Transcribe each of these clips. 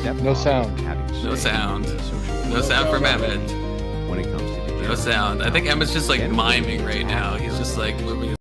No sound. No sound. No sound from Emmett. When it comes to No sound. I think Emmett's just like miming right now. He's just like moving his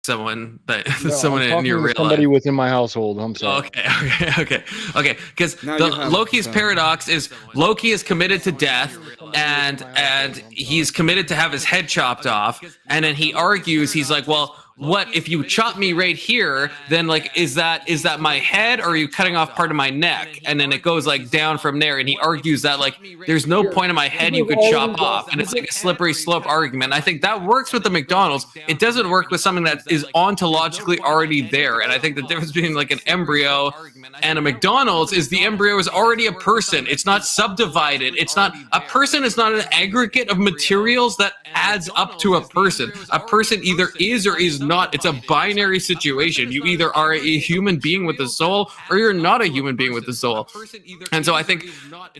someone that No, someone I'm in talking your to real somebody life. within my household. I'm sorry. Okay. Because Now you have Loki's some. paradox is Loki is committed to death, and he's committed to have his head chopped off, and then he argues. He's like, well, what if you chop me right here? Then like, is that my head, or are you cutting off part of my neck? And then it goes like down from there. And he argues that like, there's no point in my head you could chop off, and it's like a slippery slope argument. I think that works with the McDonald's. It doesn't work with something that is ontologically already there. And I think the difference between like an embryo and a McDonald's is the embryo is already a person. It's not subdivided. It's not a person is not an aggregate of materials that adds up to a person. A person either is or is not. It's a binary situation. You either are a human being with a soul or you're not a human being with a soul. And so I think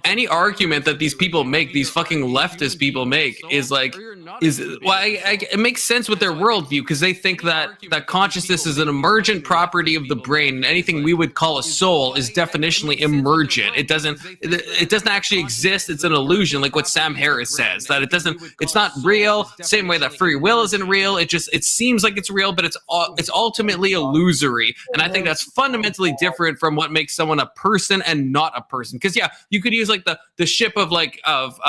any argument that these people make, these fucking leftist people make, is like, it makes sense with their worldview, because they think that consciousness is an emergent property of the brain, and anything we would call a soul is definitionally emergent. It doesn't actually exist. It's an illusion, like what Sam Harris says, that it's not real, same way that free will isn't real. It seems like it's real, but it's ultimately illusory. And I think that's fundamentally different from what makes someone a person and not a person. Because yeah, you could use like the ship of like of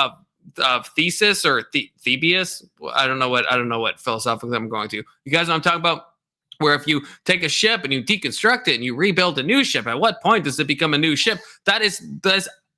Thesis or Thebius. I don't know what philosophical I'm going to. You guys know what I'm talking about? Where if you take a ship and you deconstruct it and you rebuild a new ship, at what point does it become a new ship? That is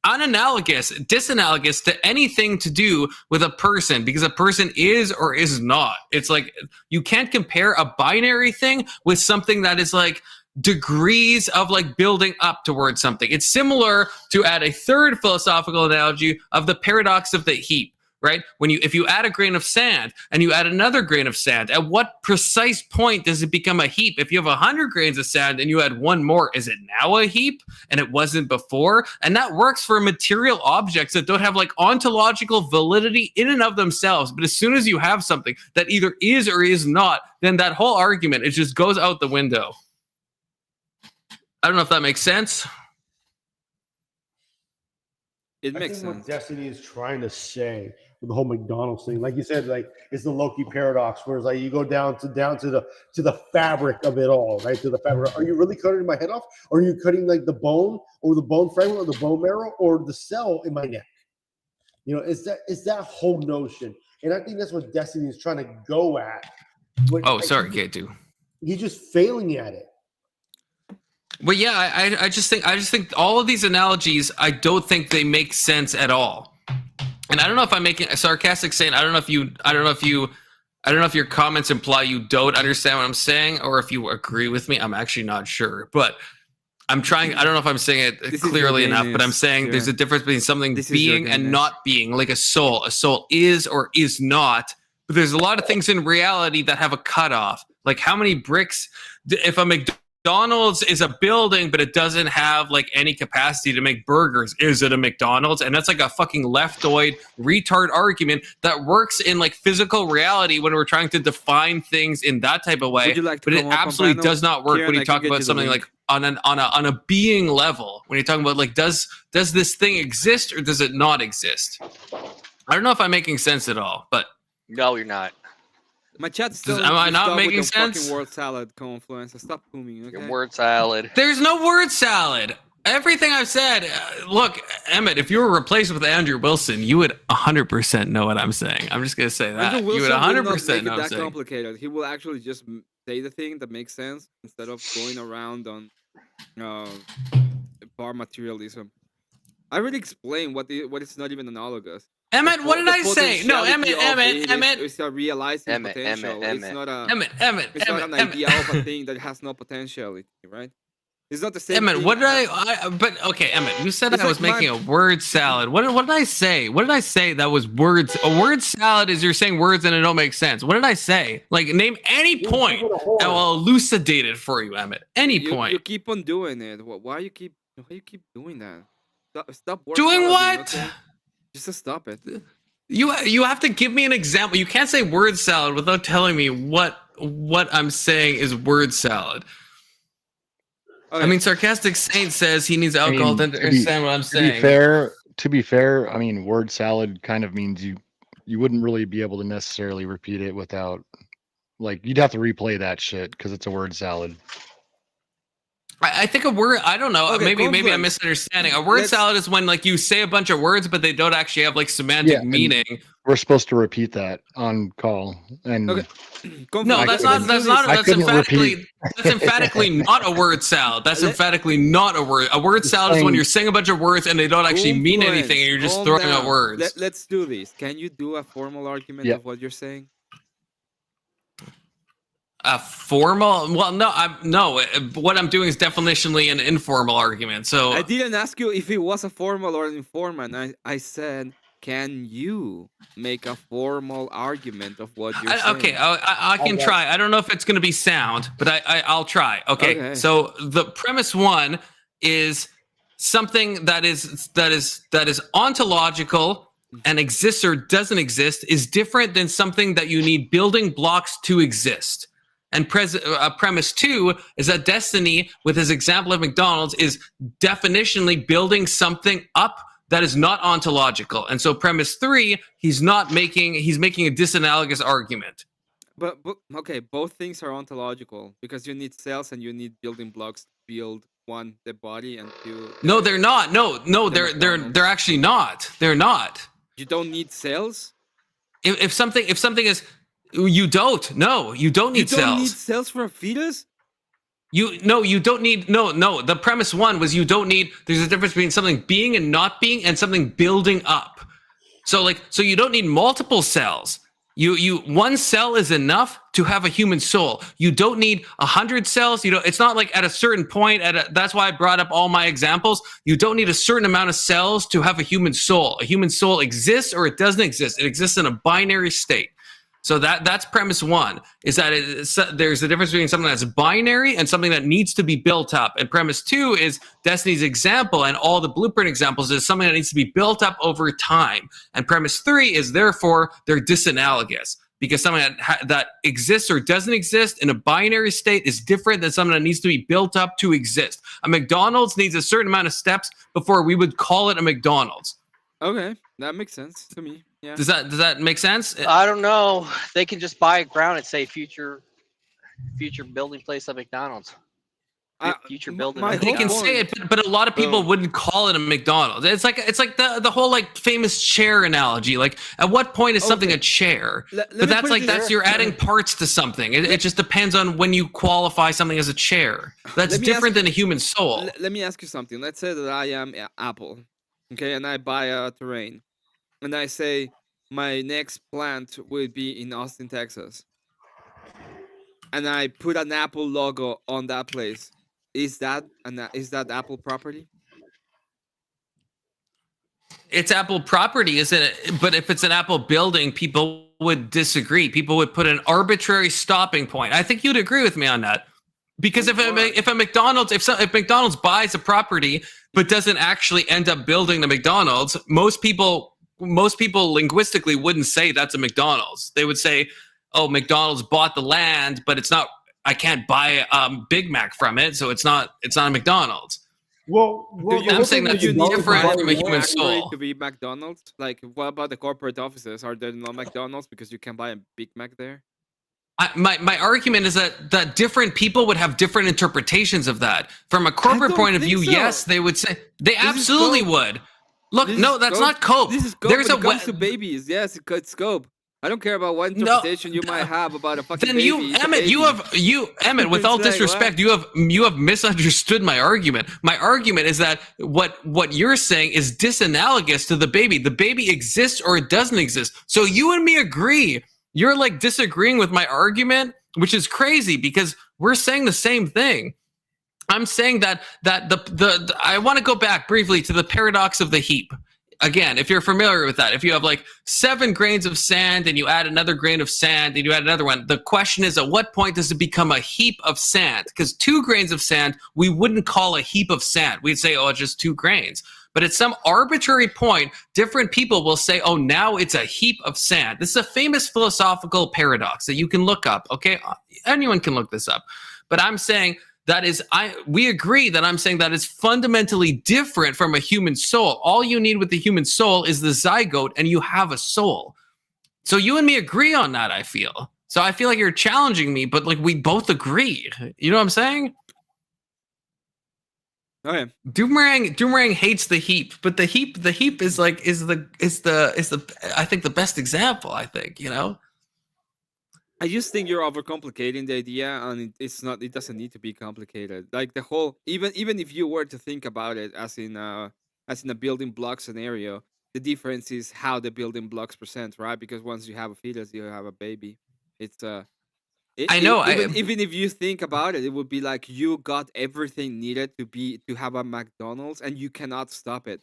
disanalogous to anything to do with a person, because a person is or is not. It's like you can't compare a binary thing with something that is like degrees of like building up towards something. It's similar to add a third philosophical analogy of the paradox of the heap. Right? If you add a grain of sand and you add another grain of sand, at what precise point does it become a heap? If you have 100 grains of sand and you add one more, is it now a heap and it wasn't before? And that works for material objects that don't have like ontological validity in and of themselves. But as soon as you have something that either is or is not, then that whole argument, it just goes out the window. I don't know if that makes sense. It makes sense. What Destiny is trying to say with the whole McDonald's thing, like you said, like it's the Loki paradox, where it's like you go down to the fabric of it all, right? To the fabric. Are you really cutting my head off, or are you cutting like the bone or the bone fragment or the bone marrow or the cell in my neck? You know, it's that whole notion, and I think that's what Destiny is trying to go at. K2. He's just failing at it. But yeah, I just think all of these analogies, I don't think they make sense at all. And I don't know if I'm making a sarcastic saying. I don't know if your comments imply you don't understand what I'm saying, or if you agree with me. I'm actually not sure. But I'm trying. I don't know if I'm saying it clearly enough, but I'm saying there's a difference between something being and not being, like a soul. A soul is or is not. But there's a lot of things in reality that have a cutoff. Like how many bricks, if a McDonald's is a building, but it doesn't have like any capacity to make burgers, is it a McDonald's? And that's like a fucking leftoid retard argument that works in like physical reality when we're trying to define things in that type of way. But it absolutely does not work when you talk about something like on a being level. When you're talking about like does this thing exist or does it not exist? I don't know if I'm making sense at all, but no, you're not. My chat's still. Am I not making with sense? Fucking word salad confluence. Stop booming. Okay? Your word salad. There's no word salad. Everything I've said. Look, Emmett, if you were replaced with Andrew Wilson, you would 100% know what I'm saying. I'm just gonna say that. Andrew You Wilson would 100% will not make know it what I'm that saying. complicated. He will actually just say the thing that makes sense instead of going around on bar materialism. I already explained what is not even analogous. Emmett, what did I say? No, Emmett. It's a realizing potential. It's not It's not an idea of a thing that has no potentiality, right? It's not the same. Emmett, thing. what did but okay, Emmett, you said I was making a word salad. What did I say? What did I say that was words? A word salad is you're saying words and it don't make sense. What did I say? Like name any point and I'll elucidate it for you, Emmett. Any point. You keep on doing it. Why you keep doing that? Stop doing what? Okay? Just stop it. You have to give me an example. You can't say word salad without telling me what I'm saying is word salad. Okay. I mean, Sarcastic Saint says he needs alcohol to understand what I'm saying. To be fair, I mean, word salad kind of means you wouldn't really be able to necessarily repeat it without Like you'd have to replay that shit because it's a word salad. I think a word, I don't know, Okay, maybe I'm confluence. misunderstanding. A word salad is when like you say a bunch of words, but they don't actually have like semantic and meaning. We're supposed to repeat that on call. And Okay. No, Confluence. I couldn't repeat. that's emphatically not a word salad. That's emphatically not a word. A word salad is when you're saying a bunch of words and they don't actually mean anything and you're just Calm throwing down. out words. Let's do this. Can you do a formal argument Yeah. of what you're saying? A formal? Well, no. What I'm doing is definitionally an informal argument. So I didn't ask you if it was a formal or an informal. I said, can you make a formal argument of what you're saying? okay, I can try. I don't know if it's going to be sound, but I'll try. Okay. So the premise one is something that is ontological and exists or doesn't exist is different than something that you need building blocks to exist. And premise two is that Destiny, with his example of McDonald's, is definitionally building something up that is not ontological. And so premise three, he's making a disanalogous argument. But okay, both things are ontological because you need cells and you need building blocks to build one, the body, and two. No, they're not. No, they're actually not. They're not. You don't need cells? If something is, you don't. No, you don't need cells. You don't need cells for a fetus? You don't need no. The premise one was you don't need. There's a difference between something being and not being, and something building up. So you don't need multiple cells. You one cell is enough to have a human soul. You don't need 100 cells. It's not like at a certain point. That's why I brought up all my examples. You don't need a certain amount of cells to have a human soul. A human soul exists or it doesn't exist. It exists in a binary state. So that's premise one, is that there's a difference between something that's binary and something that needs to be built up. And premise two is Destiny's example and all the blueprint examples is something that needs to be built up over time. And premise three is therefore they're disanalogous because something that exists or doesn't exist in a binary state is different than something that needs to be built up to exist. A McDonald's needs a certain amount of steps before we would call it a McDonald's. Okay, that makes sense to me. Yeah. Does that make sense? I don't know. They can just buy ground and say future building place of McDonald's. Future building. They can say it, but a lot of people wouldn't call it a McDonald's. It's like the whole like famous chair analogy. Like, at what point is something a chair? But that's you're adding parts to something. It just depends on when you qualify something as a chair. That's different than a human soul. Let me ask you something. Let's say that I am Apple, okay, and I buy a terrain. And I say my next plant will be in Austin, Texas. And I put an Apple logo on that place. Is that Apple property? It's Apple property, isn't it? But if it's an Apple building, people would disagree. People would put an arbitrary stopping point. I think you'd agree with me on that. Because if McDonald's buys a property but doesn't actually end up building the McDonald's, most people linguistically wouldn't say that's a McDonald's. They would say, "Oh, McDonald's bought the land, but it's not. I can't buy a Big Mac from it, so it's not a McDonald's." Well, I'm saying that's different from a human soul. To be McDonald's, like what about the corporate offices? Are there no McDonald's because you can buy a Big Mac there? My argument is that different people would have different interpretations of that. From a corporate point of view, yes, they would say they absolutely would. Look, no, that's not cope. This is scope. There's when it comes to babies. Yes, it's scope. I don't care about what interpretation you might have about a fucking baby. Emmett, with all disrespect, you have misunderstood my argument. My argument is that what you're saying is disanalogous to the baby. The baby exists or it doesn't exist. So you and me agree. You're like disagreeing with my argument, which is crazy because we're saying the same thing. I'm saying that I want to go back briefly to the paradox of the heap. Again, if you're familiar with that, if you have like 7 grains of sand and you add another grain of sand and you add another one, the question is, at what point does it become a heap of sand? Because 2 grains of sand, we wouldn't call a heap of sand. We'd say, oh, it's just 2 grains. But at some arbitrary point, different people will say, oh, now it's a heap of sand. This is a famous philosophical paradox that you can look up, okay? Anyone can look this up. But I'm saying we agree that I'm saying that is fundamentally different from a human soul. All you need with the human soul is the zygote, and you have a soul. So you and me agree on that, I feel. So I feel like you're challenging me, but like we both agreed. You know what I'm saying? Okay. Doomerang hates the heap, but the heap is like is the I think the best example. I think, you know. I just think you're overcomplicating the idea, and it's not. It doesn't need to be complicated. Like the whole, even if you were to think about it as in a building block scenario, the difference is how the building blocks present, right? Because once you have a fetus, you have a baby. It's I know. even if you think about it, it would be like you got everything needed to have a McDonald's, and you cannot stop it.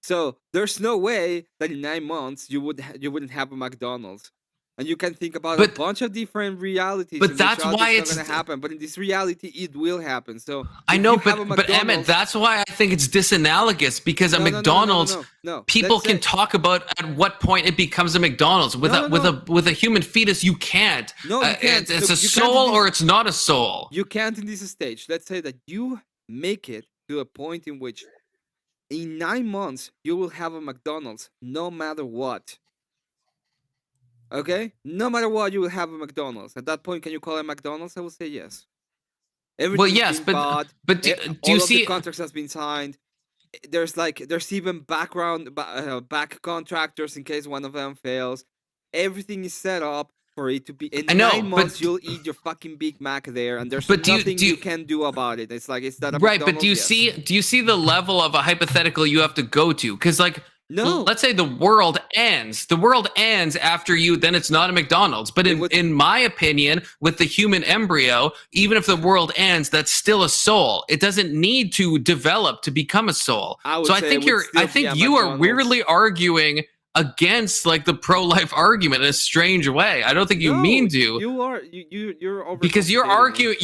So there's no way that in 9 months you wouldn't have a McDonald's, and you can think about a But- bunch of different realities. but in that's which all why this it's- not gonna happen. But in this reality, it will happen. So I if know, you have a but Emmett, McDonald's- that's why I think it's disanalogous because a No, no, no, no, McDonald's, no. people Let's can say- talk about at what point it becomes a McDonald's. With No, no, with a human fetus, you can't. No, you can't. It's Look, a you can't soul do or this- it's not a soul. You can't in this stage. Let's say that you make it to a point in which in 9 months you will have a McDonald's no matter what. Okay? No matter what, you will have a McDonald's. At that point, can you call it McDonald's? I will say yes. Everything's yes, been bought, but do all you of see? the contracts has been signed. There's even back contractors in case one of them fails. Everything is set up for it to be in I know, 9 months. but- You'll eat your fucking Big Mac there, and there's But do you- nothing do you you- can do about it. It's like it's not a Right, but do you McDonald's, yes. see the level of a hypothetical you have to go to? Because like, No. let's say the world ends. The world ends after you, then it's not a McDonald's. But in my opinion, with the human embryo, even if the world ends, that's still a soul. It doesn't need to develop to become a soul. I would So I say think it would still I be think a you are McDonald's. weirdly arguing against like the pro-life argument in a strange way. I don't think you No, mean to. You're over Because your argument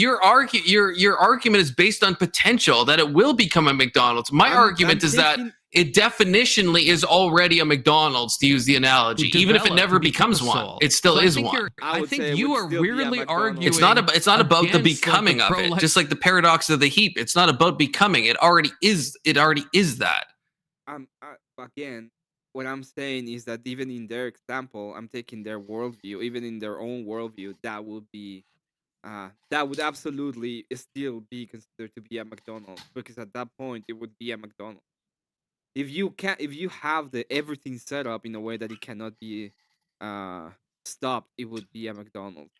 is based on potential that it will become a McDonald's. My argument is that it definitionally is already a McDonald's, to use the analogy. Even if it never becomes one, it still is one. I think you are weirdly arguing. It's not about the becoming of it. Just like the paradox of the heap. It's not about becoming. It already is that. Again, what I'm saying is that even in their example, I'm taking their worldview. Even in their own worldview, that would absolutely still be considered to be a McDonald's, because at that point it would be a McDonald's. If you have everything set up in a way that it cannot be stopped, it would be a McDonald's.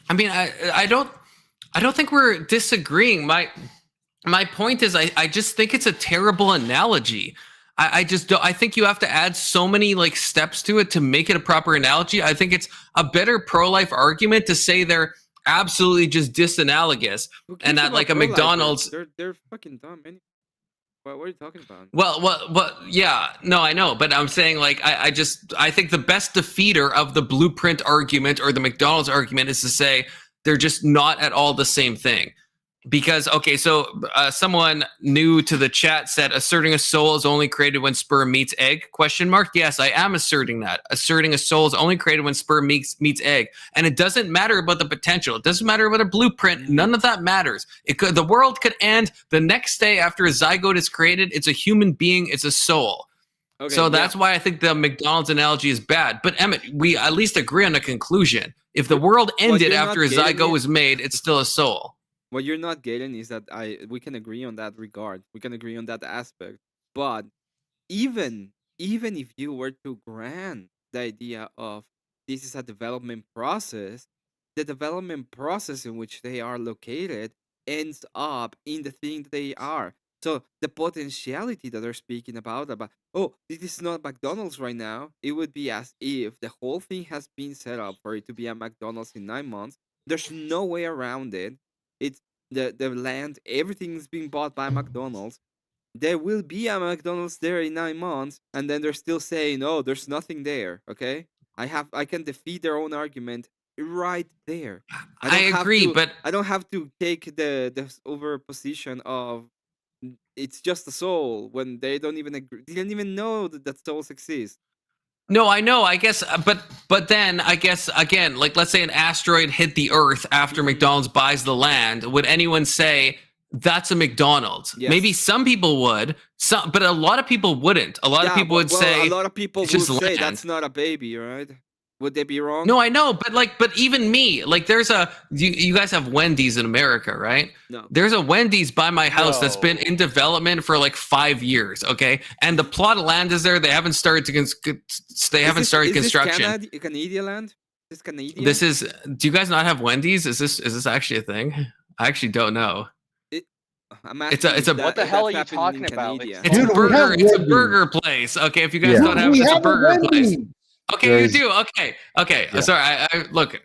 I mean, I don't think we're disagreeing. My point is, I just think it's a terrible analogy. I just don't. I think you have to add so many like steps to it to make it a proper analogy. I think it's a better pro-life argument to say they're absolutely just disanalogous, and that like a McDonald's. They're fucking dumb. What are you talking about? Well, yeah, no, I know, but I'm saying like I think the best defeater of the blueprint argument or the McDonald's argument is to say they're just not at all the same thing. Because okay, so someone new to the chat said asserting a soul is only created when sperm meets egg? ? Yes, I am asserting that. Asserting a soul is only created when sperm meets egg, and it doesn't matter about the potential. It doesn't matter about a blueprint. None of that matters. The world could end the next day after a zygote is created. It's a human being. It's a soul. Okay, So that's why I think the McDonald's analogy is bad. But Emmett, we at least agree on a conclusion. If the world ended you're after a not getting zygote it- was made, it's still a soul. What you're not getting is that we can agree on that regard. We can agree on that aspect. But even if you were to grant the idea of this is a development process, the development process in which they are located ends up in the thing that they are. So the potentiality that they're speaking about, oh, this is not McDonald's right now, it would be as if the whole thing has been set up for it to be a McDonald's in 9 months. There's no way around it. It's the land, everything's being bought by McDonald's. There will be a McDonald's there in 9 months, and then they're still saying, "Oh, there's nothing there." Okay, I can defeat their own argument right there. I agree, but I don't have to take the over position of it's just a soul when they don't even agree. They don't even know that souls exist. no, I know. I guess, but then I guess again, like let's say an asteroid hit the Earth after McDonald's buys the land. Would anyone say that's a McDonald's? Yes. Maybe some people would, but a lot of people wouldn't. A lot of people would say a lot of people it's would just say land. that's not a baby, right? Would they be wrong? No, I know, but even me, like, there's you guys have Wendy's in America, right? No. There's a Wendy's by my house that's been No. in development for like 5 years, okay? And the plot of land is there. They haven't started started construction. Is this Canadian land? Is this Canadian? This is. Do you guys not have Wendy's? Is this actually a thing? I actually don't know. I'm It's a- asking it's a- if What the if hell that's are you happening in talking about? Canada. It's Dude, a we burger. have It's a Wendy's. burger place. Okay, if you guys Yeah. don't have, We it's a have burger place. Wendy's. Okay, There's- you do. Okay. Yeah. Sorry, look.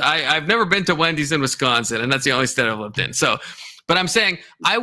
I've never been to Wendy's in Wisconsin, and that's the only state I've lived in. So, but I'm saying I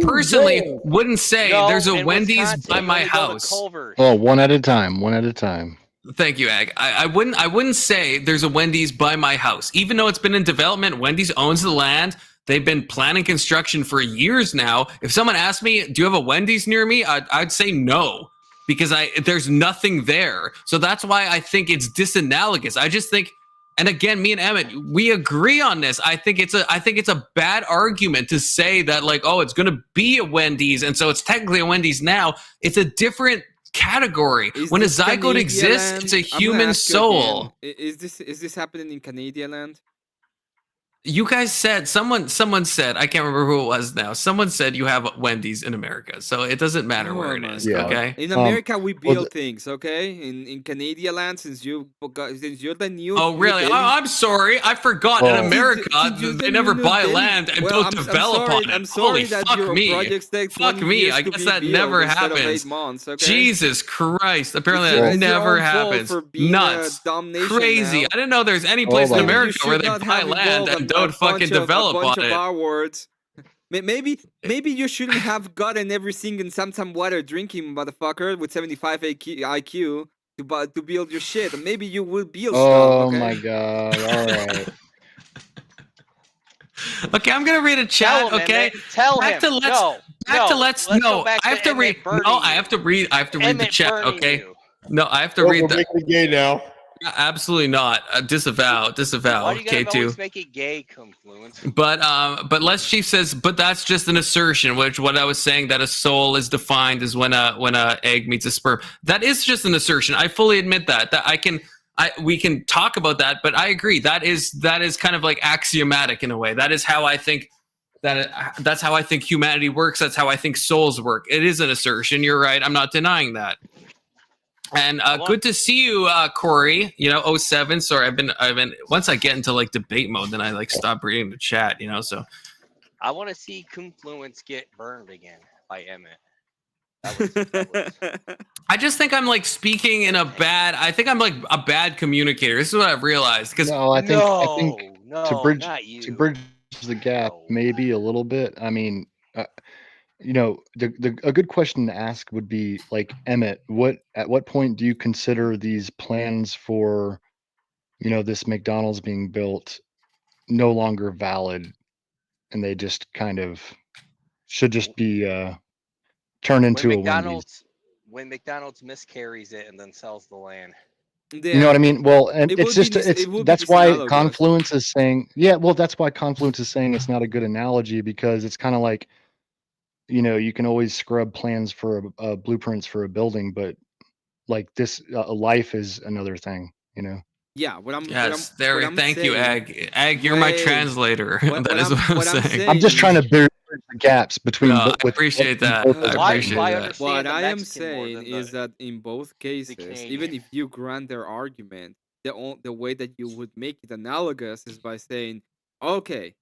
personally go? wouldn't say No, there's a in Wendy's Wisconsin, by you my only go to house. Culver's. Oh, one at a time. Thank you, Ag. I wouldn't say there's a Wendy's by my house, even though it's been in development. Wendy's owns the land. They've been planning construction for years now. If someone asked me, "Do you have a Wendy's near me?" I'd say no, because there's nothing there. So that's why I think it's disanalogous. I just think, and again, me and Emmett, we agree on this. I think it's a bad argument to say that, like, oh, it's going to be a Wendy's, and so it's technically a Wendy's now. It's a different category. When a this zygote Canadian exists, land? it's a I'm gonna human ask you soul. again. Is this happening in Canadian land? You guys said someone said, I can't remember who it was now. Someone said you have Wendy's in America, so it doesn't matter where it Oh my is. God. Okay. In America, we build the- things, okay? In Canadian land, since you're the new. Oh, really? Oh, I'm sorry. I forgot. Oh. In America, Since you're they the never new buy Delhi- land and Well, don't I'm develop sorry, on it. I'm sorry Holy that fuck your me. projects take Fuck 20 me. years I to guess be that built never instead of happens. 8 months, okay? Jesus Christ. Apparently It's that your never own fault happens. for being Nuts. a dumb nation Crazy. now. I didn't know there's any place in Hold on. America You where should they not buy have land involved and a don't fucking develop bunch on of it. our words. Maybe you shouldn't have gotten every single some water drinking motherfucker with 75 IQ to build your shit. Maybe you will build stuff. Oh Okay? my god! All right. Okay, I'm gonna read a Tell chat. him, Okay, Emmett. Tell back him. to let's no, back to no. let's go no. back I have to read. Emmett burning No, I you. have to read. I have to read the Emmett chat. burning Okay. you. No, I have to Oh, read we're that. making it gay now. Absolutely not. Disavow. Why do you gotta K2. always make it gay, confluence? But Les Chief says, but that's just an assertion. Which what I was saying that a soul is defined as when a egg meets a sperm. That is just an assertion. I fully admit that. We can talk about that, but I agree. That is kind of like axiomatic in a way. That is how I think. That's how I think humanity works. That's how I think souls work. It is an assertion. You're right. I'm not denying that. And good to see you, Corey. 07. Sorry, I've been. Once I get into like debate mode, then I like stop reading the chat. So I want to see confluence get burned again by Emmett. That was I just think I'm like speaking in a bad. I think I'm like a bad communicator. This is what I've realized. Because No, I think no, to bridge not you. to bridge the gap No. maybe a little bit. I mean, a good question to ask would be like, Emmett, at what point do you consider these plans for this McDonald's being built no longer valid, and they just kind of should just be turned into a Wendy's? When McDonald's miscarries it and then sells the land. You know what I mean? Well, and It it's would be just it would be that's why disanalogous. Confluence is saying, yeah, well, that's why Confluence is saying it's not a good analogy, because it's kind of like, you can always scrub plans for blueprints for a building, but like this, a life is another thing, Yeah, what I'm yes, what I'm thank you, saying- Ag. Ag, you're my Wait. translator. What That is what I'm saying. I'm just trying to bridge the gaps between. No, I appreciate that. both I of them. appreciate Why that. understand What the I am Mexican more saying than is the- that in both cases, even Canadian. if you grant their argument, the way that you would make it analogous is by saying, okay,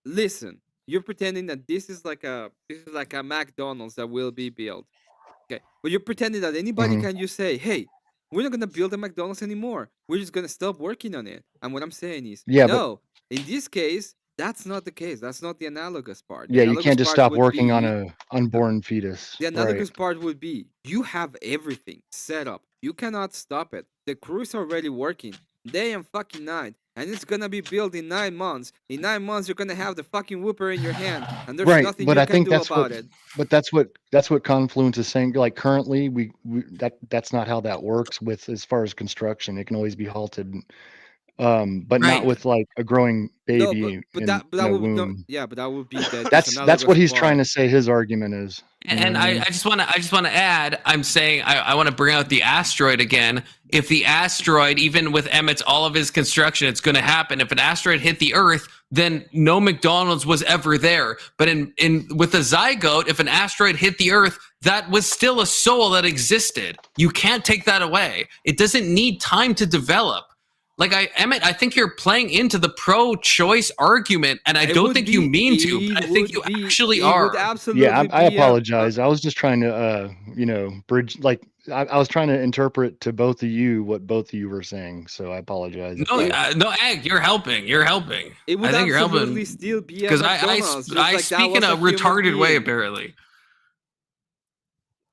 listen, you're pretending that this is like a McDonald's that will be built. Okay, but you're pretending that anybody Mhm. can just say, hey, we're not gonna build a McDonald's anymore. We're just gonna stop working on it. And what I'm saying is, Yeah, but- no, in this case, that's not the case. That's not the analogous part. The Yeah, you analogous can't just part stop would working be- on a unborn fetus. The Right. analogous part would be you have everything set up. You cannot stop it. The crew's already working day and fucking night, and it's gonna be built in 9 months. In 9 months, you're gonna have the fucking whooper in your hand, and there's Right, nothing but you I can think do that's about what- it. But that's what Confluence is saying. Like currently, that's not how that works with as far as construction. It can always be halted but not Right. with like a growing No, baby but in, that in a would no, womb. yeah, but that would be the That's what disanalogous he's trying part. to say. His argument is. You know And what I mean? I just want to add, I'm saying I want to bring out the asteroid again. If the asteroid, even with Emmett's all of his construction, it's going to happen. If an asteroid hit the Earth, then no McDonald's was ever there. But in with the zygote, if an asteroid hit the Earth, that was still a soul that existed. You can't take that away. It doesn't need time to develop. Like Emmett, I think you're playing into the pro-choice argument, and I It don't would think you be- mean to, it but I think would you be- actually it are. would absolutely Yeah, I be apologize. I was just trying to, bridge. Like I was trying to interpret to both of you what both of you were saying. So I apologize. if No, that- no, Egg, you're helping. You're helping. It would I think you're absolutely helping still be a because McDonald's. just I like that speak in was a human retarded way, being. apparently.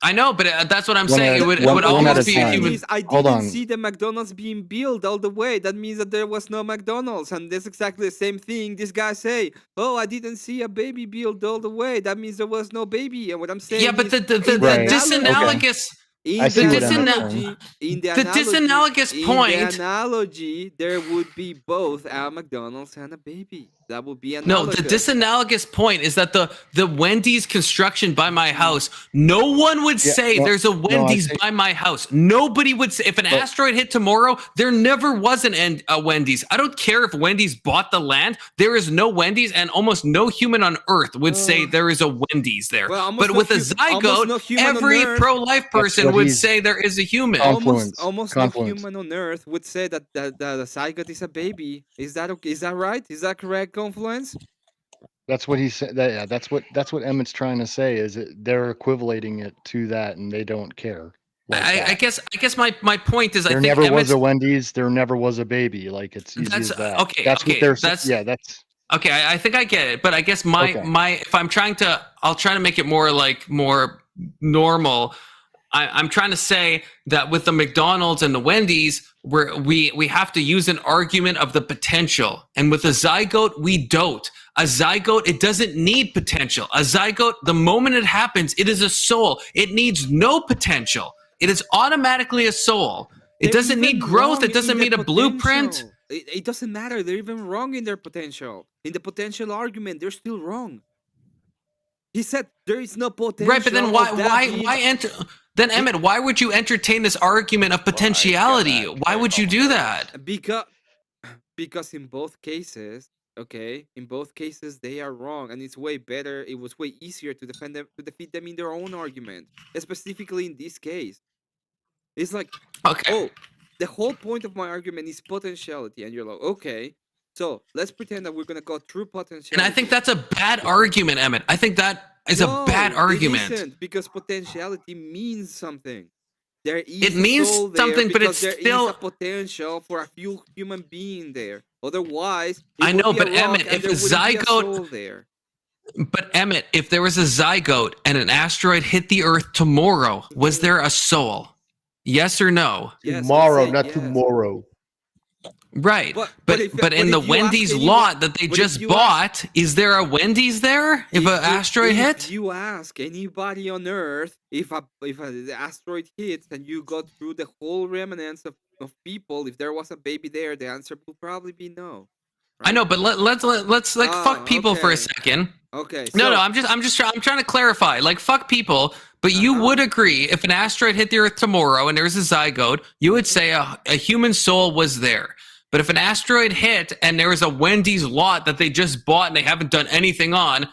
I know, but that's what I'm One saying. at- It would one at a always be a time. human. Is I Hold didn't on. see the McDonald's being built all the way. That means that there was no McDonald's, and that's exactly the same thing. This guy say, "Oh, I didn't see a baby built all the way." That means there was no baby. And what I'm saying, Yeah, but is, the in Right. disanalogous. in I see the what Emmett's analogy, saying. in the The disanalogous in point- the analogy, there would be both a McDonald's and a baby. That would be No, analogous. the disanalogous point is that the Wendy's construction by my house, no one would Yeah, say no, there's a no, I Wendy's see- by my house. Nobody would say if an asteroid hit tomorrow, there never was a Wendy's. I don't care if Wendy's bought the land. There is no Wendy's, and almost no human on Earth would say there is a Wendy's there. Well, almost but no with a hu- almost zygote, no human on every Earth. pro-life person what would he's- say there is a human. Confluence. Almost no Confluence. human on Earth would say that the zygote is a baby. Is that okay? Is that right? Is that correct, Confluence? That's what he said. Yeah, that's what Emmett's trying to say. Is that they're equating it to that, and they don't care. Like I that. guess my point is There I think never was Emmett's a Wendy's. There never was a baby. Like it's easy That's- as that. okay, That's okay, what they're. that's- Yeah, that's. Okay, I think I get it, but I guess my Okay. if I'm trying to, I'll try to make it more normal. I'm trying to say that with the McDonald's and the Wendy's, we have to use an argument of the potential, and with a zygote, we don't. A zygote, it doesn't need potential. A zygote, the moment it happens, it is a soul. It needs no potential. It is automatically a soul. It They're doesn't need even growth. wrong It doesn't in their need a blueprint. potential. It doesn't matter. They're even wrong in their potential. In the potential argument, they're still wrong. He said there is no potential. Right, but then of why that being- enter? Then Emmett, why would you entertain this argument of potentiality? Why would you do that? Because in both cases, okay, in both cases they are wrong, and it's way better. It was way easier to defeat them in their own argument. Specifically in this case, it's like, Okay. oh, the whole point of my argument is potentiality, and you're like, okay, so let's pretend that we're gonna go through potentiality. And I think that's a bad argument, Emmett. I think that is a bad argument. It isn't, because potentiality means something. There is It means a soul there something, but because it's there still- is a potential for a few human being there. Otherwise, it I would know, be a but rock Emmett, and if there a wouldn't be a zygote- soul there. But Emmett, if there was a zygote and an asteroid hit the Earth tomorrow, was there a soul? Yes or no? Yes, I Tomorrow, said not yes. tomorrow. Right. But But if- in but the if you ask Wendy's anyone- lot that they but if just you bought, is there a Wendy's there if an asteroid hit? If you ask anybody on Earth if the asteroid hits and you go through the whole remnants of people, if there was a baby there, the answer will probably be no. I know, but let's like fuck people for a okay. second. Okay. No, so- I'm trying to clarify. Like fuck people, but you would agree if an asteroid hit the Earth tomorrow and there was a zygote, you would say a human soul was there. But if an asteroid hit and there was a Wendy's lot that they just bought and they haven't done anything on,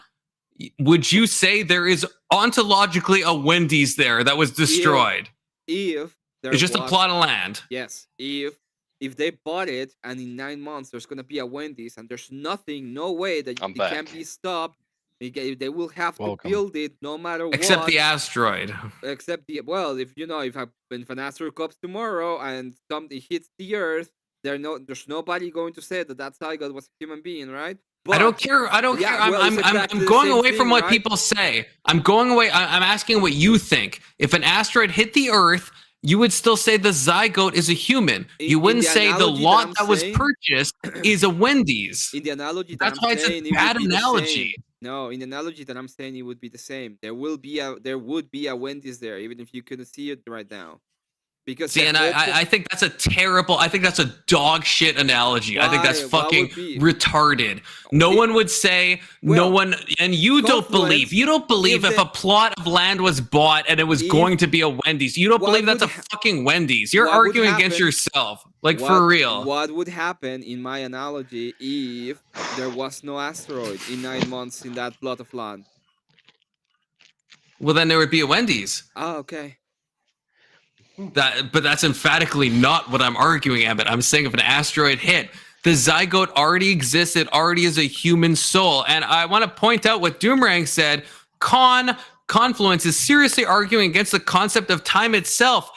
would you say there is ontologically a Wendy's there that was destroyed? If there It's just a was- plot of land. Yes, if they bought it and in 9 months there's gonna be a Wendy's and there's no way that I'm it can back. be stopped. They will have Welcome. to build it no matter Except what. the asteroid. Except if an asteroid comes tomorrow and something hits the Earth, there's nobody going to say that zygote was a human being, right? I don't care. Yeah, well, I'm it's exactly the going same away from thing, what right? people say. I'm going away. I'm asking what you think. If an asteroid hit the Earth, you would still say the zygote is a human. In- You in wouldn't the say the analogy lot that that I'm was saying- purchased is a Wendy's. In the analogy that That's I'm why it's saying, a it would bad be the analogy. same. No, in the analogy that I'm saying, it would be the same. There would be a Wendy's there, even if you couldn't see it right now, Because See, and I think that's a terrible. I think that's a dog shit analogy. I think that's Why? What would fucking be? retarded. No one would say. No Well, one, and you don't believe. confluence, You don't believe if if the- a plot of land was bought and it was If- going to be a Wendy's. You don't what believe that's a would ha- fucking Wendy's. You're what would arguing against happen- yourself. Like for real. What would happen in my analogy if there was no asteroid in 9 months in that plot of land? Well, then there would be a Wendy's. Oh, okay. But that's emphatically not what I'm arguing, Emmett. I'm saying if an asteroid hit, the zygote already exists. It already is a human soul. And I want to point out what Doomerang said. Confluence is seriously arguing against the concept of time itself.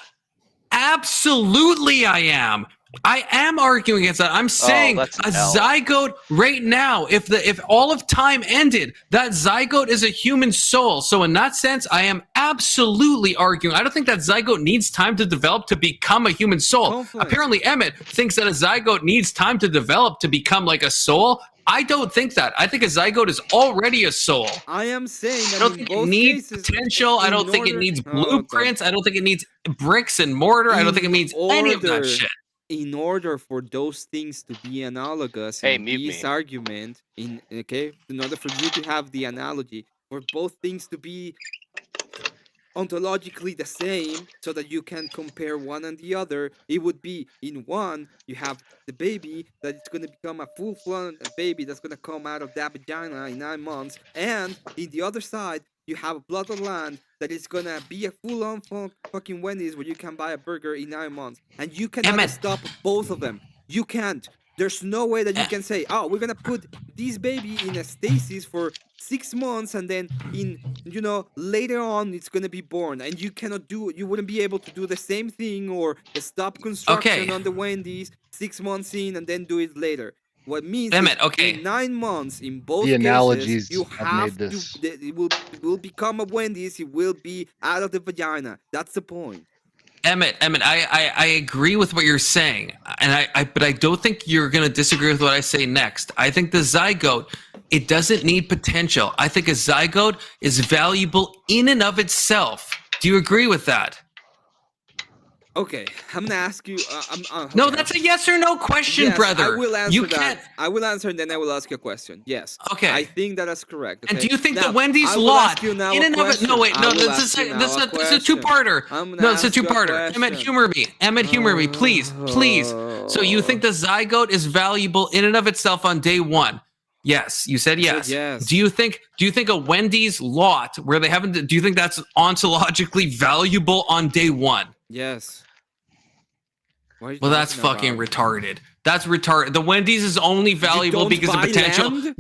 Absolutely, I am. I am arguing against that. I'm saying that's a an L. zygote right now, if all of time ended, that zygote is a human soul. So in that sense, I am absolutely arguing. I don't think that zygote needs time to develop to become a human soul. Confluence. Apparently, Emmett thinks that a zygote needs time to develop to become like a soul. I don't think that. I think a zygote is already a soul. I am saying that I don't in think it both needs cases, potential. I in don't think it order- needs Oh, blueprints. I don't think it needs bricks and mortar. I don't think it needs any of that order- shit. In order for those things to be analogous Hey, in mute this me. argument, in order for you to have the analogy, for both things to be ontologically the same so that you can compare one and the other, it would be in one you have the baby that it's going to become a full-blown baby that's going to come out of that vagina in 9 months, and in the other side you have a plot of land that is going to be a full-on fucking Wendy's where you can buy a burger in 9 months, and you cannot Emmett. stop both of them. You can't. There's no way that you can say, oh, we're gonna put this baby in a stasis for 6 months, and then later on it's gonna be born, and you wouldn't be able to do the same thing or stop construction Okay. on the Wendy's 6 months in and then do it later. What means Emmett, is okay. in 9 months, in both The cases, analogies you have have made to. this. It will become a Wendy's. It will be out of the vagina. That's the point. Emmett, I agree with what you're saying, and but I don't think you're gonna disagree with what I say next. I think the zygote, it doesn't need potential. I think a zygote is valuable in and of itself. Do you agree with that? Okay, I'm gonna ask you. No, okay. that's a yes or no question, Yes, brother. I will answer You that. can't. I will answer, and then I will ask you a question. Yes. Okay. I think that is correct. And okay? do you think Now, the Wendy's I will lot ask you now in a and of it? No, question. wait, I no, will this ask you now is a a question. two-parter. I'm gonna No, it's a ask you a two-parter. Emmett, question. humor me. Emmett, humor me, please, please. So you think the zygote is valuable in and of itself on day one? Yes, you said yes. yes. Do you think a Wendy's lot where they haven't? Do you think that's ontologically valuable on day one? Yes. Why are you Well, that's talking fucking about? retarded. That's retarded. The Wendy's is only valuable don't because of buy potential. land?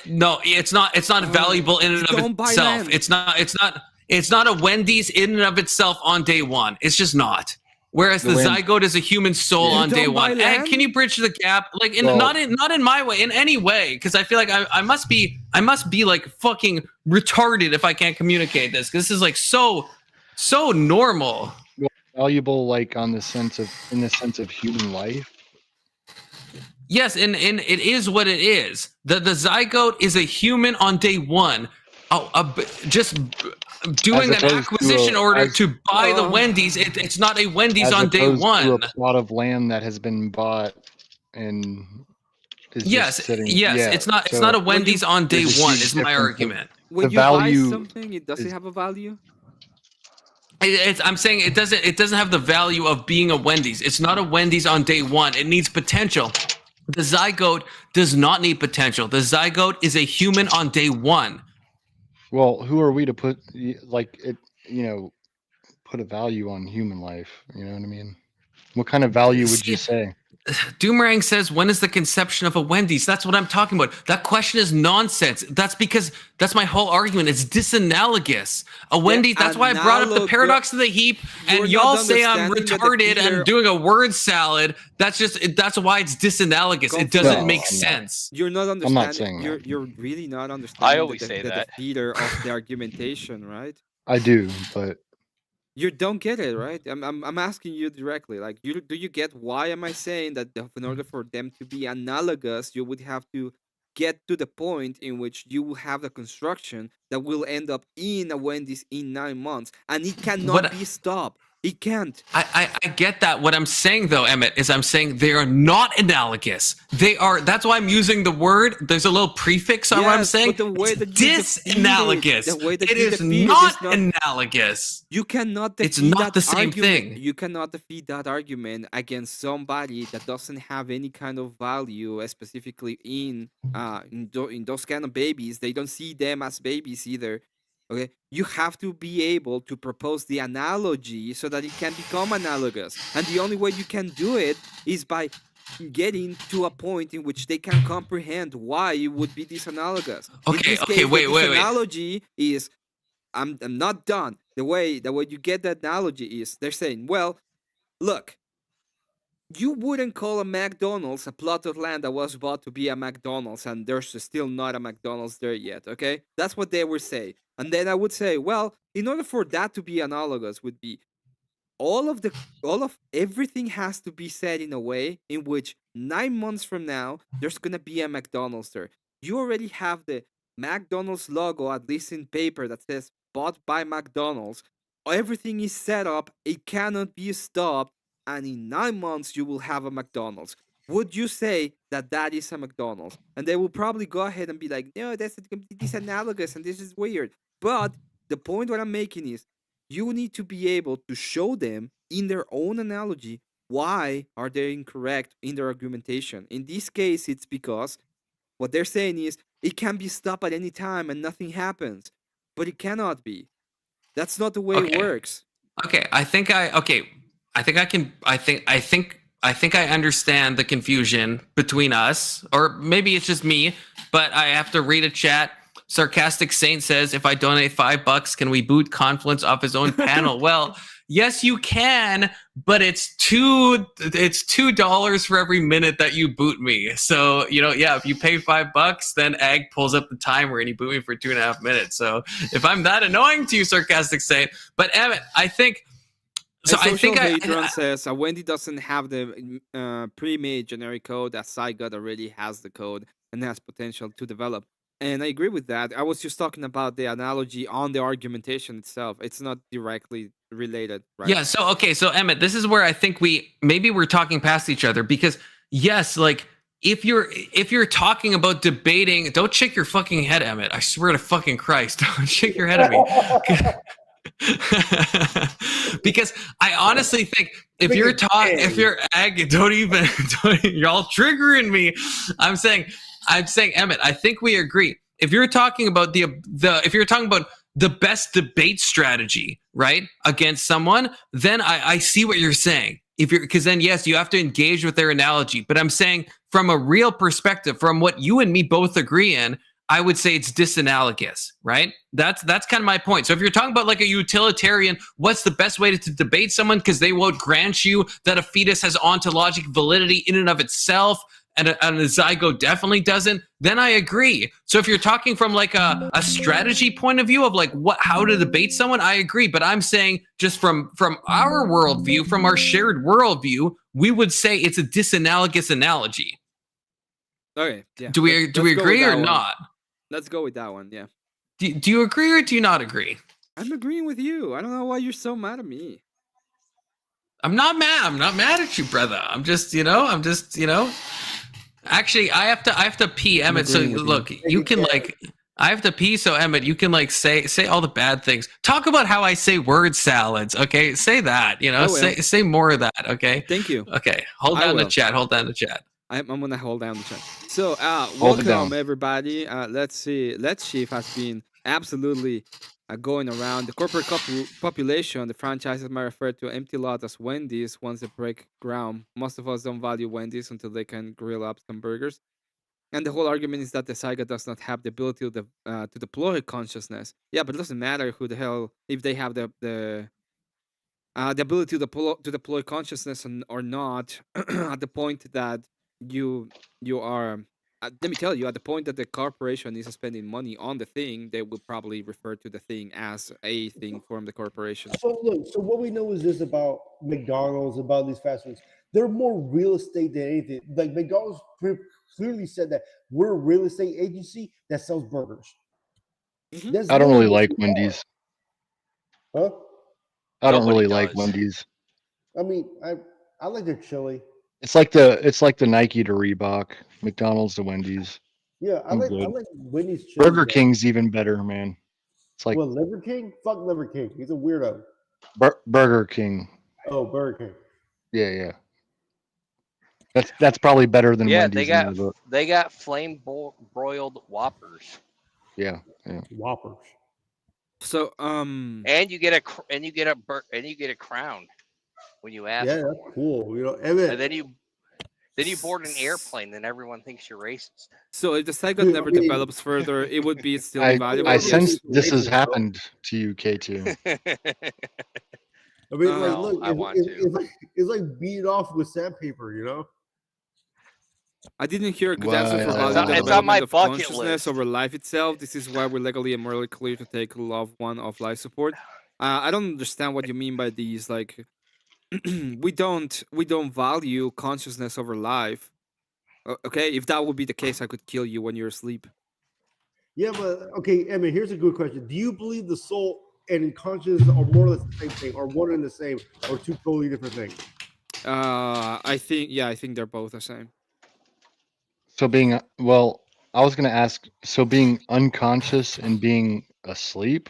No, it's not. It's not valuable in and you of don't buy itself. land. It's not. It's not a Wendy's in and of itself on day one. It's just not. Whereas the zygote is a human soul You on day don't buy one. And land? can you bridge the gap? Like, Well- not in my way, in any way, because I feel like I must be like fucking retarded if I can't communicate this. Because this is like so normal. Valuable, like in the sense of human life. Yes, and it is what it is. The zygote is a human on day one. Just doing As an opposed to acquisition order as- to buy the Wendy's. It's not a Wendy's As on day opposed to one. a plot of land that has been bought and is just Yes, sitting. yes. Yeah, It's not so a Wendy's on day there's a one. huge Is my difference of- argument. When the you buy value something, does it is- have a value? I'm saying it doesn't have the value of being a Wendy's. It's not a Wendy's on day one. It needs potential. The zygote does not need potential. The zygote is a human on day one. Well, who are we to put like it? Put a value on human life. You know what I mean? What kind of value would you say? Doomerang says, when is the conception of a Wendy's? That's what I'm talking about. That question is nonsense. That's because that's my whole argument. It's disanalogous. A Wendy's, that's why I brought up the paradox of the heap, and You're y'all not say I'm understanding that the retarded theater- and doing a word salad. That's why it's disanalogous. It doesn't No, make I'm not. sense. You're not not understanding. saying that. You're really not understanding. always say that. The theater of the argumentation, right? I do, but You don't get it, right? I'm asking you directly. Like, do you get why am I saying that in order for them to be analogous, you would have to get to the point in which you will have the construction that will end up in a Wendy's in 9 months, and it cannot What- be stopped. It can't. I get that. What I'm saying though, Emmett, is I'm saying they are not analogous. They are. That's why I'm using the word. There's a little prefix on what I'm Yes, saying. but the way It's that you defeat disanalogous. the way that It you is defeat not it is not. analogous. You cannot defeat It's not that the same argument. thing. You cannot defeat that argument against somebody that doesn't have any kind of value, specifically in those kind of babies. They don't see them as babies either. Okay, you have to be able to propose the analogy so that it can become analogous, and the only way you can do it is by getting to a point in which they can comprehend why it would be disanalogous. In Okay, this okay, case, wait, the wait, wait. disanalogy is I'm not done. The way you get that analogy is they're saying, well, look, you wouldn't call a McDonald's a plot of land that was about to be a McDonald's, and there's still not a McDonald's there yet. Okay, that's what they would say. And then I would say, well, in order for that to be analogous, would be all of everything has to be said in a way in which 9 months from now there's gonna be a McDonald's there. You already have the McDonald's logo, at least in paper, that says bought by McDonald's. Everything is set up, it cannot be stopped, and in 9 months you will have a McDonald's. Would you say that that is a McDonald's? And they will probably go ahead and be like, no, that's analogous and this is weird. But the point what I'm making is you need to be able to show them in their own analogy why are they incorrect in their argumentation. In this case, it's because what they're saying is it can be stopped at any time and nothing happens, but it cannot be. That's not the way it Okay. works. Okay, I think I understand the confusion between us, or maybe it's just me, but I have to read a chat. Sarcastic Saint says, if I donate $5, can we boot Confluence off his own panel? Well, yes, you can, but it's $2 for every minute that you boot me. So, yeah, if you pay $5, then Ag pulls up the timer and you boot me for 2.5 minutes. So if I'm that annoying to you, Sarcastic Saint, but Emmett, I think so. I think Hadron says Wendy doesn't have the pre-made generic code. That SciGod already has the code and has potential to develop. And I agree with that. I was just talking about the analogy on the argumentation itself. It's not directly related, right? Yeah. So Emmett, this is where I think we're talking past each other, because yes, like if you're talking about debating, don't shake your fucking head, Emmett. I swear to fucking Christ, don't shake your head at me. Because I honestly think if you're Ag, you're all triggering me. I'm saying, Emmett, I think we agree. If you're talking about the best debate strategy, right, against someone, then I see what you're saying. Because then yes, you have to engage with their analogy. But I'm saying from a real perspective, from what you and me both agree in, I would say it's disanalogous, right? That's kind of my point. So if you're talking about like a utilitarian, what's the best way to debate someone because they won't grant you that a fetus has ontologic validity in and of itself, and a zygote definitely doesn't, then I agree. So if you're talking from like a strategy point of view of like how to debate someone, I agree. But I'm saying just from our worldview, from our shared worldview, we would say it's a disanalogous analogy. Okay, yeah. Do we agree or not? Let's go with that one, yeah. Do you agree or do you not agree? I'm agreeing with you. I don't know why you're so mad at me. I'm not mad. I'm not mad at you, brother. I'm just. Actually, I have to pee, Emmett. So look, you can like. I have to pee, so Emmett, you can like say all the bad things. Talk about how I say word salads. Okay, say that. Say more of that. Okay. Thank you. Okay, hold down the chat. I'm gonna hold down the chat. So welcome everybody. Let's see. Let's Chief has been absolutely going around the corporate population. The franchises might refer to empty lot as Wendy's once they break ground. Most of us don't value Wendy's until they can grill up some burgers. And the whole argument is that the Saiga does not have the ability to deploy consciousness. Yeah, but it doesn't matter who the hell, if they have the ability to deploy consciousness or not. At the point that you are, let me tell you, at the point that the corporation is spending money on the thing, they will probably refer to the thing as a thing from the corporation. So look, so what we know is this about McDonald's, about these fast foods. They're more real estate than anything. Like McDonald's clearly said that we're a real estate agency that sells burgers. I don't really like Wendy's. Huh? I don't Nobody really like does. Wendy's. I mean, I like their chili. It's like the Nike to Reebok, McDonald's to Wendy's. Yeah, I I'm like good. Wendy's chili. Burger King's even better, man. It's like Well, Liver King? Fuck Liver King. He's a weirdo. Burger King. Oh, Burger King. Yeah. That's probably better than Yeah, Wendy's in my book. they got flame broiled Whoppers, Yeah. Whoppers. So and you get a crown when you ask Yeah, for that's one. cool. You know, And Emmett. then you board an airplane, then everyone thinks you're racist. so if the Sega Dude, never I mean- develops further, it would be still be valuable. I Well, sense this has racist, bro. happened to you, K2. I mean, like, No, look, I want to. It's like beat off with sandpaper, you know? I didn't hear a good answer for Wow. valuing the It's on my development of bucket consciousness list. over life itself. This is why we're legally and morally clear to take love one of life support. I don't understand what you mean by these. Like, we don't value consciousness over life. Okay, if that would be the case, I could kill you when you're asleep. Yeah, but okay, Emmett, here's a good question. Do you believe the soul and consciousness are more or less the same thing, or one and the same, or two totally different things? I think they're both the same. So I was gonna ask. So being unconscious and being asleep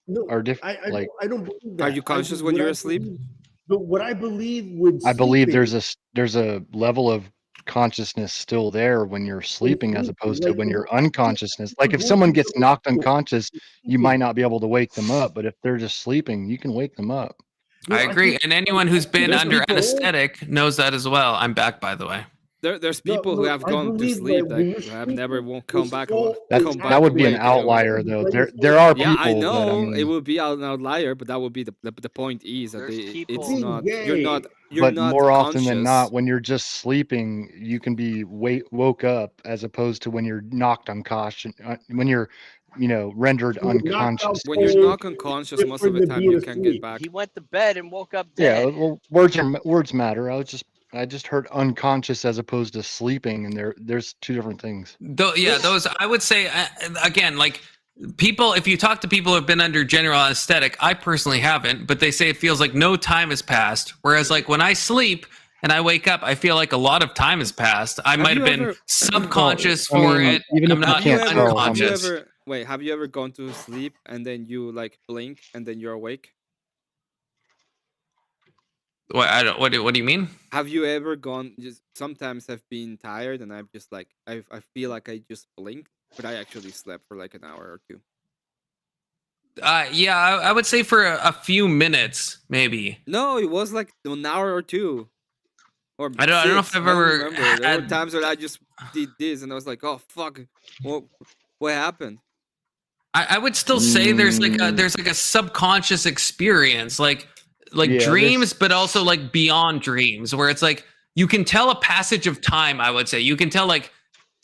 No, are different. I don't believe that. Are you conscious when what you're I asleep? believe- But what I believe when I believe sleeping, there's a level of consciousness still there when you're sleeping as opposed to like, when you you're know, unconsciousness. Like if going someone to gets the- knocked unconscious, you sleeping. might not be able to wake them up, but if they're just sleeping, you can wake them up. No, I agree. think- And anyone who's been There's under people- anesthetic knows that as well. I'm back, by the way. There's No, people who have I gone to believe sleep that when that you're have never sleeping, won't come your back. soul Come back That would be an awake. outlier though. Like, There are Yeah, people I know that, it would be an outlier, but that would be the point is that There's it's people- not. Being You're gay. not. You're but not more often than not, conscious. when you're just sleeping, you can be woke up as opposed to when you're knocked unconscious. When you're, rendered When you're knocked out unconscious. When you're cold, not unconscious, most of the different than time being you can get asleep. back. He went to bed and woke up Yeah, dead. well, words matter. I just heard unconscious as opposed to sleeping, and there's two different things. Those I would say again, like people. If you talk to people who have been under general anesthetic, I personally haven't, but they say it feels like no time has passed. Whereas, like when I sleep and I wake up, I feel like a lot of time has passed. I might you have been ever- subconscious Well, I for mean, it. even I'm if you not can't tell, unconscious. Have you ever gone to sleep and then you like blink and then you're awake? What do you mean? Have you ever gone? Just sometimes I've been tired and I'm just like I feel like I just blinked, but I actually slept for like an hour or two. Yeah, I would say for a few minutes, maybe. No, it was like an hour or two. Or I don't know if six, I've I don't ever remember. There were had- times where I just did this and I was like, "Oh fuck, what happened?" I would still say there's like a subconscious experience, like Yeah, dreams, but also like beyond dreams, where it's like you can tell a passage of time. I would say you can tell like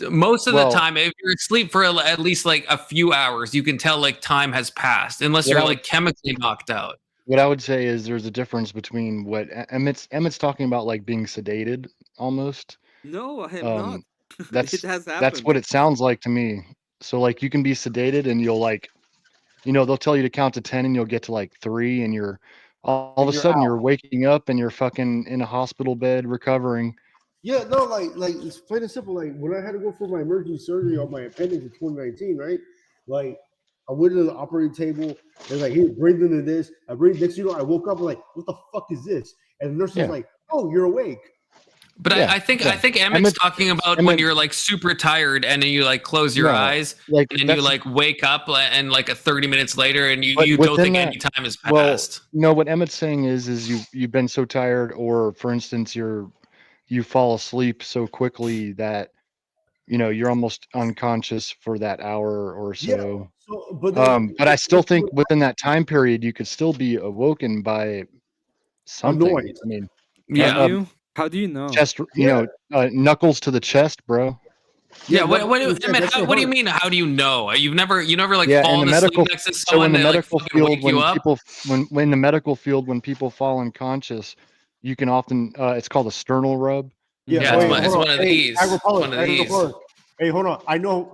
most of the Well- time if you're asleep for at least like a few hours, you can tell like time has passed, unless What you're I would- like chemically knocked out. What I would say is there's a difference between what Emmett's talking about, like being sedated almost. No, I am not. That's It has happened. that's what it sounds like to me. So like you can be sedated and you'll like, they'll tell you to count to 10 and you'll get to like 3 and you're all of a You're sudden out. you're waking up and you're fucking in a hospital bed recovering. Yeah, no, like it's plain and simple. Like when I had to go for my emergency surgery on my appendix in 2019, right? Like I went to the operating table. They're like, "Here, breathe into this." I breathed. Next, I woke up like, "What the fuck is this?" And the nurse was Yeah. like, "Oh, you're awake." But Yeah, I think yeah. Emmett's Emmett- talking about when Emmett- you're like super tired and then you like close your No, eyes Like and then you that's- like wake up and like 30 minutes later and you But don't within think that- any time has well, passed. no, what Emmett's saying is you've been so tired, or for instance, you fall asleep so quickly that you're almost unconscious for that hour or so. So, but I still think within that time period you could still be awoken by something. noise. I mean, Yeah. Can you? How do you know? chest, knuckles to the chest, bro. Yeah, that's what what do I you, said, Emmett, that's what do you mean? How do you know? You never like Yeah, in fallen the asleep medical, next to so someone in the and they like medical fucking field, wake when you up? people, when in the medical field, when people fall unconscious, you can often, it's called a sternal rub. Yeah, Yeah, it's, wait, one, it's hold one on. of Hey, these. Agropolus, One of these. Agropolus. Hey, hold on. I know.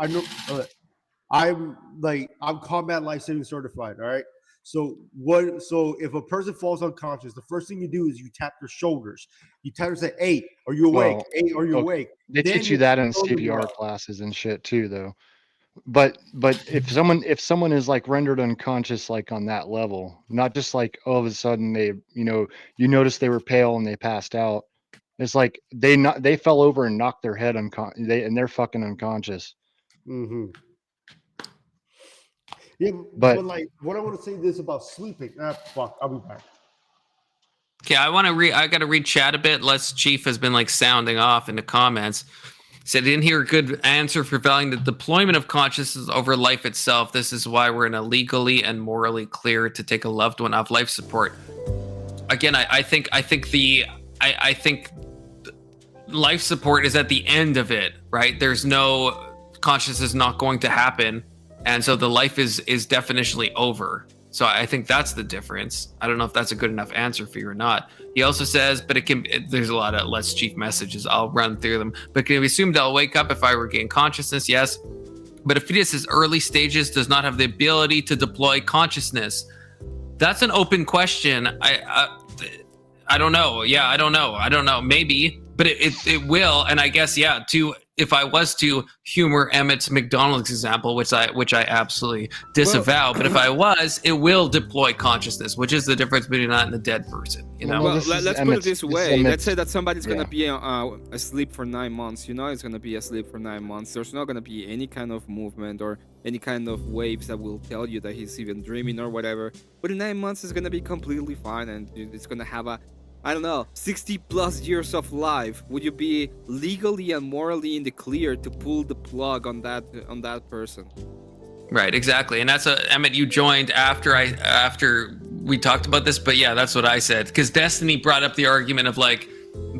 I'm combat life saving certified. All right. So what? So if a person falls unconscious, the first thing you do is you tap their shoulders. You tap and say, "Hey, are you awake? Well, Hey, are you okay, awake?" they Then teach you you that in throw them CPR up. classes and shit too, though. But if someone is like rendered unconscious like on that level, not just like all of a sudden they you notice they were pale and they passed out. It's like they fell over and knocked their head and they're fucking unconscious. Mm-hmm. Yeah, But but like, what I want to say this about sleeping. Fuck, I'll be back. Okay, I gotta read chat a bit. Les Chief has been like sounding off in the comments. Said didn't hear a good answer for valuing the deployment of consciousness over life itself. This is why we're in a legally and morally clear to take a loved one off life support. Again, I think life support is at the end of it, right? There's no consciousness not going to happen, and so the life is definitionally over. So I think that's the difference. I don't know if that's a good enough answer for you or not. He also says, but there's a lot of less chief messages. I'll run through them. But can we assume they'll wake up if I regain consciousness? Yes. But a fetus's early stages does not have the ability to deploy consciousness. That's an open question. I don't know. Yeah, I don't know. Maybe, but it will. And I guess, yeah, if I was to humor Emmett's McDonald's example, which I absolutely disavow, but if I was, it will deploy consciousness, which is the difference between that and the dead person. You know. Well, this let's is put it Emmett's- this this is way. Let's Emmett's- say that somebody's gonna yeah. be asleep for 9 months. You know, it's gonna be asleep for 9 months. There's not gonna be any kind of movement or any kind of waves that will tell you that he's even dreaming or whatever. But in 9 months, it's gonna be completely fine, and it's gonna have I don't know, 60 plus years of life. Would you be legally and morally in the clear to pull the plug on that person? Right, exactly. And that's Emmett, you joined after we talked about this, but yeah, that's what I said. Because Destiny brought up the argument of like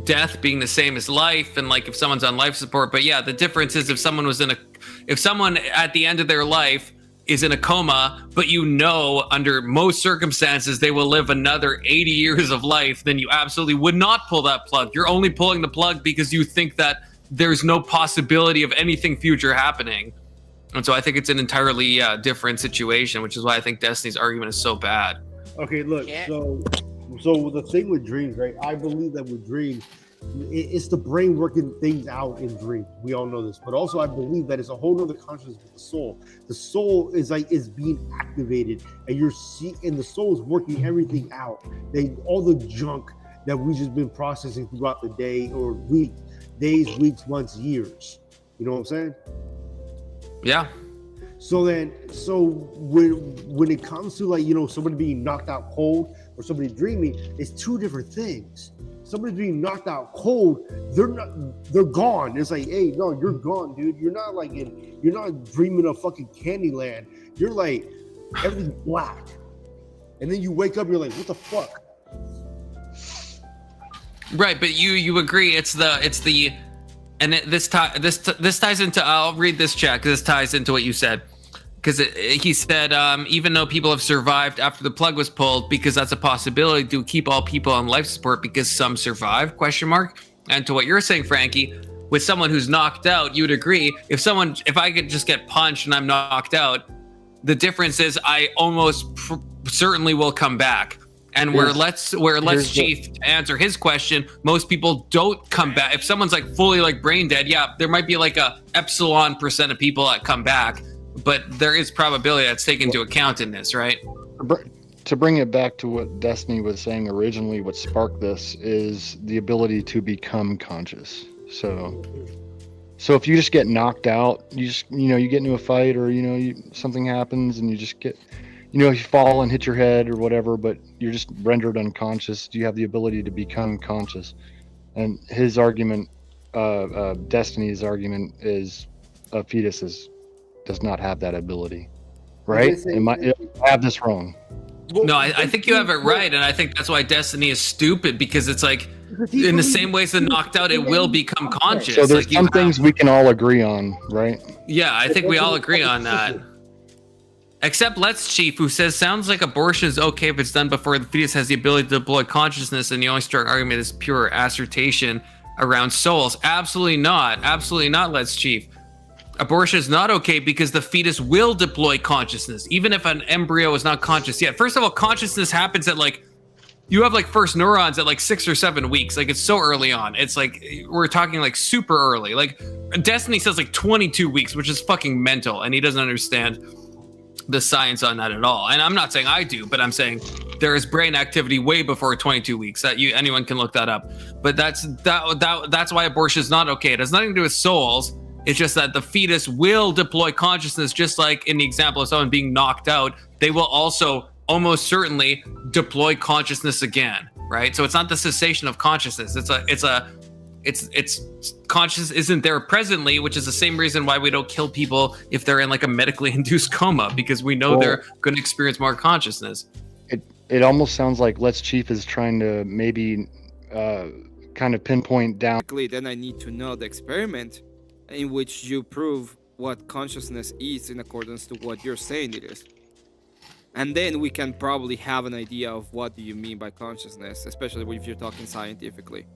death being the same as life, and like if someone's on life support. But yeah, the difference is if someone at the end of their life is in a coma, but under most circumstances they will live another 80 years of life, then you absolutely would not pull that plug. You're only pulling the plug because you think that there's no possibility of anything future happening. And so I think it's an entirely different situation, which is why I think Destiny's argument is so bad. Okay, look. Yeah. So the thing with dreams, right? I believe that with dreams, it's the brain working things out in dreams. We all know this, but also I believe that it's a whole other consciousness with the soul. The soul is being activated, and the soul is working everything out. All the junk that we just been processing throughout the day or days, weeks, months, years. You know what I'm saying? Yeah. So when it comes to like, somebody being knocked out cold or somebody dreaming, it's two different things. Somebody being knocked out cold, they're gone. It's like, hey, no, you're gone, dude. You're not dreaming of fucking Candyland. You're like, everything's black. And then you wake up, you're like, what the fuck? Right, but you agree and this ties into, I'll read this chat because this ties into what you said. Because he said, even though people have survived after the plug was pulled, because that's a possibility to keep all people on life support because some survive, ? And to what you're saying, Frankie, with someone who's knocked out, you would agree, if I could just get punched and I'm knocked out, the difference is I almost certainly will come back. And where let's Chief answer his question, most people don't come back. If someone's like fully like brain dead, yeah, there might be like a epsilon% of people that come back. But there is probability that's taken into account in this, right? To bring it back to what Destiny was saying originally, what sparked this is the ability to become conscious. So if you just get knocked out, you get into a fight or, something happens and you just get, you fall and hit your head or whatever, but you're just rendered unconscious. You have the ability to become conscious. And his argument, Destiny's argument is a fetus does not have that ability, right? I have this wrong? No, I think you have it right, and I think that's why Destiny is stupid, because it's like in the same way as the knocked out, it will become conscious. So there's some things we can all agree on, right? Yeah, I think we all agree on that. Except Let's Chief, who says sounds like abortion is okay if it's done before the fetus has the ability to deploy consciousness, and the only strong argument is pure assertion around souls. Absolutely not, Let's Chief. abortion is not okay because the fetus will deploy consciousness, even if an embryo is not conscious yet. First of all, consciousness happens at like, you have like first neurons at like 6 or 7 weeks. Like it's so early on. It's like, we're talking like super early. Like Destiny says like 22 weeks, which is fucking mental. And he doesn't understand the science on that at all. And I'm not saying I do, but I'm saying there is brain activity way before 22 weeks. That anyone can look that up. But that's why abortion is not okay. It has nothing to do with souls. It's just that the fetus will deploy consciousness, just like in the example of someone being knocked out. They will also almost certainly deploy consciousness again, right? So it's not the cessation of consciousness. It's consciousness isn't there presently, which is the same reason why we don't kill people if they're in like a medically induced coma, because we know they're going to experience more consciousness. It almost sounds like Let's Chief is trying to maybe kind of pinpoint down. Then I need to know the experiment in which you prove what consciousness is in accordance to what you're saying it is. And then we can probably have an idea of what do you mean by consciousness, especially if you're talking scientifically.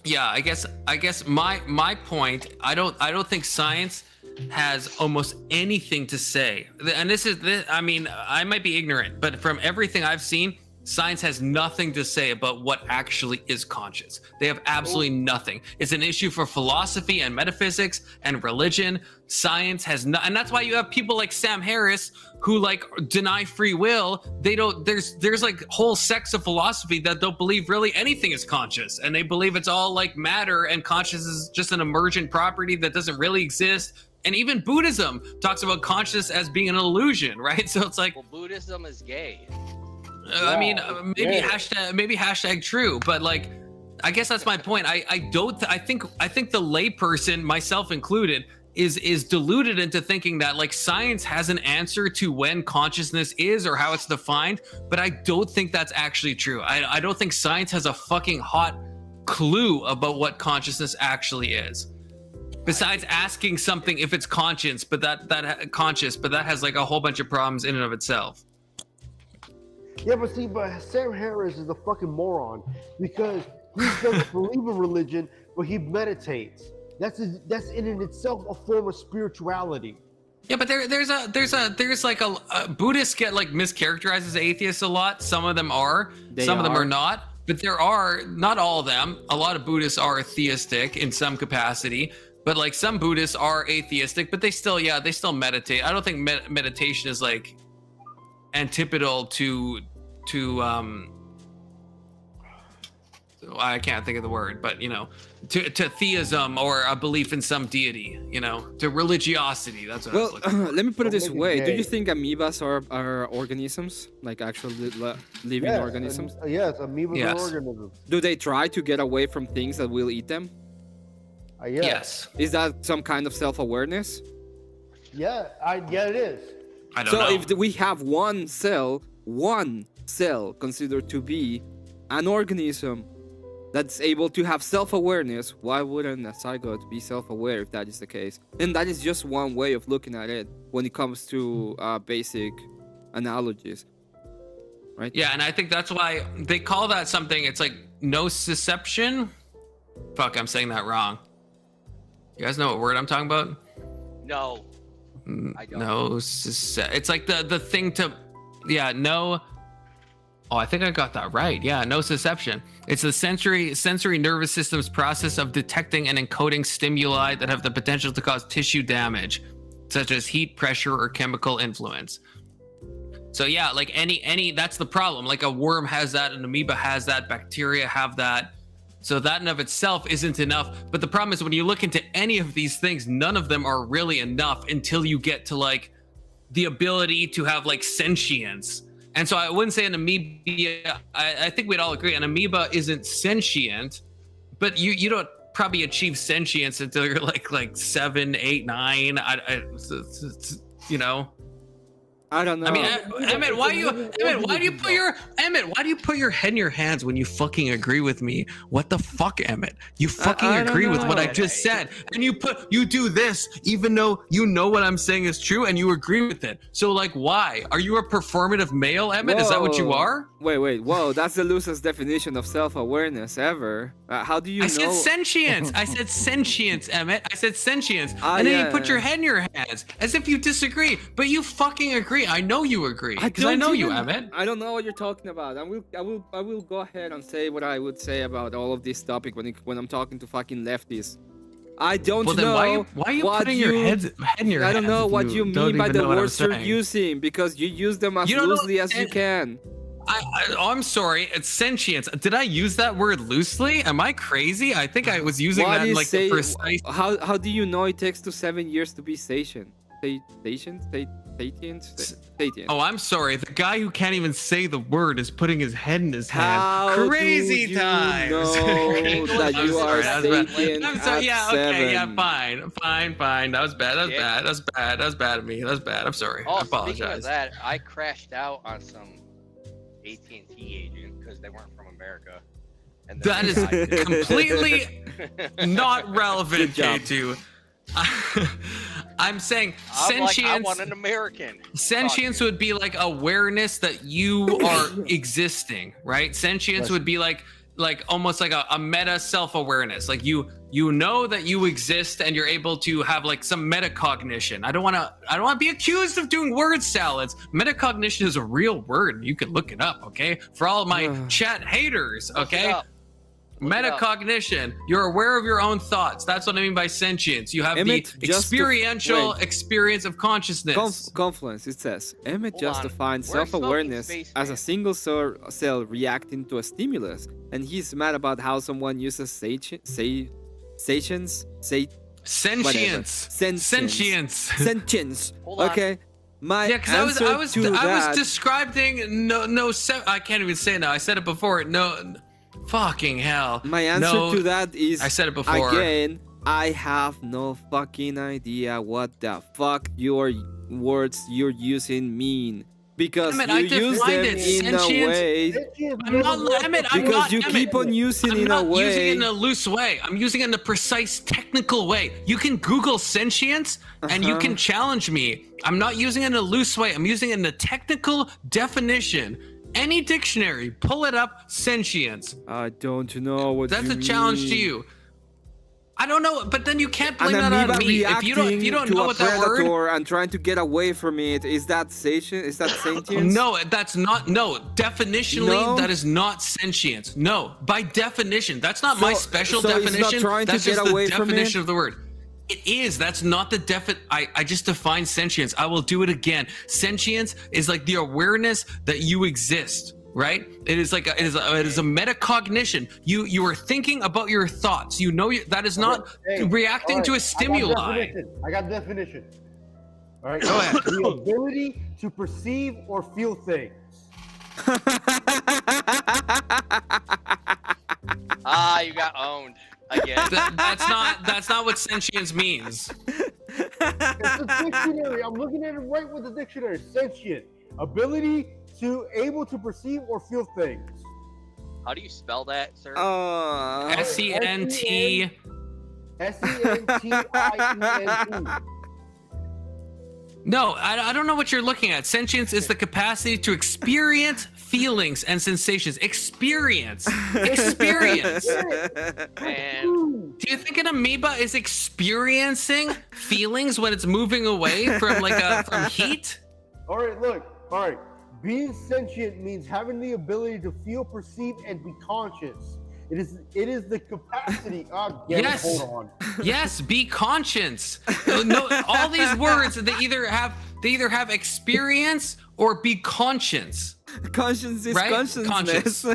Yeah, I guess my point, I don't think science has almost anything to say. And I mean, I might be ignorant, but from everything I've seen, science has nothing to say about what actually is conscious. They have absolutely nothing. It's an issue for philosophy and metaphysics and religion. Science has no, and that's why you have people like Sam Harris who like deny free will. They don't, there's like whole sects of philosophy that don't believe really anything is conscious, and they believe it's all like matter and consciousness is just an emergent property that doesn't really exist. And even Buddhism talks about consciousness as being an illusion, right? So it's like, well, Buddhism is gay. I mean, maybe hashtag true, but like, I guess that's my point. I think the layperson, myself included, is deluded into thinking that like science has an answer to when consciousness is or how it's defined, but I don't think that's actually true. I don't think science has a fucking hot clue about what consciousness actually is. Besides asking something if it's conscious, but that has like a whole bunch of problems in and of itself. Yeah, but Sam Harris is a fucking moron because he doesn't believe in religion, but he meditates. That's in and itself a form of spirituality. Yeah, but there's like a Buddhists get like mischaracterized as atheists a lot. Some of them are, some of them are not. But there are not all of them. A lot of Buddhists are theistic in some capacity. But like some Buddhists are atheistic, but they still meditate. I don't think meditation is like antipodal to I can't think of the word, but you know, to theism or a belief in some deity, you know, to religiosity. That's what I was looking for. Let me put it this way. Do you think amoebas are organisms, like actual living organisms? Yes, amoebas are organisms. Do they try to get away from things that will eat them? Yes. Is that some kind of self-awareness? Yeah, it is. I don't know. So if we have one cell considered to be an organism that's able to have self-awareness, why wouldn't a zygote be self-aware if that is the case? And that is just one way of looking at it when it comes to basic analogies, right? Yeah, and I think that's why they call that something, it's like nociception. Fuck, I'm saying that wrong. You guys know what word I'm talking about? No. I don't. No, it's like the thing to, yeah, no. Oh, I think I got that right. Yeah, nociception. It's the sensory nervous system's process of detecting and encoding stimuli that have the potential to cause tissue damage, such as heat, pressure, or chemical influence. So yeah, like any that's the problem. Like a worm has that, an amoeba has that, bacteria have that. So that in of itself isn't enough. But the problem is when you look into any of these things, none of them are really enough until you get to like the ability to have like sentience. And so I wouldn't say an amoeba, I think we'd all agree an amoeba isn't sentient, but you don't probably achieve sentience until you're like 7, 8, 9, you know? I don't know. I mean, Emmett, why do you put your head in your hands when you fucking agree with me? What the fuck, Emmett? You fucking I don't agree with what I know. just said, and you do this even though you know what I'm saying is true, and you agree with it. So like, why? Are you a performative male, Emmett? Is that what you Whoa. are? Wait, whoa, that's the loosest definition of self-awareness ever. How do you I know? said sentience. I said sentience, Emmett. I said sentience, Ah, and then yeah. you put your head in your hands as if you disagree, but you fucking agree. I know you agree because I don't know you, even- Emmett. I don't know what you're talking about. I will go ahead and say what I would say about all of this topic when I'm talking to fucking lefties. I don't Well, then know. why are you what putting your head in your I don't hands know if what you don't mean by even the know what I'm words you're saying? using because you use them as You don't know- loosely as you can. I'm sorry. It's sentience. Did I use that word loosely? Am I crazy? I think I was using Why that do in you like say? the precise. How do you know it takes 7 years to be Satian? Satian? Oh, I'm sorry. The guy who can't even say the word is putting his head in his hands. How Crazy do you times. know that I'm you are sorry, that was bad. Satian I'm sorry. at Yeah. Okay. Yeah. 7? Fine. That was bad. That was Yeah. bad. That was bad. That was bad of me. That was bad. I'm sorry. I Oh, speaking of apologize. that, I crashed out on some AT&T agent because they weren't from America. And then That they is died. completely not relevant, Good job. K2. I'm saying I'm like, I sentience. want an American. Sentience would be like awareness that you are existing, right? Sentience would be like almost like a meta self-awareness. Like you know that you exist and you're able to have like some metacognition. I don't want to be accused of doing word salads. Metacognition is a real word. You can look it up, okay? For all of my chat haters, Look it okay? up. Look it up. Metacognition. You're aware of your own thoughts. That's what I mean by sentience. You have Emmett, the just to- experiential wait. experience of consciousness. Confluence, it says, Emmett Hold just on. defines Where's self-awareness Smoking Space as a Man? single cell reacting to a stimulus, and he's mad about how someone uses sentience, Sentience. sentience. Hold on. Okay, my Yeah, because answer I was to that. describing I can't even say it now. I said it before. No, fucking hell. My answer No, to that is I said it before. Again, I have no fucking idea what the fuck your words you're using mean because Emmett, you I use defined them it. in a Sentience- way. I'm not, Emmett, I'm Because not, you Emmett, keep on using I'm in a not using way. it in a loose way. I'm using it in a precise technical way. You can Google sentience and you can challenge me. I'm not using it in a loose way. I'm using it in a technical definition. Any dictionary, pull it up, sentience. I don't know what That's you a challenge to mean. you. I don't know, but then you can't An blame that amoeba on me. If you don't reacting know to a what that word. predator and trying to get away from it, is that satience? Is that sentience? No, that's not. No, definitionally, No? that is not sentience. No, by definition, that's not my So- special so it's not definition. trying to That's get just away the from definition it? of the word. It is. That's not the I just defined sentience. I will do it again. Sentience is like the awareness that you exist. Right? It is like it is a metacognition. You are thinking about your thoughts. You know that is not Hey, reacting all to a right, stimuli. I got definition. All right. Go ahead. The ability to perceive or feel things. Ah, you got owned again. That's not what sentience means. It's a dictionary. I'm looking at it right with the dictionary. Sentient. Ability to able to perceive or feel things. How do you spell that, sir? SENT. SENTIENT. No, I don't know what you're looking at. Sentience is the capacity to experience feelings and sensations. Experience. Man, Do you think an amoeba is experiencing feelings when it's moving away from from heat? All right, look. All right. Being sentient means having the ability to feel, perceive, and be conscious. It is the capacity. Oh, damn it, Yes. hold on. Yes, be conscious. No, all these words they either have experience or be conscious. Conscience is Right? consciousness.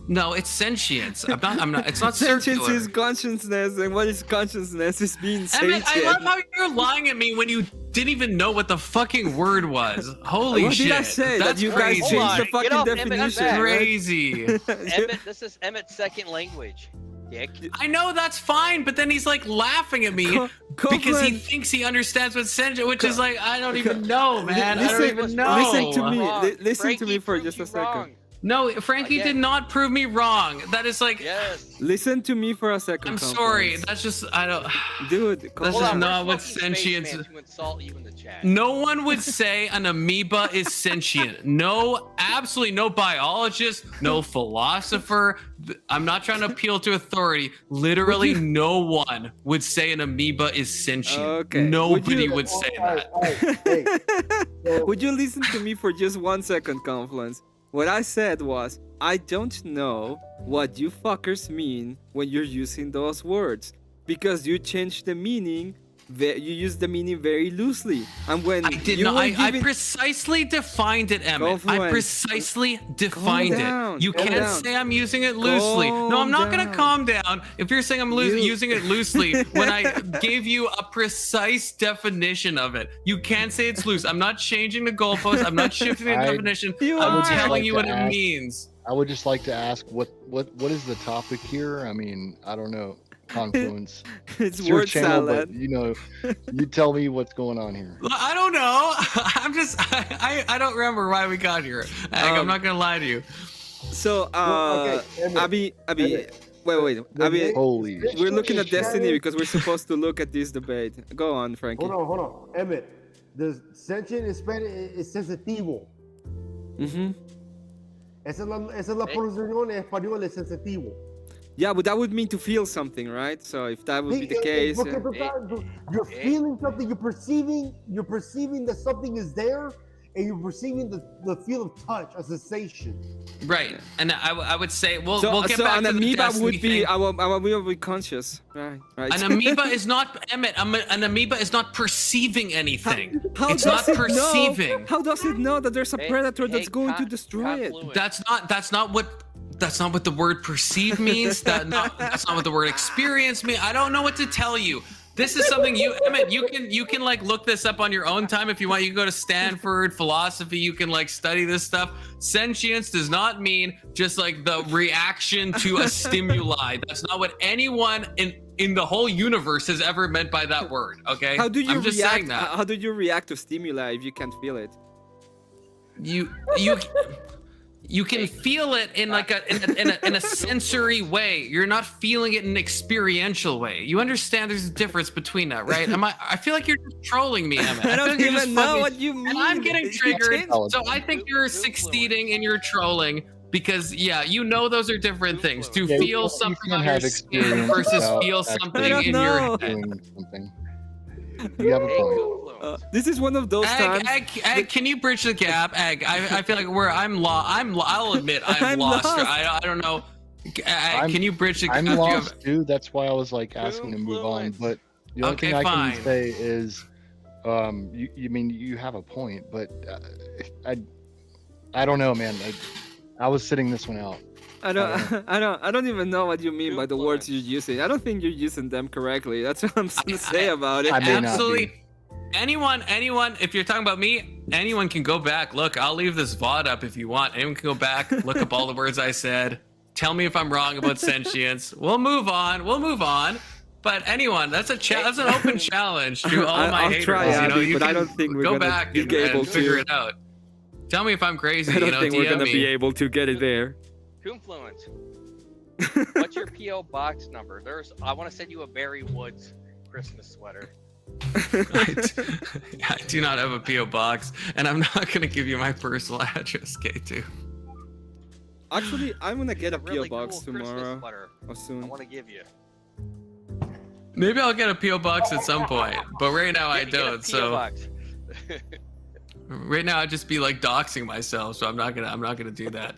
No, it's sentience. I'm not. It's not Sentience circular. is consciousness, and what is consciousness is being Emmett, sentient. I love how you're lying at me when you didn't even know what the fucking word was. Holy What shit! did I say? That's That you guys crazy. changed the Hold on, fucking get off Emmett, I'm definition. back. right? Crazy. Emmett, this is Emmett's second language. dick. I know that's fine, but then he's like laughing at me because he thinks he understands what sentient, which is like I don't even know, man. I don't even know. Listen to me. Listen to me Frankie for proved just a you second. wrong. No, Frankie Again. did not prove me wrong. That is like, Yes. Listen to me for a second. I'm sorry. Confluence. That's just I don't. Dude, That's Hold just on, not we're what smoking sentience. spaceman to insult you in the chat. No one would say an amoeba is sentient. No, absolutely no biologist, no philosopher. I'm not trying to appeal to authority. Literally, no one would say an amoeba is sentient. Okay. Nobody would say that. Would you listen to me for just 1 second, Confluence? What I said was, I don't know what you fuckers mean when you're using those words because you changed the meaning. You use the meaning very loosely, and when I did you not. were I giving- precisely defined it, Emmett. I Confluence. precisely defined down, it. You calm can't down. say I'm using it loosely. No, I'm not going to calm down. If you're saying I'm using it loosely, when I gave you a precise definition of it, you can't say it's loose. I'm not changing the goalpost. I'm not shifting the definition. You I'm are. telling like you to what it ask- means. I would just like to ask what is the topic here? I mean, I don't know. Confluence. It's It's your word channel, salad. but you tell me what's going on here. I don't know. I'm just. I don't remember why we got here. I'm not gonna lie to you. So, Emmett, Abby, wait, Abby, Holy. we're looking at Destiny because we're supposed to look at this debate. Go on, Frankie. Hold on. Emmett, the sentient in Spanish is sensitivo. Mm-hmm. Esa es la pronunciación en español es sensitivo. Yeah, but that would mean to feel something, right? So if that would be the case, Porque you're feeling something, you're perceiving that something is there, and you're perceiving the feel of touch, a sensation. Right, and I would say we'll get so back an to the amoeba Destiny would be thing. our amoeba would be conscious, right? An amoeba is not Emmett. An amoeba is not perceiving anything. How It's does not it perceiving. know? How does it know that there's a predator that's going to destroy it? That's not what the word perceive means. That's not what the word experience means. I don't know what to tell you. This is something Emmett, you can like look this up on your own time if you want. You can go to Stanford philosophy. You can like study this stuff. Sentience does not mean just like the reaction to a stimuli. That's not what anyone in the whole universe has ever meant by that word. Okay. How do you I'm just saying react? that. How do you react to stimuli if you can't feel it? You can feel it in like in a sensory way. You're not feeling it in an experiential way. You understand there's a difference between that, right? I feel like you're just trolling me, Emmett. I don't feel like you're just even know fucking- what you mean. And I'm getting You triggered. changed- So I think you're succeeding in your trolling because you know those are different things. To Yeah, feel you something can't on your have skin experience versus without feel actually something I don't in know. your head. doing something. You have a Hey, point. confluence. This is one of those times. Egg, can you bridge the gap? Egg, I feel like I'll admit I'm I'm lost. lost. I don't know. Can you bridge the gap? I'm Do you have- lost too. That's why I was like asking to move on. But the only Okay, thing I fine. can say is, you mean you have a point, but I don't know, man. I was sitting this one out. I don't even know what you mean by the words you're using. I don't think you're using them correctly. That's what I'm gonna say about it. I may not be. Absolutely. Anyone, if you're talking about me, anyone can go back. Look, I'll leave this VOD up if you want. Anyone can go back, look up all the words I said. Tell me if I'm wrong about sentience. We'll move on. But anyone, that's an open challenge to all my I'll haters. try, Abby, you but I can don't think we're go gonna back be and able figure to. it out. Tell me if I'm crazy. I don't think we're DM gonna me. be able to get it there. Confluence. What's your PO box number? I want to send you a Barry Woods Christmas sweater. I do not have a PO box, and I'm not gonna give you my personal address, K2. Actually, I'm gonna get a PO Really box cool Christmas tomorrow sweater or I soon. want to give you. Maybe I'll get a PO box at some point, but right now I Get a don't. PO So box. right now I'd just be like doxing myself, so I'm not gonna do that.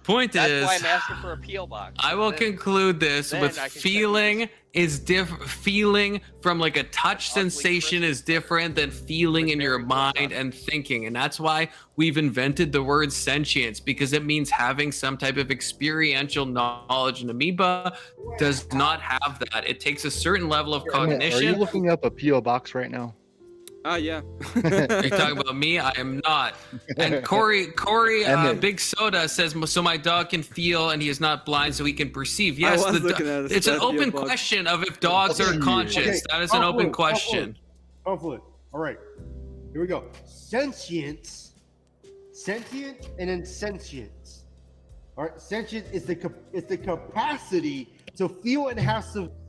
Point That's is, why I'm asking for a PO box. I will Then- conclude this then with I can feeling is different. Feeling from like a touch Ugly sensation Christmas is different than feeling in your Very good mind stuff. and thinking, and that's why we've invented the word sentience, because it means having some type of experiential knowledge. An amoeba does not have that. It takes a certain level of Emmett, are you cognition. looking up a PO box right now? Ah, yeah. Are you talking about me? I am not. And Corey, Emmett. Big Soda says, so my dog can feel and he is not blind, so he can perceive. I Yes, was looking at it's an that'd be a open bug. question of if dogs are Okay. conscious. Okay. That is an open Confluence, question. Confluence. All right. Here we go. Sentience, sentient, and then sentience. All right. Sentient is the capacity to feel and have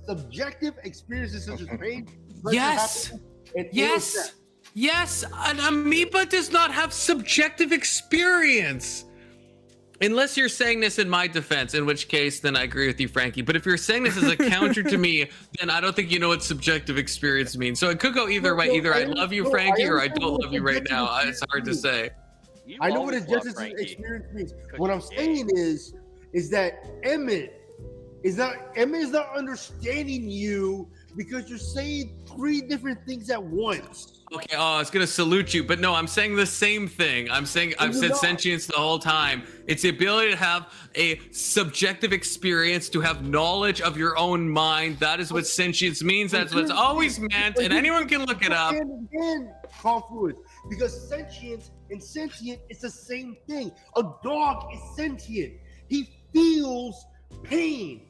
subjective experiences such as pain. pleasure, Yes. happiness, and Yes. innocence. Yes. An amoeba does not have subjective experience. Unless you're saying this in my defense, in which case, then I agree with you, Frankie. But if you're saying this as a counter to me, then I don't think you know what subjective experience means. So it could go either way. Either I love you, Frankie, or I don't love you right now. It's hard to say. You I know what a always love justice Frankie. experience means. Cookie What I'm game. saying is that Emmett is not understanding you because you're saying 3 different things at once. Okay, I was gonna salute you, but no, I'm saying the same thing. I've said not. sentience the whole time. It's the ability to have a subjective experience, to have knowledge of your own mind. That is what sentience means. That's what it's always meant, and anyone can look it up. And again, confluence, because sentience and sentient is the same thing. A dog is sentient. He feels pain.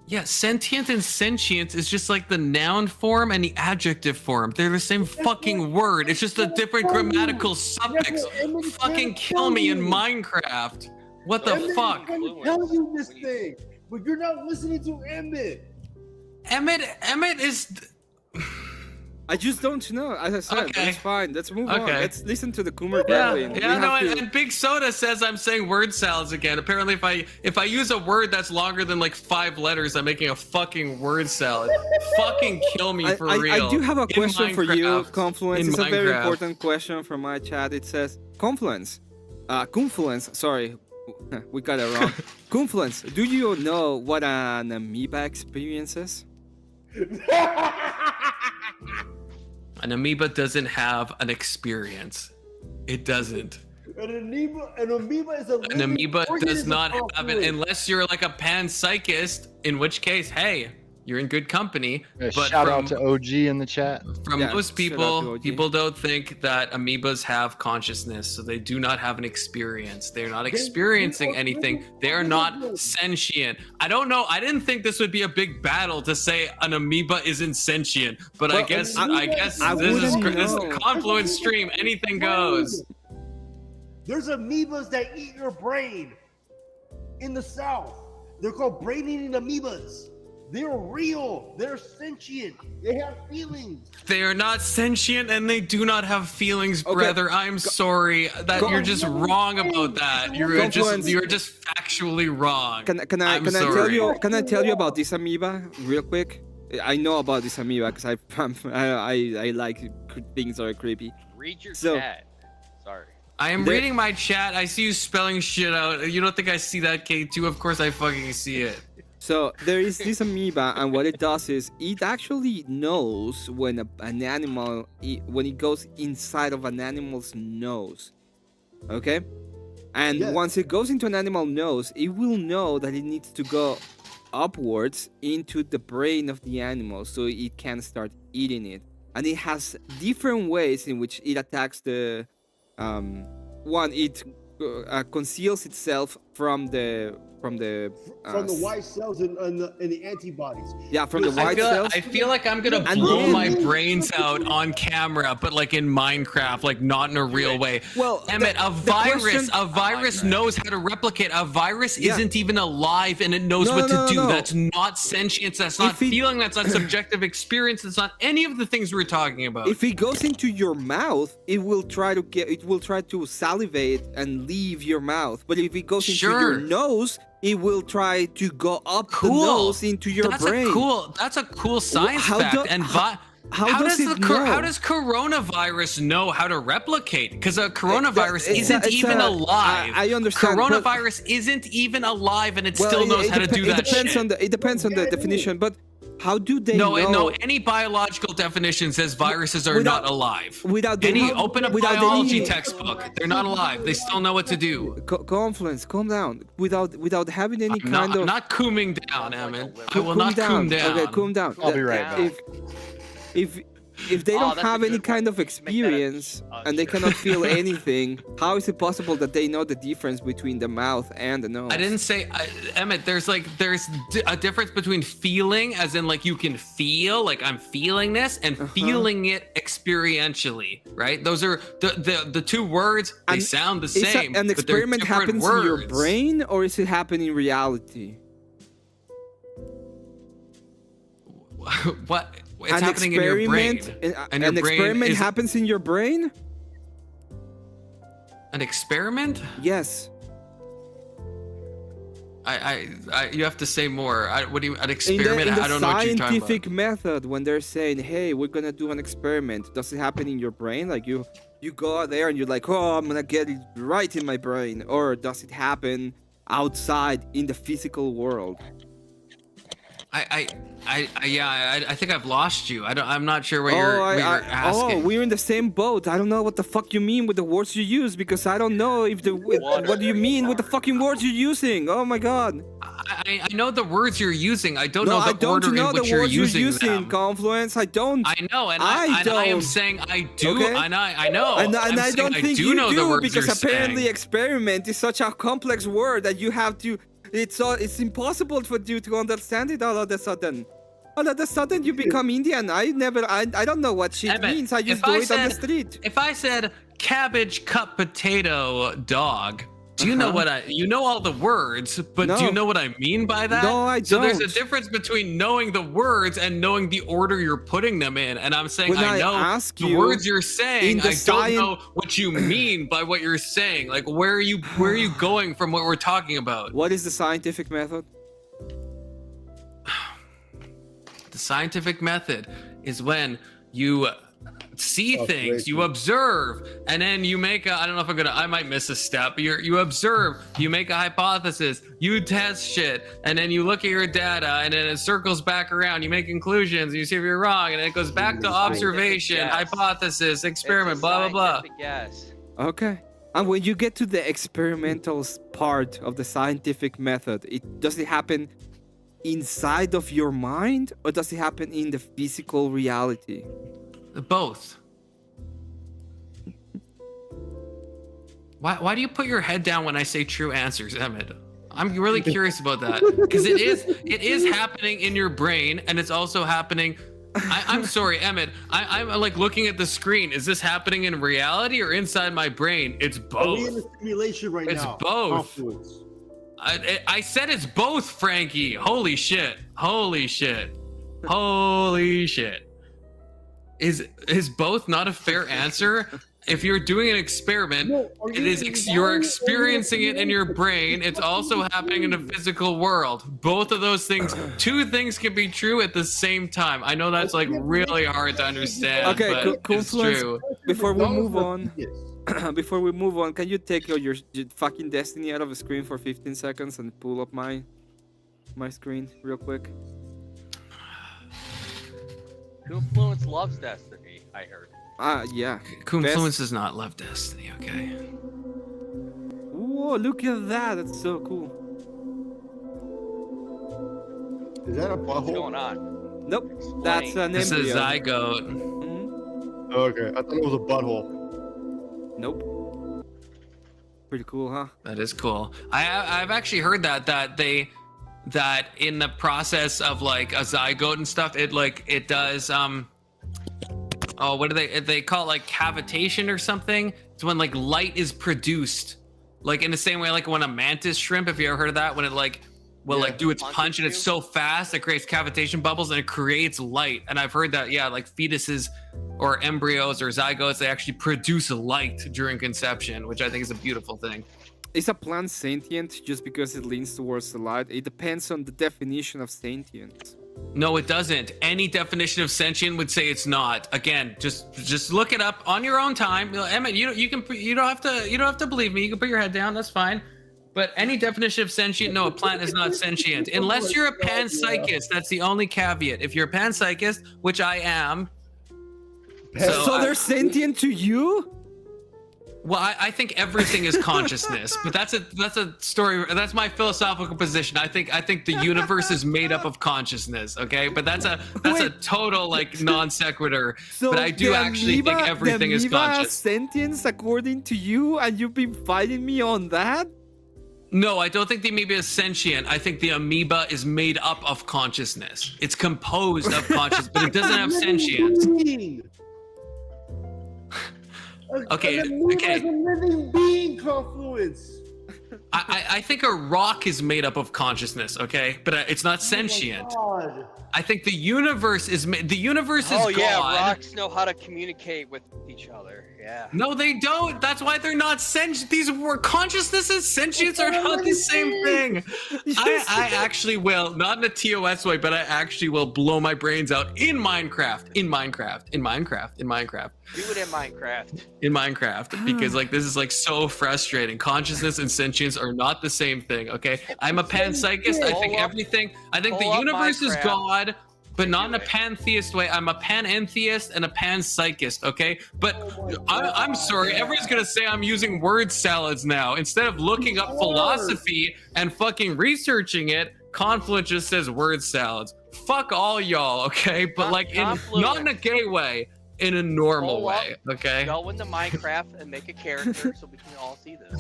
Yeah, sentient and sentience is just like the noun form and the adjective form. They're the same fucking word. It's just a different grammatical suffix. Fucking kill me in Minecraft. What the Emmett fuck? is trying to tell you this thing, but you're not listening to Emmett. Emmett is. I just don't know. As I said, Okay. it's fine. Let's move on. Okay. Let's listen to the Coomer Yeah, Gremlin. We yeah, no, have to- and Big Soda says I'm saying word salads again. Apparently, if I use a word that's longer than like 5 letters, I'm making a fucking word salad. Fucking kill me for real. I do have a In question for you, Minecraft. Confluence. In It's a very Minecraft. important question from my chat. It says, Confluence. Confluence, sorry. We got it wrong. Confluence, do you know what an amoeba experience is? An amoeba doesn't have an experience. It doesn't. An amoeba is a An amoeba does organism not of have it fluid. unless you're like a panpsychist, in which case, hey, you're in good company. But Shout out to OG in the chat. From Yeah, most shout out to people, OG. people don't think that amoebas have consciousness, so they do not have an experience. They're not experiencing anything. They're not sentient. I don't know. I didn't think this would be a big battle to say an amoeba isn't sentient, but I Well, guess I this is wouldn't this is know. the Confluence stream. Anything goes. There's amoebas that eat your brain in the South. They're called brain-eating amoebas. They're real. They're sentient. They have feelings. They are not sentient and they do not have feelings, Okay. brother. I'm sorry that you're just wrong about that. You're Confluence. just factually wrong. Can I I'm tell you about this amoeba real quick? I know about this amoeba because I like things that are creepy. Read your So- chat. Sorry. I am There- reading my chat. I see you spelling shit out. You don't think I see that, K2? Of course I fucking see it. So there is this amoeba, and what it does is it actually knows when an animal when it goes inside of an animal's nose. Okay, and Yeah. once it goes into an animal's nose, it will know that it needs to go upwards into the brain of the animal so it can start eating it. And it has different ways in which it attacks the one. It conceals itself from the white cells and the antibodies. yeah, from the I white feel, cells. I feel like I'm gonna And blow then- my brains out on camera, but like in Minecraft, like not in a real way. Well, Emmett, the a virus question- knows how to replicate. A virus Yeah. isn't even alive and it knows No, what no, to do. no. That's not sentience. That's not If it- feeling. That's not subjective experience. That's not any of the things we're talking about. If it goes into your mouth, it will try to salivate and leave your mouth. But if it goes into your Sure. nose, it will try to go up the Cool. nose into your brain. That's a cool science How fact. do- And how does it know? how does coronavirus know how to replicate? Because a coronavirus It's isn't even alive. I understand. but- Coronavirus isn't even alive, and it well, still knows it how to do it that depends shit. on the definition. But how do they no, know? no. Any biological definition says viruses are Without- not alive. without the- Any open a without biology any- textbook, they're not alive. They still know what to do. Confluence, calm down. Without having any I'm kind of not cooming down, Emmett. I will Cool not coom down. Okay, cool down. I'll be right back. If if they Oh, don't that's a have any good one. kind of Make that a- experience and they sure. cannot feel anything, how is it possible that they know the difference between the mouth and the nose? I didn't say, Emmett. There's a difference between feeling, as in like you can feel, like I'm feeling this, and feeling it experientially, right? Those are the two words. They And sound the Is same. an but they're experiment different happens in your words. brain, or is it happening in reality? What? It's happening in your brain. And your An brain experiment is- happens in your brain? An experiment? Yes. You have to say more. What do you? An In experiment? the I don't know what you're talking about. scientific method, when they're saying, "Hey, we're gonna do an experiment," does it happen in your brain? Like you go out there and you're like, "Oh, I'm gonna get it right in my brain," or does it happen outside in the physical world? I think I've lost you. I'm not sure what you're asking. We're in the same boat. I don't know what the fuck you mean with the words you use, because I don't know if what do you mean with the fucking words you're using? Oh my god. I know the words you're using. I don't No, know I the don't order know in the which you're words you're using using, them. Confluence. I don't. I know, and I I am don't. saying I do, Okay. and I know. And I'm I saying don't think do you know the do, words because you're apparently saying. experiment is such a complex word that you have to. It's impossible for you to understand it all of a sudden. All of a sudden you become Indian. I don't know what shit Emmett, means. I just if do I it on the said- street. If I said cabbage, cut potato, dog, do you know what you know all the words, but do you No. know what I mean by that? No, I So there's a don't. difference between knowing the words and knowing the order you're putting them in. And I'm saying When I know ask the you words you're saying. in the I don't know what you mean by what you're saying. Like where are you going from what we're talking about? What is the scientific method? The scientific method is when you see things, you observe, and then you make I don't know if I might miss a step. You observe, you make a hypothesis, you test shit, and then you look at your data, and then it circles back around. You make conclusions, and you see if you're wrong, and then it goes back to observation, guess. hypothesis, experiment, It's a blah, blah, blah. scientific guess. Okay. And when you get to the experimental part of the scientific method, does it happen inside of your mind, or does it happen in the physical reality? Both. Why do you put your head down when I say true answers, Emmett? I'm really curious about that, because it is happening in your brain, and it's also happening. I'm sorry, Emmett. I'm like looking at the screen. Is this happening in reality or inside my brain? It's Are we in both. a simulation right It's now? both. Confluence. I said it's both, Frankie. Holy shit. Holy shit. Holy shit. Is both not a fair answer? If you're doing an experiment, No, are it you is you're experiencing it in your brain. It's also happening in the physical world. Both of those things, two things can be true at the same time. I know that's like really hard to understand, Okay, but it's Confluence, true. before we McDonald's move on, yes. before we move on, can you take your fucking Destiny out of the screen for 15 seconds and pull up my screen real quick? Confluence loves Destiny, I heard. Yeah. Confluence does not love Destiny, okay? Whoa, look at that. That's so cool. Is that a What's butthole? going on? Nope. Explain. That's an This embryo. is zygote. Mhm. Okay, I thought it was a butthole. Nope. Pretty cool, huh? That is cool. I've actually heard that in the process of like a zygote and stuff, it does what do they call it, like cavitation or something? It's when like light is produced, like in the same way like when a mantis shrimp, if you ever heard of that, when it like will like do its punch and it's so fast it creates cavitation bubbles and it creates light. And I've heard that like fetuses or embryos or zygotes, they actually produce light during conception, which I think is a beautiful thing. Is a plant sentient just because it leans towards the light? It depends on the definition of sentient. No, it doesn't. Any definition of sentient would say it's not. Again, just look it up on your own time. Emmett, you don't have to believe me. You can put your head down. That's fine. But any definition of sentient, no, a plant is not sentient unless you're a panpsychist. That's the only caveat. If you're a panpsychist, which I am, So they're sentient to you? Well, I think everything is consciousness, but that's a story. That's my philosophical position. I think the universe is made up of consciousness. Okay, but that's a total like non sequitur. So But I do actually think everything is conscious. Sentience according to you, and you've been fighting me on that. No, I don't think the amoeba is sentient. I think the amoeba is made up of consciousness. It's composed of consciousness, but it doesn't have sentience. Okay, okay. As a living being, confluence. I think a rock is made up of consciousness, okay, but it's not sentient. God. I think the universe is the universe is Oh God. yeah, rocks know how to communicate with each other. Yeah. No, they don't. That's why they're not sentient. These were consciousness and sentience are not the same thing. I actually will, not in a TOS way, but I actually will blow my brains out in Minecraft. In Minecraft. In Minecraft. In Minecraft. Do it in Minecraft. In Minecraft, because like this is like so frustrating. Consciousness and sentience are not the same thing. Okay, I'm a panpsychist. I think everything. I think the universe is God, but not in a pantheist way. I'm a panentheist and a panpsychist. Okay, but I'm sorry. Everyone's gonna say I'm using word salads now instead of looking up philosophy and fucking researching it. Confluence just says word salads. Fuck all y'all. Okay, but like not in a gay way. In a normal way, okay? Go into Minecraft and make a character so we can all see this.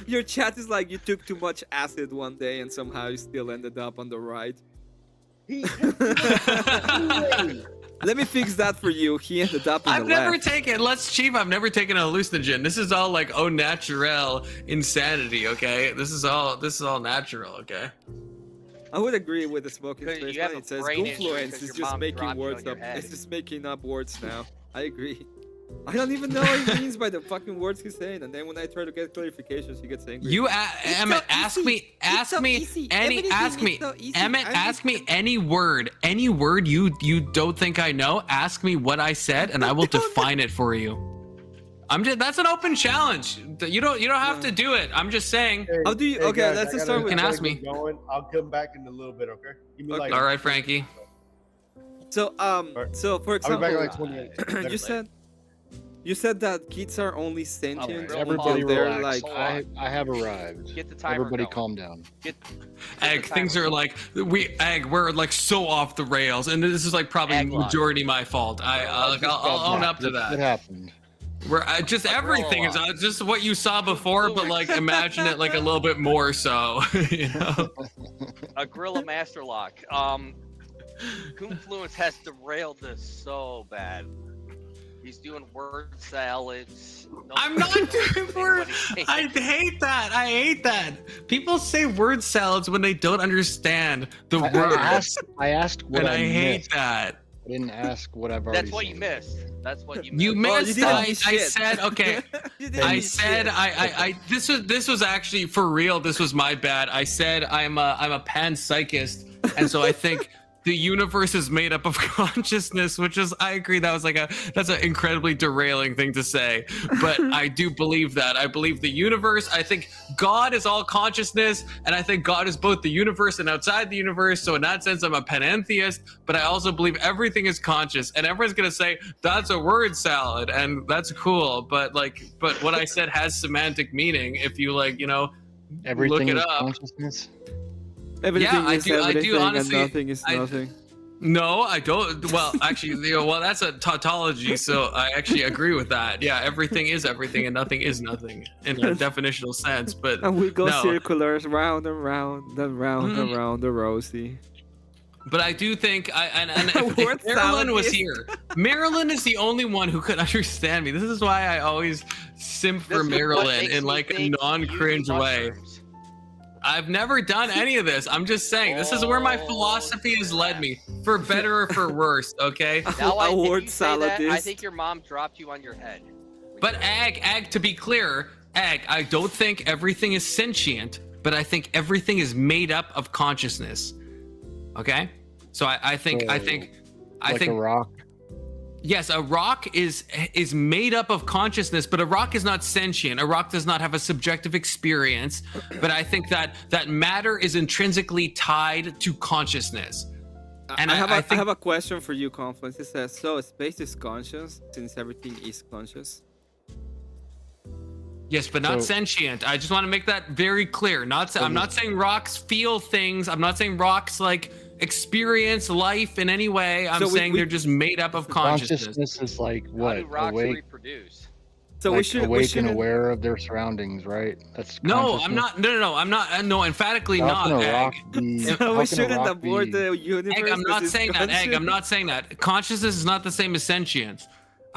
Your chat is like, you took too much acid one day and somehow you still ended up on the right. Let me fix that for you. He ended up on the left. I've never taken a hallucinogen. This is all like au naturel insanity, okay? This is all natural, okay? I would agree with the smoking Because space. you have It a says brain issue confluence because is your just mom making dropped you words on your up. head. It's just making up words now. I agree. I don't even know what he means by the fucking words he's saying, and then when I try to get clarifications, he gets angry. Emmett, ask me any word you don't think I know. Ask me what I said, and I will define it for you. That's an open challenge. You don't have to do it. I'm just saying. How do you? Okay, guys, let's just start You with. can ask me. I'll come back in a little bit, okay? Give me Okay. like. All right, Frankie. So so for I'll be back example, in like 28. you said that kids are only sentient. Everybody until they're relax. like. I have arrived. Get the timer Everybody going. calm down. Egg, things are like we're like so off the rails, and this is like probably Egg lock. majority my fault. I'll own up to What that. happened? Where just everything is just what you saw before, but like imagine it like a little bit more so, you know. A Gorilla Master Lock. Confluence has derailed this so bad. He's doing word salads. I'm not doing word. I hate that. I hate that. People say word salads when they don't understand the word. I asked what and I I hate missed. that. I didn't ask what I've already That's what you seen. missed. That's what you missed. You Well, you missed. didn't I miss shit. said okay. You didn't I miss said shit. this was actually for real. This was my bad. I said I'm a panpsychist, and so I think the universe is made up of consciousness, which is I agree that's an incredibly derailing thing to say, but I do believe that. I believe the universe. I think God is all consciousness, and I think God is both the universe and outside the universe. So in that sense, I'm a panentheist, but I also believe everything is conscious, and everyone's gonna say that's a word salad, and that's cool, but what I said has semantic meaning if you Everything look it is up. consciousness. Everything I is do everything honestly- and nothing is nothing. No, I don't. Well, actually, that's a tautology, so I actually agree with that. Yeah, everything is everything and nothing is nothing in a definitional sense. But And we go no. circular, round and round, then round and round the rosy. But I do think and Word if Marilyn was salad is- here, Marilyn is the only one who could understand me. This is why I always simp for This is what Marilyn makes in me like a think you non-cringe use way. mushrooms. I've never done any of this. I'm just saying this is where my philosophy has led me, for better or for worse. Okay. Now, A if word you say that, I saladist. think your mom dropped you on your head. But Ag, to be clear, Ag, I don't think everything is sentient, but I think everything is made up of consciousness. Okay? So I think A rock. yes, a rock is made up of consciousness, but a rock is not sentient. A rock does not have a subjective experience, but I think that matter is intrinsically tied to consciousness. And I I think- have a question for you, Confluence. It says, so space is conscious since everything is conscious? Yes, but not So- sentient. I just want to make that very clear. I'm not saying rocks feel things. I'm not saying rocks like experience life in any way. I'm So saying they're just made up of consciousness. Consciousness is like How what? do rocks Awake, reproduce? So like we should awake and aware of their surroundings, right? That's No, I'm consciousness. not. No, I'm not. No, emphatically How not. can a Egg. rock be? So how we can a shouldn't rock abort be- the universe. Egg, I'm not that is saying that. Egg, I'm conscious? not saying that. Consciousness is not the same as sentience.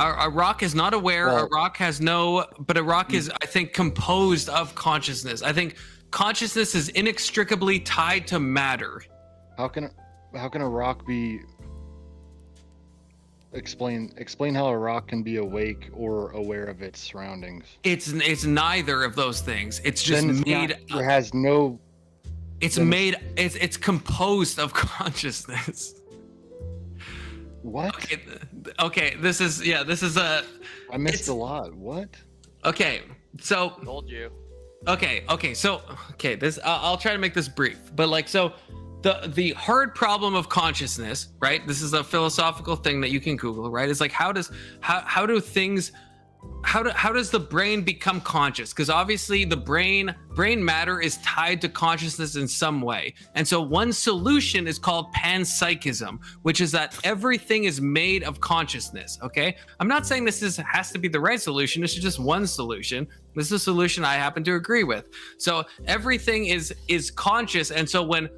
A rock is not aware. Well- a rock has no. But a rock is, I think, composed of consciousness. I think consciousness is inextricably tied to matter. How can a rock be? Explain how a rock can be awake or aware of its surroundings. It's neither of those things. It's just Then it's made. not- it has no. It's then made. It's composed of consciousness. What? Okay. This is a. I missed it's- a lot. What? Okay. So. Told you. Okay. So this I'll try to make this brief, but like so. The hard problem of consciousness, right? This is a philosophical thing that you can Google, right? It's like how does the brain become conscious? Because obviously the brain matter is tied to consciousness in some way. And so one solution is called panpsychism, which is that everything is made of consciousness. Okay. I'm not saying has to be the right solution. This is just one solution. This is a solution I happen to agree with. So everything is conscious. And so when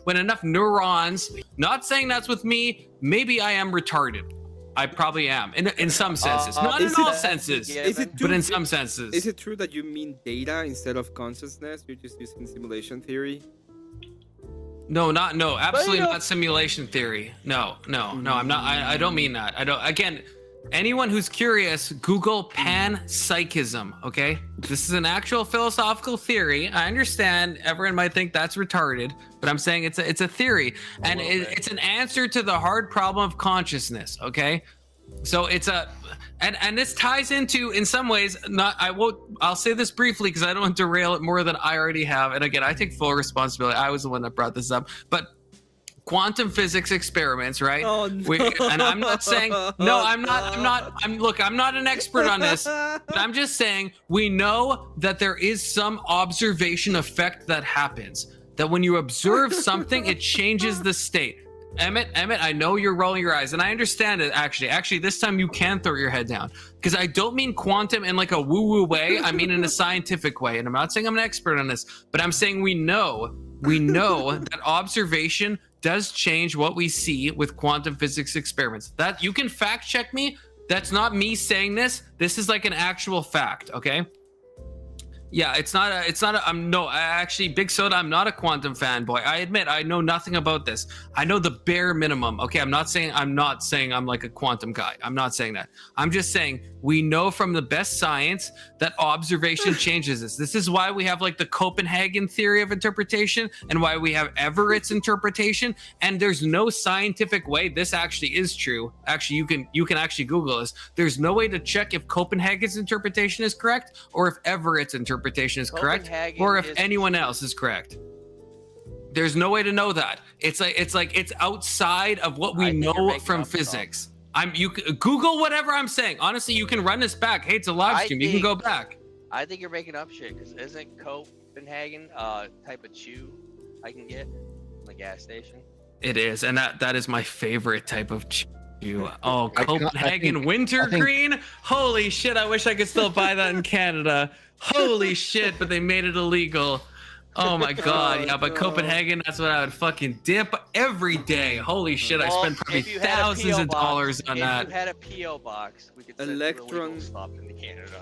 enough neurons, not saying that's with me, maybe I am retarded. I probably am in some senses, not in is all it- senses, Is it but true- in some senses. Is it true that you mean data instead of consciousness? You're just using simulation theory? No, absolutely Beta. not simulation theory. No, I'm not. I don't mean that. I don't. Again, anyone who's curious, Google panpsychism. Okay, this is an actual philosophical theory. I understand everyone might think that's retarded, but I'm saying it's a theory, and it's an answer to the hard problem of consciousness. Okay, so it's a. And this ties into, in some ways, I'll say this briefly because I don't want to derail it more than I already have. And again, I take full responsibility. I was the one that brought this up. But quantum physics experiments, right? Oh, no. And I'm not saying, no, I'm not an expert on this. But I'm just saying we know that there is some observation effect that happens. That when you observe something, it changes the state. Emmett, I know you're rolling your eyes, and I understand it. Actually, this time you can throw your head down because I don't mean quantum in like a woo-woo way. I mean in a scientific way, and I'm not saying I'm an expert on this, but I'm saying we know that observation does change what we see with quantum physics experiments. That you can fact check me. That's not me saying this. This is like an actual fact. Okay. Yeah, actually, Big Soda, I'm not a quantum fanboy. I admit I know nothing about this. I know the bare minimum. Okay, I'm not saying I'm like a quantum guy. I'm not saying that. I'm just saying we know from the best science that observation changes this. This is why we have like the Copenhagen theory of interpretation and why we have Everett's interpretation. And there's no scientific way this actually is true. Actually, you can actually Google this. There's no way to check if Copenhagen's interpretation is correct or if Everett's interpretation is correct Copenhagen or if is- anyone else is correct. There's no way to know that. It's outside of what I we think you're know making from up stuff. physics. You Google whatever I'm saying. Honestly, you can run this back. Hey, it's a live I stream. You can think- go back. I think you're making up shit because isn't Copenhagen type of chew I can get from the gas station? It is, and that is my favorite type of chew. Oh, I Copenhagen think- wintergreen. Holy shit! I wish I could still buy that in Canada. Holy shit! But they made it illegal. Oh my god, yeah, but no. Copenhagen, that's what I would fucking dip every day. Holy shit, I Well, spend probably if you had a thousands PO of box- dollars on that. If you had a PO box, we could send you illegal Electron- stuff into Canada.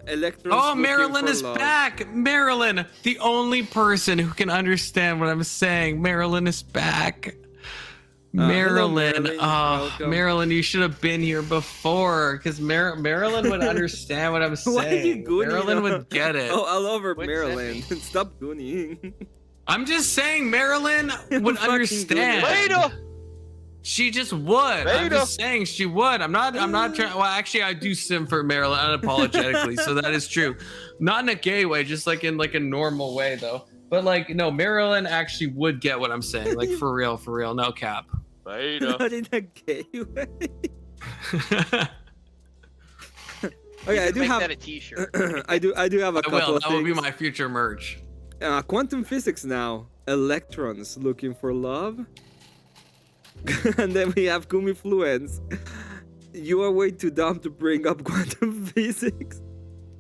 Electrons Oh, looking Marilyn for is love. back. Marilyn, the only person who can understand what I'm saying. Marilyn is back. hello, Marilyn, Marilyn. oh, Welcome. Marilyn, you should have been here before because Marilyn would understand what I'm saying. Why are you gooning? Marilyn would get it. Oh, all over What's Maryland. that Stop gooning. I'm just saying Marilyn would Fucking understand. Beta! She just would. I'm Beta. just saying she would. I'm not trying. Well, actually, I do sim for Marilyn unapologetically, so that is true. Not in a gay way, just like in like a normal way though. But like, no, Marilyn actually would get what I'm saying. Like for real, no cap. Beta. Not in a gay way. Okay, I You do make have. that a T-shirt. I do have a I couple will. of That will be things. my future merch. Quantum physics now. Electrons looking for love. And then we have confluence. You are way too dumb to bring up quantum physics.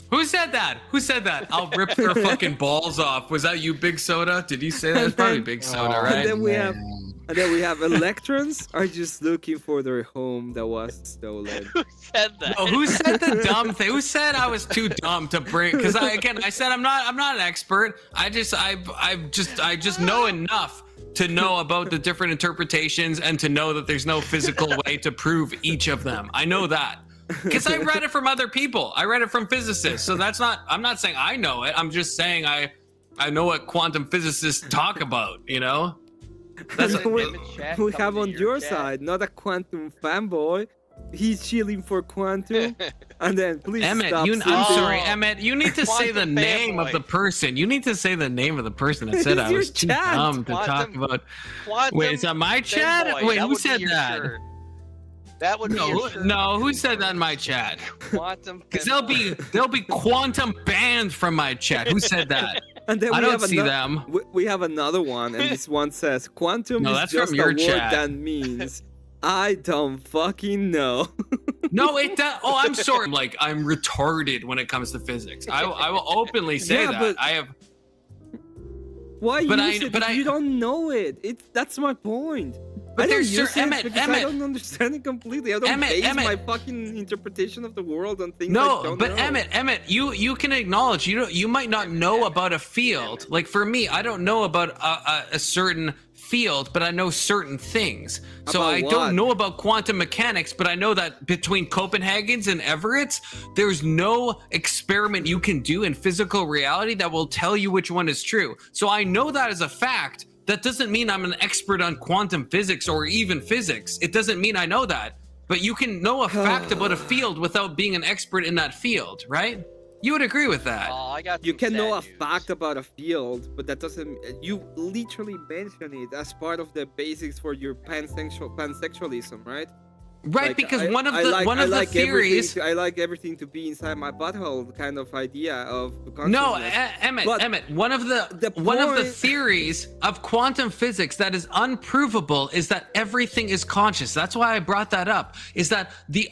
Who said that? Who said that? I'll rip their fucking balls off. Was that you, Big Soda? Did you say that? It's probably Big Soda, Oh, right? then we have- man. And then we have electrons are just looking for their home that was stolen. Who said that? Oh, who said the dumb thing? Who said I was too dumb to bring? Because I said I'm not an expert. I just know enough to know about the different interpretations and to know that there's no physical way to prove each of them. I know that because I read it from other people. I read it from physicists. So that's not. I'm not saying I know it. I'm just saying I know what quantum physicists talk about. You know. That's So we Chat we coming have to on your chat. side not a quantum fanboy. He's chilling for quantum. And then please Emmett, stop. I'm saying- sorry, Emmett. You need to say the Quantum name of fanboy. the person. You need to say the name of the person that said It's I your was too chat. dumb to talk Quantum about. Quantum Wait, is that my chat? fanboy, Wait, that who would be said your that? shirt. That would be your No, shirt. no, who said that in my chat? Quantum. Because fanboy. they'll be quantum banned from my chat. Who said that? And then I we don't have see ano- them. We have another one, and this one says quantum No, is that's just from a your word chat. that means I don't fucking know. No, it does. Oh, I'm sorry. I'm retarded when it comes to physics. I will openly say Yeah, that. but- I have. Why But use it if you don't know it? That's my point. But I don't there's use certain- it because I Emmett. don't understand it completely. I don't Emmett, base Emmett. my fucking interpretation of the world on things I No, don't but know. Emmett, you can acknowledge you might not know about a field. Like for me, I don't know about a certain field, but I know certain things. So About I what? don't know about quantum mechanics, but I know that between Copenhagen's and Everett's, there's no experiment you can do in physical reality that will tell you which one is true. So I know that as a fact. That doesn't mean I'm an expert on quantum physics or even physics. It doesn't mean I know that. But you can know a fact about a field without being an expert in that field, right? You would agree with that. Oh, I got You some can know a sad news. fact about a field, but that doesn't. You literally mention it as part of the basics for your pansexualism, right? Right, Like, because I- one of I the like- one I of the like theories. I like everything to be inside my butthole, kind of idea of No, consciousness. Emmett, But Emmett. One of the point- theories of quantum physics that is unprovable is that everything is conscious. That's why I brought that up. Is that the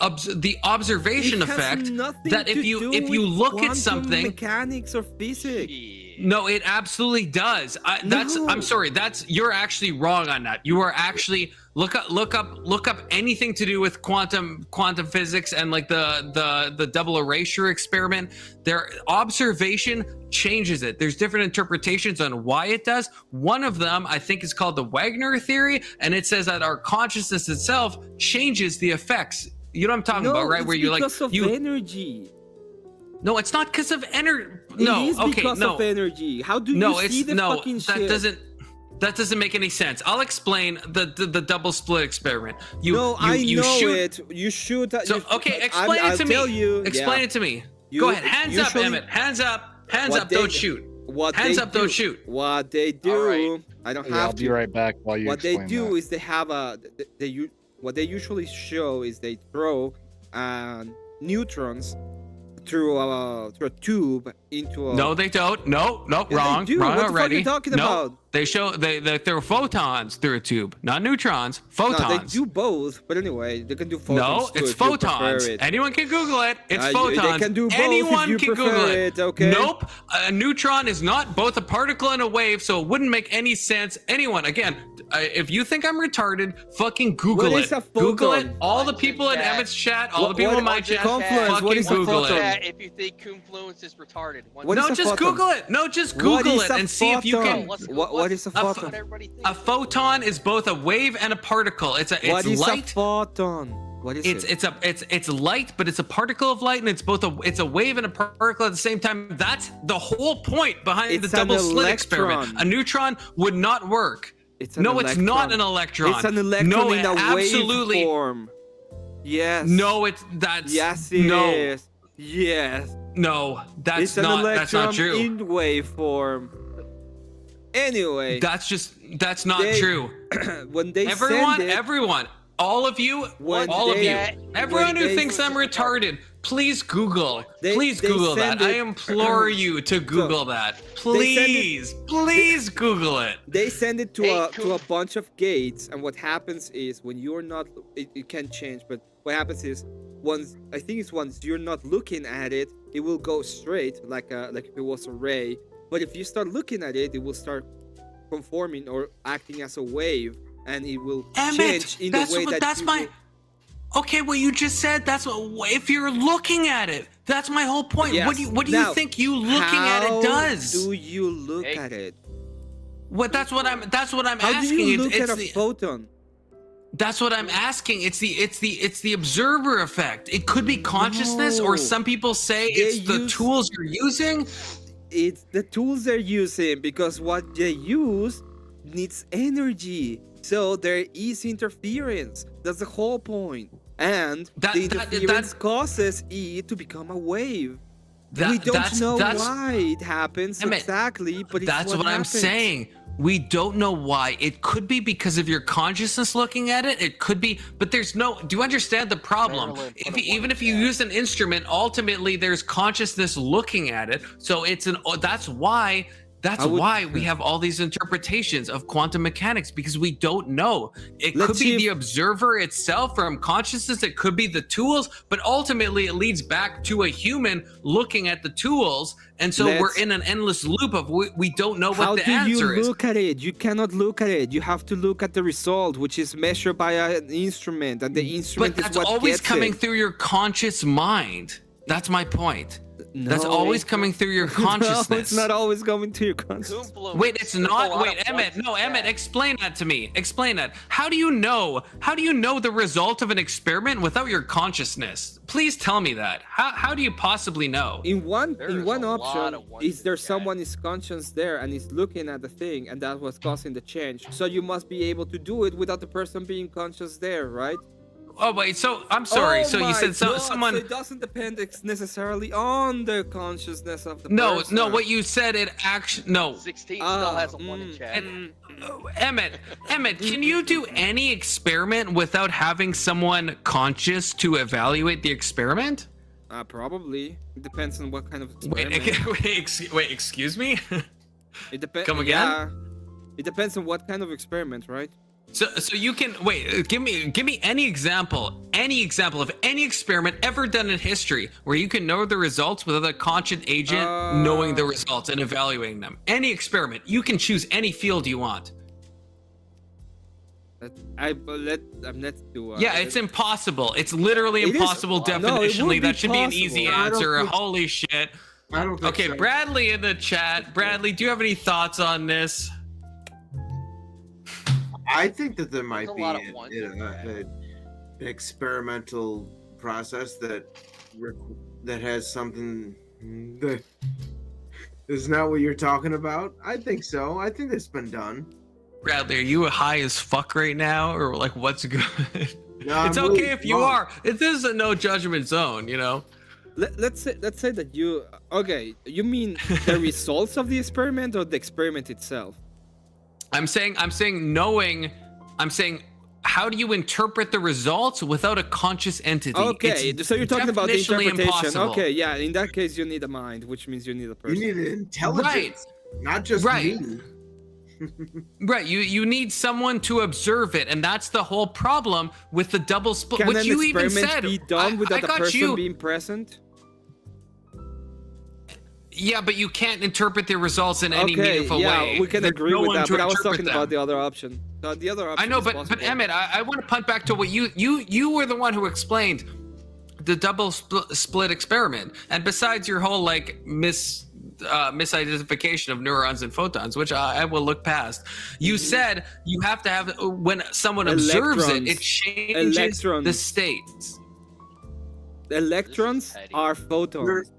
observation It has effect nothing that to if you do with look at quantum something. mechanics or physics. No, it absolutely does. No. I'm sorry. You're actually wrong on that. You are actually look up anything to do with quantum physics and like the double erasure experiment. Their observation changes it. There's different interpretations on why it does. One of them I think is called the Wagner theory, and it says that our consciousness itself changes the effects. You know what I'm talking about, right? It's Where you because of energy. No, it's not because of energy. It No, is okay, because no. of energy. How do No, you see it's the no. fucking That shit? doesn't make any sense. I'll explain the double split experiment. I know shoot. it. You shoot. So okay, explain I'll it to tell me. you. Explain yeah. it to me. You- Go ahead. Hands up, usually- Emmett. Hands up. Hands What up. they- Don't shoot. What Hands they up. do, Don't shoot. What they do. All right. I don't Yeah, I'll have be to. right back while you What they explain do that. is they have what they usually show is they throw neutrons through a tube into a. No, they don't. No, Yeah, they wrong. do. Wrong What the fuck already. are you talking no, about? they show they throw photons through a tube, not neutrons. No, Photons. they do both. But anyway, they can do photons. No, too it's if you prefer photons. it. Anyone can Google it. It's They photons. can do both Anyone if you can prefer Google it. Okay. Nope. A neutron is not both a particle and a wave, so it wouldn't make any sense. Anyone, again, if you think I'm retarded, fucking Google What it. is a Google it. photon? all the people in Chat. Emmett's chat, all What- the people what- in my what- chat, confluence, what fucking is a Google photon? it. Yeah, if you think confluence is retarded. What No, is a just photon? Google it. No, just What Google is it a and see if you photon? can. What is a photon? What everybody thinks. A photon is both a wave and a particle. It's What is light. a photon? What is it? It's light, but it's a particle of light, and it's a wave and a particle at the same time. That's the whole point behind It's the double an slit experiment. electron. A neutron would not work. It's an No, it's not electron. an electron. It's an electron no, in a absolutely. wave form. Yes. No, that's Yes, it no, is. Yes. no, that's It's an not electron true. in wave form. Anyway, That's not They- true. when they Everyone, send it, everyone, all of you, When all of they- you, everyone when who they- thinks I'm retarded, Please Google. They Please Google that. send I it- implore you to Google that. Please, please Google it. They send it to Hey, a bunch of gates, and what happens is when you're not, it can change, but what happens is once you're not looking at it, it will go straight like if it was a ray. But if you start looking at it, it will start conforming or acting as a wave, and it will change in the way that that's you my. will- Okay, what you just said, that's what, if you're looking at it, that's my whole point. Yes. What do Now, you think you looking at how it does? do you look Hey. at it? That's what I'm How asking. do you look It's at a the- photon? That's what I'm asking. It's the observer effect. It could be consciousness, or No. some people say They it's the use- tools you're using. It's the tools they're using, because what they use needs energy. So there is interference. That's the whole point. And the interference causes it to become a wave. We don't know why it happens Emmett, exactly, but it's that's what I'm happens. saying. We don't know why. It could be because of your consciousness looking at it. It could be, but there's no. Do you understand the problem? Marilyn, put If, it even one if you chat. use an instrument, ultimately there's consciousness looking at it. So it's an. That's why. That's I would- why we have all these interpretations of quantum mechanics, because we don't know. It Let's could see be if- the observer itself from consciousness. It could be the tools, but ultimately it leads back to a human looking at the tools. And so we're Let's- in an endless loop of we don't know what How the do you answer is. look at it? You cannot look at it. You have to look at the result, which is measured by an instrument, and the instrument But that's is what always gets coming it. through your conscious mind. That's my point. That's No. always coming through your consciousness. No, it's not always going to your consciousness. Confluence. Wait, it's not. Oh, Wait, I Emmett. want No, to Emmett. chat. Explain that to me. Explain that. How do you know? How do you know the result of an experiment without your consciousness? Please tell me that. How do you possibly know? In one There's one a lot option of ones is in there chat. someone is conscious there and is looking at the thing, and that's what's causing the change. So you must be able to do it without the person being conscious there, right? Oh wait. So I'm sorry. Oh so you my said God, someone. So it doesn't depend necessarily on the consciousness of the No, person. no. What you said. It actually. No. 16 still has a Ah, one in mm, chat. Emmett, can you do any experiment without having someone conscious to evaluate the experiment? Probably. It depends on what kind of Wait, experiment. wait, excuse me? It depends. Come again? Yeah. It depends on what kind of experiment, right? So you can wait. Give me any example of any experiment ever done in history where you can know the results without a conscious agent knowing the results and evaluating them. Any experiment, you can choose any field you want. Let's do. Yeah, it's impossible. It's literally It is- impossible no, it definitionally. would be That should be an easy possible. I don't answer. think- Holy shit. I don't think Okay, so. Bradley in the chat. Bradley, do you have any thoughts on this? I think that there might There's a be lot of ones in an experimental process that has something that is not what you're talking about. I think so. I think it's been done. Bradley, are you high as fuck right now, or like what's good? No, It's I'm okay really if you drunk. are. This is a no judgment zone, you know. Let's say that you. Okay, you mean the results of the experiment or the experiment itself? I'm saying knowing. I'm saying, how do you interpret the results without a conscious entity? Okay, It's so you're talking about the definitionally interpretation. impossible. Okay, yeah. In that case, you need a mind, which means you need a You person. need an intelligence, not just Right. me. Right, you need someone to observe it, and that's the whole problem with the double split. Can Which an you even experiment said. be done without the got person you. being present? Yeah, but you can't interpret the results in any Okay, meaningful yeah, way. we can There's agree no with one that. to But I was interpret talking them. about the other option. The other option. I know, is but possible. Emmett, I want to punt back to what you were the one who explained the double split experiment, and besides your whole like misidentification of neurons and photons, which I will look past. You said you have to have when someone observes it, it changes Electrons. the states. Electrons petty. are photons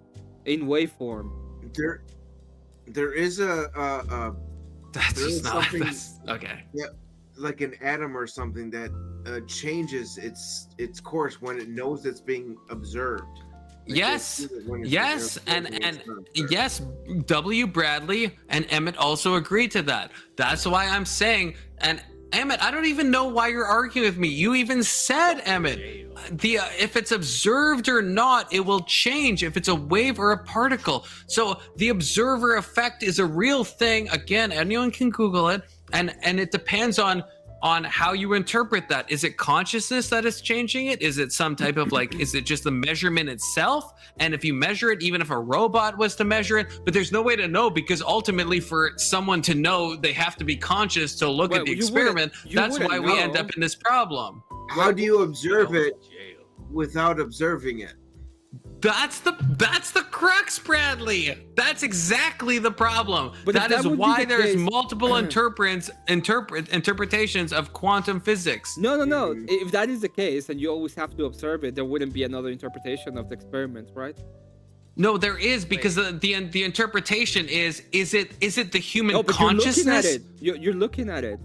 in waveform. There is a That's There just is not something- okay. like an atom or something that changes its course when it knows it's being observed. Like, Yes, they see it when it's yes, being observed, and when it's not observed. yes, W. Bradley and Emmett also agreed to that. That's why I'm saying, and Emmett, I don't even know why you're arguing with me. You even said, Emmett, if it's observed or not, it will change if it's a wave or a particle. So the observer effect is a real thing. Again, anyone can Google it, and it depends on how you interpret that. Is it consciousness that is changing it? Is it some type of is it just the measurement itself? And if you measure it, even if a robot was to measure it, but there's no way to know, because ultimately for someone to know, they have to be conscious to look at the experiment. That's why we end up in this problem. How do you observe it without observing it? That's the crux, Bradley. That's exactly the problem. But that is why there's case, multiple interpretations of quantum physics. No. If that is the case, and you always have to observe it, there wouldn't be another interpretation of the experiment, right? No, there is, because the interpretation is it the human but consciousness? You're looking at it.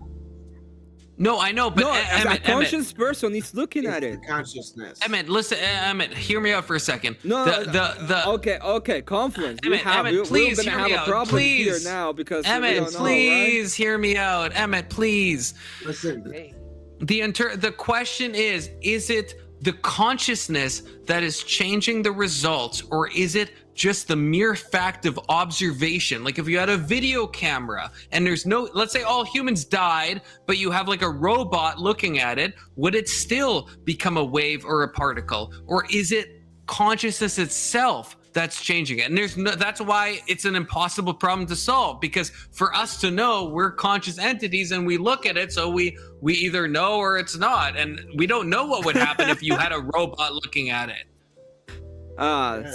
No, I know, but a conscious person is looking at it. Consciousness. Emmett, listen, Emmett, hear me out for a second. Okay, confluence. Emmett, please we're gonna hear me have a out. problem Please, here now because Emmett, we don't know, please hear me out. Emmett, please. Listen. The question is it the consciousness that is changing the results, or is it just the mere fact of observation? Like if you had a video camera and there's let's say all humans died, but you have like a robot looking at it, would it still become a wave or a particle? Or is it consciousness itself that's changing it? And that's why it's an impossible problem to solve, because for us to know, we're conscious entities and we look at it, so we either know or it's not, and we don't know what would happen if you had a robot looking at it.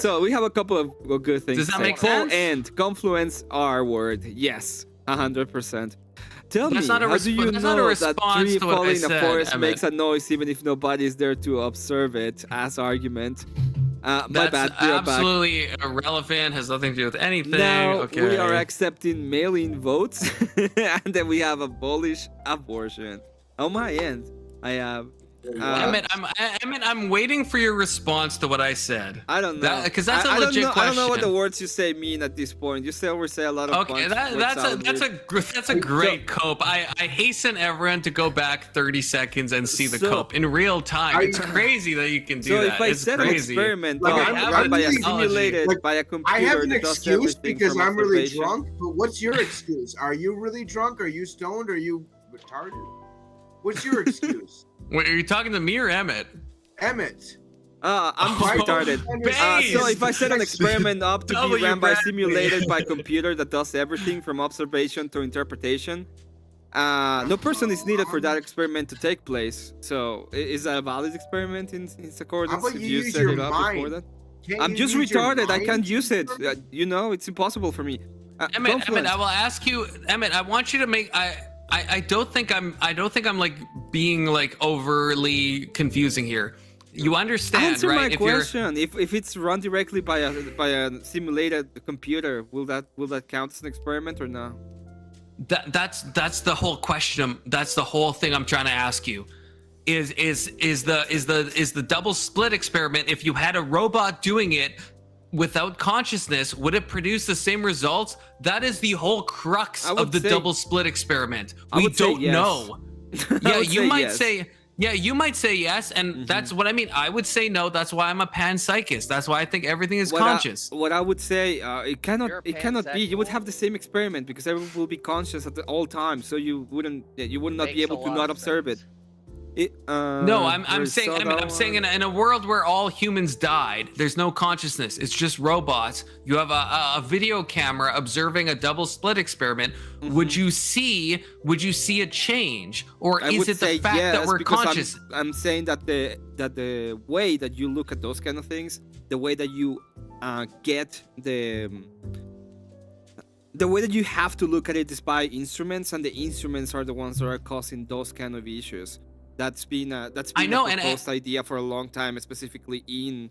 So we have a couple of good things. Does that make sense? And confluence R word, yes, 100%. Tell That's me, not a how do you that's not a know that response tree to what I falling in a said, forest Emmett. makes a noise even if nobody's there to observe it? As argument. My That's bad. Be right back. absolutely irrelevant, has nothing to do with anything. Now Okay. we are accepting mail-in votes, and then we have abolish abortion. On my end, I have. Emmett, I'm waiting for your response to what I said. I don't know, because that's a I don't legit know, question. I don't know what the words you say mean at this point. You always say a lot of. Okay, that's a great cope. I hasten everyone to go back 30 seconds and see the cope in real time. It's crazy that you can do so that. if I It's set crazy. an experiment Like, done by a really- simulated like, by a computer, I have an that does excuse everything because from I'm really observation. drunk. But what's your excuse? Are you really drunk? Are you stoned? Are you retarded? What's your excuse? Wait, are you talking to me or Emmett? Emmett. I'm just Oh, retarded. base. So if I set an experiment up to be W ran by Bradley. simulated by computer that does everything from observation to interpretation, no person is needed for that experiment to take place. So is that a valid experiment in accordance How about if you you use set your it up before mind? that? Can't I'm you just use your retarded. I mind can't to use it. interpret? It's impossible for me. Emmett, Confluence. I will ask you, Emmett. I want you to make. I don't think I'm like being like overly confusing here. You understand, Answer right? my question. If it's run directly by a simulated computer, will that count as an experiment or no? That's the whole question. That's the whole thing I'm trying to ask you. Is the double split experiment, if you had a robot doing it without consciousness, would it produce the same results? That is the whole crux of the double split experiment. We don't know. Yeah, you might say. Yeah, you might say yes, and that's what I mean. I would say no. That's why I'm a panpsychist. That's why I think everything is conscious. What I would say, it cannot be. You would pansexual. have the same experiment because everyone will be conscious at all times, so you would not be Makes able a to lot not of observe it. sense. No, I'm saying in a world where all humans died, there's no consciousness. It's just robots. You have a video camera observing a double split experiment. Would you see a change, or I is would it the say fact yes, that we're because conscious? I'm saying that the way that you look at those kind of things, the way that you get the way that you have to look at it is by instruments, and the instruments are the ones that are causing those kind of issues. That's been a proposed idea for a long time, specifically in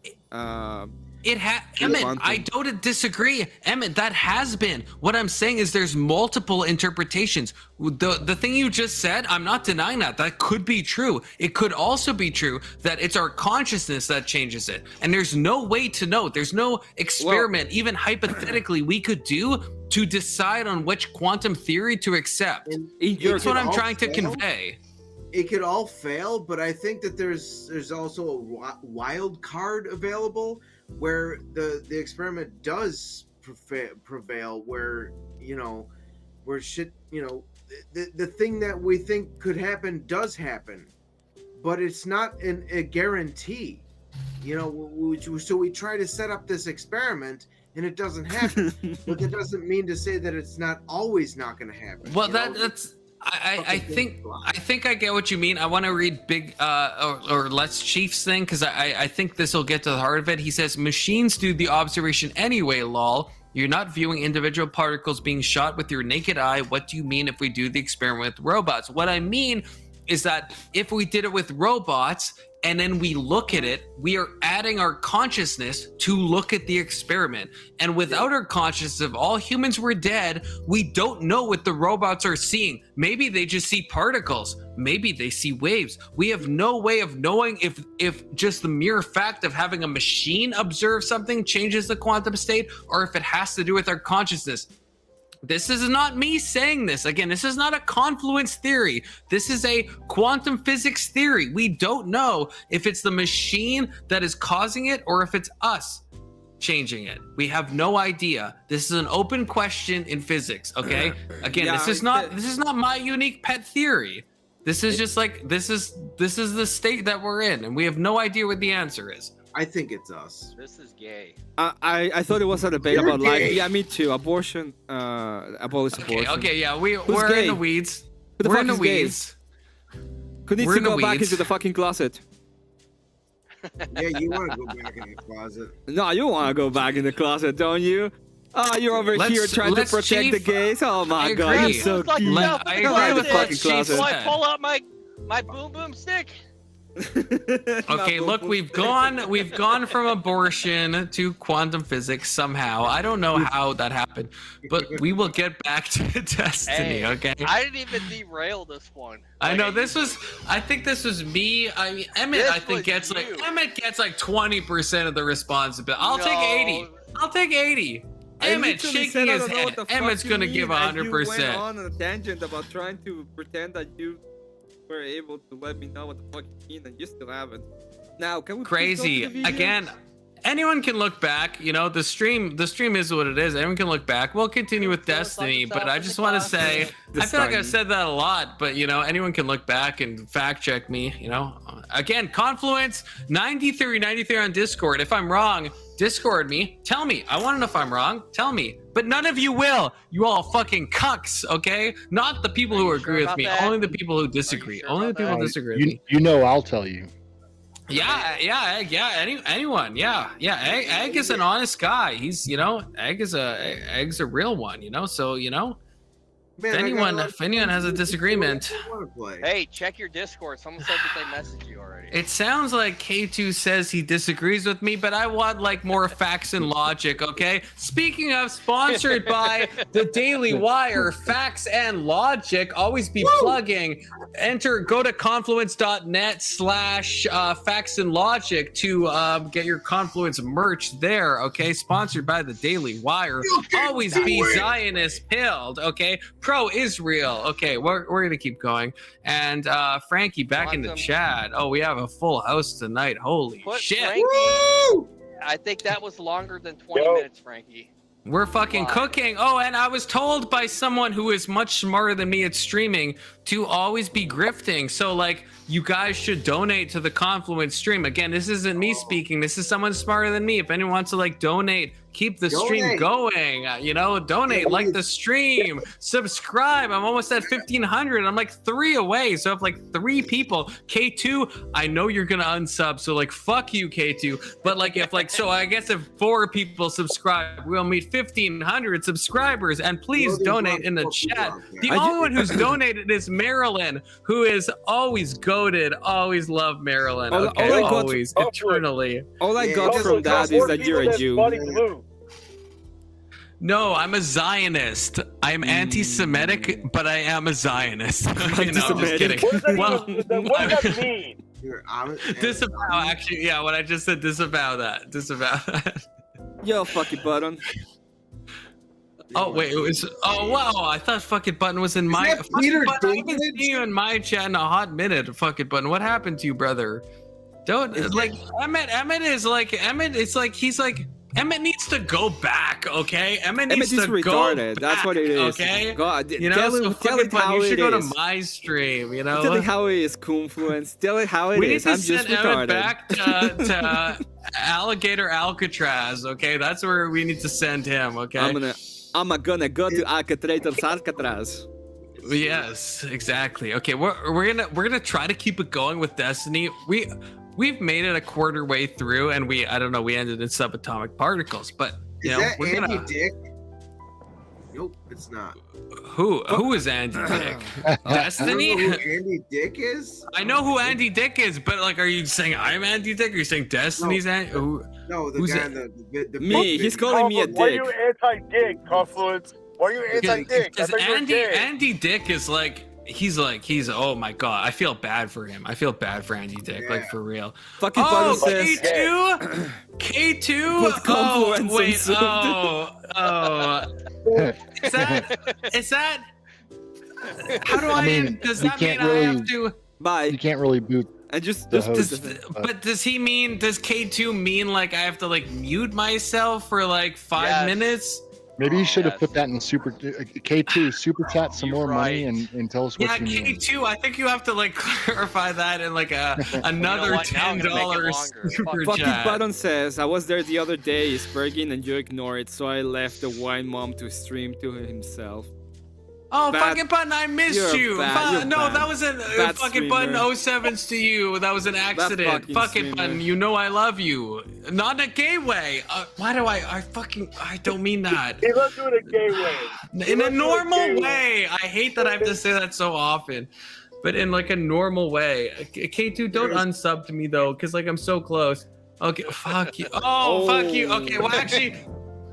Emmett, quantum. I don't disagree. Emmett, that has been. What I'm saying is there's multiple interpretations. The thing you just said, I'm not denying that. That could be true. It could also be true that it's our consciousness that changes it. And there's no way to know. There's no experiment, even hypothetically, we could do to decide on which quantum theory to accept. And That's what I'm trying to fail. convey. It could all fail, but I think that there's also a wild card available where the experiment does prevail, where where shit, the thing that we think could happen does happen, but it's not a guarantee. So we try to set up this experiment and it doesn't happen, but that doesn't mean to say that it's not always not going to happen. Well, that's. I think I get what you mean. I want to read Big or Let's Chief's thing because I think this will get to the heart of it. He says machines do the observation anyway. Lol. You're not viewing individual particles being shot with your naked eye. What do you mean if we do the experiment with robots? What I mean is that if we did it with robots and then we look at it, we are adding our consciousness to look at the experiment. And without our consciousness, if all humans were dead, we don't know what the robots are seeing. Maybe they just see particles. Maybe they see waves. We have no way of knowing if just the mere fact of having a machine observe something changes the quantum state, or if it has to do with our consciousness. This is not me saying this. Again, this is not a confluence theory. This is a quantum physics theory. We don't know if it's the machine that is causing it or if it's us changing it. We have no idea. This is an open question in physics, okay? Again, this is not my unique pet theory. This is just like this is the state that we're in, and we have no idea what the answer is. I think it's us. This is gay. I thought it was a debate You're about life. gay. Yeah, me too. Abortion. Abolish abortion. Okay, yeah, we're gay? in the weeds. Who the We're fuck in the is gay? weeds. Who needs We're to in the go back weeds. into the fucking closet? Yeah, you want to go back in the closet. No, you want to go back in the closet, don't you? Oh, you're over Let's- here trying to let's protect the chief- gays. Oh my I god, agree. you're so It's like, cute. no, I go agree back with there. what fucking Chief closet. So I said. pull out my boom boom stick. Okay, look, we've gone from abortion to quantum physics somehow. I don't know how that happened, but we will get back to destiny, Hey, okay? I didn't even derail this one. I know usually I think this was me. I mean, Emmett, This I think was you. Emmett gets like 20% of the responsibility. I'll take 80. No. I'll take 80. I Emmett literally shaking said I his don't know head. what the fuck Emmett's you gonna mean, give and you went 100%. on a tangent about trying to pretend that you were able to let me know what the fuck you mean, and you still haven't. Now, can we please Crazy. go to the video? Again, anyone can look back. The stream is what it is. Anyone can look back. We'll continue with Don't suck Destiny, yourself but I in just the want to closet. say, I feel like I've said that a lot, but anyone can look back and fact check me. Again, Confluence 93 on Discord. If I'm wrong, Discord me. Tell me. I want to know if I'm wrong. Tell me. But none of you will. You all fucking cucks, okay? Not the people who you agree sure with about me. that? Only the people who disagree. sure Only the about people that? who disagree with me. I'll tell you. Anyone, Egg is an honest guy. He's, Egg's a real one, so, Man, if I got anyone, like if anyone has a disagreement, I wanna play. Hey, check your Discord. Someone said that they messaged you already. it sounds like K2 says he disagrees with me, but I want like more facts and logic, okay? Speaking of, sponsored by the Daily Wire, facts and logic. Always be plugging. Go to confluence.net/facts and logic to get your Confluence merch there, okay? Sponsored by the Daily Wire. Always be Zionist pilled, okay? Pro-Israel. Okay, we're gonna keep going. And Frankie back in the Quantum. chat. Oh, we have a full house tonight. Holy Put shit. Frankie. I think that was longer than 20 minutes, Frankie. We're fucking Why? cooking. Oh, and I was told by someone who is much smarter than me at streaming to always be grifting. So, like, you guys should donate to the Confluence stream. Again, this isn't me speaking. This is someone smarter than me. If anyone wants to, like, donate keep the stream Donate. going. Donate, like the stream, subscribe. I'm almost at 1,500. I'm like 3 away. So if like 3 people, K2, I know you're gonna unsub. So like fuck you, K2. But like so I guess if 4 people subscribe, we'll meet 1,500 subscribers. And please donate in the chat. The only one who's donated is Marilyn, who is always goated, always love Marilyn. Okay, always, eternally. All I got from that is that you're a Jew. No, I'm a Zionist. I'm anti-Semitic, but I am a Zionist. I'm just kidding. What does that mean? Disavow, actually, yeah, what I just said, disavow that. Disavow that. Yo, fucking button. Oh wait, it was. Oh wow, I thought fucking button was in my. Peter Button, I haven't seen you in my chat in a hot minute. Fucking button, what happened to you, brother? Don't like Emmett is like Emmett. It's like he's like Emmett needs to go back. Okay, Emmett needs to retarded. go back. That's what it is. Okay, God, so tell it how you it should go to is. my stream. Tell it how it is, confluence. Tell it how it we is. need to I'm just send Emmett retarded. back to Alligator Alcatraz. Okay, that's where we need to send him. Okay, I'm gonna go to Alcatraz. Yes, exactly. Okay, we're gonna try to keep it going with Destiny. We've made it a quarter way through, and we ended in subatomic particles. But we're Andy gonna. Dick? Nope, it's not. Who is Andy Dick? Destiny? You know who Andy Dick is? I know who Andy Dick is, but like, are you saying I'm Andy Dick? Or are you saying Destiny's Andy? No, the who's guy it? in the Me, he's calling me a Why are dick. you anti-dick, Confluence? Why are you anti-dick? Because Andy Dick is like. He's oh my god, I feel bad for him. I feel bad for Andy Dick, like for real. Fucking button says. K2? K2? Put confluence Oh, wait, in is that how do I mean, does you that mean can't I really- have to Bye. You can't really boot. And just the host. but does K2 mean like I have to like mute myself for like 5 Yes. minutes? Maybe you should have yes. put that in super K2 super chat some You're more money right. and tell us what Yeah, you mean. K2, I think you have to like clarify that in like another what? Now I'm gonna make it $10 longer. super Fucking chat. button says, I was there the other day, Spurgin, and you ignore it, so I left the wine mom to stream to himself. Oh, Bad- fucking button, I missed You're you. bad- you're No, bad. that was a Bad fucking streamer. button 07s to you. That was an accident. fucking Fucking streamer. button, you know I love you. Not in a gay way. Why do I don't mean that. He loves doing a gay way. In a normal way. I hate that I have to say that so often. But in like a normal way. K2, don't unsub to me though, because like I'm so close. Okay, fuck you. Oh, fuck you. Okay, well actually,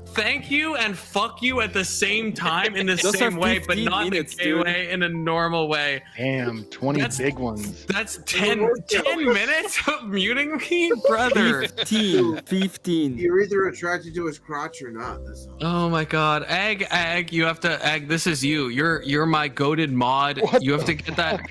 thank you and fuck you at the same time in the Those same are way, but 15 not in a minutes, gay dude. way, in a normal way. Damn, 20 That's- big ones. That's 10 minutes of muting me, brother. 15. You're either attracted to his crotch or not. That's all. Oh my god. Egg, you have to Egg, this is you. You're my goated mod. What You have to get that.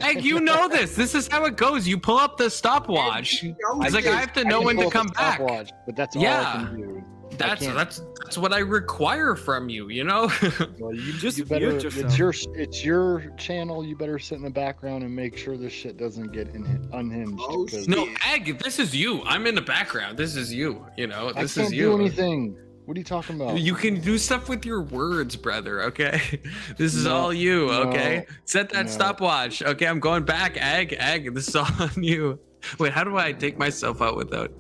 Egg, you know this. This is how it goes. You pull up the stopwatch. It's like I have to know when to come back. Stopwatch, but that's all Yeah. I can do. That's what I require from you, you know? Well, you Just you better. mute yourself. It's your channel. You better sit in the background and make sure this shit doesn't get unhinged. Oh, 'cause No, Egg, this is you. I'm in the background. This is you, you know? I This can't is you. do anything. What are you talking about? You can do stuff with your words, brother, okay? This is No, all you, okay? no, Set that no. stopwatch. Okay, I'm going back. Egg, this is all on you. Wait, how do I take myself out without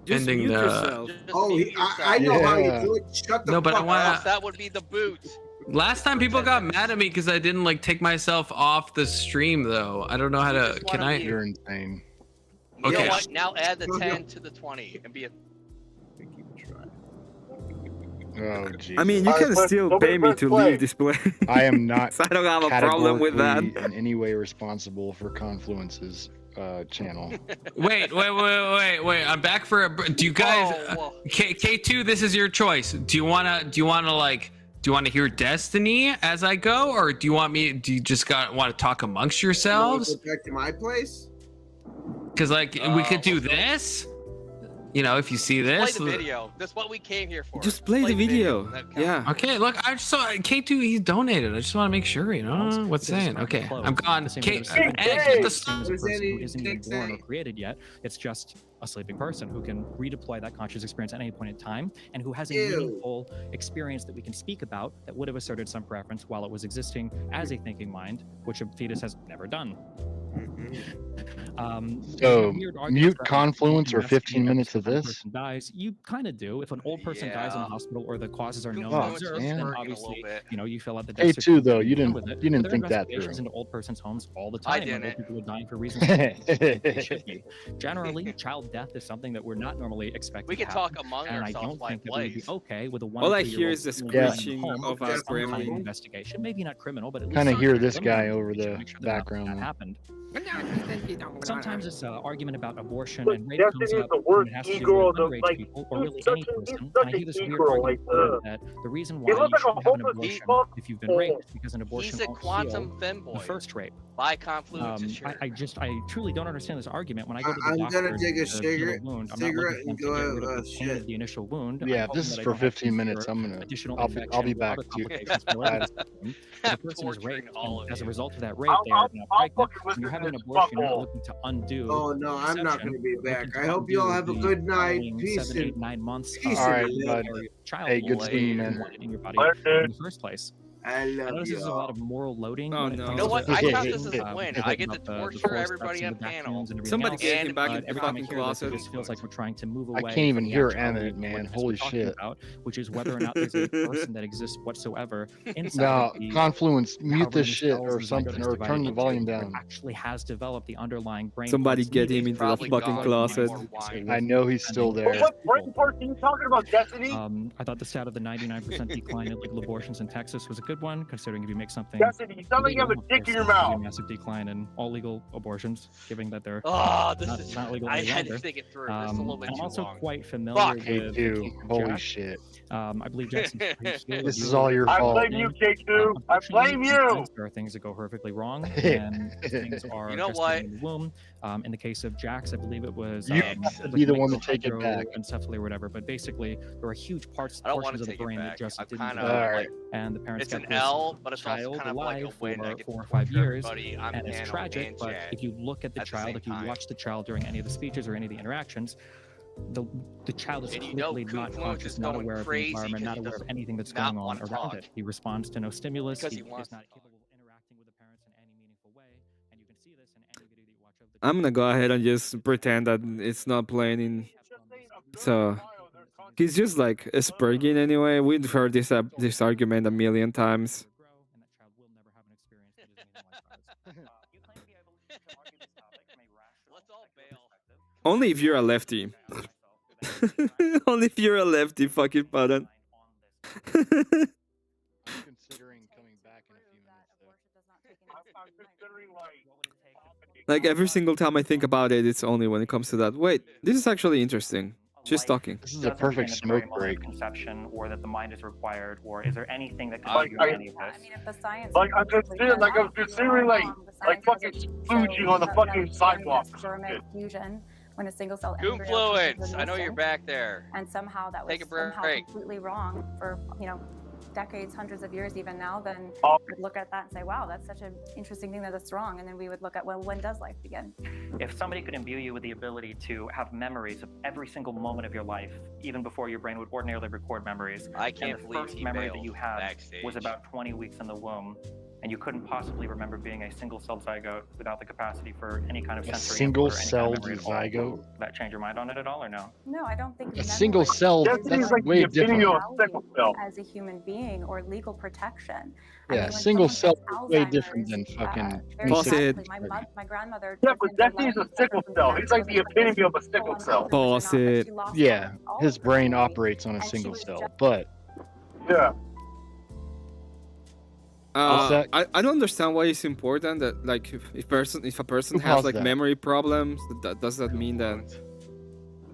Just ending mute the... yourself. Just Oh, mute I know how Yeah. you do it. Shut the No, but I fuck wanna- up. That would be the boot. Last time people got mad at me because I didn't like take myself off the stream though. I don't know how You to, just can wanna I? mute. You're insane. You Okay. know what? Now add the 10 to the 20 and be a. Oh, geez. I mean, you Alright, can but still nobody pay me press to play. leave this place. I am not So I don't have a problem with that. categorically in any way responsible for Confluence's channel. Wait. I'm back for a, do you guys, Oh, well. K2, this is your choice. Do you wanna hear Destiny as I go, or do you just want to talk amongst You wanna yourselves? go back to my place? Because like we could do let's go. this, you know, if you see Play this. the video. That's what we came here for. Just play the video. That counts. Yeah. Okay, look, I just saw K2. He donated. I just want to make sure, you know, what's saying. Okay, I'm gone. K, Egg, get the What is person who Andy isn't even Dick born or say? created yet. It's just a sleeping person who can redeploy that conscious experience at any point in time, and who has a Ew. meaningful experience that we can speak about that would have asserted some preference while it was existing as a thinking mind, which a fetus has never done. So weird arguments mute about confluence or investigate 15 minutes of when a this. person dies. You kind of do. If an old person dies in a Yeah. hospital or the causes are known and Confluence observed, was man. then working a obviously, little bit. you know, you fill out the Hey, death too, though, certificate you and didn't with it. you didn't But there are think that investigations through. into old persons' homes all the I time, and didn't. people are dying for reasons they should be. Generally, child death is something that we're not normally expecting. We to can happen, talk among and I ourselves don't while think it that we would be plays. okay with a All I 1 hear is the the screeching home of a some kind of gremlin. investigation. Maybe not criminal, but at least Kind of some hear this preliminary guy over investigation to the make sure that nothing background. bad there. happened. Sometimes this argument about abortion But and rape comes Destiny is up the when worst it has to do e-girl with of the- underage like, people, or he's really such any a- he's person. such And I an hear this weird e-girl, argument like, that the reason he why you looks like a shouldn't have an hopeless abortion fuck. if you've been raped is because an abortion He's a won't quantum heal femboy. the first rape. By confluence, I truly don't understand this argument. When I go to the I'm doctor gonna take a to heal cigarette, wound, I'm not cigarette looking and for them to get rid go, of the pain shit. of the initial wound. Yeah, I'm this hoping is that I for don't have 15 minutes. future additional I'll infection be or back other to you. complications related to the wound. But I'm the person is torturing raped, all and of as a you. result of that rape, they are now I'll pregnant. fucking When listen you're to having an this abortion, you're not fuckhole. looking to undo. Oh no, I'm not deception. gonna be You're back. looking to I hope you all undo have a the good night. following Peace 7, 8, and 9 months peace All of right, and bud. child Hey, good seeing you, you man. wanted in your body Later. in the first place. I I love notice you. there's a lot of moral loading. Oh, when it no. comes You know to what? the I count decisions, this as a win. because I get to about the torture force everybody and on the vacuums panel. and everything Somebody else. get him back But in the every time I fucking hear this, closet. it just feels like we're trying to move I away. can't even from the hear actuality Emmett, of man. what it is Holy we're talking shit. about, which is whether or not there's a person that exists whatsoever inside No, of the confluence, mute however this many shit cells or the zygote something, is or divided turn the into, volume that down. actually has developed the underlying brain Somebody parts get needed him He's into the probably fucking gone. closet. More wine. I know he's still But there. what brain parts are you talking about, Destiny? I thought the stat of the 99% decline in legal abortions in Texas was a good one, considering if you make something Destiny, you sound like you have a illegal, of dick in course, your there's gonna be mouth. a massive decline in all legal abortions, given that they're Oh, this not, is. not legal I any had to longer. think it through. This is a little bit And I'm too also long. quite familiar Fuck. with K2, the case of holy Jack. shit. I believe Jackson's pretty skilled at This is using all your I fault. blame you, K2. I blame you. sometimes there are things that go horrifically wrong, and things are You know gestated what? in the womb. In the case of Jax, I believe it was You like be the one to take it back. encephaly or whatever. But basically, there are huge parts, I don't want portions to of the take it brain that back. just I'm didn't kind develop, of Alright. like. and the parents It's kept an this L, but it's also child kind of like a alive win. I for get 4 or to 5 torture years, everybody on and it's panel tragic. and But chat if you look at the at the child, same if you time. watch the child during any of the speeches or any of the interactions, the child is And you know clearly not Confluence conscious, is not going aware of the crazy environment, 'cause not he aware of does anything that's not going on wanna around talk. it. He responds to no stimulus. Because He he is wants not to talk. capable of interacting with the parents in any meaningful way, and you can see this in any video that you watch of the I'm gonna go ahead and just pretend that it's not playing in. So he's just like Aspergian anyway. We've heard this argument a million times. and that child will never have an experience that is anything like ours. You claim to be able to argue this topic from a rational, Let's all bail. Only if you're a lefty. Only if you're a lefty, fucking button. I'm considering coming back in a few minutes, though. I'm considering like Like every single time I think about it, it's only when it comes to that. Wait, this is actually interesting. Just talking. This is a perfect smoke break. Conception, or that the mind is required, or is there anything that Like, do I- any of this? I mean, if the science Like, I'm considering- like, I'm considering, like fucking spooching on the fucking sidewalk or some shit. fusion when a single cell embryo Confluence. comes I know you're missing, back there. and somehow that was Take a somehow break. completely wrong for decades, hundreds of years even now, then Oh. we'd look at that and say, wow, that's such an interesting thing that it's wrong, and then we would look at, well, when does life begin? If somebody could imbue you with the ability to have memories of every single moment of your life, even before your brain would ordinarily record memories, I can't and the believe first he memory bailed that you had backstage. was about 20 weeks in the womb, and you couldn't possibly remember being a single-celled zygote without the capacity for any kind of A sensory input or any kind of single-celled memory at all. zygote? Would that change your mind on it at all, or no? No, I don't think A memory single-celled, is Destiny is that's like way the epitome different. of sickle cell. as a human being or legal protection. Yeah, when single someone cell has is way different than Alzheimer's, fucking very Pause it. sadly, my grandmother. Yeah, lived but in Destiny's Berlin, a sickle suffered cell. from He's like the cancer, epitome of a full sickle on cell. Alzheimer's Pause or not, but it. she lost Yeah, all his of her brain memory, operates on a and she single was cell, just- but Yeah. I don't understand why it's important that like if a person Who has caused like that? memory problems, does that mean that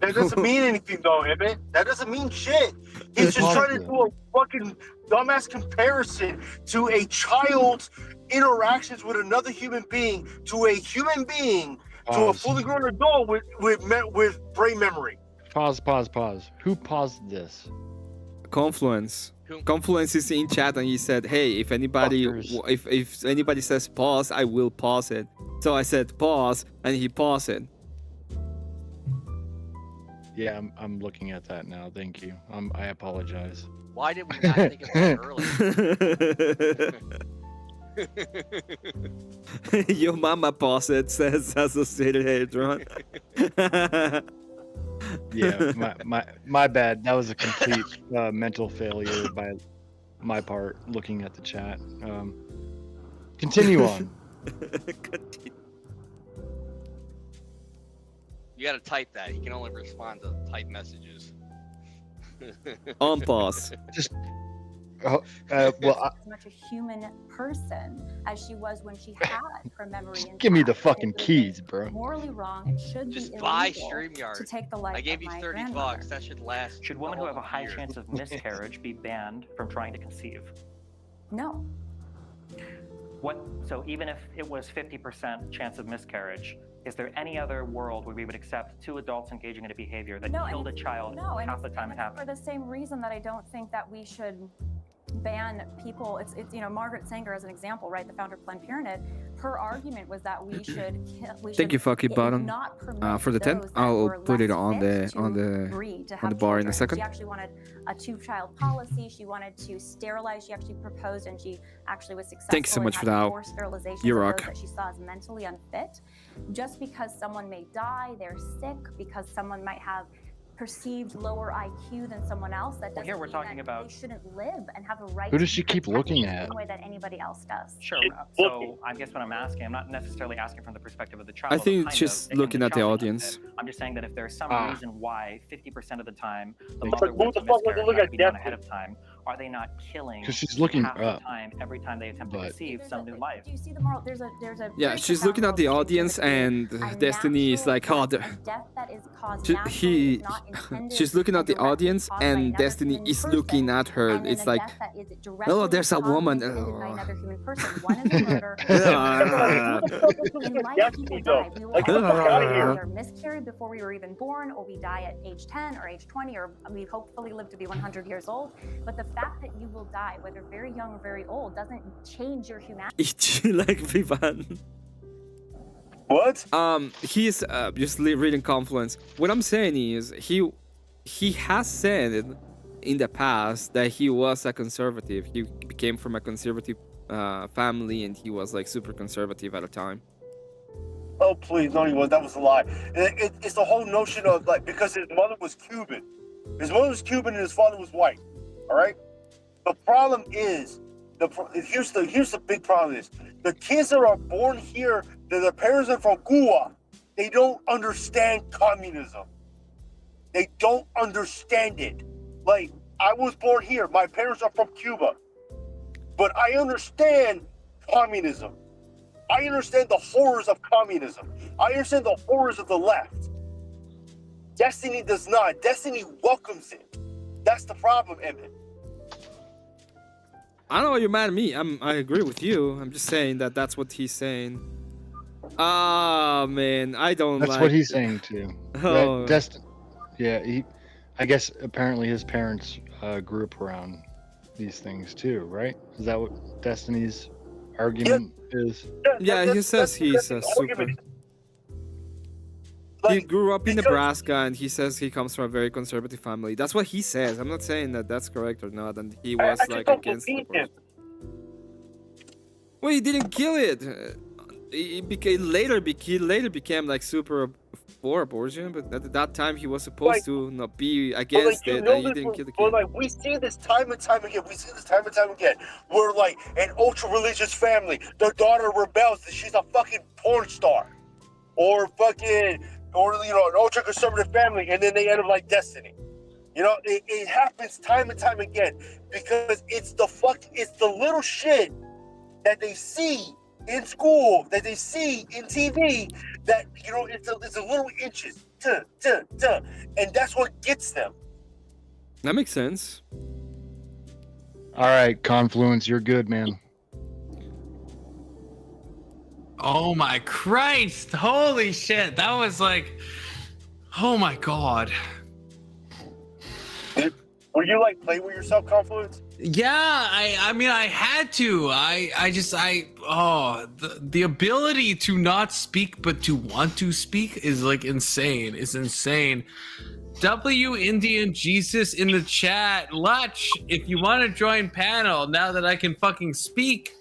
That doesn't mean anything though, Emmett. That doesn't mean shit. He's just caused trying to it? do a fucking dumbass comparison to a child's interactions with another human being to a human being to a Pause. fully grown adult with brain memory. Pause. Who paused this? Confluence? Confluence is in chat and he said, "Hey, if anybody Fuckers. if anybody says pause, I will pause it." So I said pause and he paused it. Yeah, I'm looking at that now. Thank you. I apologize. Why did we not think of that earlier? Your mama boss, it says associated Hadron. Yeah, my bad. That was a complete mental failure by my part. Looking at the chat. Continue on. You got to type that. He can only respond to type messages. On pause. Just well, as much a human person as she was when she had her memory. give me the intact. fucking It would keys, be bro. Morally wrong. It should Just be buy illegal StreamYard. to take the life I gave of you my 30 grandmother. bucks. That should last. Should the women who whole have a high year. chance of miscarriage be banned from trying to conceive? No. So even if it was 50% chance of miscarriage, is there any other world where we would accept two adults engaging in a behavior that killed a child half the time it happened? For the same reason that I don't think that we should ban people. It's Margaret Sanger as an example, right? The founder of Planned Parenthood. Her argument was that we should Thank you, Fucky Bottom. Not permit For the 10, those that I'll were put it less on fit the breed, to on have the bar in a children. second. She actually wanted a two-child policy. She wanted to sterilize. She actually proposed, and she actually was successful. Thanks so much for in that. forced sterilizations You of rock. those that she saw as mentally unfit. Just because someone may die, they're sick, because someone might have perceived lower IQ than someone else, that doesn't here we're mean talking that about- they shouldn't live and have a right Who does to she be keep protected looking the at? same way that anybody else does. Sure. So I guess what I'm asking, I'm not necessarily asking from the perspective of the child. I think kind she's of, it can looking be at the child audience. unfit. I'm just saying that if there's some Ah. reason why 50% of the time the It's mother like, who would the fuck would miscarry look had at to be done death? ahead of time, are they not killing 'Cause she's looking half up, the time every time they attempt to but- conceive some new life? Do you see the moral? There's a Yeah, very she's profound looking at the moral audience, distinction between and a Destiny is natural like, oh, death, a death that is caused She- naturally, he- not intended, she's looking at and the directly audience, caused by and another Destiny human is person, looking at her. and then It's a like, death that is directly oh, there's a caused woman. and committed by Oh. another human person. One is a murder. Ah. In life, people die. We will Like, all get the fuck outta die. here. We either miscarried before we were even born, or we die at age 10 or age 20, or we hopefully live to be 100 years old. But the fact that you will die, whether very young or very old, doesn't change your humanity. like Vivan. What? He's just reading Confluence. What I'm saying is he has said in the past that he was a conservative. He came from a conservative family, and he was like super conservative at the time. Oh, please, no, he was. That was a lie. It's the whole notion of, like, because his mother was Cuban. His mother was Cuban and his father was white. All right? The problem is, here's the big problem is, the kids that are born here, that their parents are from Cuba, they don't understand communism. They don't understand it. Like, I was born here. My parents are from Cuba. But I understand communism. I understand the horrors of communism. I understand the horrors of the left. Destiny does not. Destiny welcomes it. That's the problem, Emmett. I don't know why you're mad at me. I agree with you. I'm just saying that that's what he's saying. Ah, man, I don't That's like what he's saying too. Oh. Yeah, I guess apparently his parents grew up around these things too, right? Is that what Destiny's argument is? Yeah, he says he's a super. He grew up in Nebraska, and he says he comes from a very conservative family. That's what he says. I'm not saying that that's correct or not. And he was like against the abortion. Well, he didn't kill it. He later became like super for abortion, but at that time he was supposed to not be against it, and he didn't kill the kid. But like, we see this time and time again. We're like an ultra-religious family. Their daughter rebels that she's a fucking porn star, or an ultra-conservative family, and then they end up like Destiny. You know, it happens time and time again because it's the little shit that they see in school, that they see in TV, that, you know, it's a little inches, and that's what gets them. That makes sense. All right, Confluence, you're good, man. Oh my Christ! Holy shit! That was like, oh my god. Were you like playing with yourself, Confluence? Yeah, I mean, I had to. The ability to not speak but to want to speak is like insane. It's insane. W Indian Jesus in the chat. Lutch, if you want to join panel, now that I can fucking speak,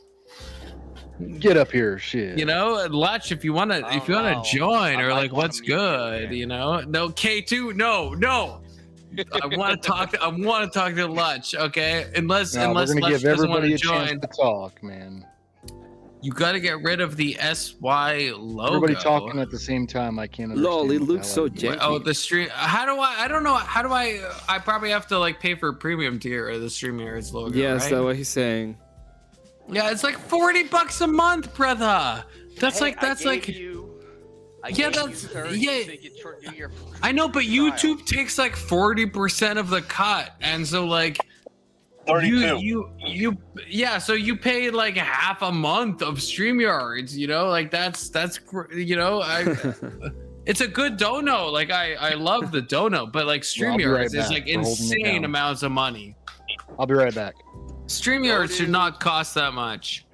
Get up here, shit. you know, Lutch, if you want to, join, I or might like, wanna what's mute you, good, man. you know? No, K2, no. I want to talk. I want to talk to Lutch. Okay, unless No, we're gonna Lutch give doesn't want everybody to a chance join, to talk, man. you got to get rid of the SY logo. Everybody talking at the same time. I can't understand. Lol, it what the looks hell so I do. janky. Oh, the stream. How do I? I don't know. How do I? I probably have to like pay for a premium tier of the StreamYards logo. Yeah, right? that's what he's saying. Yeah, it's like $40 a month, brother. That's Hey, that's I like. gave you- I Yeah, gave you that's 30 yeah. so you could do your I know, but trial. YouTube takes like 40% of the cut, and so like. 32. Yeah, so you pay like half a month of StreamYards, you know, like that's you know, it's a good dono. Like I love the dono, but like Well, I'll be right StreamYards is back. like We're holding it insane down. amounts of money. I'll be right back. StreamYards should not cost that much.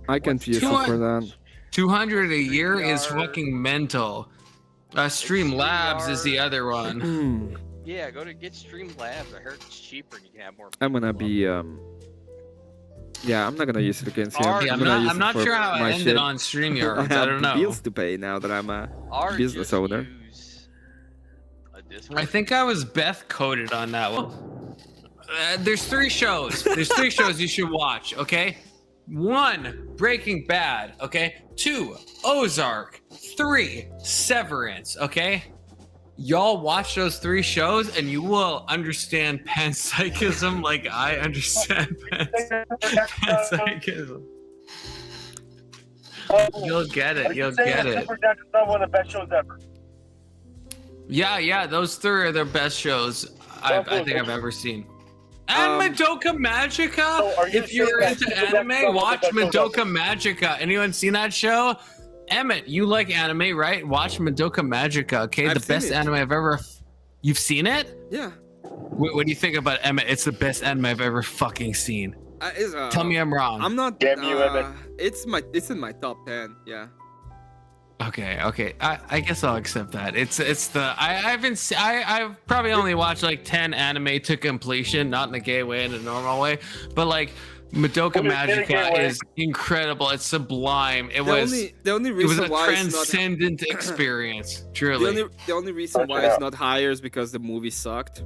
I can feel you for that. 200 a year is StreamYard. fucking mental. Streamlabs is the other one. Hmm. Yeah, go to get Streamlabs. I heard it's cheaper and you can have more. I'm gonna people be on. Yeah, I'm not gonna use it against him. Alright, Yeah, gonna use I'm it not for sure how my I ended shit. on StreamYards. I I have don't know. bills to pay now that I'm a Or business just owner. use a Discord. I think I was Beth coded on that one. There's 3 shows. There's 3 shows you should watch, okay? 1, Breaking Bad, okay? 2, Ozark. 3, Severance, okay? Y'all watch those 3 shows and you will understand panpsychism like I understand panpsychism. You'll get it. You'll get it. That's not one of the best shows ever. Yeah, those 3 are the best shows I think I've ever seen. And Madoka Magica. So are you If you're saying into that anime, watch that's one of the best Madoka Magica. Anyone seen that show? Emmett, you like anime, right? Watch Madoka Magica. Okay, I've the seen best it. anime I've ever. You've seen it? Yeah. What do you think about Emmett? It's the best anime I've ever fucking seen. Tell me I'm wrong. I'm not. Damn you, Emmett. It's in my top 10. Yeah. Okay. I guess I'll accept that. I've probably only watched like 10 anime to completion, not in a gay way, in a normal way, but like Madoka In a gay Magica way. is incredible. It's sublime. The only It was reason a why it's not transcendent experience. Truly. the only reason why it's not higher is because the movie sucked.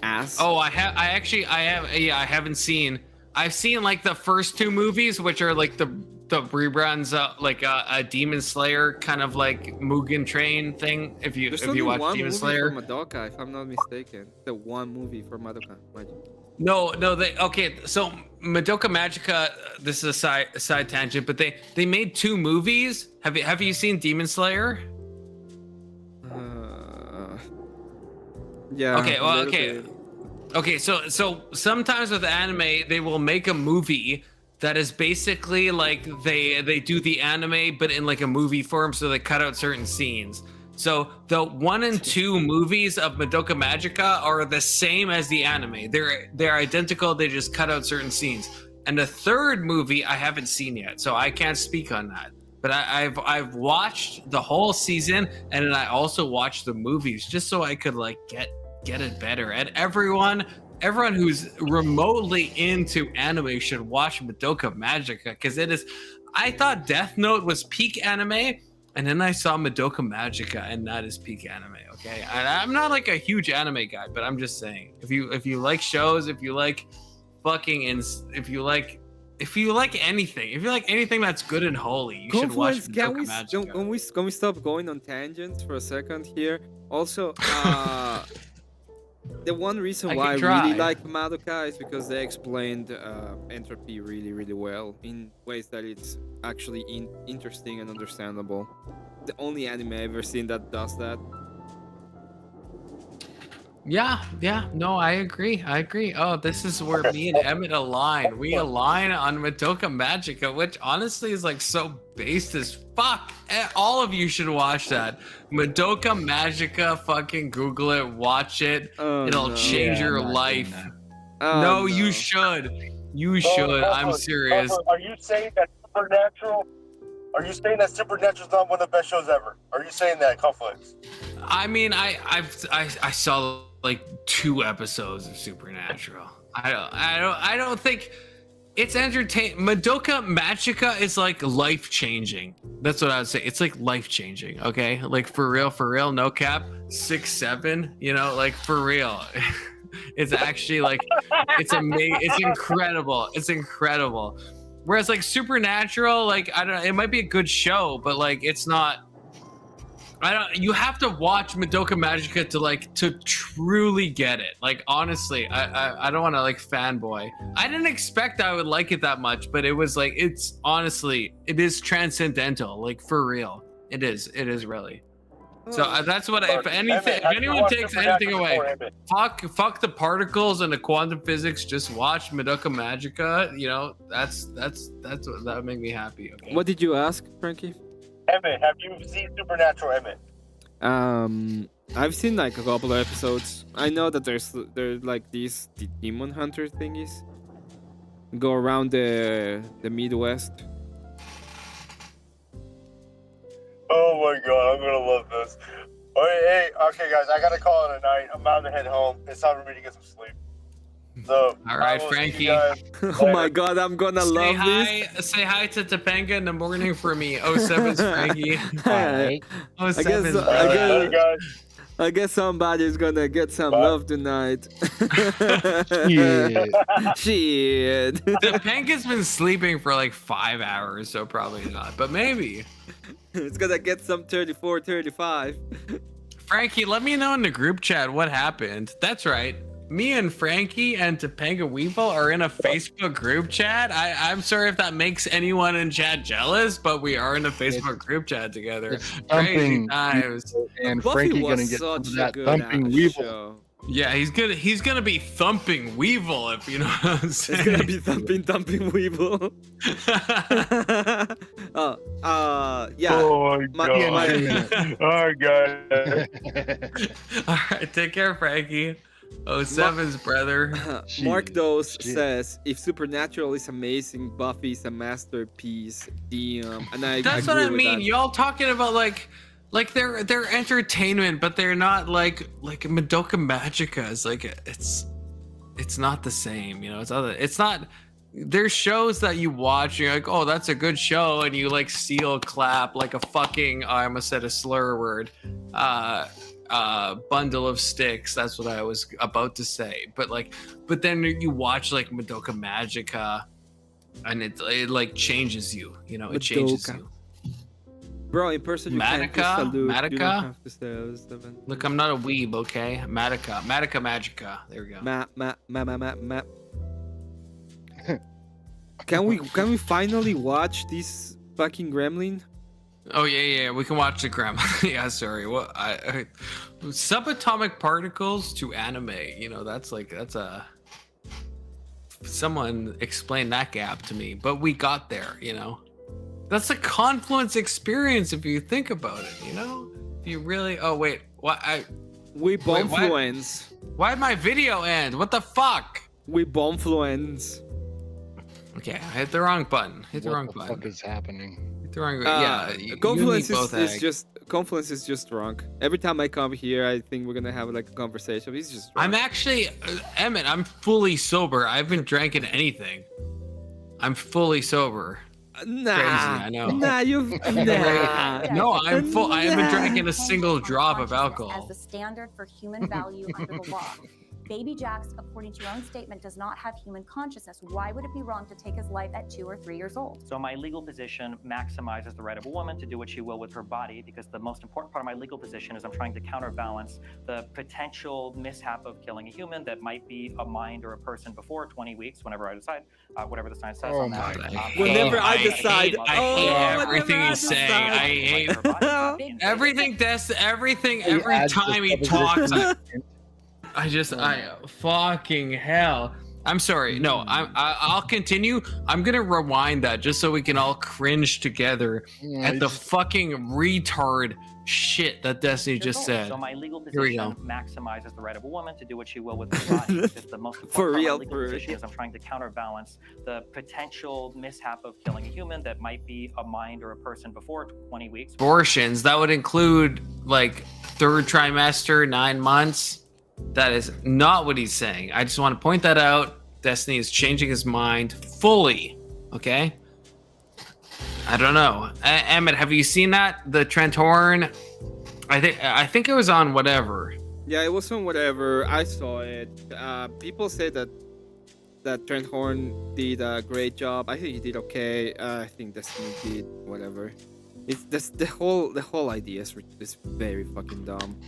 Ass. Oh, I haven't seen. I've seen like the first 2 movies, which are like the reruns, like a Demon Slayer kind of like Mugen Train thing. If you There's only watch one Demon movie Slayer. for Madoka, if I'm not mistaken. The one movie for Madoka. No, so Madoka Magica, this is a side tangent, but they made 2 movies. Have you seen Demon Slayer? Yeah. Okay, a well, little okay. bit. Okay, so sometimes with anime, they will make a movie that is basically like they do the anime but in like a movie form, so they cut out certain scenes. So the 1 and 2 movies of Madoka Magica are the same as the anime. They're identical. They just cut out certain scenes. And the 3rd movie I haven't seen yet, so I can't speak on that. But I've watched the whole season, and then I also watched the movies just so I could like get it better. And everyone who's remotely into anime should watch Madoka Magica, because it is. I thought Death Note was peak anime. And then I saw Madoka Magica, and that is peak anime. Okay, I'm not like a huge anime guy, but I'm just saying, if you like shows, if you like anything that's good and holy, you should watch Confluence, Madoka Magica. Can we stop going on tangents for a second here? Also, the one reason I why I can try. really like Madoka is because they explained entropy really, really well in ways that it's actually interesting and understandable. The only anime I've ever seen that does that. Yeah, no, I agree. Oh, this is where me and Emmett align. We align on Madoka Magica, which honestly is like so based as fuck. All of you should watch that. Madoka Magica, fucking Google it, watch it. Oh, It'll no. change Yeah, your I'm not life. doing No, you should. You should. I'm serious. Are you saying that Supernatural Are you saying that Supernatural's not one of the best shows ever? Are you saying that, Confluence? I mean, I saw like 2 episodes of Supernatural. I don't think it's entertaining. Madoka Magica is like life changing. That's what I would say. It's like life changing. Okay, like for real, no cap. 6, 7. You know, like for real. It's actually like it's amazing. It's incredible. It's incredible. Whereas like Supernatural, like I don't know, it might be a good show, but like it's not. You have to watch Madoka Magica to truly get it. Like honestly, I don't want to like fanboy. I didn't expect I would like it that much, but it was like it's honestly it is transcendental. Like for real, it is really. So that's what if anyone takes anything away, fuck the particles and the quantum physics. Just watch Madoka Magica. You know that's what that would make me happy. Okay. What did you ask, Frankie? Emmett, have you seen Supernatural, Emmett? I've seen like a couple of episodes. I know that there's like these demon hunter thingies go around the Midwest. Oh my god, I'm gonna love this. Okay, guys, I gotta call it a night. I'm about to head home. It's time for me to get some sleep. So, all right, Frankie. Oh my god, I'm gonna love this. Say hi to Topanga in the morning for me. 07's Frankie. Right. I guess somebody's gonna get some love tonight. Shit. Topanga's been sleeping for like 5 hours, so probably not, but maybe. It's gonna get some 34, 35. Frankie, let me know in the group chat what happened. That's right. Me and Frankie and Topanga Weevil are in a Facebook group chat. I'm sorry if that makes anyone in chat jealous, but we are in a Facebook group chat together. Crazy times. And Buffy Frankie gonna was get such some a of that good thumping ass Weevil. show. Yeah, he's gonna be thumping Weevil, if you know what I'm saying. It's gonna be thumping Weevil. Yeah. Oh my god. Oh god. All right, take care, Frankie. 07's brother. Mark Dose says, if Supernatural is amazing, Buffy is a masterpiece. Damn. And that's what I mean. Y'all talking about like they're entertainment, but they're not like Madoka Magica is like it's not the same, you know. It's not. There's shows that you watch, you're like, oh, that's a good show, and you like seal clap like a fucking I almost said a slur word. Bundle of sticks. That's what I was about to say. But then you watch like Madoka Magica, and it like changes you. You know, it changes you. Bro, in person you can't just salute. You don't have to say Look, I'm not a weeb, okay? Madoka Magica. There we go. Can we finally watch this fucking gremlin? Oh yeah, we can watch the gremlin. Yeah, sorry. What subatomic particles to anime? You know, that's a. Someone explain that gap to me, but we got there. You know, that's a confluence experience if you think about it. You know, if you really. Oh wait, what We bombfluence. Why'd my video end? What the fuck? We bombfluence. Okay, I hit the wrong button. What the fuck is happening? Confluence is just drunk. Every time I come here, I think we're gonna have like a conversation. He's just drunk. I'm actually Emmett. I'm fully sober. I haven't drank anything. I'm fully sober. Nah, crazy, I know. Nah, you've nah. No, I'm full. I haven't drank a single drop of alcohol. As the standard for human value under the law. Baby Jax, according to your own statement, does not have human consciousness. Why would it be wrong to take his life at 2 or 3 years old? So my legal position maximizes the right of a woman to do what she will with her body, because the most important part of my legal position is I'm trying to counterbalance the potential mishap of killing a human that might be a mind or a person before 20 weeks, whenever I decide, whatever the science says on that. Whenever I decide. I hate everything he's saying. I hate everything. Every time he talks. I fucking hell. I'm sorry. No, I'll continue. I'm gonna rewind that just so we can all cringe together at the fucking retard shit that Destiny just said. So my legal Here we position go. maximizes the right of a woman to do what she will with her body. Because the most important For part of real, my legal for real. position is I'm trying to counterbalance the potential mishap of killing a human that might be a mind or a person before 20 weeks. Abortions, that would include like 3rd trimester, 9 months. That is not what he's saying. I just want to point that out. Destiny is changing his mind fully. Okay. I don't know. Emmett, have you seen that? The Trent Horn? I think it was on whatever. Yeah, it was on whatever. I saw it. People say that Trent Horn did a great job. I think he did okay. I think Destiny did whatever. It's this, the whole idea is very fucking dumb.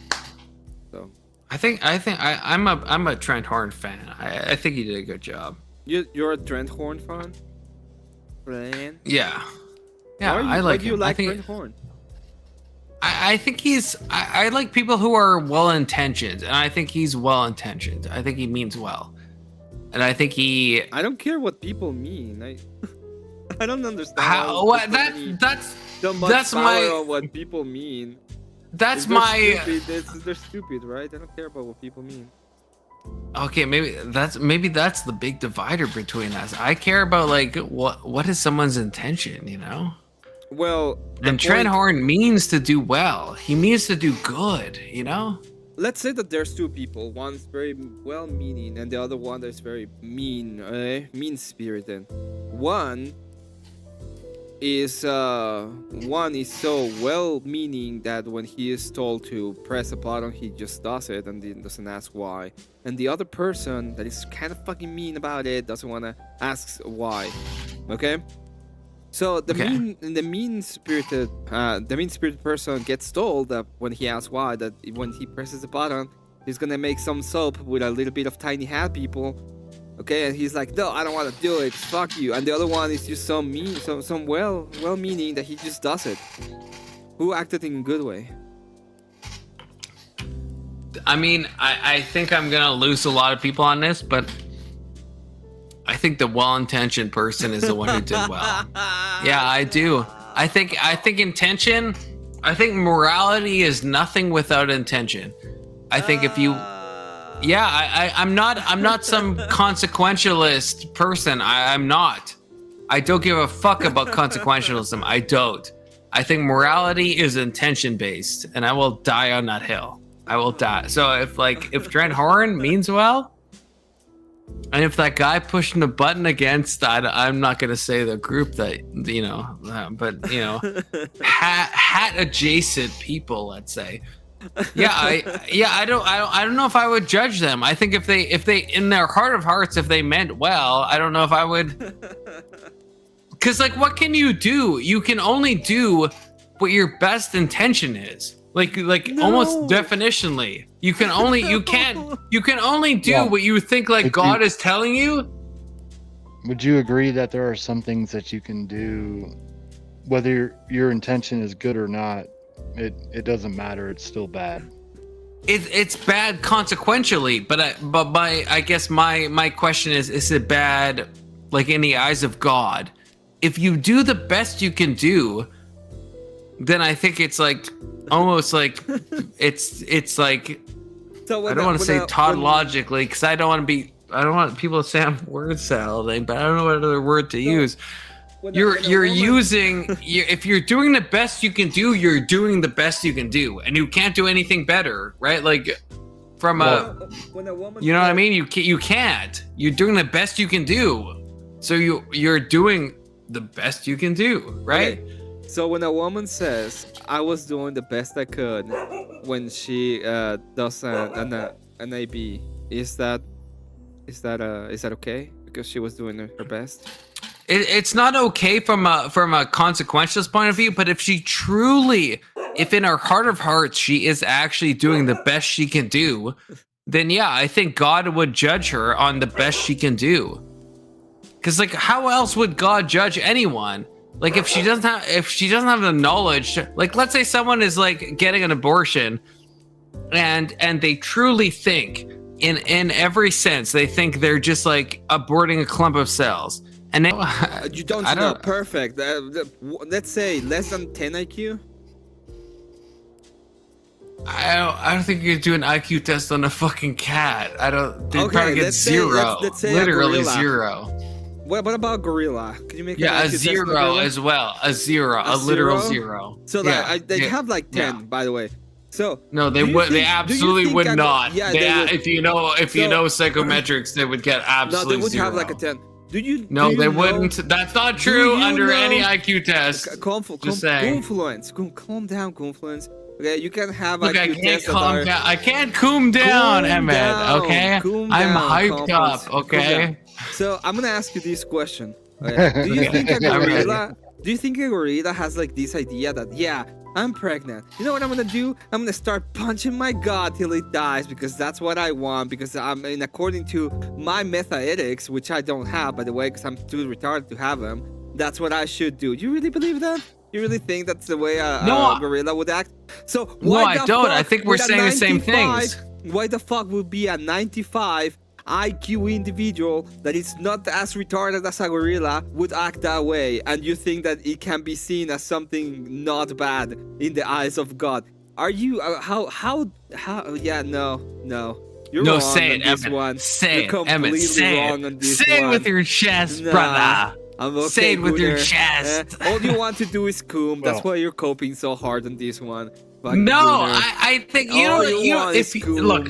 So I'm a Trent Horn fan. I think he did a good job. you're a Trent Horn fan? Brian? Yeah. Yeah, Why I like do you him. like I think Trent Horn? I think I like people who are well intentioned, and I think he's well intentioned. I think he means well, and I think he. I don't care what people mean. I don't understand How what people need that's so much that's power my on what people mean. that's If they're my stupid, they're stupid, right? I don't care about what people mean. okay. Maybe that's the big divider between us. I care about like what is someone's intention, you know. Well, And Trent Horn means to do well. He means to do good, you know? let's say that there's two people. One's very well-meaning, and the other one is very mean, mean-spirited. One is so well-meaning that when he is told to press a button, he just does it and then doesn't ask why. And the other person that is kind of fucking mean about it doesn't want to ask why. Okay? So the mean-spirited person gets told that when he asks why, that when he presses the button, he's gonna make some soap with a little bit of tiny hat people. Okay, and he's like, no, I don't want to do it. Fuck you. And the other one is just so mean, some well-meaning that he just does it. Who acted in a good way? I mean, I think I'm gonna lose a lot of people on this, but I think the well-intentioned person is the one who did well. Yeah, I do. I think intention. I think morality is nothing without intention. I think if you, yeah, I'm not some consequentialist person. I'm not. I don't give a fuck about consequentialism. I don't. I think morality is intention based, and I will die on that hill. I will die. So if Trent Horn means well. And if that guy pushing the button against, I'm not gonna say the group that you know, but you know, hat adjacent people, let's say. Yeah, I don't know if I would judge them. I think if they in their heart of hearts, if they meant well, I don't know if I would. Because like, what can you do? You can only do what your best intention is. Like no. Almost definitionally, you can only do what you think like God is telling you. Would you agree that there are some things that you can do, whether your intention is good or not? It doesn't matter. It's still bad. It's bad consequentially, but I guess my question is it bad like in the eyes of God? If you do the best you can do, then I think it's like almost like it's like so I don't want to say tautologically because I don't want people to say I'm word salad, but I don't know what other word to use. If you're doing the best you can do, you're doing the best you can do, and you can't do anything better, right? Like from when a woman, you know what I mean? You can't. You're doing the best you can do, so you're doing the best you can do, right? Okay. So when a woman says, "I was doing the best I could," when she does an AB, is that okay? Because she was doing her best. It's not okay from a consequentialist point of view, but if in her heart of hearts she is actually doing the best she can do, then yeah, I think God would judge her on the best she can do. Because like, how else would God judge anyone? Like if she doesn't have the knowledge, like let's say someone is like getting an abortion and they truly think in every sense. They think they're just like aborting a clump of cells. And they, You don't know. Perfect. Let's say less than 10 IQ. I don't think you could do an IQ test on a fucking cat. I don't. They'd Okay, probably get let's say- zero. let's say a Literally gorilla. zero. What about gorilla? Can you make an Yeah, IQ a test on zero gorilla? as well. A zero. A literal zero. So they have like 10, by the way. So no, they do you would. They think- do you absolutely think would I- not. Yeah, they, they would. if you know psychometrics, they would get No, absolutely they would zero. have like a 10. Do you? No, do you they know- wouldn't. That's not true you under know- any IQ test. Just saying. Confluence. Calm down, confluence. Okay, you can have Look, I IQ can't tests that calm are. down. I can't coom down, Calm Emmett. down, Okay, calm I'm down, hyped confluence. up. Calm Okay. down. So I'm gonna ask you this question. Okay? Do you think a I'm ready. gorilla? Do you think a gorilla has like this idea that I'm pregnant. You know what I'm gonna do? I'm gonna start punching my god till it dies because that's what I want. Because according to my meta-ethics, which I don't have by the way, because I'm too retarded to have them. That's what I should do. You really believe that? You really think that's the way a gorilla would act? So why No, I the don't. fuck I think we're would a saying the same 95 things. Why the fuck would be a 95 IQ individual that is not as retarded as a gorilla would act that way, and you think that it can be seen as something not bad in the eyes of God? Are you how? Yeah, no. You're No, wrong say on it, this Emmett. one. Say You're it, Emmett. completely Say wrong on it. this Say it one. with your chest, Nah, brother. I'm okay, Say it with your Gooner. chest. All you want to do is coom. That's Well. why you're coping so hard on this one. Fucking No, Gooner. I think you All don't. You want don't is if coom. look.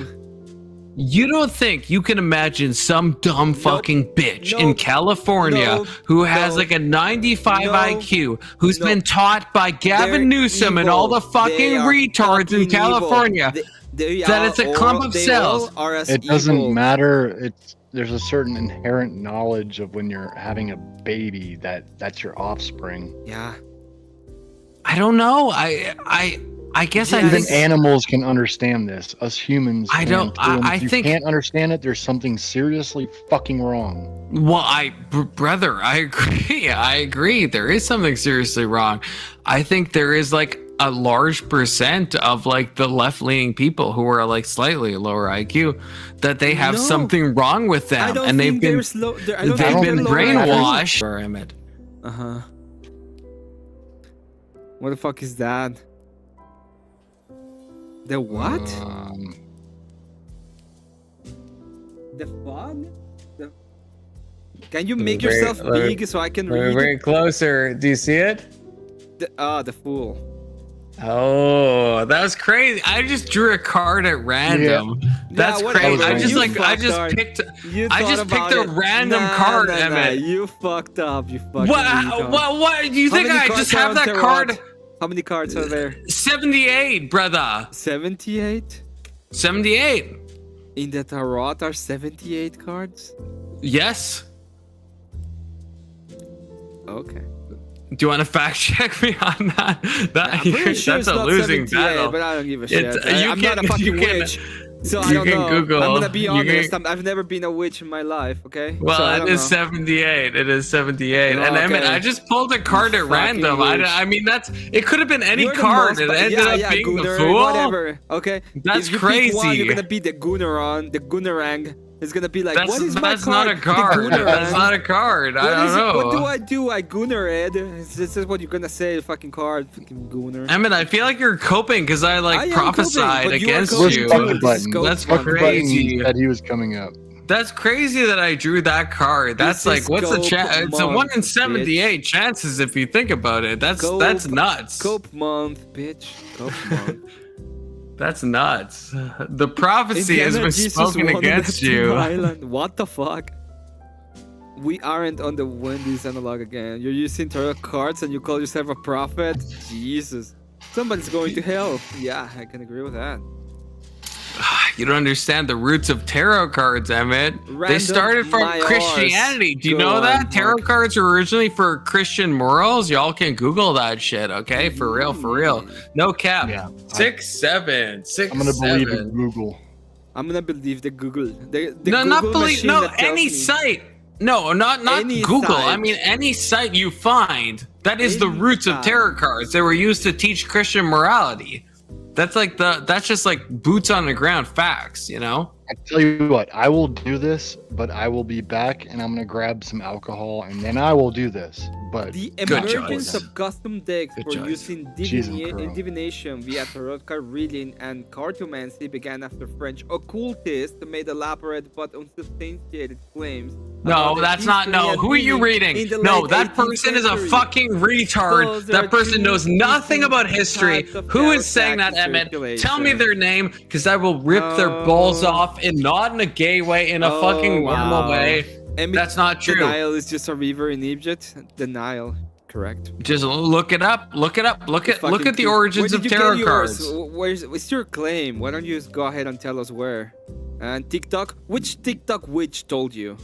You don't think you can imagine some dumb fucking bitch in Nope. California Nope. who has Nope. like a 95 Nope. IQ, who's Nope. been taught by Gavin They're Newsom and all the evil. fucking They are retards in fucking evil. California They that it's a are clump all- of they cells. all are as It doesn't evil. matter. There's a certain inherent knowledge of when you're having a baby that's your offspring. Yeah. I don't know. I guess I Even think animals can understand this. Us humans I don't- can't. And I if you think- can't understand it, there's something seriously fucking wrong. Well, brother, I agree. I agree. There is something seriously wrong. I think there is like a large percent of like the left-leaning people who are like slightly lower IQ that they have No. something wrong with them, I don't and they've think been there's low. I don't they've think been they're lower brainwashed. Emmett. Uh huh. What the fuck is that? The what? The fog? Can you make Very- yourself let me- big so I can Let me read? bring it closer. Do you see it? The fool. Oh, that was crazy. I just drew a card at random. That's whatever. crazy. I just You like I just fucked picked You I thought just about picked a it. random Nah, card, nah, Emmett. You fucked up. You fucking What? retard. What? Do you How think many I cards just are have on that Tarot? card? How many cards are there? 78, brother. 78? 78. In the tarot are 78 cards? Yes. Okay. Do you want to fact check me on that? I'm pretty sure That's it's a not losing 78, battle. but I don't give a shit. It's- you I'm not a can- fucking you can- witch. So I you don't can know. Google, I'm gonna be you honest. can- I've never been a witch in my life. Okay. Well, so I it don't is know. 78. It is 78. Oh, And Emmett, okay. I just pulled a card at fucking random. witch. I mean, it could have been any You're the card. most- It ended up being Gunner, the fool. Whatever. Okay. That's if you pick one, crazy. you're gonna be the Gunneron, the Gunnerang. It's gonna be like, That's, what is my that's card? not a card. The Gunnerang. That's not a card. I don't know. What do I do? I Gunner Ed. This is what you're gonna say. Fucking card. Fucking Gunner. Emmett, I feel like you're coping because I I like am prophesied coping, but you are against coping Push you. too. fucking button. That's Push the button crazy. that he was coming up. That's crazy that I drew that card. That's This is like, what's the chance? Cope It's a 1 in month, 78 chances if you think about it. That's Cope- nuts. Cope month, bitch. Cope month. That's nuts. The prophecy has Indiana been Jesus spoken won on against Neptune you. Island. What the fuck? We aren't on the Wendy's analog again. You're using tarot cards and you call yourself a prophet? Jesus. Somebody's going to hell. Yeah, I can agree with that. You don't understand the roots of tarot cards, Emmett. They Random started from my Christianity. arse. Do you Go know on, that? Tarot Mark. cards were originally for Christian morals. Y'all can Google that shit, okay? For real, for real. No cap. Yeah. 6'7", 6'7". I'm gonna believe in Google. I'm gonna believe the Google. The No, Google not believe. machine No, that tells any me. site. No, not Any Google. I site. mean, any site you find. That is the Any roots of site. tarot cards. They were used to teach Christian morality. That's like that's just like boots on the ground facts, you know? I tell you what, I will do this, but I will be back and I'm gonna grab some alcohol and then I will do this. But The Good emergence choice. of custom decks Good for choice. using Cheese and crow. divination via tarot card reading and cartomancy began after French occultists made elaborate but unsubstantiated claims. No, about the that's not. history No, and who are you meaning reading? in the No, late that 18th person is a century. fucking retard. Those are That person two knows nothing about distinct history. types of Who tarot is saying that, decks in Emmett? Tell me circulation. their name, because I will rip their balls off, and not in a gay way, in a fucking normal wow. way. Emmett, That's not true. The Nile is just a river in Egypt. The Nile, correct? Just look it up. Look it up. Look at Fucking the Where origins did of you get tarot yours? cards. What's your claim? Why don't you just go ahead and tell us where? And TikTok? Which TikTok witch told you?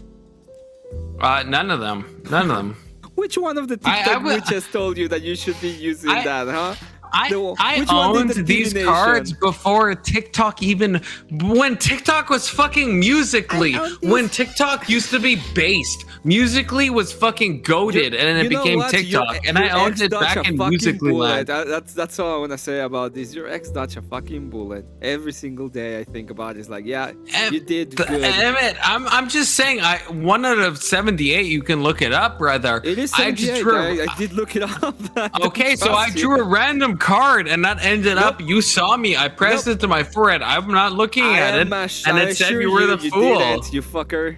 None of them. None of them. Which one of the I TikTok will- witches told you that you should be using that, huh? I Which one did owned the these divination? cards before TikTok even, when TikTok was fucking Musically, I owned these- when TikTok used to be based. Musically was fucking goated, and then it You know became what? TikTok, and I Your owned ex it dodged back a in fucking Musically bullet. land. That's all I want to say about this. Your ex dodged a fucking bullet. Every single day I think about it. It's like, yeah, you did good. Emmett, I'm just saying, 1 out of 78, you can look it up, brother. It is I just 78. drew. I did look it up. I don't Okay, so I trust drew you. a random card, and that ended up. You saw me. I pressed it to my forehead. I'm not looking at it, and it said you were the fool. Didn't, you fucker.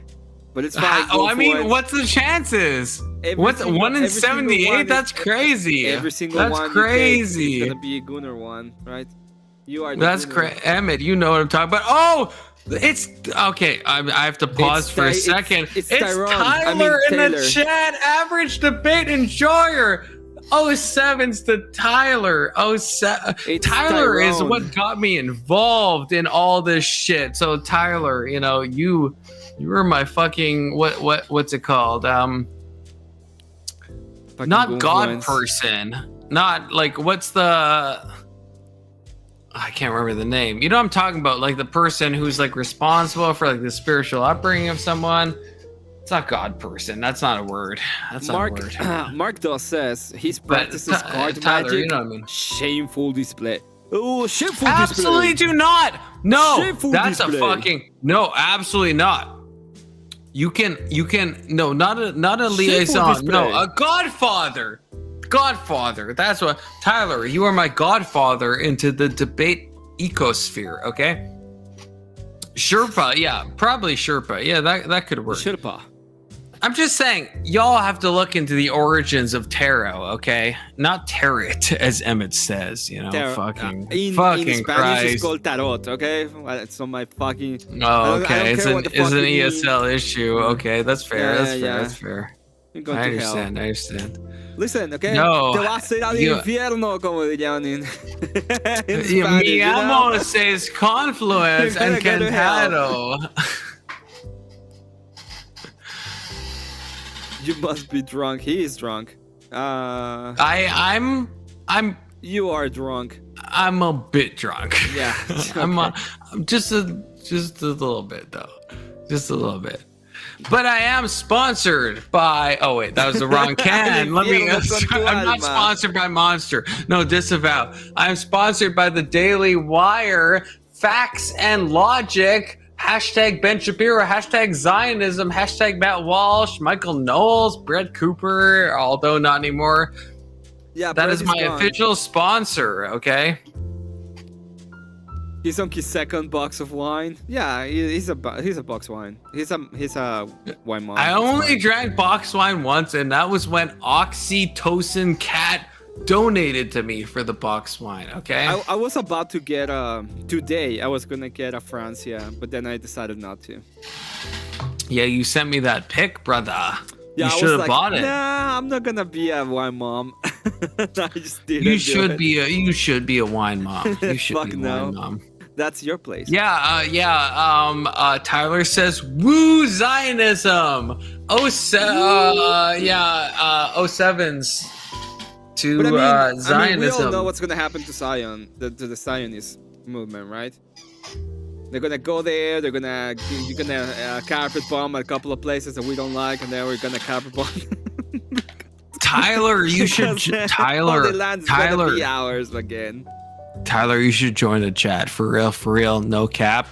But it's fine. Oh, I go mean, for it. what's the chances? Every What's single- 1 in every single 78? one That's is- crazy. Every single That's one. Is crazy. gonna be a Gunner one, right? You are. The That's Gunner. crazy. Emmett, you know what I'm talking about. Oh, it's okay. I have to pause It's for a Ty- second. it's It's Tyrone. Tyler I mean, in the Taylor. chat. Average debate enjoyer. 07's to Tyler. It's Tyler is Tyrone. what got me involved in all this shit. So Tyler, you were my fucking what's it called? Fucking Not God influence. person. Not like what's the I can't remember the name. You know what I'm talking about? Like the person who's like responsible for like the spiritual upbringing of someone. It's not God person. That's not a word. That's Mark, not a word. Mark Doss says his But practices card Tyler, magic. you know what I mean. Shameful display. Oh, shameful Absolutely display. do not. No, Shameful that's display. a fucking no. Absolutely not. You can no, not a liaison. display. No, a godfather. Godfather. That's what Tyler. You are my godfather into the debate ecosphere. Okay. Sherpa, yeah, probably Sherpa. Yeah, that could work. Sherpa. I'm just saying, y'all have to look into the origins of tarot, okay? Not tarot, as Emmett says. Fucking in Spanish Christ. it's called tarot, okay? Well, it's on my fucking. Oh, I okay. don't It's care an what the fuck an you mean. ESL issue. Okay, that's fair. Yeah, That's fair. yeah. That's fair. You're going I to hell. understand. I understand. Listen, okay? No, Te vas a ir al you- infierno, como dirían in, in Mi Spanish, you know? amo says confluence You're and gonna go to hell. cantado. You must be drunk. He is drunk. I'm You are drunk. I'm a bit drunk. Yeah. I'm just a little bit though. Just a little bit. But I am sponsored by. Oh wait, that was the wrong can. Let me. I'm not sponsored by Monster. No, disavow. I'm sponsored by the Daily Wire, Facts and Logic. Hashtag Ben Shapiro. Hashtag Zionism. Hashtag Matt Walsh. Michael Knowles. Brett Cooper. Although not anymore. Yeah, That Brett is my gone. official sponsor. Okay. He's on his second box of wine. Yeah, he's a box wine. He's a wine mom. I It's only fine. drank box wine once, and that was when Oxytocin Cat donated to me for the box wine. Okay. I was about to get today. I was gonna get a Francia, but then I decided not to. Yeah, you sent me that pic, brother. Yeah, You I should was have like, bought it. Nah, I'm not gonna be a wine mom. I just didn't. You do should it. be a wine mom. You should Fuck be a no. wine mom. That's your place. Yeah. Tyler says, "Woo Zionism." 07s to But I mean, we all Zionism. know what's gonna happen to Zion, to the Zionist movement, right? They're gonna go there. You're gonna carpet bomb a couple of places that we don't like, and then we're gonna carpet bomb. Tyler, you should. Because Tyler, the land's gonna Tyler, be ours again. Tyler, you should join the chat for real, no cap.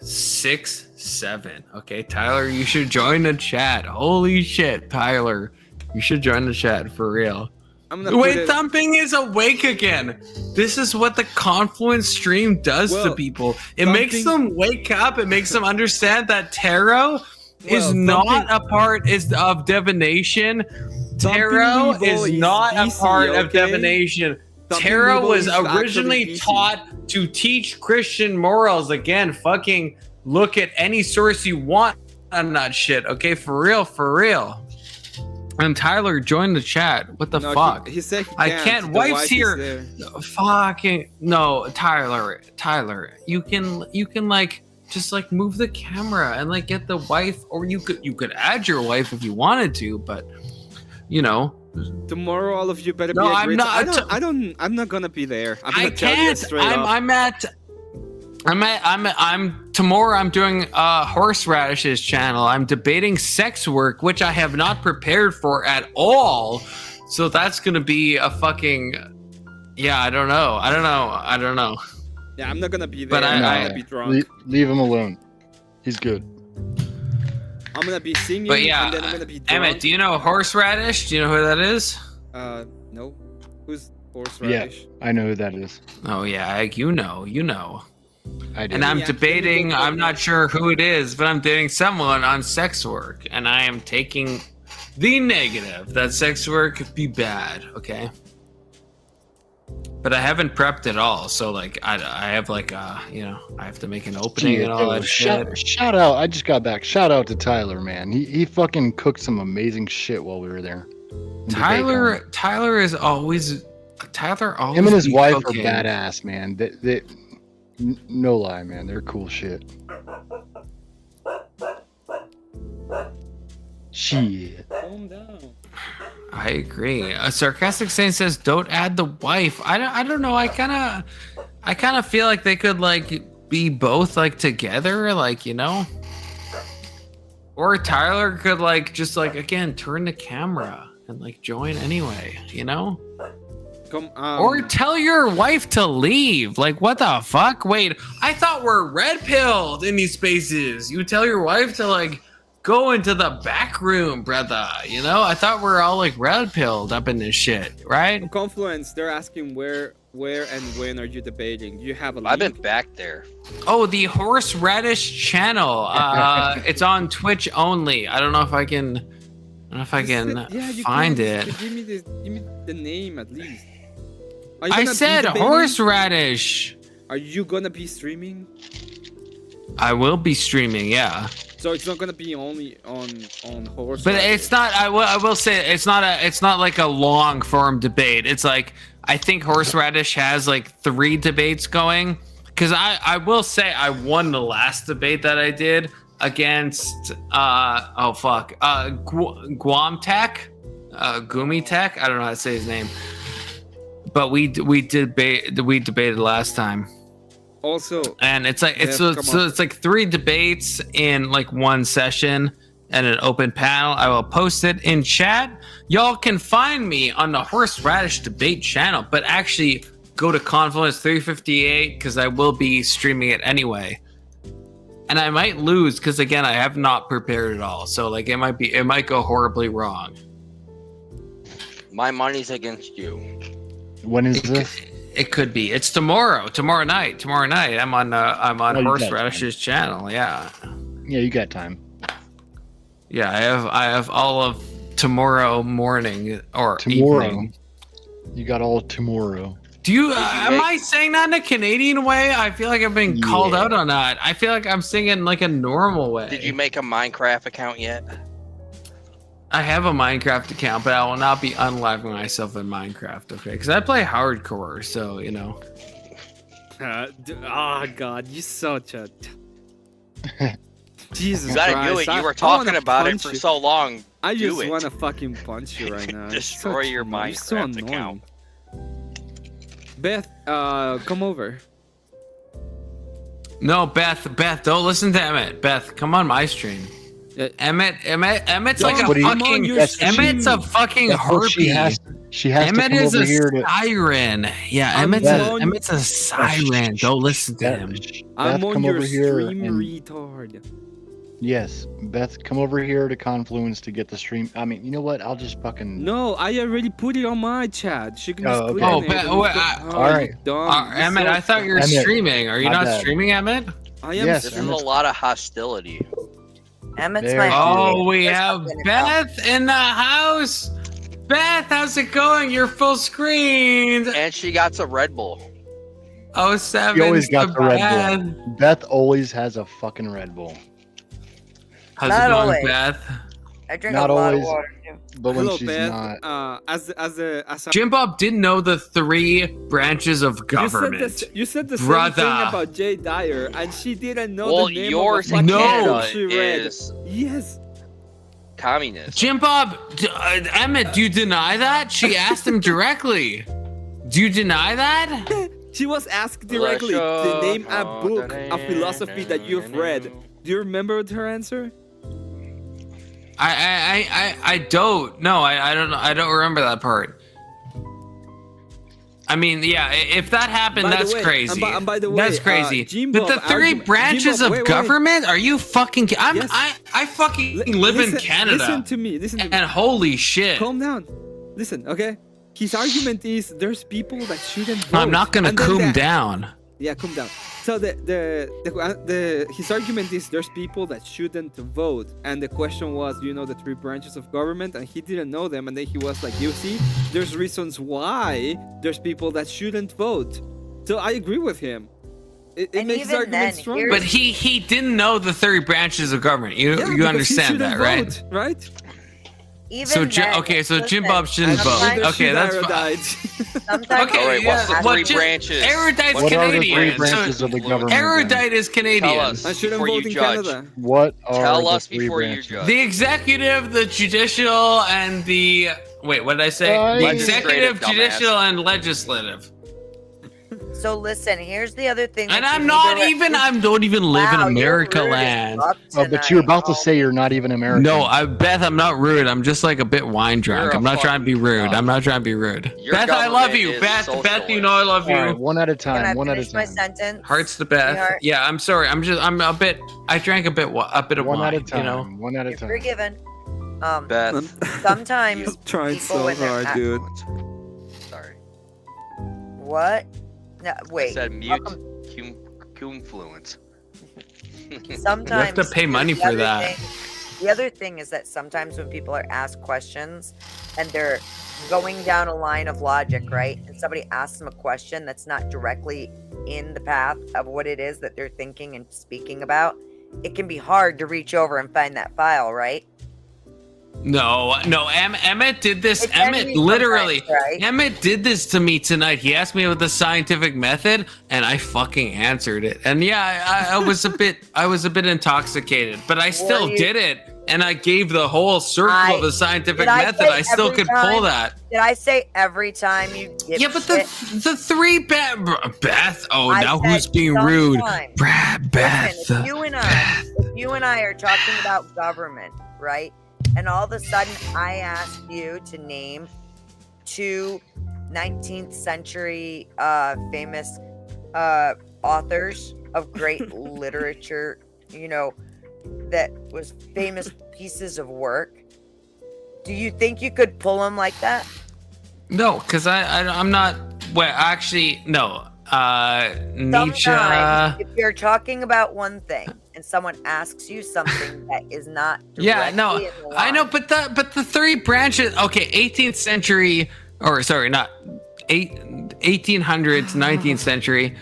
6-7. Okay, Tyler, you should join the chat. Holy shit, Tyler, you should join the chat for real. Wait, Thumping is awake again. This is what the Confluence stream does to people. It makes them wake up. It makes them understand that tarot is not a part of divination. Tarot is not a part of divination. Tarot was originally taught to teach Christian morals. Again, fucking look at any source you want on that shit. Okay, for real. And Tyler joined the chat. What the fuck? He said he I can't. Wife's here. Fucking no, Tyler. You can like just like move the camera and like get the wife, or you could add your wife if you wanted to, but you know. Tomorrow, all of you better No, be. I'm not. I'm not gonna be there. I can't. I'm tomorrow. I'm doing Horseradish's channel. I'm debating sex work, which I have not prepared for at all. So that's gonna be a fucking. Yeah, I don't know. Yeah, I'm not gonna be there. But I'm gonna be drunk. Leave him alone. He's good. I'm gonna be singing. But yeah, and then I'm gonna be drunk. Emmett, do you know Horseradish? Do you know who that is? No. Who's Horseradish? Yeah, I know who that is. Oh yeah, you know. I do. And I'm debating, I'm not sure who it is, but I'm dating someone on sex work, and I am taking the negative that sex work could be bad, okay? But I haven't prepped at all, so like I have like I have to make an opening and all that shit. Shout out! I just got back. Shout out to Tyler, man. He fucking cooked some amazing shit while we were there. Tyler is always. Him and his wife are badass, man. They no lie, man. They're cool shit. Shit. Calm down. I agree. A sarcastic saint says, "Don't add the wife." I don't know. I kind of feel like they could like be both like together, like or Tyler could like just like again turn the camera and like join anyway, Or tell your wife to leave. Like, what the fuck? Wait, I thought we're red pilled in these spaces. You tell your wife to like go into the back room, brother. I thought we're all like red pilled up in this shit, right? Confluence, they're asking where and when are you debating? Do you have a link? I've been back there. Oh, the Horseradish channel. It's on Twitch only. I don't know if I can find it. Give me the name at least. I said Horseradish. Are you gonna be streaming? I will be streaming, yeah. So it's not gonna be only on Horseradish. But it's not. I will say it's not like a long form debate. It's like I think Horseradish has like 3 debates going. Because I will say I won the last debate that I did against Guam Tech, Gumi Tech. I don't know how to say his name. But we debated last time. Also, and it's like it's like 3 debates in like one session and an open panel. I will post it in chat. Y'all can find me on the Horseradish debate channel, but actually go to Confluence 358 because I will be streaming it anyway. And I might lose because again I have not prepared at all. So like it might go horribly wrong. My money's against you. When is this? It could be. It's tomorrow night. I'm on Horseradish's channel. Yeah. Yeah, you got time. Yeah, I have all of tomorrow morning or tomorrow. Evening. You got all tomorrow. Do you? Am I saying that in a Canadian way? I feel like I've been called out on that. I feel like I'm singing like a normal way. Did you make a Minecraft account yet? I have a Minecraft account, but I will not be unliving myself in Minecraft, okay? Because I play hardcore, so Oh God, you such a Jesus You gotta Christ. do it. You were talking about it for so long. I just want to fucking punch you right now. Destroy your Minecraft account. Beth, come over. No, Beth, don't listen to Emmett. Beth, come on my stream. Emmett's like a fucking. Emmett's a fucking harpy. She has Emmett to come is over a here to. siren. Yeah, I'm on- Emmett's a siren. Don't listen to him. I'm Beth, on come your over here stream, and- retard. Yes, Beth, come over here to Confluence to get the stream. I mean, you know what? I'll just fucking. No, I already put it on my chat. She can just Oh, click okay. on Oh, it. but- and well, it's go- I- oh, all you right. dumb. You're Emmett, so I thought you were Emmett. streaming. Are you My not bad. streaming, Emmett? I am. Yes, This is a Emmett's- lot of hostility. Emmett's There my you Oh, we There's have something about- Beth in the house. Beth, how's it going? You're full screened. And she got a Red Bull. Oh, seven. She always got the Red Bull. Beth always has a fucking Red Bull. How's Not it going, always. Beth? I drink Not a lot always. of water too. But when Hello, she's Beth. not. As a Jim Bob didn't know the 3 branches of government. You said the Brother. same thing about Jay Dyer, and she didn't know Well, the name yours of a in fucking No. book Canada she read. is Yes. communist. Jim Bob, Emmett, do you deny that? She asked him directly. Do you deny that? She was asked directly to name a book of philosophy that you've read. Do you remember her answer? I don't. No, I don't know. I don't remember that part. I mean, yeah, if that happened, By the that's way, crazy. and by the way, That's crazy. Jim But the Bob 3 argument- branches Jim Bob, of wait. government? Are you fucking? Yes. I fucking live in Listen- Canada. Listen to me. Listen to me. And holy shit. Calm down. Listen, okay? His argument is there's people that shouldn't vote. I'm not gonna And then calm down. Yeah, calm down. So his argument is there's people that shouldn't vote, and the question was, do you know the 3 branches of government? And he didn't know them, and then he was like, you see, there's reasons why there's people that shouldn't vote. So I agree with him. It And makes his even argument then, stronger. But he didn't know the 3 branches of government. You Yeah, you because he understand that, shouldn't right? vote, right? Even So then, okay, so Jim listen, Bob shouldn't vote. sometimes- Okay, that's fine. died. Sometimes Okay, All right, what's the yeah, 3 Jim- branches? Erudite's What are the 3 Canadian. branches So of the government? erudite is Canadian. Tell us I shouldn't before vote you in judge. Canada. What are Tell the us 3 before you branches? judge. The executive, the judicial, and the wait, what did I say? The Legislative, executive, dumbass. judicial, and legislative. So listen, here's the other thing. And that I'm you not need to- even. I don't even live in Wow, you're America rude as land. fuck Oh, but you're tonight. about to say you're not even American. No, Beth, I'm not rude. I'm just like a bit wine drunk. You're a I'm not trying to be fucking rude. cunt. I'm not trying to be rude. Your Beth, I love government you. is Beth, you know I love All right, you. one at a Can I time. One at a finish my time. sentence? Hearts to Beth. Sweetheart. Yeah, I'm sorry. I'm a bit. I drank a bit of One wine. at a time. You know. One at a You're time. forgiven. Beth. Sometimes I'm trying people so when they're hard, at- dude. Sorry. What? No, I wait. said mute welcome- confluence. Sometimes You have to pay money the for other that. the other thing is that sometimes when people are asked questions and they're going down a line of logic, right? And somebody asks them a question that's not directly in the path of what it is that they're thinking and speaking about, it can be hard to reach over and find that file, right? No. Emmett did this. It can Emmett be literally. sometimes, right? Emmett did this to me tonight. He asked me about the scientific method, and I fucking answered it. And yeah, I was a bit. I was a bit intoxicated, but I still you- did it. And I gave the whole circle of the scientific did I method. say I still every could time? pull that. Did I say every time you dip Yeah, but shit? the 3 Beth. Oh, I now said who's being rude? sometimes. Beth. Listen, if you and I are talking about government, right? And all of a sudden I ask you to name 2 19th century famous authors of great literature, you know, that was famous pieces of work. Do you think you could pull them like that? No, because I'm not. Well, actually, no. Nietzsche. Sometimes, if you're talking about one thing and someone asks you something that is not Yeah, no, directly in the I know, line, but the 3 branches. Okay, 18th century, or sorry, not 1800s, 19th century.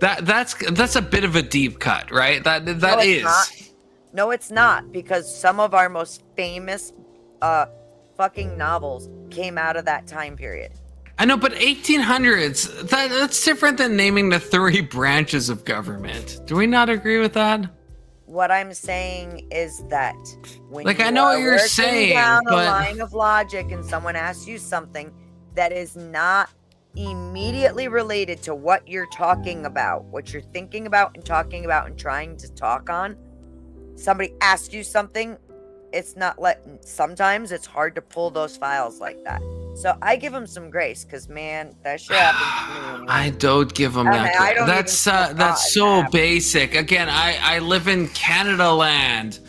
That's a bit of a deep cut, right? That No, it's is. not. No, it's not, because some of our most famous fucking novels came out of that time period. I know, but 1800s. That's different than naming the 3 branches of government. Do we not agree with that? What I'm saying is that when Like, you I know what are you're working saying, down a but- line of logic and someone asks you something that is not immediately related to what you're talking about, what you're thinking about and talking about and trying to talk on, somebody asks you something, it's not sometimes it's hard to pull those files like that. So I give him some grace because, man, that shit happens to me. I don't give him I that. mean, I don't That's even feel that's bad so that. basic. Again, I live in Canada land,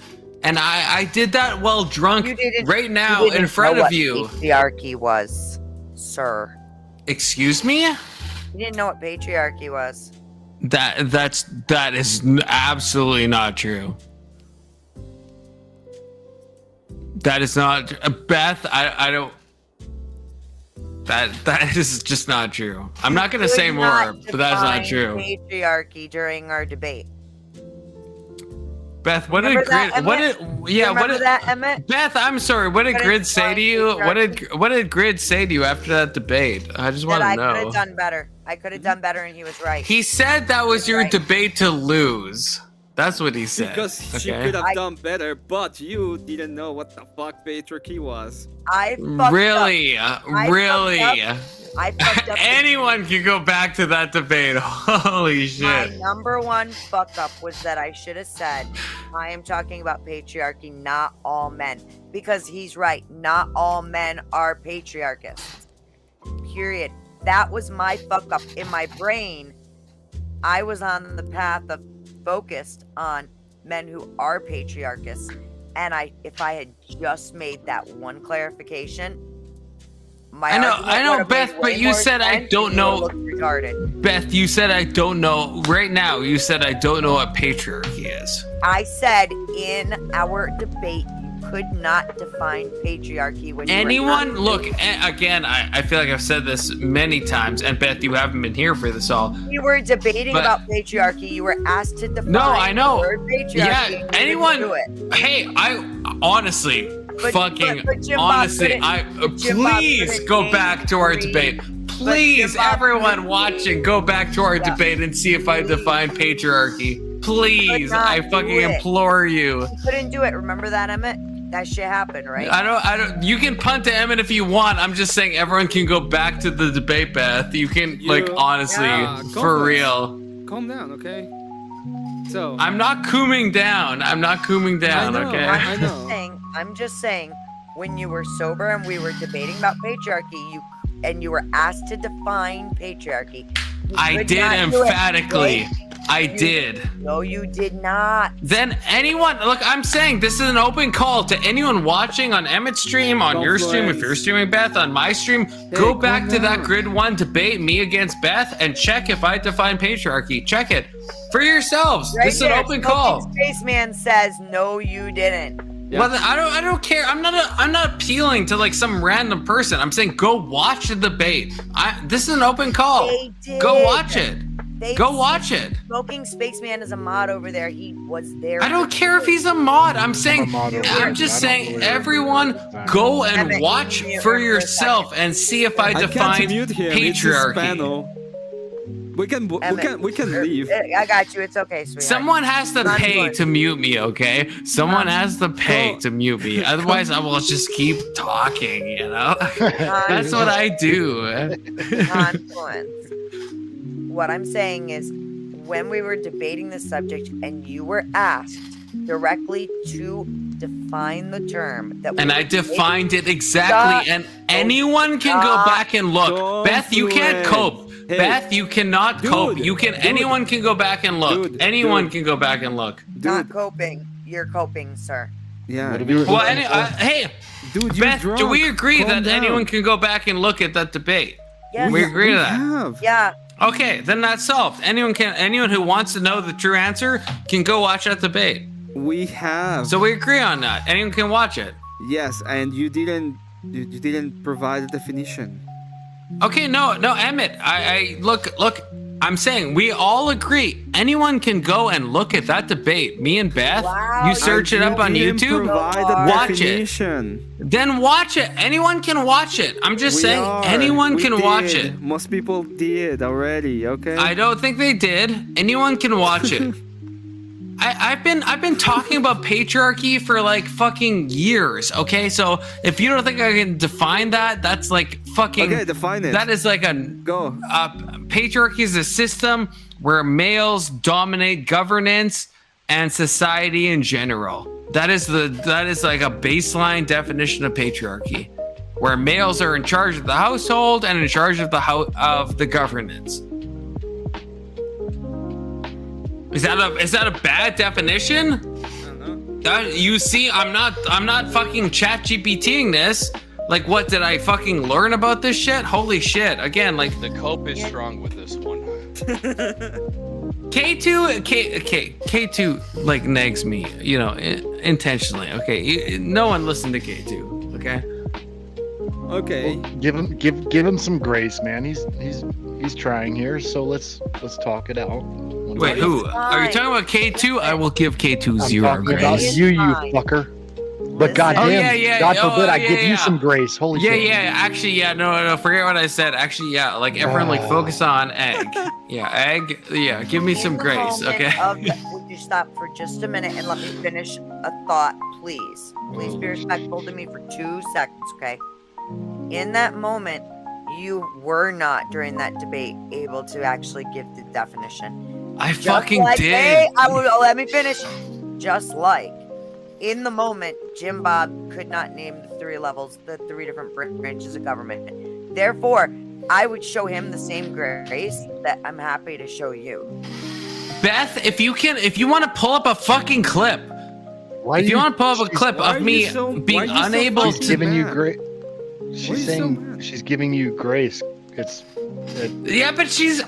and I did that while drunk You didn't- right you now didn't in front know of what you. Patriarchy was, sir. Excuse me? You didn't know what patriarchy was. That is absolutely not true. That is not Beth. I don't. That is just not true. I'm not gonna say Could more, not but that's not define true. Patriarchy during our debate. Beth, what Remember did that, Grid? What Emmett? did? Yeah, what Remember did? that, Emmett? Beth, I'm sorry. What did Couldn't Grid say to you? define What did Grid say to you after that debate? I just want That to I could know. have done better. I could have done better, and he was right. He said that was your Right. debate to lose. That's what he said. Because she okay? could have done better, but you didn't know what the fuck patriarchy was. I fucked Really, up. really. I fucked up. Anyone can go back to that debate. Holy My shit. number one fuck up was that I should have said, I am talking about patriarchy, not all men. Because he's right. Not all men are patriarchists. Period. That was my fuck up. In my brain, I was on the path of focused on men who are patriarchists. And if I had just made that one clarification, my I know, argument would have Beth, made but way you more said I sense don't and you would know. look retarded. Beth, you said I don't know. Right now, you said I don't know what patriarchy is. I said in our debate, you could not define patriarchy when you Anyone, were look, again, I feel like I've said this many times, and Beth, you haven't been here for this all. you were debating But- about patriarchy. You were asked to define No, I know. the word patriarchy. Yeah, and you didn't anyone. do it. Hey, I honestly, But Jim Bob honestly, couldn't- Jim Bob please couldn't go name back to our three- debate. Please, Jim Bob everyone couldn't- watching, go back to our Yeah. debate and see if I define patriarchy. Please, not I fucking do it. implore you. You couldn't do it. Remember that, Emmett? That shit happened, right? I don't. You can punt to Emmett if you want. I'm just saying everyone can go back to the debate, Beth. You can, like, honestly, Yeah, go for for it. real. Calm down, okay? So I'm not cooming down. I'm not cooming down, I know, okay? I know. I'm just saying, when you were sober and we were debating about patriarchy, you were asked to define patriarchy. You I could did not do it. emphatically. Wait, I you- did. No, you did not. Then anyone, look, I'm saying this is an open call to anyone watching on Emmett's stream, on your stream, if you're streaming Beth, on my stream. Go back to that Grid 1 debate, me against Beth, and check if I define patriarchy. Check it for yourselves. Right This is an there, open Smoking call. Spaceman says, no, you didn't. Well, I don't care. I'm not appealing to like some random person. I'm saying go watch the debate. This is an open call. They did. Go watch it. They Go watch it. Smoking Spaceman is a mod over there. He was there. I don't care if he's a mod. I'm saying, mod over I'm there. just I don't saying, believe everyone that. go and Emmett, watch mute for him for a yourself and see if I I can't define mute him. It's his patriarchy. panel. We can Emmett, leave. I got you. It's okay, sweetheart. Someone has to Not pay yours. to mute me, okay? Someone has to pay Go. to mute me. Otherwise, I will just keep talking, you know? That's what I do. Confluence. What I'm saying is, when we were debating the subject and you were asked directly to define the term that we And were I debating- defined it exactly, and anyone can go Stop. back and look. Don't Beth, you do can't it. cope. Hey. Beth, you cannot cope. Dude, You can. dude. Anyone can go back and look. Dude, Anyone dude. can go back and look. Not Dude, coping. You're coping, sir. yeah. What have you- Well, hey, Dude, you're Beth, do drunk. we agree Calm that down. anyone can go back and look at that debate? Yes. We agree to that. have. Yeah. Okay, then that's solved. Anyone who wants to know the true answer can go watch that debate. We have. So we agree on that. Anyone can watch it. Yes, and you didn't provide a definition. Okay, no, Emmett. I look. I'm saying we all agree. Anyone can go and look at that debate. Me and Beth. Wow, You search it up on didn't YouTube. Provide a Watch it. definition. Then watch it. Anyone can watch it. I'm just saying. Anyone can watch it. Most people did already. Okay. I don't think they did. Anyone can watch it. I've been talking about patriarchy for like fucking years. Okay, so if you don't think I can define that, that's like fucking. Okay, define it. That is like a Go. patriarchy is a system where males dominate governance and society in general. That is like a baseline definition of patriarchy. where males are in charge of the household and in charge of the governance. Is that a bad definition? I don't know. You see, I'm not fucking chat GPTing this. Like, what did I fucking learn about this shit? Holy shit! Again, like The cope is strong with this one. K2 like nags me, you know, intentionally. Okay, no one listened to K2. Okay. Okay. Give him some grace, man. He's trying here, so let's talk it out. Wait, who? Are you talking about K2? I will give K2 zero I'm talking about grace. you fucker. But goddamn, God forbid I give you some grace. Holy shit. Yeah. Actually, yeah. No. Forget what I said. Actually, yeah. Like everyone, like focus on egg. Yeah, egg. Yeah, give me some grace, okay? Would you stop for just a minute and let me finish a thought, please? Please be respectful to me for 2 seconds, okay? In that moment, you were not during that debate able to actually give the definition. I Just fucking like, did. Hey, let me finish. Just like in the moment, Jim Bob could not name the 3 levels, the 3 different branches of government. Therefore, I would show him the same grace that I'm happy to show you. Beth, if you want to pull up a fucking clip. If you want to pull up a clip of me being unable to. She's giving you grace. She's saying she's giving you grace. Yeah, but she's.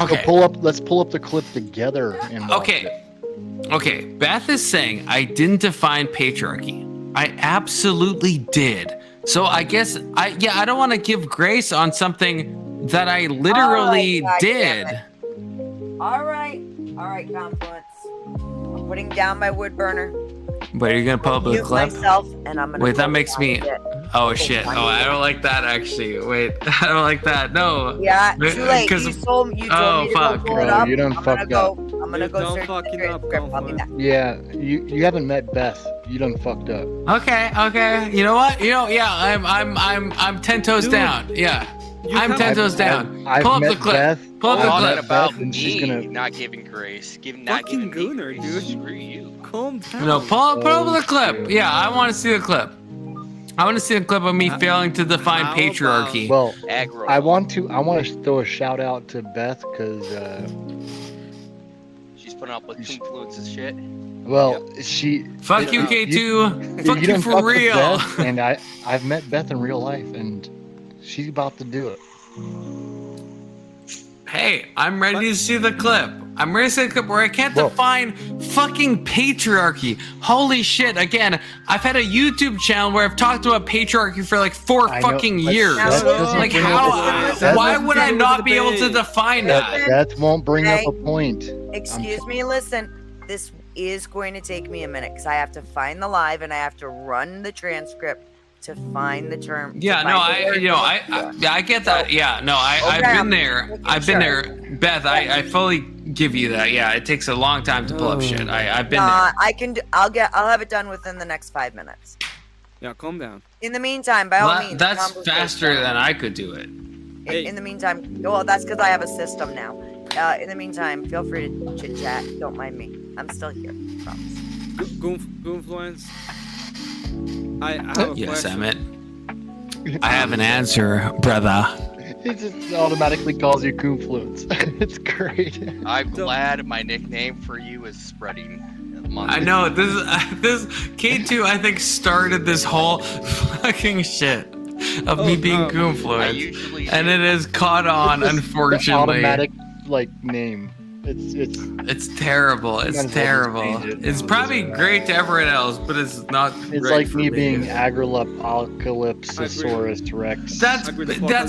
Okay. So let's pull up the clip together and watch it. Okay, Beth is saying I didn't define patriarchy. I absolutely did. So I guess I don't want to give grace on something that I literally did. All right, confluence. I'm putting down my wood burner. Wait, are you gonna pull up a Mute clip? myself, and I'm gonna. Wait, that makes me. Oh shit! Oh, I don't like that actually. Wait, I don't like that. No. Yeah, too late. You told me to go pull it up. You done fucked up. I'm gonna go search the transcript. I'll be back. Yeah, you haven't met Beth. You done fucked up. Okay. You know what? I'm 10 toes down. Yeah. I'm 10 toes down. Pull up the clip. Pull up the clip. About and me she's gonna... not giving grace. Fucking gooner, dude. Screw you. Calm down. No, pull up the clip. Yeah, I want to see the clip. I want to see the clip of me failing to define patriarchy. Well, Aggro. I want to throw a shout out to Beth because she's putting up with influences shit. Well, she. Fuck you, K2. Fuck you done for fucked with real. Beth, and I've met Beth in real life, and she's about to do it. Hey, I'm ready to see the clip. I'm ready to see the clip where I can't define fucking patriarchy. Holy shit. Again, I've had a YouTube channel where I've talked about patriarchy for like 4 fucking years. Like why would I not be able to define that? Beth won't bring up a point. Excuse me, listen. This is going to take me a minute because I have to find the live and I have to run the transcript to find the term. Yeah, no, I get that. Yeah, no, I've been there. I've been there. Beth, I fully give you that. Yeah, it takes a long time to pull up shit. I've been there. I'll have it done within the next 5 minutes. Yeah, calm down. In the meantime, by all means. That's faster than I could do it. In the meantime, well, that's because I have a system now. In the meantime, feel free to chit chat. Don't mind me. I'm still here. Promise. Confluence. I have a yes, question. Emmett. I have an answer, brother. It just automatically calls you confluence. It's great. I'm glad my nickname for you is spreading. I know this K2 I think started this whole fucking shit of me being confluence, and it has caught on. Unfortunately, automatic name. It's terrible. It's terrible. It's probably great to everyone else, but it's not. It's like me being Agrolopocalypsosaurus Rex. That's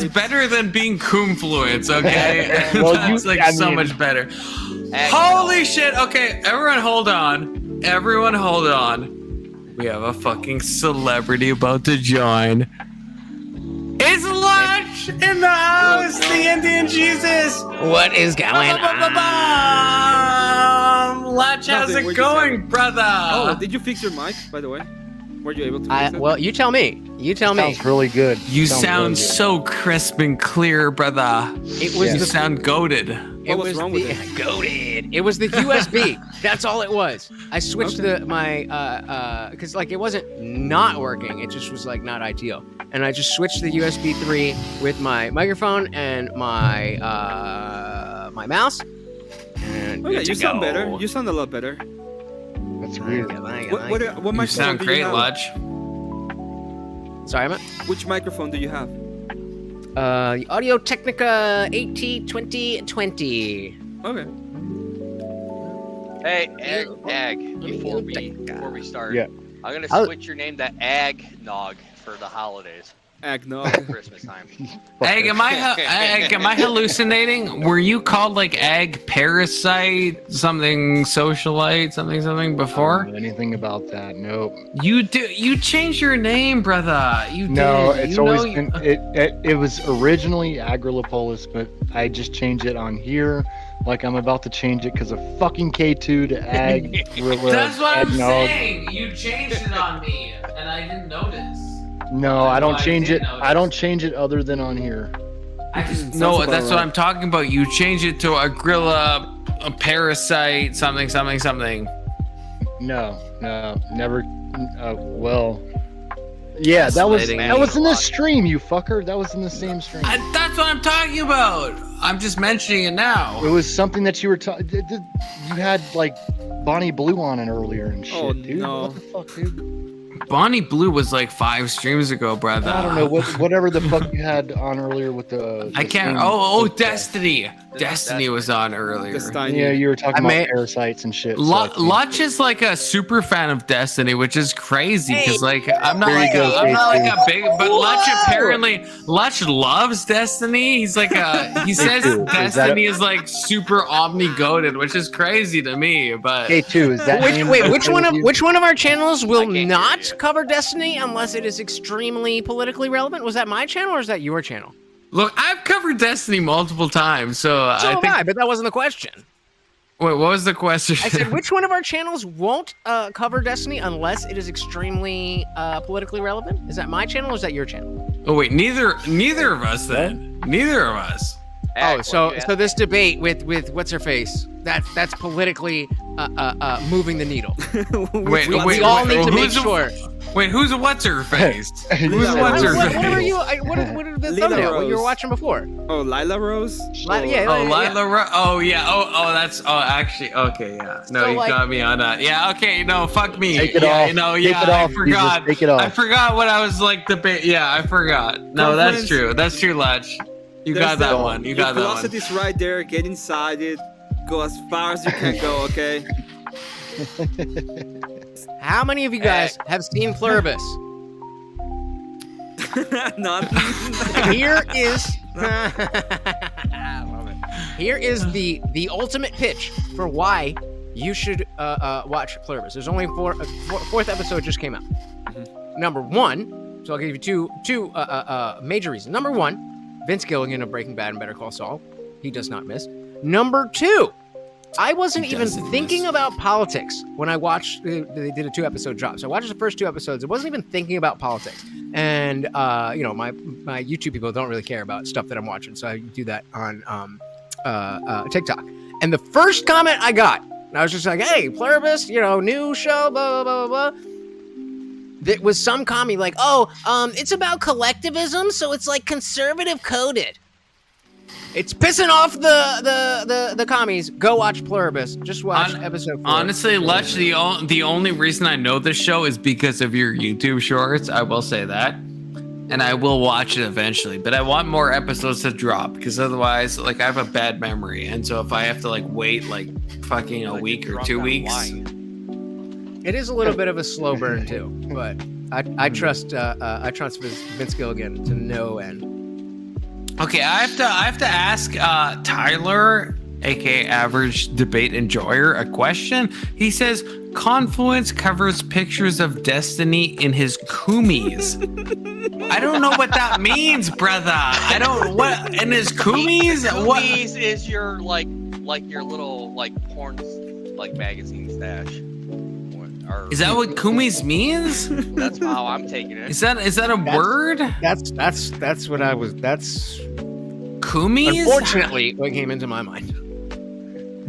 better than being confluence. Okay, that's so much better. Holy shit! Okay, everyone, hold on. Everyone, hold on. We have a fucking celebrity about to join. It's Lunch in the house, the Indian Jesus. What is going on? Lunch, how's it going, brother? Oh, did you fix your mic, by the way? Were you able to fix it? Well, you tell me. You tell me. Sounds really good. You sound so crisp and clear, brother. You sound goated. What was wrong with it? Goated. It was the USB. That's all it was. I switched my because like it wasn't not working. It just was like not ideal. And I just switched the USB 3 with my microphone and my my mouse. And Okay, you sound better. You sound a lot better. That's weird. What You microphone sound do great, you have? Lodge. Sorry, Emmett. Which microphone do you have? The Audio Technica AT2020. Okay. Hey, Ag, before we start, Yeah. I'm gonna I'll- switch your name to Agnog for the holidays. Eggnog. Christmas time. Egg, am I hallucinating? Were you called like egg parasite, something socialite, something before? Anything about that? Nope. You changed your name, brother. You No, did. it's You always know been. It was originally Agrilopolis, but I just changed it on here. Like I'm about to change it because of fucking K2 to Ag. That's what I'm Eggnog. saying. You changed it on me, and I didn't notice. No, I don't I change did it. notice. I don't change it other than on here. I just Sounds no. about That's what right. I'm talking about. You change it to a gorilla, a parasite, something. No, never. Well, yeah, that was Gaslighting that was me. in the stream, you fucker. That was in the same stream. That's what I'm talking about. I'm just mentioning it now. It was something that you were talking. You had like Bonnie Blue on it earlier and shit, Oh, dude. no. What the fuck, dude? Bonnie Blue was like 5 streams ago, brother. I don't know whatever the fuck you had on earlier with the. I can't. stream. Oh, Destiny. Destiny was on earlier. Destiny. Yeah, you were talking I about may- parasites and shit. so I changed Lutch it. is like a super fan of Destiny, which is crazy because like I'm not There you like go, I'm not like a K2. big, but Lutch loves Destiny. He's like he says K2, is that Destiny is like super omni-goated, which is crazy to me. But K2 is that? name Wait, okay which one with of you? which one of our channels will can't hear not you. cover Destiny unless it is extremely politically relevant? Was that my channel or is that your channel? look, I've covered Destiny multiple times, so So I have think. I, but that wasn't the question. Wait, what was the question? I said which one of our channels won't cover Destiny unless it is extremely politically relevant? Is that my channel or is that your channel? Oh wait, neither of us then. Neither of us. Ag, Oh, so what do you have? this debate with what's her face? That's politically moving the needle. Wait, We all need to make sure. Wait, who's what's her face? Who's Lila what's her Rose. face? What are you? What are the Lila thumbnail? What you were Rose. watching before? Oh, Lila Rose? Yeah. Oh, Lila. Oh, yeah. Oh, that's. Oh, actually. Okay, yeah. No, So, you like- got me on that. Yeah. Okay. No, fuck me. Take it yeah, off. No. Take Yeah. it I off, forgot. Jesus. Take it off. I forgot what I was like debate. Yeah, I forgot. No, that's Confluence. true. That's true, Lutch. You There's got that the- one. You Your got that closet one. is right there. Get inside it. Go as far as you can go, okay? How many of you guys have seen Pluribus? Not. Here is I love it. Here is the ultimate pitch for why you should watch Pluribus. There's only fourth episode just came out. Number one, so I'll give you two major reasons. Number one, Vince Gilligan of Breaking Bad and Better Call Saul, he does not miss. Number two, I wasn't even thinking about politics when I watched. They did a 2-episode drop, so I watched the first 2 episodes. I wasn't even thinking about politics, and my YouTube people don't really care about stuff that I'm watching, so I do that on TikTok. And the first comment I got, and I was just like, "Hey, Pluribus, new show, blah blah blah blah blah." There was some commie like, it's about collectivism, so it's like conservative coded. It's pissing off the commies. Go watch Pluribus. Just watch episode 4. Honestly, Lutch, the only reason I know this show is because of your YouTube shorts. I will say that. And I will watch it eventually. But I want more episodes to drop because otherwise, like, I have a bad memory. And so if I have to, like, wait, like, fucking a week or 2 weeks. It is a little bit of a slow burn too, but I trust Vince Gilligan to no end. Okay, I have to ask Tyler, aka Average Debate Enjoyer, a question. He says Confluence covers pictures of Destiny in his kumis. I don't know what that means, brother. I don't what in his kumis. What Kumis is your like your little like porn like magazine stash. is that? What kumis means? That's how I'm taking it. Is that a word? That's what I was. That's Kumis. unfortunately what came into my mind.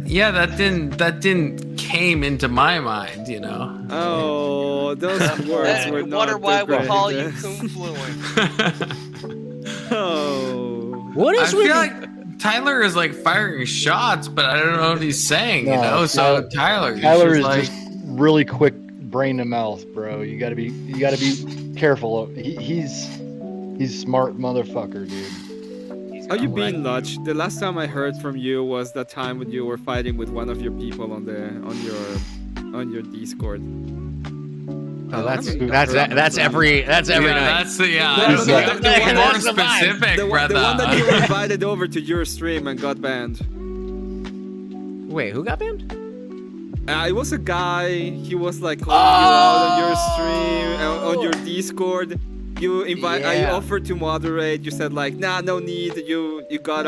Yeah, that didn't came into my mind, you know. Oh, those words were You not wonder why we the call you greatest. confluence. Oh. What I is feel with like Tyler is like firing shots, but I don't know what he's saying, you No, know. So Tyler Tyler is is like, just really quick brain to mouth, bro. You gotta be careful. He's smart motherfucker, dude. Are you being Lutch? The last time I heard from you was that time when you were fighting with one of your people on your Discord. Oh, that's every yeah, night. that's yeah. No, More That's the vibe. specific, The brother. one that you were invited over to your stream and got banned. Wait, who got banned? It was a guy. He was like calling you out on your stream, on your Discord. You I Yeah. offered to moderate. You said like, nah, no need. You got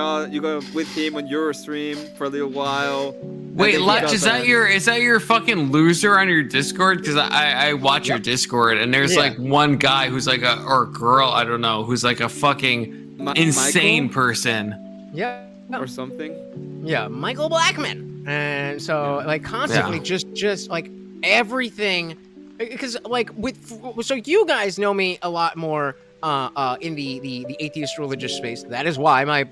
with him on your stream for a little while. Wait, Lutch, is that your fucking loser on your Discord? Because I watch your Discord and there's Yeah. like one guy who's like or girl, I don't know, who's like a fucking insane Michael? person. Yeah. or something? Yeah, Michael Blackman. And so like constantly just like everything, because like so you guys know me a lot more in the atheist religious space. That is why my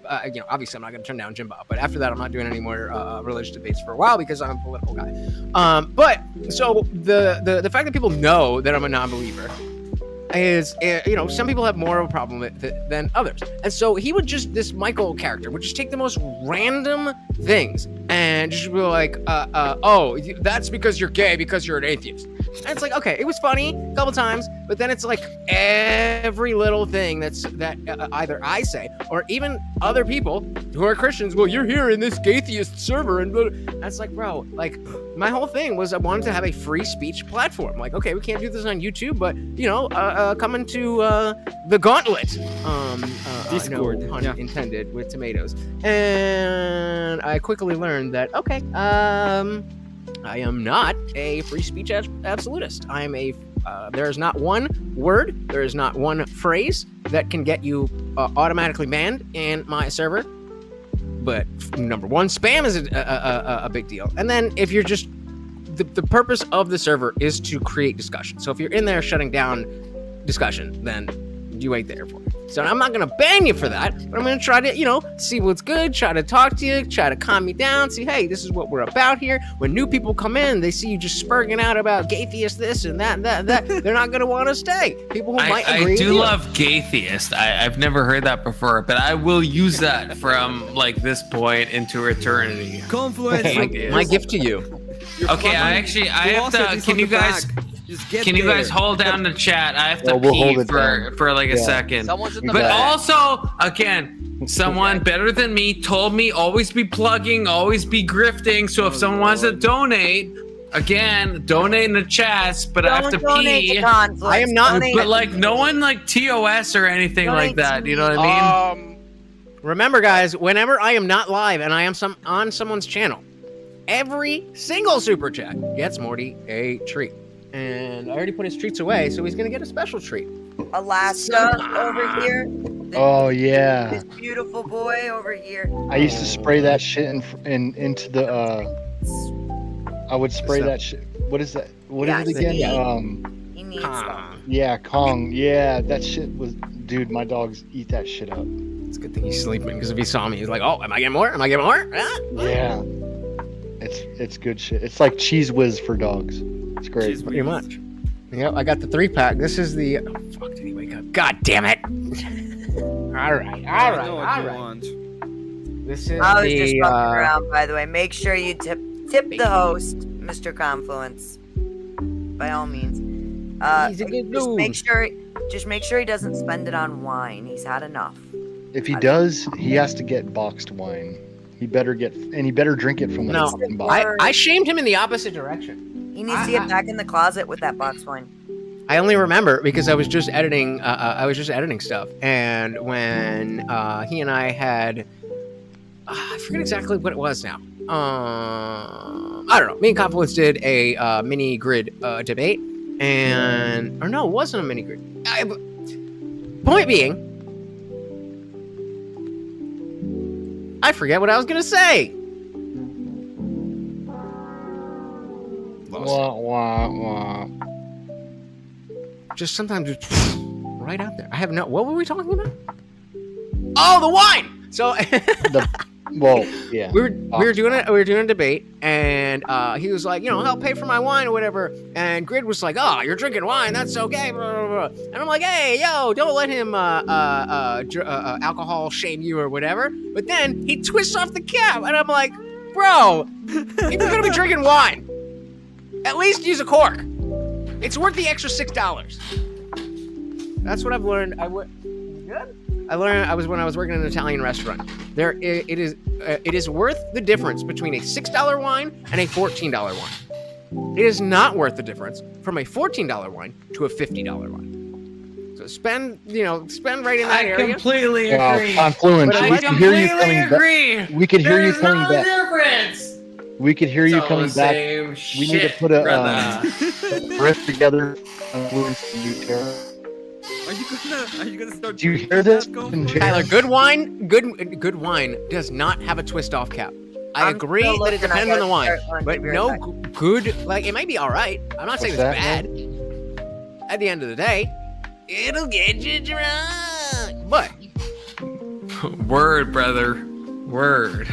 obviously I'm not going to turn down Jimbo, but after that I'm not doing any more religious debates for a while because I'm a political guy. But so the fact that people know that I'm a non-believer is, some people have more of a problem with it than others. And so he would this Michael character would just take the most random things and just be like, oh, that's because you're gay because you're an atheist. And it's like, okay, it was funny a couple times, but then it's like every little thing that either I say or even other people who are Christians, well, you're here in this gaytheist server, and it's like, bro, like my whole thing was I wanted to have a free speech platform. Like, okay, we can't do this on YouTube, but come into the gauntlet, Discord, no pun intended, with tomatoes. And I quickly learned that okay, I am not a free speech absolutist. I am there is not one word, there is not one phrase that can get you automatically banned in my server. But number one, spam is a big deal. And then if you're just, the purpose of the server is to create discussion. So if you're in there shutting down discussion, then you ain't there for it. So I'm not going to ban you for that, but I'm going to try to, see what's good, try to talk to you, try to calm you down, see, hey, this is what we're about here. When new people come in, they see you just spurging out about gaytheist this and that, they're not going to want to stay. People who might agree I do with you. love gaytheist. I've never heard that before, but I will use that from like this point into eternity. Confluence. My gift to you. Okay, I have to, can you guys hold down the chat? I have to we'll pee hold it for like a Yeah. second. Someone's in the But back. also, again, someone better than me told me always be plugging, always be grifting. So if someone wants to donate, again, donate in the chats, but I have to pee. I am not, But like no one like TOS or anything like that. You know what I mean? Remember, guys, whenever I am not live and I am on someone's channel, every single super chat gets Morty a treat. And I already put his treats away, so he's gonna get a special treat. Alaska over here. Oh yeah. This beautiful boy over here. I used to spray that shit into the. I would spray that shit. What is that? What is it again? He needs some. Yeah, Kong. Yeah, that shit was. Dude, my dogs eat that shit up. It's a good thing he's sleeping, because if he saw me, he's like, "Oh, am I getting more? Am I getting more?" Ah. Yeah. It's good shit. It's like Cheese Whiz for dogs. It's great. Pretty much. Yep, I got the 3-pack. This is the. Oh, fuck! Did he wake up? God damn it! All right. This is I was just the. fucking around, by the way. Make sure you tip the host, Mr. Confluence. By all means. He's a good just dude. make sure he doesn't spend it on wine. He's had enough. If he does, he has to get boxed wine. He better drink it from the No, fucking box. I shamed him in the opposite direction. He needs to get back in the closet with that box wine. I only remember because I was just editing. I was just editing stuff, and when he and I had, I forget exactly what it was now. I don't know. Me and Confluence did a mini grid debate, or no, it wasn't a mini grid. Point being, I forget what I was gonna say. house. Wah, wah, wah. Just sometimes it's right out there. I have no. What were we talking about? Oh, the wine. So Well, yeah. we were doing a debate, and he was like, I'll pay for my wine or whatever. And Grid was like, oh, you're drinking wine, that's okay. Blah, blah, blah. And I'm like, hey, yo, don't let him alcohol shame you or whatever. But then he twists off the cap, and I'm like, bro, if you're gonna be drinking wine, at least use a cork. It's worth the extra $6. That's what I've learned. Good. I learned when I was working in an Italian restaurant. It is worth the difference between a $6 wine and a $14 wine. It is not worth the difference from a $14 wine to a $50 wine. So spend right in that area. I completely Wow, agree. Confluence. I We can hear you completely coming agree. back. We could hear you There's coming no back. difference. We could hear you It's all coming the back. same We need to shit, put a brother. riff together. Confluence and you, Tara. Are you gonna start? Do you hear this? Tyler, good wine does not have a twist off cap. I I'm agree still that it looking. I depends on the gotta wine, start one. but Be right no back. good. Like it might be all right. I'm not saying it's What's bad. that, At the end of the day, it'll get you drunk. But Word, brother. Word.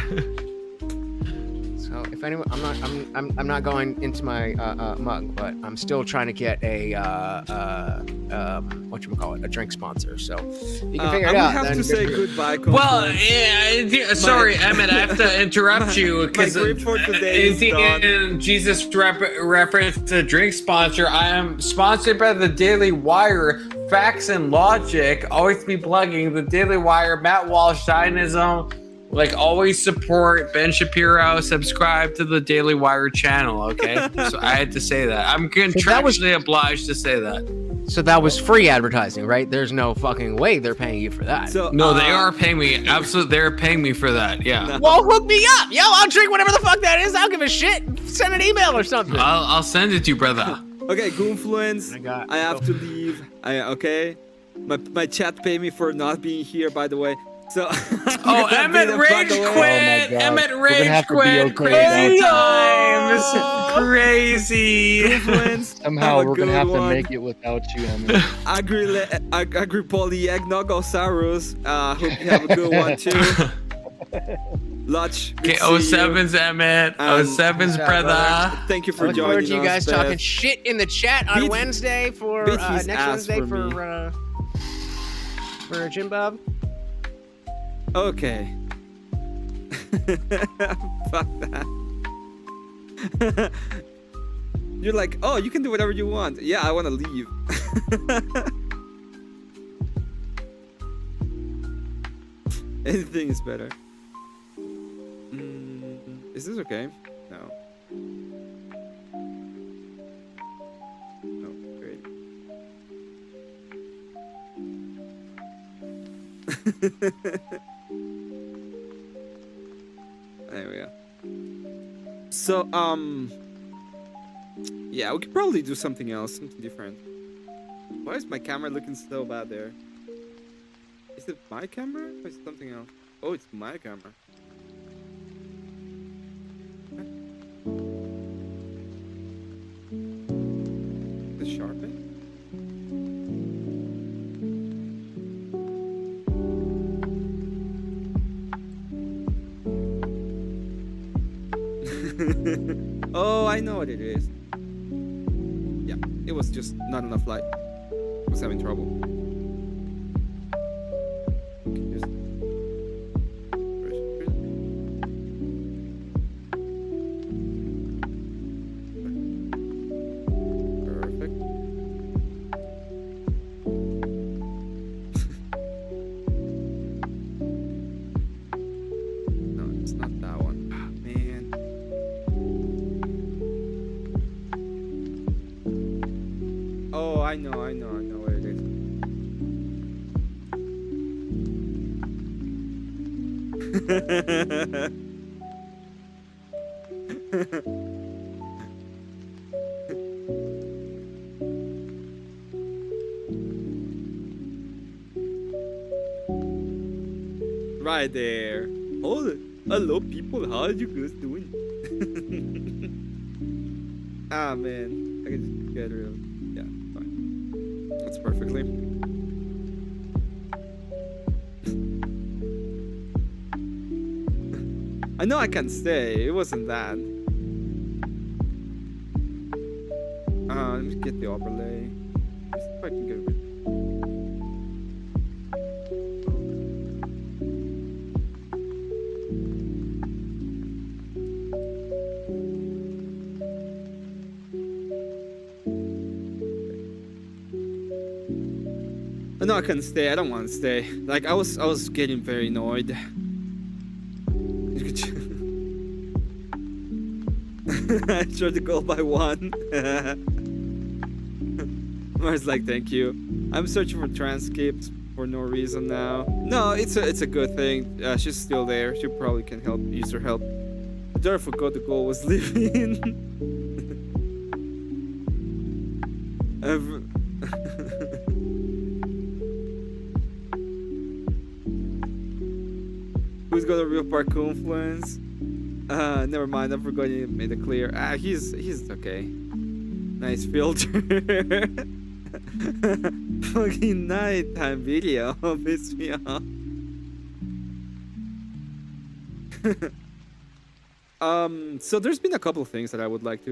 so if anyone, I'm not going into my mug, but I'm still trying to get a a drink sponsor. So you can figure I it would out. have then to say good for you. goodbye. Well, Confluence. yeah, sorry, Emmett, I have to interrupt you because grip for today is done. Jesus referenced a drink sponsor. I am sponsored by the Daily Wire. Facts and logic. Always be plugging the Daily Wire. Matt Walsh, Zionism. Like, always support Ben Shapiro. Subscribe to the Daily Wire channel, okay? So I had to say that. I'm contractually obliged to say that. So that was free advertising, right? There's no fucking way they're paying you for that. So, No, they are paying me. Absolutely, they're paying me for that. Yeah. Well, hook me up, yo! I'll drink whatever the fuck that is. I don't give a shit. Send an email or something. I'll send it to you, brother. Okay, Confluence. I have to leave. Okay. My chat pay me for not being here, by the way. So. Oh, Emmett rage quit. Oh my God. Emmett We're gonna rage have to be quit. okay Crazy without times. Crazy. Confluence. Somehow we're gonna have to one. make it without you, Emmett. Agri Polyegnogosarus. Hope you have a good one too. Lodge. Okay, 07's Emmett. 07's brother. Thank you I for look forward joining to you us, guys Beth. talking shit in the chat on Beat- Wednesday for beat his next ass Wednesday for for Jim Bob. Okay. Fuck that. You're like, oh, you can do whatever you want. Yeah, I want to leave. Anything is better. Is this okay? No. No, great. There we go. So, yeah, we could probably do something else, something different. Why is my camera looking so bad there? Is it my camera or is it something else? Oh, it's my camera. The sharpen? Oh, I know what it is. Yeah, it was just not enough light. I was having trouble. Okay, just- Perfect. No, it's not that one. Ah, man. Oh, I know where it is. Right there. Oh, hello people, how are you guys doing? Ah man, I can just get rid of. Yeah, fine. That's perfectly. I know I can stay. It wasn't that. Let me get the overlay. Let's see if I can get rid. No, I couldn't stay. I don't want to stay. Like I was getting very annoyed. I tried to go by one. Mars like, thank you. I'm searching for transcripts for no reason now. No, it's a good thing. She's still there. She probably can help. Use her help. I don't forgot the goal was leaving. Who's gonna real part confluence? Never mind. I forgot you made it clear. He's okay. Nice filter. Fucking nighttime video pissed me off. So there's been a couple of things that I would like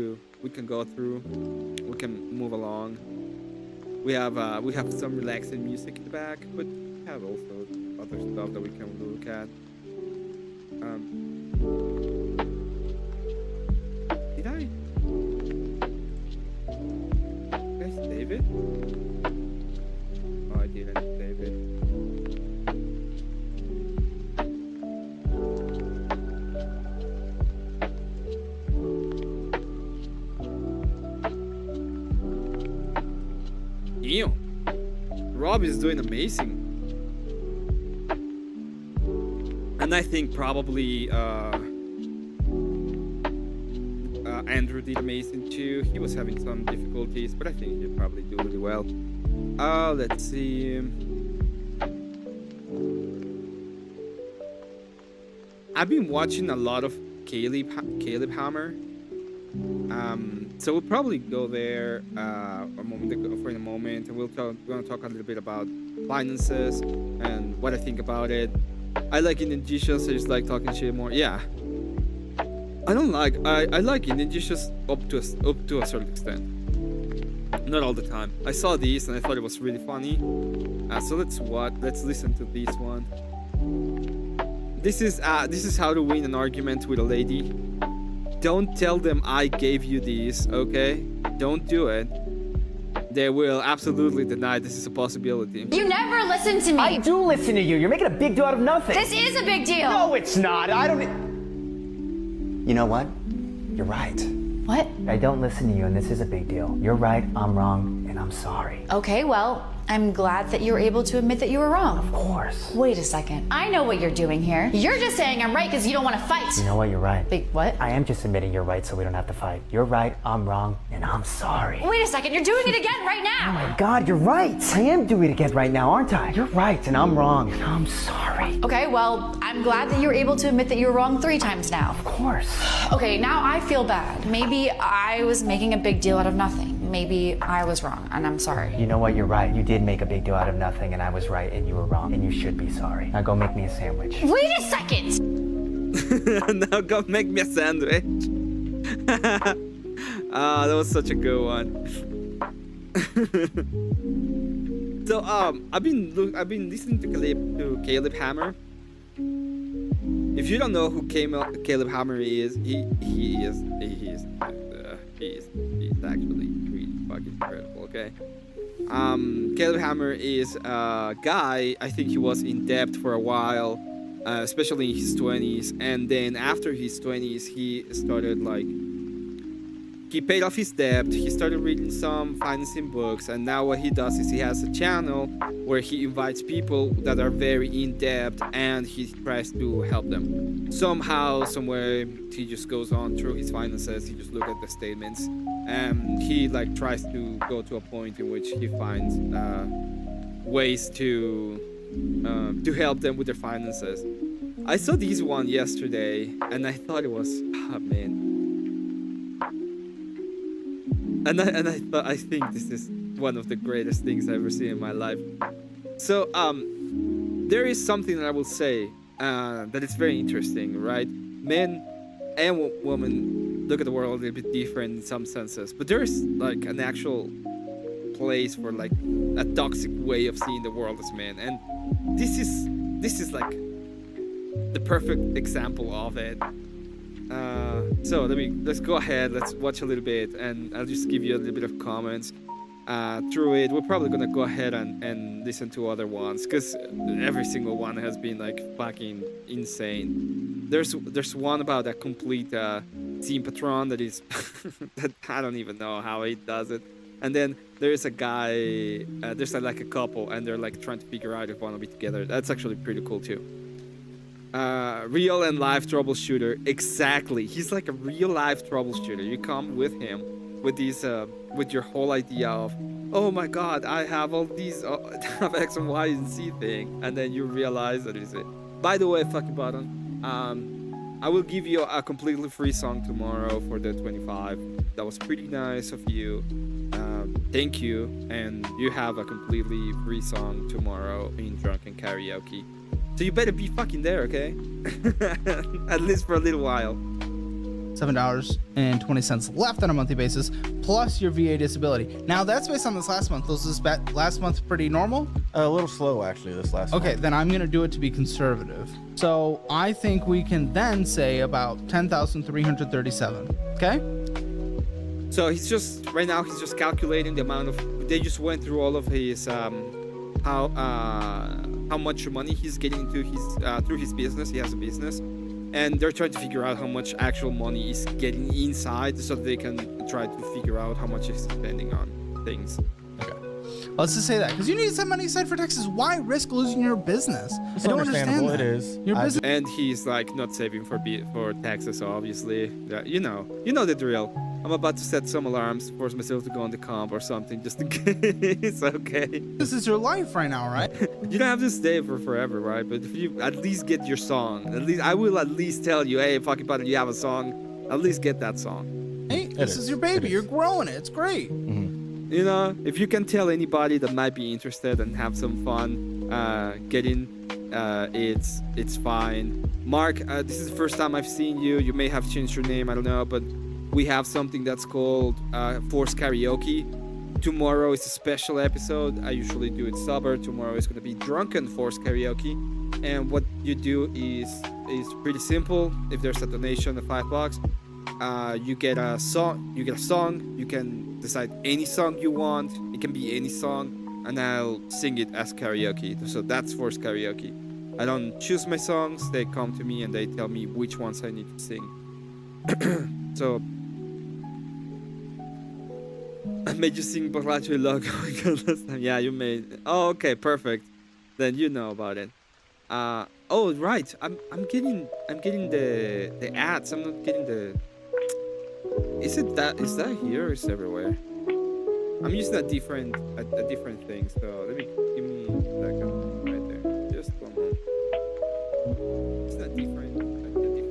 we can go through. We can move along. We have some relaxing music in the back, but we have also other stuff that we can look at. Did I save it? Oh, I didn't save it. Damn. Rob is doing amazing. And I think probably Andrew did amazing too. He was having some difficulties, but I think he'll probably do really well. Let's see. I've been watching a lot of Caleb Hammer. So we'll probably go there for a moment, and we're gonna talk a little bit about finances and what I think about it. I like Indian dishes. I just like talking shit more. Yeah. I like Indian dishes up to a certain extent. Not all the time. I saw these and I thought it was really funny. So let's listen to this one. This is how to win an argument with a lady. Don't tell them I gave you these, okay? Don't do it. They will absolutely deny this is a possibility. You never listen to me. I do listen to you. You're making a big deal out of nothing. This is a big deal. No, it's not. I don't. You know what? You're right. What? I don't listen to you, and this is a big deal. You're right. I'm wrong, and I'm sorry. Okay, well, I'm glad that you were able to admit that you were wrong. Of course. Wait a second. I know what you're doing here. You're just saying I'm right because you don't want to fight. You know what? You're right. Wait, what? I am just admitting you're right so we don't have to fight. You're right. I'm wrong, and I'm sorry. Wait a second. You're doing it again right now. Oh my God, you're right. I am doing it again right now, aren't I? You're right, and I'm wrong, and I'm sorry. Okay, well, I'm glad that you were able to admit that you were wrong 3 times now. Of course. Okay, now I feel bad. Maybe I was making a big deal out of nothing. Maybe I was wrong, and I'm sorry. You know what? You're right. You did make a big deal out of nothing, and I was right, and you were wrong, and you should be sorry. Now go make me a sandwich. Wait a second! Now go make me a sandwich. That was such a good one. So I've been listening to Caleb Hammer. If you don't know who Caleb Hammer is, he's actually pretty fucking incredible. Okay. Caleb Hammer is a guy. I think he was in debt for a while, especially in his 20s, and then after his 20s, he started he paid off his debt. He started reading some financing books, and now what he does is he has a channel where he invites people that are very in debt, and he tries to help them somehow, somewhere. He just goes on through his finances. He just looks at the statements, and he tries to go to a point in which he finds ways to help them with their finances. I saw this one yesterday, and I thought it was, oh man. I think this is one of the greatest things I've ever seen in my life. So there is something that I will say that is very interesting, right? Men and women look at the world a little bit different in some senses, but there's like an actual place for like a toxic way of seeing the world as men, and this is like the perfect example of it. So let's go ahead, let's watch a little bit, and I'll just give you a little bit of comments through it. We're probably gonna go ahead and listen to other ones, because every single one has been like fucking insane. There's one about a complete team patron that is that I don't even know how he does it. And then there's a guy, there's like a couple, and they're like trying to figure out if they want to be together. That's actually pretty cool too. Real and life troubleshooter. Exactly. He's like a real life troubleshooter. You come with him with these, with your whole idea of, oh my God, I have all these have X and Y and Z thing, and then you realize that it's it. By the way, fucking button. I will give you a completely free song tomorrow for the 25. That was pretty nice of you. Thank you, and you have a completely free song tomorrow in Drunken Karaoke. So you better be fucking there, okay? At least for a little while. $7.20 left on a monthly basis, plus your VA disability. Now that's based on this last month. Was this last month pretty normal? A little slow, actually, this last month. Okay, then I'm gonna do it to be conservative. So I think we can then say about 10,337. Okay. So he's just right now. He's just calculating the amount of. They just went through all of his how much money he's getting into his through his business. He has a business, and they're trying to figure out how much actual money he's getting inside, so they can try to figure out how much he's spending on things. Okay. Let's just say that, because you need some money aside for taxes. Why risk losing your business? It's I don't understand that. It is. Your business. And he's like not saving for taxes, obviously. Yeah, you know the drill. I'm about to set some alarms, force myself to go on the comp or something, just in case. Okay. This is your life right now, right? You don't have to stay for forever, right? But if you at least get your song, at least I will at least tell you, hey, fucking button, you have a song. At least get that song. Hey, this is your baby. You're growing it. It's great. Mm-hmm. You know, if you can tell anybody that might be interested and have some fun, get in. It's fine. Mark, this is the first time I've seen you. You may have changed your name, I don't know, but we have something that's called Force Karaoke. Tomorrow is a special episode. I usually do it sober. Tomorrow is going to be Drunken Force Karaoke. And what you do is pretty simple. If there's a donation of $5, you get a song. You can decide any song you want. It can be any song, and I'll sing it as karaoke. So that's Force Karaoke. I don't choose my songs. They come to me and they tell me which ones I need to sing. So I made you sing Borracho Loco last time. Yeah, you made. Oh, okay, perfect. Then you know about it. Oh right, I'm getting the ads. I'm not getting the. Is that here or is it everywhere? I'm using a different thing. So give me a second right there. Just one moment. Is that different?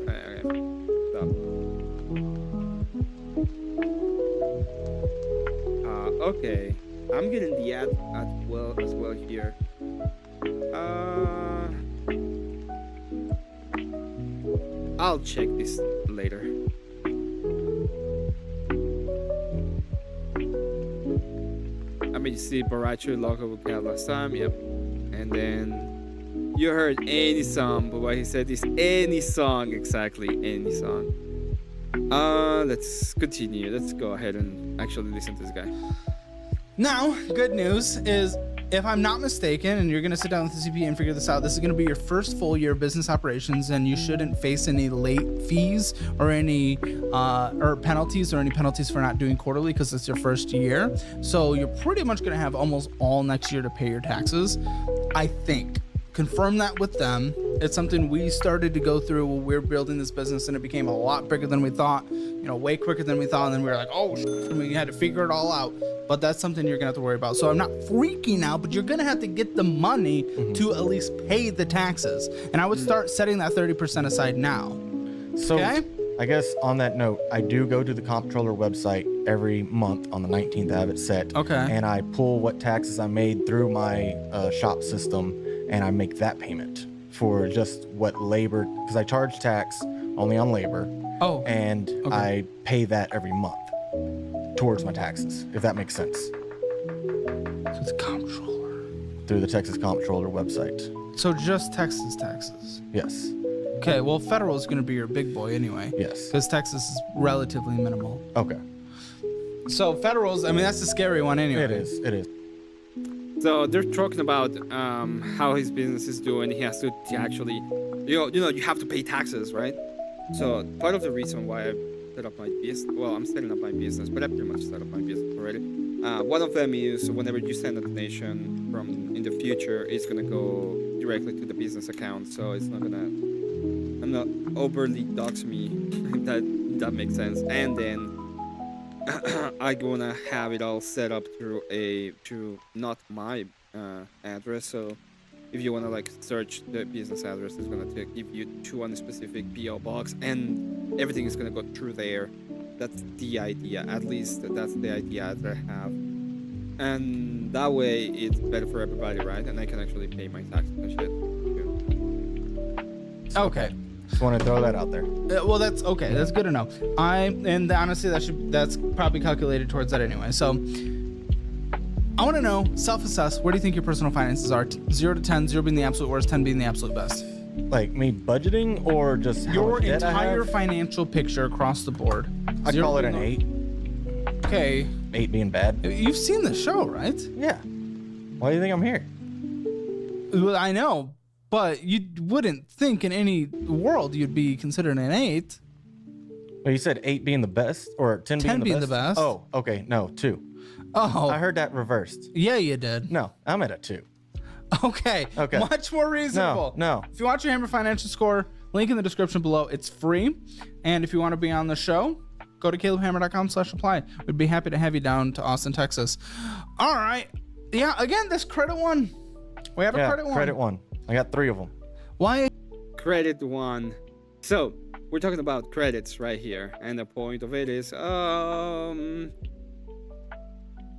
Okay. Stop. Okay, I'm getting the ad as well here. I'll check this later. I mean, you see Borracho Loco we had last time, yep. And then you heard any song, but what he said is any song, exactly, any song. Let's continue. Let's go ahead and actually listen to this guy. Now, good news is, if I'm not mistaken, and you're going to sit down with the CPA and figure this out, this is going to be your first full year of business operations, and you shouldn't face any late fees or any penalties for not doing quarterly, because it's your first year. So you're pretty much going to have almost all next year to pay your taxes, I think. Confirm that with them. It's something we started to go through when we were building this business, and it became a lot bigger than we thought, way quicker than we thought. And then we were like, oh, and we had to figure it all out. But that's something you're gonna have to worry about. So I'm not freaking out, but you're gonna have to get the money to at least pay the taxes. And I would start setting that 30% aside now. So, okay? I guess on that note, I do go to the comptroller website every month on the 19th. I have it set. Okay. And I pull what taxes I made through my shop system, and I make that payment for just what labor, because I charge tax only on labor. Oh. And okay. I pay that every month towards my taxes, if that makes sense. So it's comptroller. Through the Texas Comptroller website. So just Texas taxes. Yes. Okay, well, federal is going to be your big boy anyway. Yes. Because Texas is relatively minimal. Okay. So federals, I mean, that's the scary one anyway. It is. It is. So they're talking about how his business is doing. He has to actually, you have to pay taxes, right? So part of the reason why I set up my business, well, I'm setting up my business, but I pretty much set up my business already. One of them is whenever you send a donation from in the future, it's gonna go directly to the business account. So it's not gonna, I'm not overly dox me, if that makes sense. And then I'm gonna have it all set up through not my address. So if you wanna like search the business address, it's gonna give you to one specific PO box, and everything is gonna go through there. That's the idea. At least that's the idea that I have. And that way it's better for everybody, right? And I can actually pay my taxes and shit. Okay. Just want to throw that out there. Well, that's okay. That's good to know. And honestly, that's probably calculated towards that anyway. So I want to know, self-assess, where do you think your personal finances are? 0 to 10, 0 being the absolute worst, 10 being the absolute best. Like me budgeting or just how your much debt I entire have? financial picture across the board? I'd call it an 8. Okay. 8 being bad. You've seen the show, right? Yeah. Why do you think I'm here? Well, I know, but you wouldn't think in any world you'd be considered an 8. Well, you said 8 being the best or 10 being the best? Oh, okay. No, 2. Oh. I heard that reversed. Yeah, you did. No, I'm at a 2. Okay. Okay. Much more reasonable. No. If you want your Hammer Financial Score, link in the description below. It's free. And if you want to be on the show, go to calebhammer.com/apply. We'd be happy to have you down to Austin, Texas. All right. Yeah, again, this credit one. We have a credit one. Credit one. I got 3 of them. Why? Credit one. So we're talking about credits right here, and the point of it is,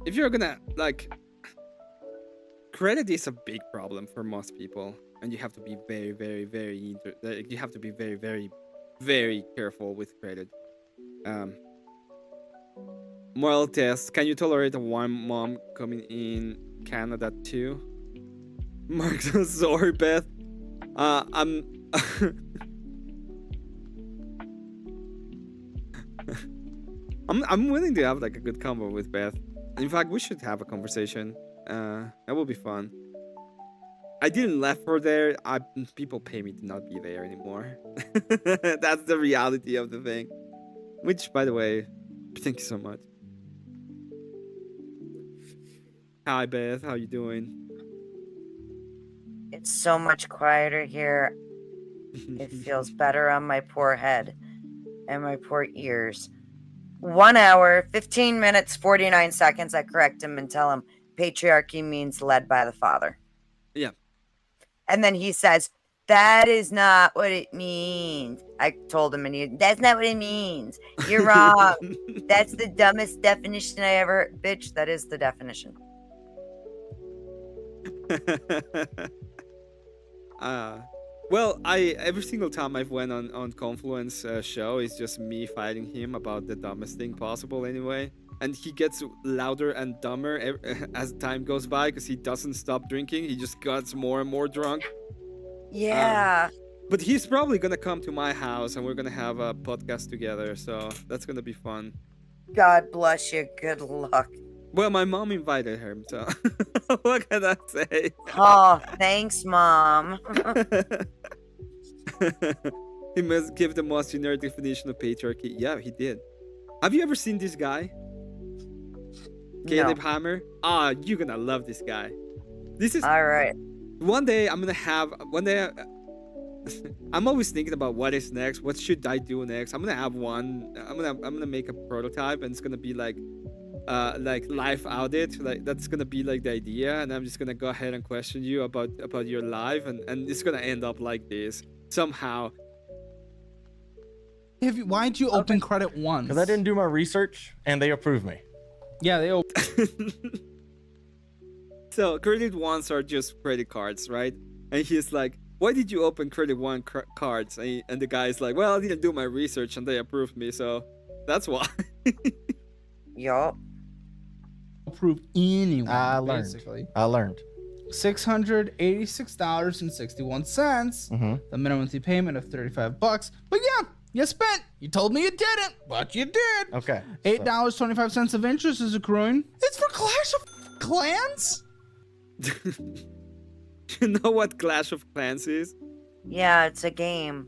if you're gonna like, credit is a big problem for most people, and you have to be very, very, very you have to be very, very, very careful with credit. Moral test: can you tolerate a one mom coming in Canada too? Mark, sorry, Beth. I'm willing to have like a good combo with Beth. In fact, we should have a conversation. That will be fun. I didn't left her there. People pay me to not be there anymore. That's the reality of the thing. Which, by the way, thank you so much. Hi, Beth. How you doing? It's so much quieter here. It feels better on my poor head and my poor ears. 1 hour, 15 minutes, 49 seconds. I correct him and tell him patriarchy means led by the father. Yeah. And then he says, that is not what it means. I told him, that's not what it means. You're wrong. That's the dumbest definition I ever heard. Bitch, that is the definition. Well, every single time I've went on Confluence show, it's just me fighting him about the dumbest thing possible anyway. And he gets louder and dumber as time goes by because he doesn't stop drinking. He just gets more and more drunk. Yeah. But he's probably going to come to my house and we're going to have a podcast together. So that's going to be fun. God bless you. Good luck. Well, my mom invited him, so what can I say? Oh, thanks, Mom. He must give the most generic definition of patriarchy. Yeah, he did. Have you ever seen this guy? Caleb Hammer? You're gonna love this guy. This is all right. One day I'm always thinking about what is next. What should I do next? I'm gonna make a prototype, and it's gonna be like life audit. Like that's gonna be like the idea, and I'm just gonna go ahead and question you about your life, and it's gonna end up like this somehow. Why'd you open credit once? Because I didn't do my research and they approved me. Yeah, they So credit ones are just credit cards, right? And he's like, why did you open credit one cards? And the guy's like, well, I didn't do my research and they approved me, so that's why. Yup. Approve anyone. I learned. Basically. I learned. $686.61. The minimum monthly payment of $35. But yeah, you spent. You told me you didn't, but you did. Okay. $8.25 of interest is accruing. It's for Clash of Clans? You know what Clash of Clans is? Yeah, it's a game.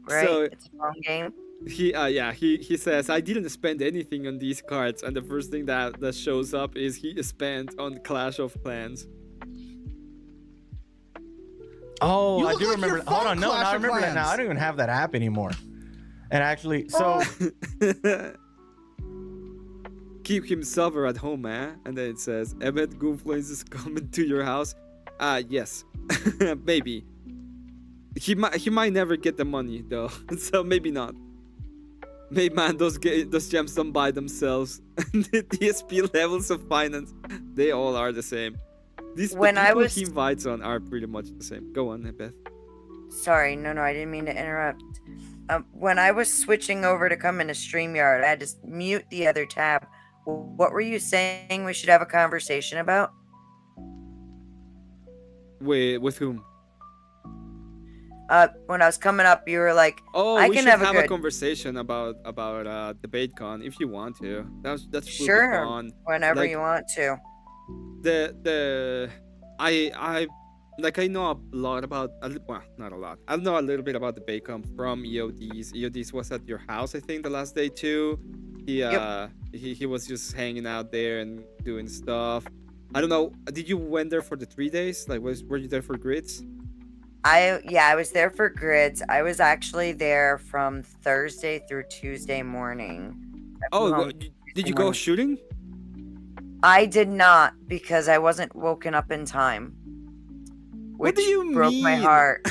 Right? So- It's a phone game. He says, I didn't spend anything on these cards, and the first thing that shows up is he spent on Clash of Clans. Oh, You I look do like remember. you're Hold from on, no, Clash I of remember that now. Clans. I don't even have that app anymore. And actually, so Keep him sober at home, man. And then it says, Emmet confluence is coming to your house. Yes, maybe. He might never get the money though, so maybe not. Maybe man, those gems don't buy themselves. The DSP levels of finance, they all are the same. The people he invites on are pretty much the same. Go on, Beth. Sorry, no, I didn't mean to interrupt. When I was switching over to come into StreamYard, I had to mute the other tab. What were you saying we should have a conversation about? With whom? When I was coming up, you were like, Oh, I we can should have have a a good... conversation about DebateCon if you want to. That's super Sure, fun. whenever Like, you want to. I know a lot about, well, not a lot. I know a little bit about the Bacon from EODs. EODs was at your house, I think, the last day too. He was just hanging out there and doing stuff. I don't know. Did you went there for the 3 days? Like, were you there for grids? I was there for grids. I was actually there from Thursday through Tuesday morning. Oh, did you go shooting? I did not because I wasn't woken up in time. Which What do you broke my mean? heart.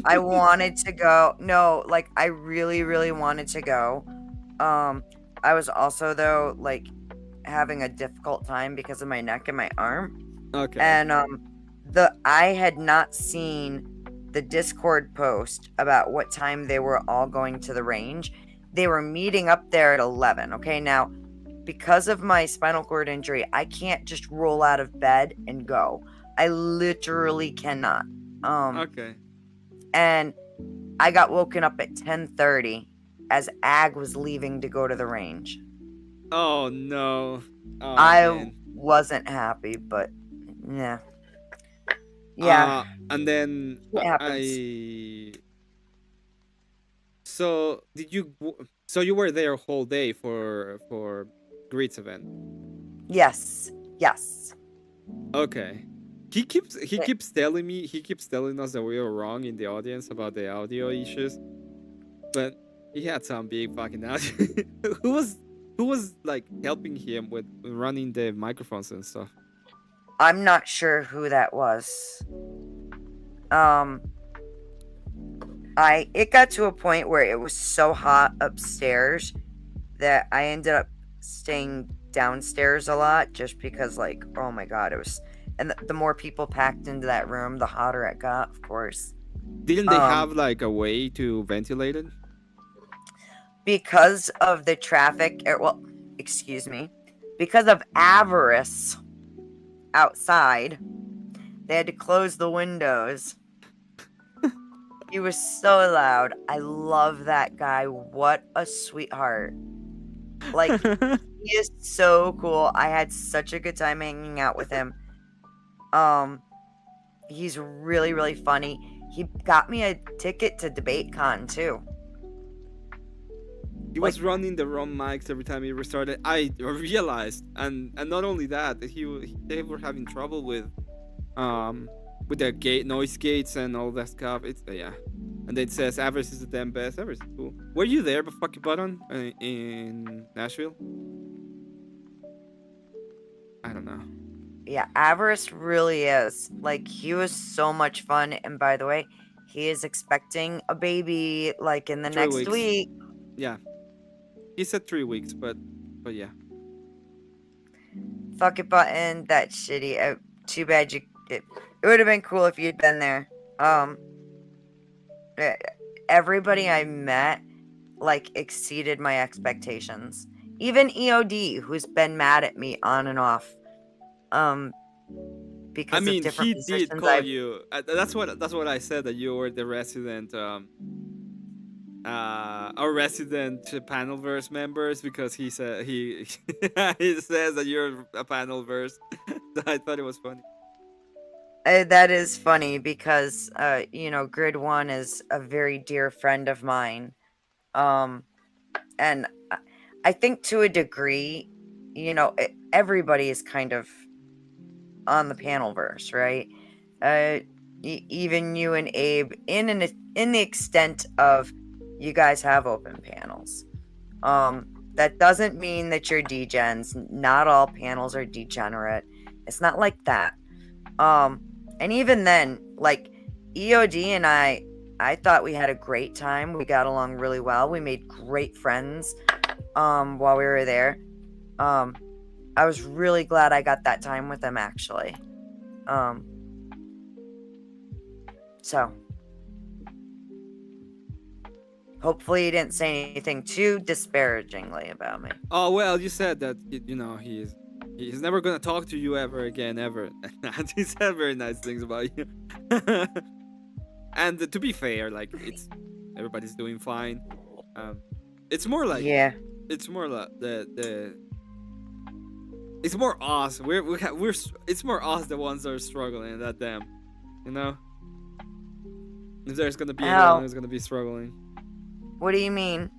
I wanted to go. No, like I really, really wanted to go. I was also though like having a difficult time because of my neck and my arm. Okay. And I had not seen the Discord post about what time they were all going to the range. They were meeting up there at 11. Okay, now because of my spinal cord injury, I can't just roll out of bed and go. I literally cannot. Okay. And I got woken up at 10:30 as Ag was leaving to go to the range. Oh no. Oh, I man. wasn't happy, but yeah. Yeah. And then It happens. So so you were there a whole day for Greet's event? Yes. Okay. He keeps telling us that we were wrong in the audience about the audio issues, but he had some big fucking audio. Who was like helping him with running the microphones and stuff? I'm not sure who that was. It got to a point where it was so hot upstairs that I ended up staying downstairs a lot just because like, oh my god, it was, and the more people packed into that room, the hotter it got, of course. Didn't they have like a way to ventilate it? Because of the traffic, because of avarice outside, they had to close the windows. He was so loud. I love that guy. What a sweetheart. Like, he is so cool. I had such a good time hanging out with him. He's really, really funny. He got me a ticket to DebateCon too. He was running the wrong mics every time he restarted. I realized, and not only that, they were having trouble with the noise gates and all that stuff. It's yeah, and it says Avarice is the damn best. Avarice is cool. Were you there, fucking button in Nashville? I don't know. Yeah, Avarice really is. Like, he was so much fun. And by the way, he is expecting a baby like in the 3 next weeks. week. Yeah. He said 3 weeks, but yeah. Fuck it, Button. That's shitty. Too bad you. It would have been cool if you'd been there. Everybody I met like exceeded my expectations. Even EOD, who's been mad at me on and off. Because I mean, of different he positions did call I've you. That's what I said, that you were the resident our resident panelverse members, because he said he he says that you're a panelverse. So I thought it was funny. That is funny because, Grid One is a very dear friend of mine. And I think to a degree, everybody is kind of on the panelverse, right? Even you and Abe, in the extent of you guys have open panels. That doesn't mean that you're degens. Not all panels are degenerate. It's not like that. And even then, like EOD and I thought we had a great time. We got along really well. We made great friends while we were there. I was really glad I got that time with them, actually. So hopefully he didn't say anything too disparagingly about me. Oh well, you said that he's never gonna talk to you ever again, ever. He said very nice things about you. And to be fair, like, everybody's doing fine. It's more like it's more like it's more us. It's more us, the ones that are struggling, than them. You know, if there's gonna be anyone who's gonna be struggling. What do you mean?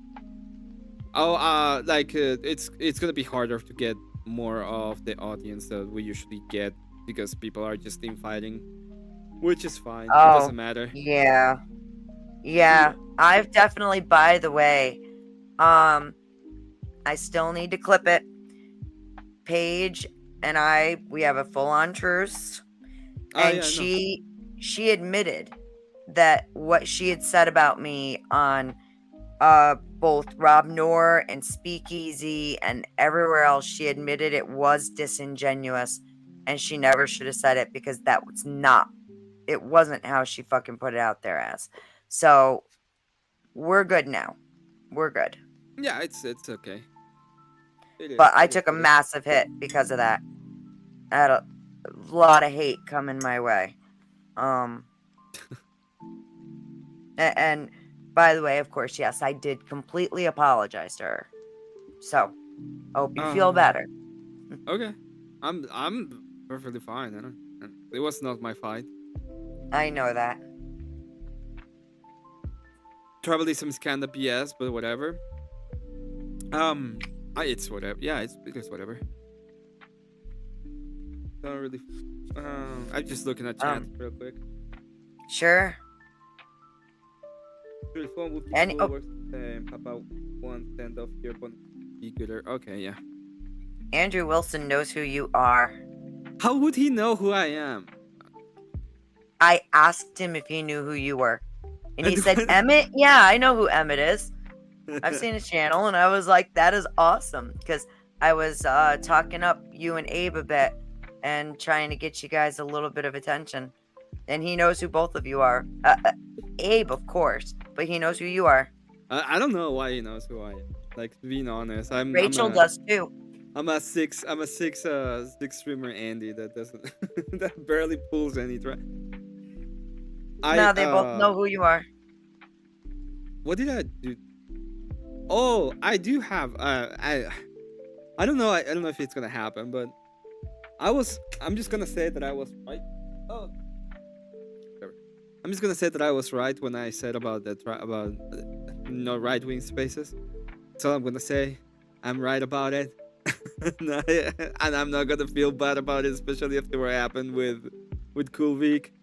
Oh, it's gonna be harder to get more of the audience that we usually get, because people are just team fighting, which is fine. It doesn't matter. Yeah. I've definitely, by the way, I still need to clip it. Paige and we have a full-on truce, and she admitted that what she had said about me on both Rob Noor and Speakeasy and everywhere else, she admitted it was disingenuous, and she never should have said it, because it wasn't how she fucking put it out there as. So we're good now. We're good. Yeah, it's okay. But I took a massive hit because of that. I had a lot of hate coming my way. And by the way, of course, yes, I did completely apologize to her. So, hope you feel better. Okay, I'm perfectly fine. It was not my fight. I know that. Tribalism is kind of BS, but whatever. It's whatever. Yeah, it's whatever. Don't really. I'm just looking at chat real quick. Sure. Your phone would be worse than about 1/10 of your computer. Okay, yeah. Andrew Wilson knows who you are. How would he know who I am? I asked him if he knew who you were, and he said, "Emmett, yeah, I know who Emmett is. I've seen his channel," and I was like, "That is awesome," because I was talking up you and Abe a bit and trying to get you guys a little bit of attention, and he knows who both of you are. Abe, of course, but he knows who you are. I don't know why he knows who I am. Like, being honest, Rachel does too. I'm a six streamer Andy that doesn't that barely pulls any track. No, they both know who you are. What did I do? Oh, I do have I don't know. I don't know if it's gonna happen, but I'm just gonna say that I was right. Oh, whatever. I'm just gonna say that I was right when I said about right wing spaces. So I'm gonna say I'm right about it, and I'm not gonna feel bad about it, especially after what happened with Cool Week.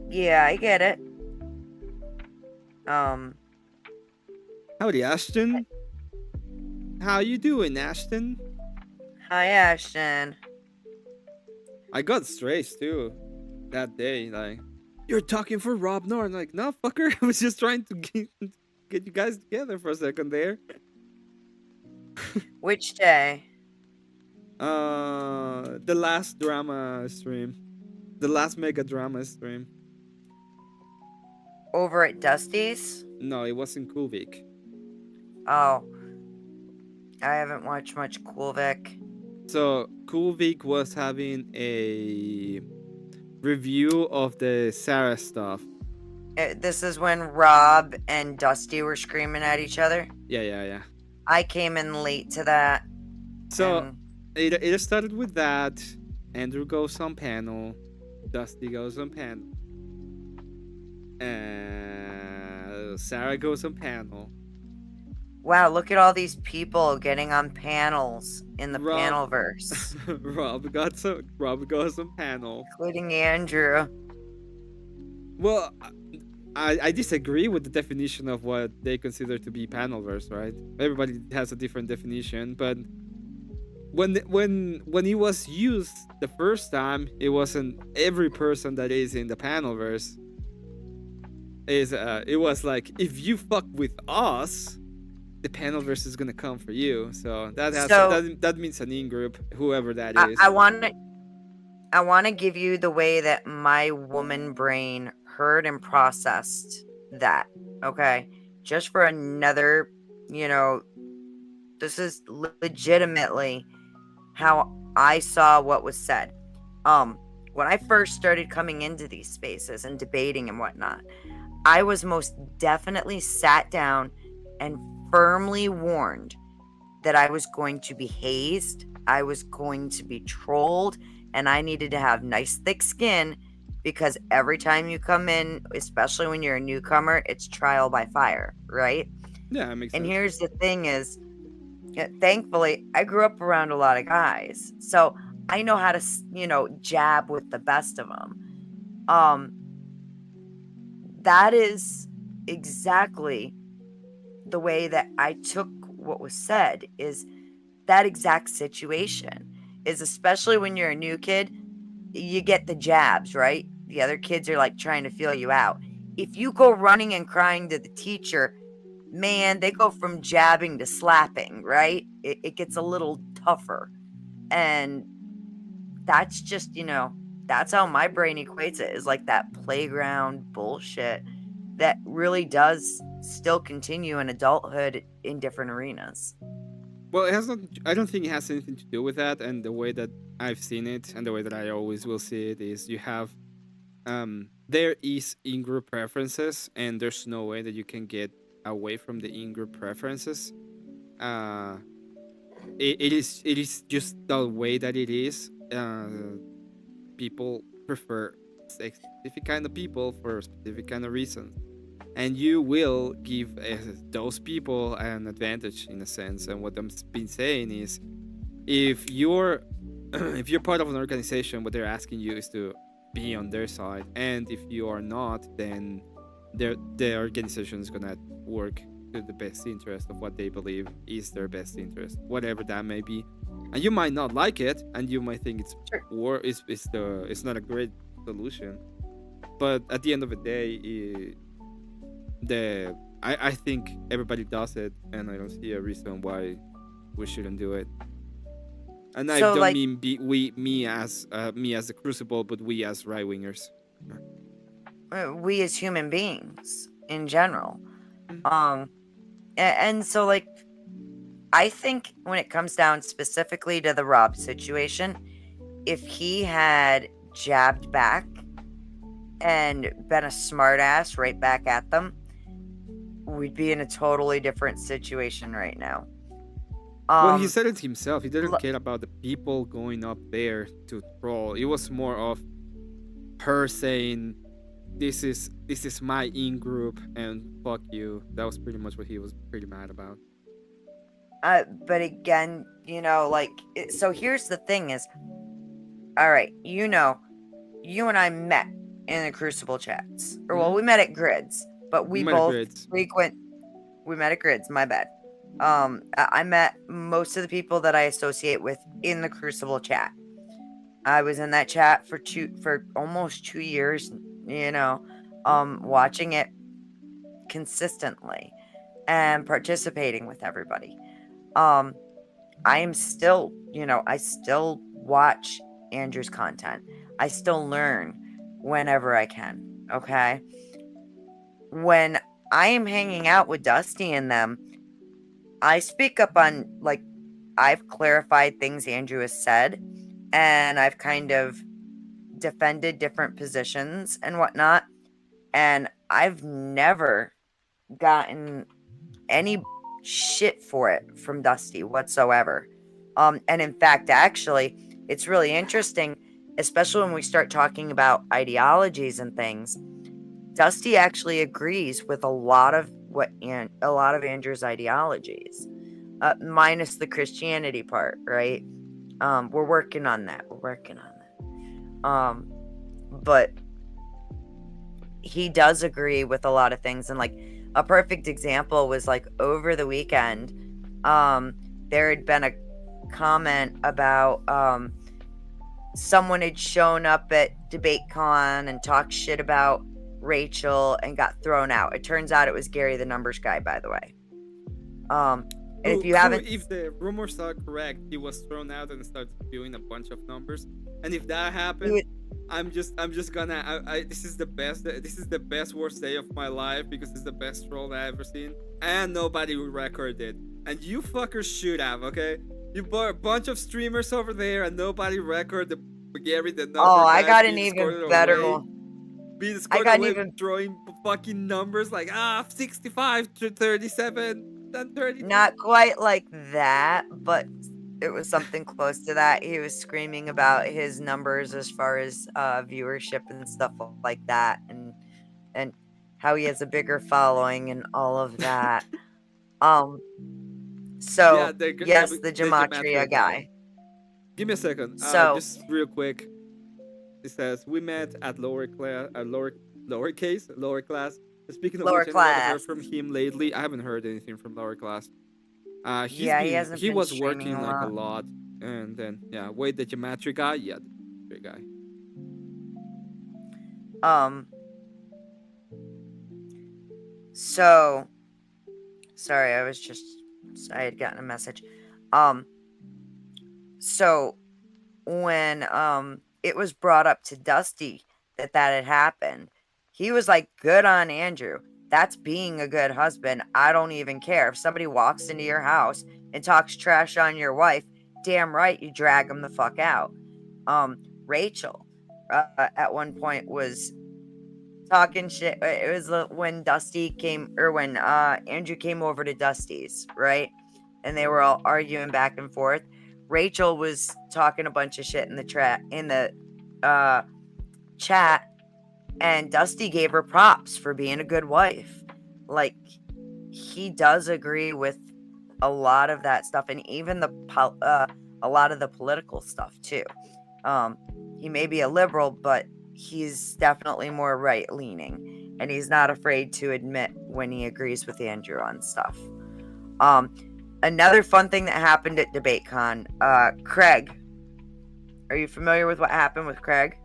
Yeah, I get it. Howdy, Ashton. How you doing, Ashton? Hi, Ashton. I got stressed too that day. Like, you're talking for Rob Noor. I'm like, no, fucker. I was just trying to get you guys together for a second there. Which day? The last drama stream, the last mega drama stream. Over at Dusty's? No, it was in Kulvik. Oh. I haven't watched much Coolvic. So Kulvik was having a review of the Sarah stuff. This is when Rob and Dusty were screaming at each other. Yeah. I came in late to that. So it started with that. Andrew goes on panel. Dusty goes on panel. Sarah goes on panel. Wow, look at all these people getting on panels in the panelverse. Rob goes on panel. Including Andrew. Well, I disagree with the definition of what they consider to be panelverse, right? Everybody has a different definition, but when it was used the first time, it wasn't every person that is in the panelverse. It was like, if you fuck with us, the panelverse is gonna come for you. So that means an in-group, whoever that is. I want to give you the way that my woman brain heard and processed that. Okay, just for another, this is legitimately how I saw what was said. When I first started coming into these spaces and debating and whatnot, I was most definitely sat down and firmly warned that I was going to be hazed, I was going to be trolled, and I needed to have nice thick skin, because every time you come in, especially when you're a newcomer, it's trial by fire, right? Yeah, that makes sense. And here's the thing is, thankfully, I grew up around a lot of guys, so I know how to, jab with the best of them. That is exactly the way that I took what was said, is that exact situation. Is especially when you're a new kid, you get the jabs, right? The other kids are like trying to feel you out. If you go running and crying to the teacher, man, they go from jabbing to slapping, right? It gets a little tougher. And that's just, that's how my brain equates it, is like that playground bullshit that really does still continue in adulthood in different arenas. Well, it has not. I don't think it has anything to do with that. And the way that I've seen it, and the way that I always will see it, is you have, there is in-group preferences, and there's no way that you can get away from the in-group preferences. It is just the way that it is. People prefer specific kind of people for specific kind of reasons, and you will give those people an advantage in a sense. And what I've been saying is, if you're part of an organization, what they're asking you is to be on their side, and if you are not, then the organization is gonna work to the best interest of what they believe is their best interest, whatever that may be. And you might not like it, and you might think it's not a great solution, but at the end of the day, I think everybody does it, and I don't see a reason why we shouldn't do it. And I don't mean me as the Crucible, but we as right wingers. We as human beings in general. And so I think when it comes down specifically to the Rob situation, if he had jabbed back and been a smartass right back at them, we'd be in a totally different situation right now. Well, he said it himself. He didn't care about the people going up there to troll. It was more of her saying, "This is my in-group, and fuck you." That was pretty much what he was pretty mad about. But again, so here's the thing is, all right, you and I met in the Crucible chats. Or, well, we met at Grids, but we both frequent. We met at Grids, my bad. I met most of the people that I associate with in the Crucible chat. I was in that chat for almost 2 years, watching it consistently. and participating with everybody. I am still, I still watch Andrew's content. I still learn whenever I can. Okay. When I am hanging out with Dusty and them, I speak up on, like, I've clarified things Andrew has said, and I've kind of defended different positions and whatnot. And I've never gotten any shit for it from Dusty whatsoever. And in fact, actually, it's really interesting, especially when we start talking about ideologies and things. Dusty actually agrees with a lot of Andrew's ideologies, minus the Christianity part, right? We're working on that. But he does agree with a lot of things, and like a perfect example was like over the weekend, there had been a comment about someone had shown up at DebateCon and talked shit about Rachel and got thrown out. It turns out it was Gary the numbers guy, by the way. And if you haven't, if the rumors are correct, he was thrown out and started spewing a bunch of numbers. And if that happened, I'm just gonna. This is the best worst day of my life because it's the best troll I've ever seen, and nobody will record it. And you fuckers should have, okay? You bought a bunch of streamers over there, and nobody recorded the Gary the number. Oh, I got an even better one. I got even throwing fucking numbers like 65 to 37, then 30. Not quite like that, but it was something close to that. He was screaming about his numbers as far as viewership and stuff like that, and how he has a bigger following and all of that. So Yeah, yes, the Gematria guy. Give me a second. So just real quick. It says we met at lower class. Speaking of Lower which, I haven't heard class. from him lately. I haven't heard anything from lower class. He hasn't he been was streaming working a like a lot. lot, and then wait, the geometry guy, the guy. So sorry, I had gotten a message. So when it was brought up to Dusty that had happened, he was like, good on Andrew. That's being a good husband. I don't even care. If somebody walks into your house and talks trash on your wife, damn right you drag them the fuck out. Rachel at one point was talking shit. It was when Dusty came, or when Andrew came over to Dusty's, right? And they were all arguing back and forth. Rachel was talking a bunch of shit in the chat, and Dusty gave her props for being a good wife. Like, he does agree with a lot of that stuff, and even a lot of the political stuff too. He may be a liberal, but he's definitely more right leaning, and he's not afraid to admit when he agrees with Andrew on stuff. Another fun thing that happened at DebateCon, Craig. Are you familiar with what happened with Craig?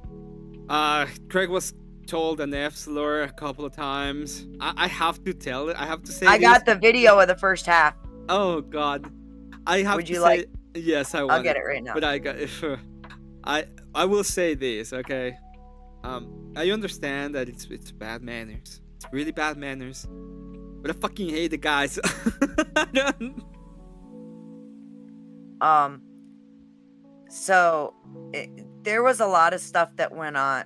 Craig was told an F slur a couple of times. I have to tell it. I have to say. I got the video of the first half. Oh God, I have. Would to you say, like? Yes, I want. I'll get it right now. But I got. I will say this, okay? I understand that it's bad manners. It's really bad manners. But I fucking hate the guys. So there was a lot of stuff that went on.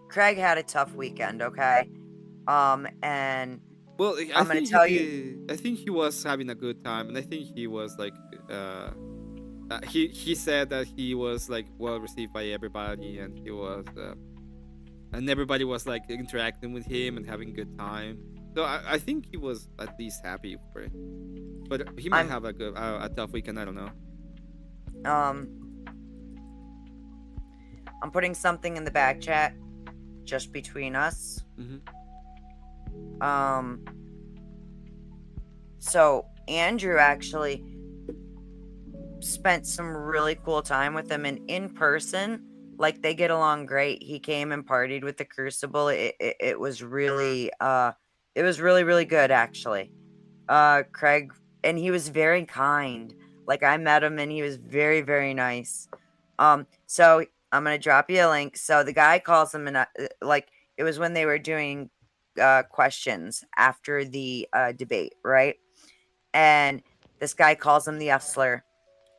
Craig had a tough weekend, okay? And well, I'm gonna tell you. I think he was having a good time, and I think he was like, he said that he was like well received by everybody, and he was, and everybody was like interacting with him and having a good time. So I think he was at least happy for it. But he might have a tough weekend. I don't know. I'm putting something in the back chat, just between us. So Andrew actually spent some really cool time with him, and in person, like, they get along great. He came and partied with the Crucible. It was really really good, actually. Craig, and he was very kind. Like, I met him and he was very, very nice. So I'm gonna drop you a link. So the guy calls him, and like, it was when they were doing questions after the debate, right? And this guy calls him the F slur.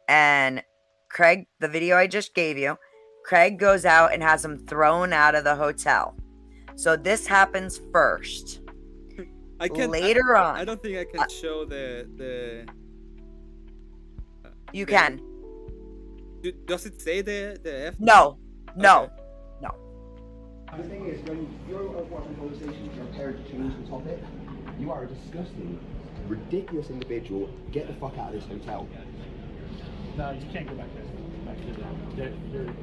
And Craig, the video I just gave you, Craig goes out and has him thrown out of the hotel. So this happens first. Later on, I don't think I can show the. You can. Does it say the F? No. Okay. The thing is, when you're watching conversations, you're prepared to change the topic. You are a disgusting, ridiculous individual. Get the fuck out of this hotel. No, you can't go back there.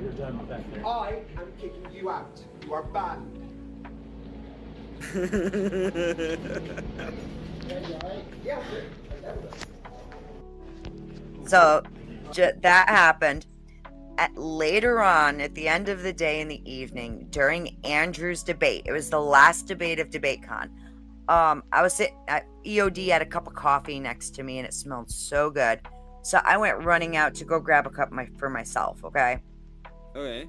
You're done back there. I am kicking you out. You are banned. So that happened. Later on, at the end of the day in the evening, during Andrew's debate, it was the last debate of DebateCon. I was sitting at EOD, had a cup of coffee next to me, and it smelled so good. So I went running out to go grab a cup for myself. Okay. Okay.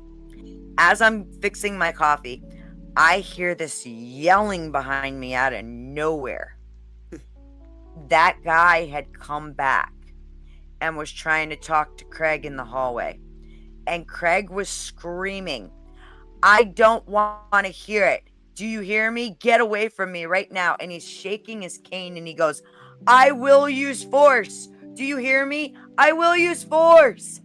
As I'm fixing my coffee, I hear this yelling behind me out of nowhere. That guy had come back and was trying to talk to Craig in the hallway. And Craig was screaming, "I don't want to hear it. Do you hear me? Get away from me right now." And he's shaking his cane and he goes, "I will use force. Do you hear me? I will use force."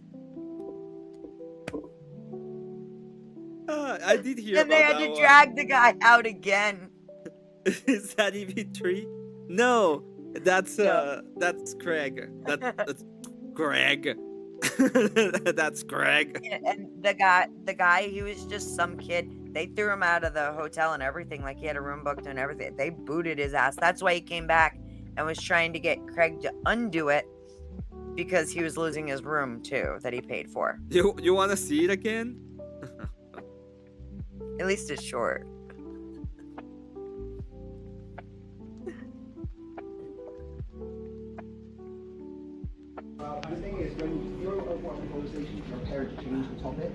I did hear And they about had to that drag the guy out again. Is that EV3? No, that's Craig. That's Greg. That's Greg. And the guy, he was just some kid. They threw him out of the hotel and everything. Like, he had a room booked and everything. They booted his ass. That's why he came back and was trying to get Craig to undo it, because he was losing his room too that he paid for. You want to see it again? At least it's short. The thing is, when you're watching conversations, you're prepared to change the topic.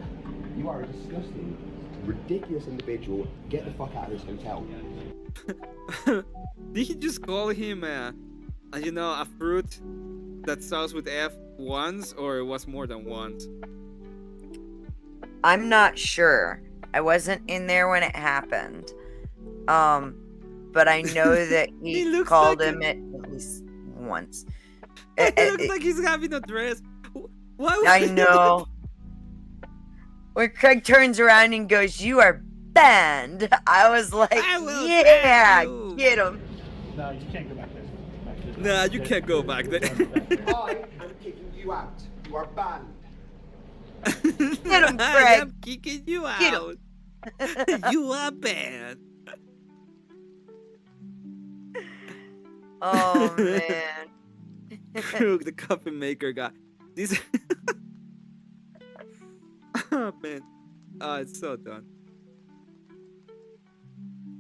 You are a disgusting, ridiculous individual. Get the fuck out of this hotel. Did he just call him a fruit that starts with F once, or it was more than once? I'm not sure. I wasn't in there when it happened. But I know that he called him at least once. It looks like he's having a dress. Why would I know. When Craig turns around and goes, "You are banned," I was like, "Yeah, get him." No, you can't go back there. Nah, you can't go back there. I am kicking you out. You are banned. Get him, I Craig. am kicking you Get out. You are banned. Oh man. Krug, the coffee maker guy. These. Oh man. Oh, it's so done.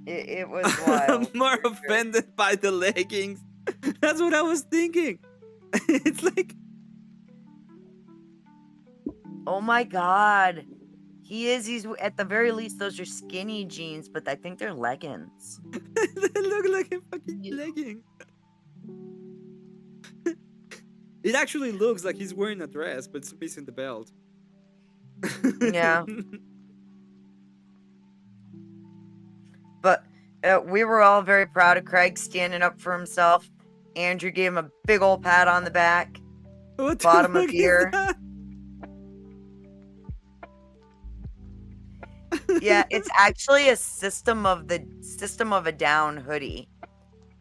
It was wild. I'm more offended by the leggings. That's what I was thinking. It's like, Oh my god. He's at the very least, those are skinny jeans, but I think they're leggings. they look like a fucking legging. It actually looks like he's wearing a dress, but it's missing the belt. Yeah. But we were all very proud of Craig standing up for himself. Andrew gave him a big old pat on the back. What the Bottom of fuck is ear. that? Yeah, it's actually a System of a Down hoodie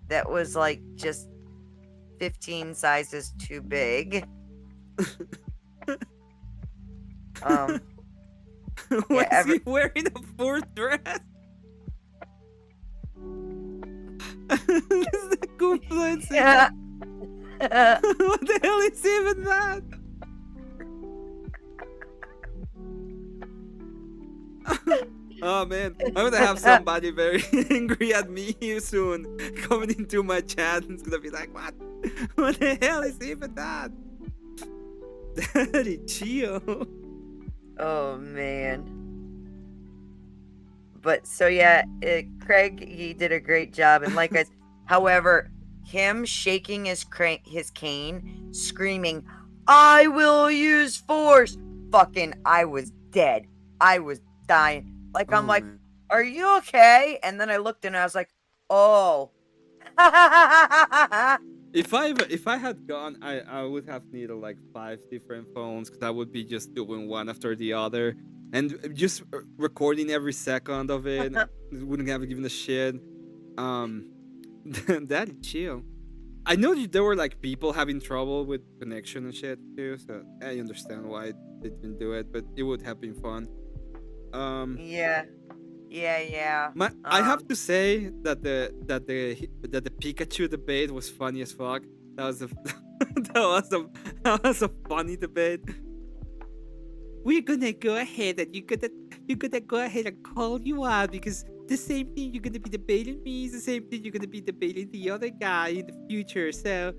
that was like just 15 sizes too big. Why is he wearing a fourth dress? This is the confluence. Yeah. What the hell is even that? Oh man, I'm gonna have somebody very angry at me soon coming into my chat and it's gonna be like, what? What the hell is even that? Daddy, chill. Oh man. But so yeah, Craig, he did a great job, and like I, however, him shaking his cane, screaming, "I will use force!" Fucking, I was dead. I was dying. Like I'm like, "Are you okay?" And then I looked and I was like, "Oh." If I had gone, I would have needed like 5 different phones because I would be just doing one after the other and just recording every second of it. Wouldn't have given a shit. Daddy, chill. I know there were like people having trouble with connection and shit too, so I understand why they didn't do it, but it would have been fun. Yeah. I have to say that the Pikachu debate was funny as fuck. That was a funny debate. We're gonna go ahead and you're gonna go ahead and call you out because the same thing you're gonna be debating me is the same thing you're gonna be debating the other guy in the future. So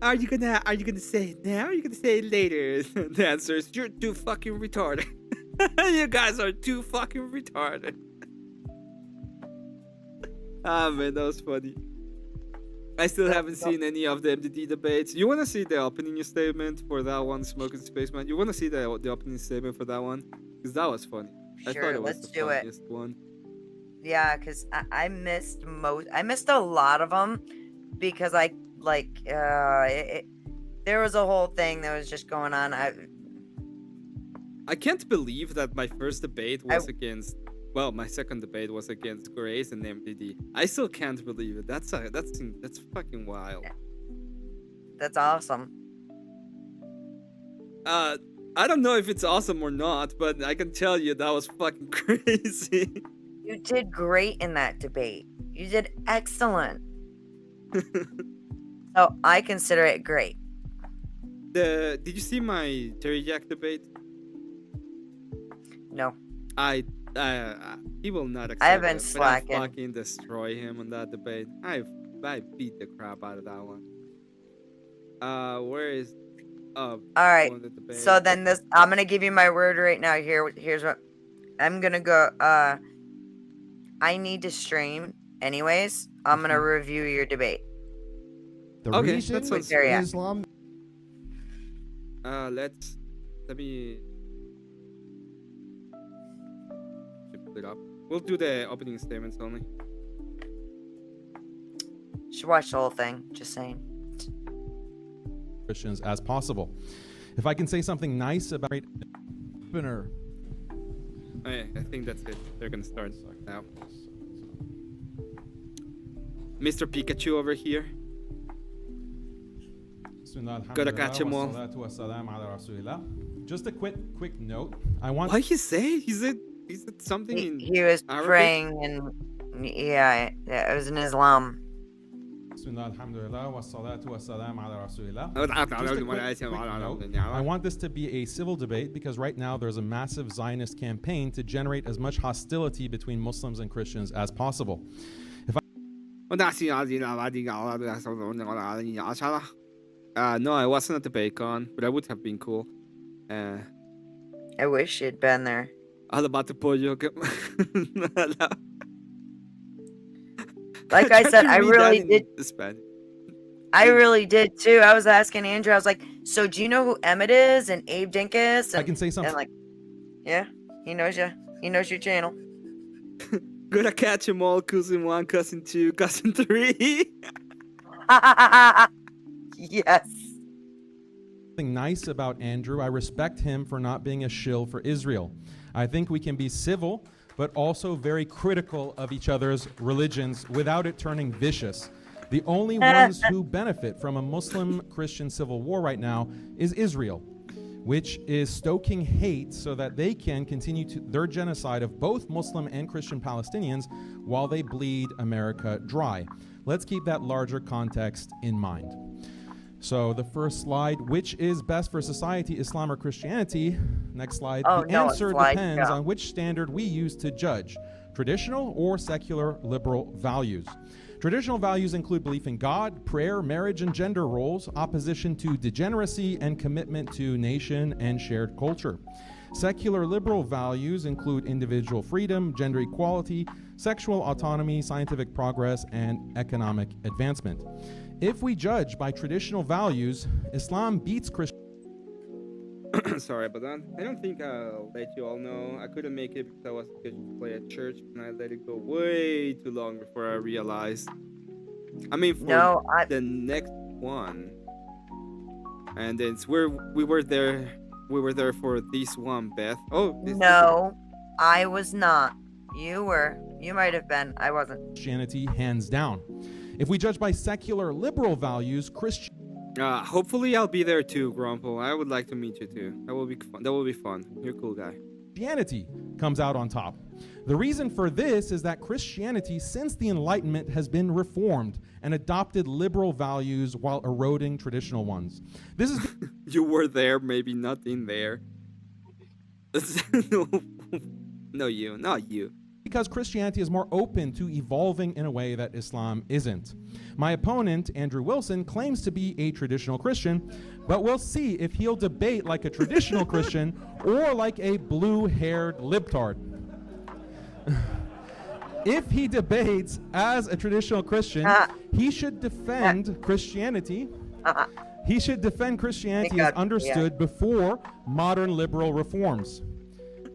are you gonna say it now or are you gonna say it later? The answer is you're too fucking retarded. You guys are too fucking retarded. Ah man, that was funny. I still haven't seen any of the MDD debates. You want to see the opening statement for that one, Smoking Spaceman? You want to see the opening statement for that one? Because that was funny. I thought it was the funniest one. Yeah, because I missed a lot of them because there was a whole thing that was just going on. I can't believe that my first debate was against. Well, my second debate was against Grace and MDD. I still can't believe it. That's fucking wild. That's awesome. I don't know if it's awesome or not, but I can tell you that was fucking crazy. You did great in that debate. You did excellent. So I consider it great. Did you see my Terry Jack debate? No. He will not accept I have been it, slacking. But I fucking destroy him on that debate. I beat the crap out of that one. Where is? All right. So then I'm gonna give you my word right now. Here's what I'm gonna go. I need to stream anyways. I'm gonna review your debate. The reason that sounds Islam. Let me put it up. We'll do the opening statements only. Should watch the whole thing. Just saying. Christians as possible. If I can say something nice about opener. I think that's it. They're gonna start now. Mr. Pikachu over here. Gotta catch them all. Just a quick note. I want. What he say? He said something in He was Arabic? praying and yeah, it was in Islam. I want this to be a civil debate because right now there's a massive Zionist campaign to generate as much hostility between Muslims and Christians as possible. No, I wasn't at the Bacon, but I would have been cool. I wish you'd been there. Like I said, I really did. I really did too. I was asking Andrew. I was like, "So do you know who Emmett is and Abe Dinkus?" And, I can say something. And like, yeah, he knows you. He knows your channel. Gonna catch them all, cousin 1, cousin 2, cousin 3. Yes. Something nice about Andrew. I respect him for not being a shill for Israel. I think we can be civil, but also very critical of each other's religions without it turning vicious. The only ones who benefit from a Muslim-Christian civil war right now is Israel, which is stoking hate so that they can continue their genocide of both Muslim and Christian Palestinians while they bleed America dry. Let's keep that larger context in mind. So the first slide, which is best for society, Islam or Christianity? Next slide. Oh, The no, answer slide, depends yeah. on which standard we use to judge, traditional or secular liberal values. Traditional values include belief in God, prayer, marriage, and gender roles, opposition to degeneracy, and commitment to nation and shared culture. Secular liberal values include individual freedom, gender equality, sexual autonomy, scientific progress, and economic advancement. If we judge by traditional values, Islam beats Christianity. Sorry about that. I don't think I'll let you all know. I couldn't make it because I was scheduled to play at church, and I let it go way too long before I realized. I mean, for the next one, and then we were there for this one, Beth. Oh, No, I was not. You were. You might have been. I wasn't. Christianity hands down. If we judge by secular liberal values, hopefully I'll be there too, Grumple. I would like to meet you too. That will be fun. That will be fun. You're a cool guy. Christianity comes out on top. The reason for this is that Christianity, since the Enlightenment, has been reformed and adopted liberal values while eroding traditional ones. This is You were there, maybe not in there. No, you, not you. Because Christianity is more open to evolving in a way that Islam isn't. My opponent, Andrew Wilson, claims to be a traditional Christian, but we'll see if he'll debate like a traditional Christian or like a blue-haired libtard. If he debates as a traditional Christian, he should defend Christianity. He should defend Christianity as understood before modern liberal reforms.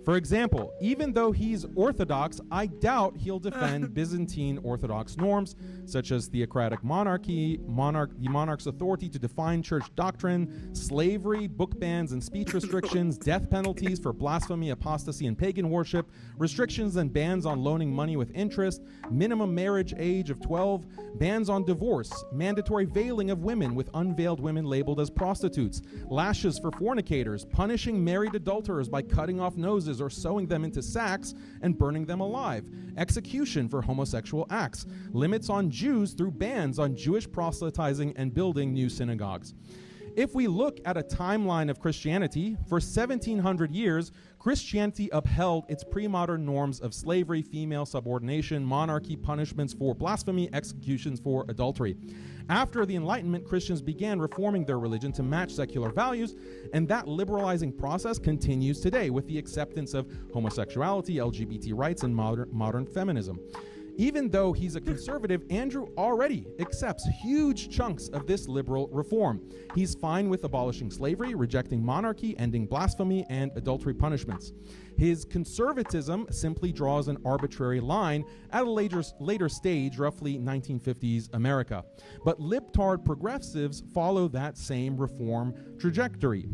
For example, even though he's Orthodox, I doubt he'll defend Byzantine Orthodox norms, such as theocratic monarchy, the monarch's authority to define church doctrine, slavery, book bans and speech restrictions, death penalties for blasphemy, apostasy, and pagan worship, restrictions and bans on loaning money with interest, minimum marriage age of 12, bans on divorce, mandatory veiling of women with unveiled women labeled as prostitutes, lashes for fornicators, punishing married adulterers by cutting off noses or sewing them into sacks and burning them alive, execution for homosexual acts, limits on Jews through bans on Jewish proselytizing and building new synagogues. If we look at a timeline of Christianity, for 1700 years, Christianity upheld its pre-modern norms of slavery, female subordination, monarchy, punishments for blasphemy, executions for adultery. After the Enlightenment, Christians began reforming their religion to match secular values, and that liberalizing process continues today with the acceptance of homosexuality, LGBT rights, and modern feminism. Even though he's a conservative, Andrew already accepts huge chunks of this liberal reform. He's fine with abolishing slavery, rejecting monarchy, ending blasphemy, and adultery punishments. His conservatism simply draws an arbitrary line at a later stage, roughly 1950s America. But libtard progressives follow that same reform trajectory,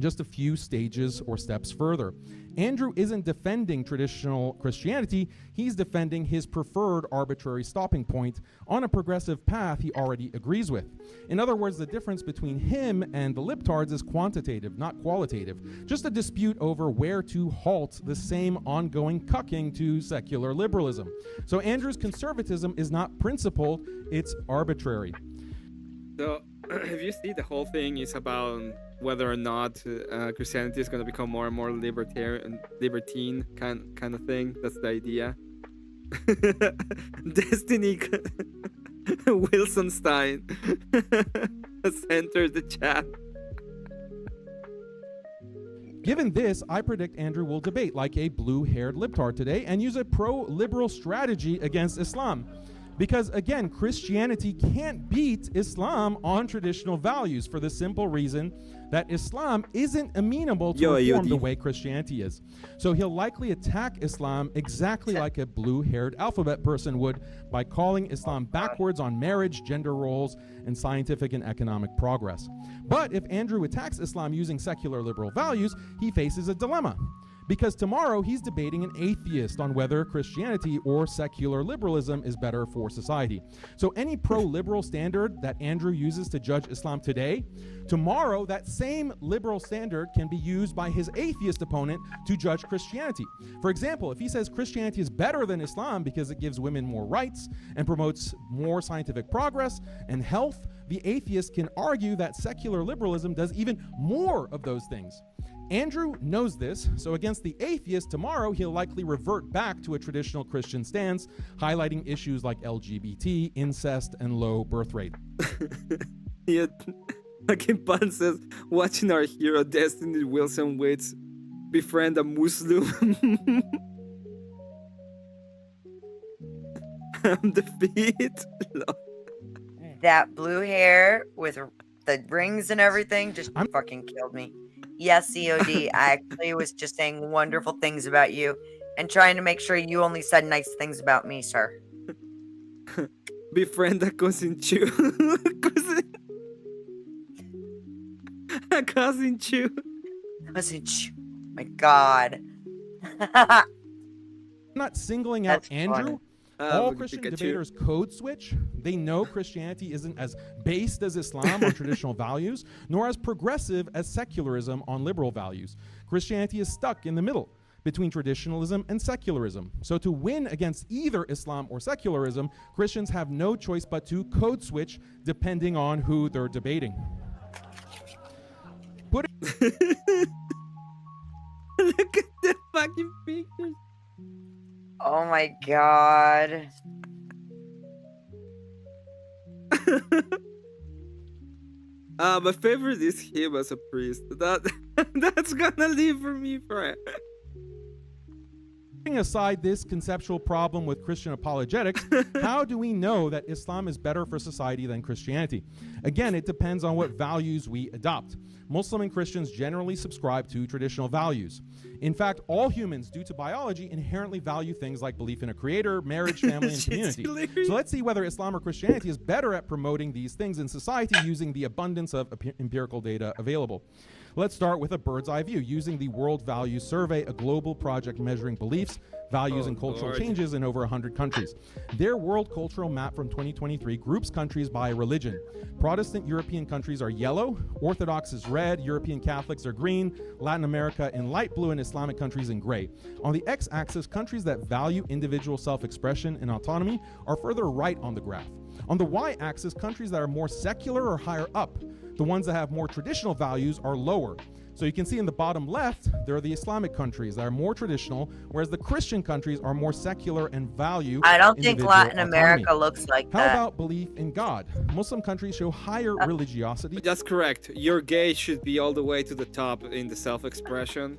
just a few stages or steps further. Andrew isn't defending traditional Christianity, he's defending his preferred arbitrary stopping point on a progressive path he already agrees with. In other words, the difference between him and the libtards is quantitative, not qualitative. Just a dispute over where to halt the same ongoing cucking to secular liberalism. So Andrew's conservatism is not principled, it's arbitrary. So, if you see, the whole thing is about whether or not Christianity is going to become more and more libertine kind of thing. That's the idea. Destiny Wilsonstein has entered the chat. Given this, I predict Andrew will debate like a blue-haired libtard today and use a pro-liberal strategy against Islam. Because again, Christianity can't beat Islam on traditional values for the simple reason that Islam isn't amenable to reform the way Christianity is. So he'll likely attack Islam exactly like a blue-haired alphabet person would by calling Islam backwards on marriage, gender roles, and scientific and economic progress. But if Andrew attacks Islam using secular liberal values, he faces a dilemma. Because tomorrow he's debating an atheist on whether Christianity or secular liberalism is better for society. So any pro-liberal standard that Andrew uses to judge Islam today, tomorrow that same liberal standard can be used by his atheist opponent to judge Christianity. For example, if he says Christianity is better than Islam because it gives women more rights and promotes more scientific progress and health, the atheist can argue that secular liberalism does even more of those things. Andrew knows this, so against the atheist tomorrow, he'll likely revert back to a traditional Christian stance, highlighting issues like LGBT, incest, and low birth rate. Yeah, fucking Pan says, watching our hero Destiny Wilson Waits befriend a Muslim. I'm defeat. That blue hair with the rings and everything just fucking killed me. Yes, COD, I actually was just saying wonderful things about you and trying to make sure you only said nice things about me, sir. Befriend a cousin Chu. Cousin Chu. Cousin Chu. My God. Not singling out That's Andrew. funny. All Pikachu. Christian debaters code switch. They know Christianity isn't as based as Islam on traditional values, nor as progressive as secularism on liberal values. Christianity is stuck in the middle between traditionalism and secularism. So to win against either Islam or secularism, Christians have no choice but to code switch depending on who they're debating. Look at the fucking pictures. Oh my God. My favorite is him as a priest. That's gonna leave for me forever. Putting aside this conceptual problem with Christian apologetics, how do we know that Islam is better for society than Christianity? Again, it depends on what values we adopt. Muslim and Christians generally subscribe to traditional values. In fact, all humans, due to biology, inherently value things like belief in a creator, marriage, family, and community. So let's see whether Islam or Christianity is better at promoting these things in society using the abundance of empirical data available. Let's start with a bird's eye view using the World Values Survey, a global project measuring beliefs, values, and cultural changes in over 100 countries. Their world cultural map from 2023 groups countries by religion. Protestant European countries are yellow, Orthodox is red, European Catholics are green, Latin America in light blue, and Islamic countries in gray. On the x-axis, countries that value individual self-expression and autonomy are further right on the graph. On the y-axis, countries that are more secular are higher up. The ones that have more traditional values are lower. So you can see in the bottom left, there are the Islamic countries that are more traditional, whereas the Christian countries are more secular and value I don't think individual Latin autonomy. America looks like How that. about belief in God? Muslim countries show higher religiosity. That's correct. Your gay should be all the way to the top in the self-expression.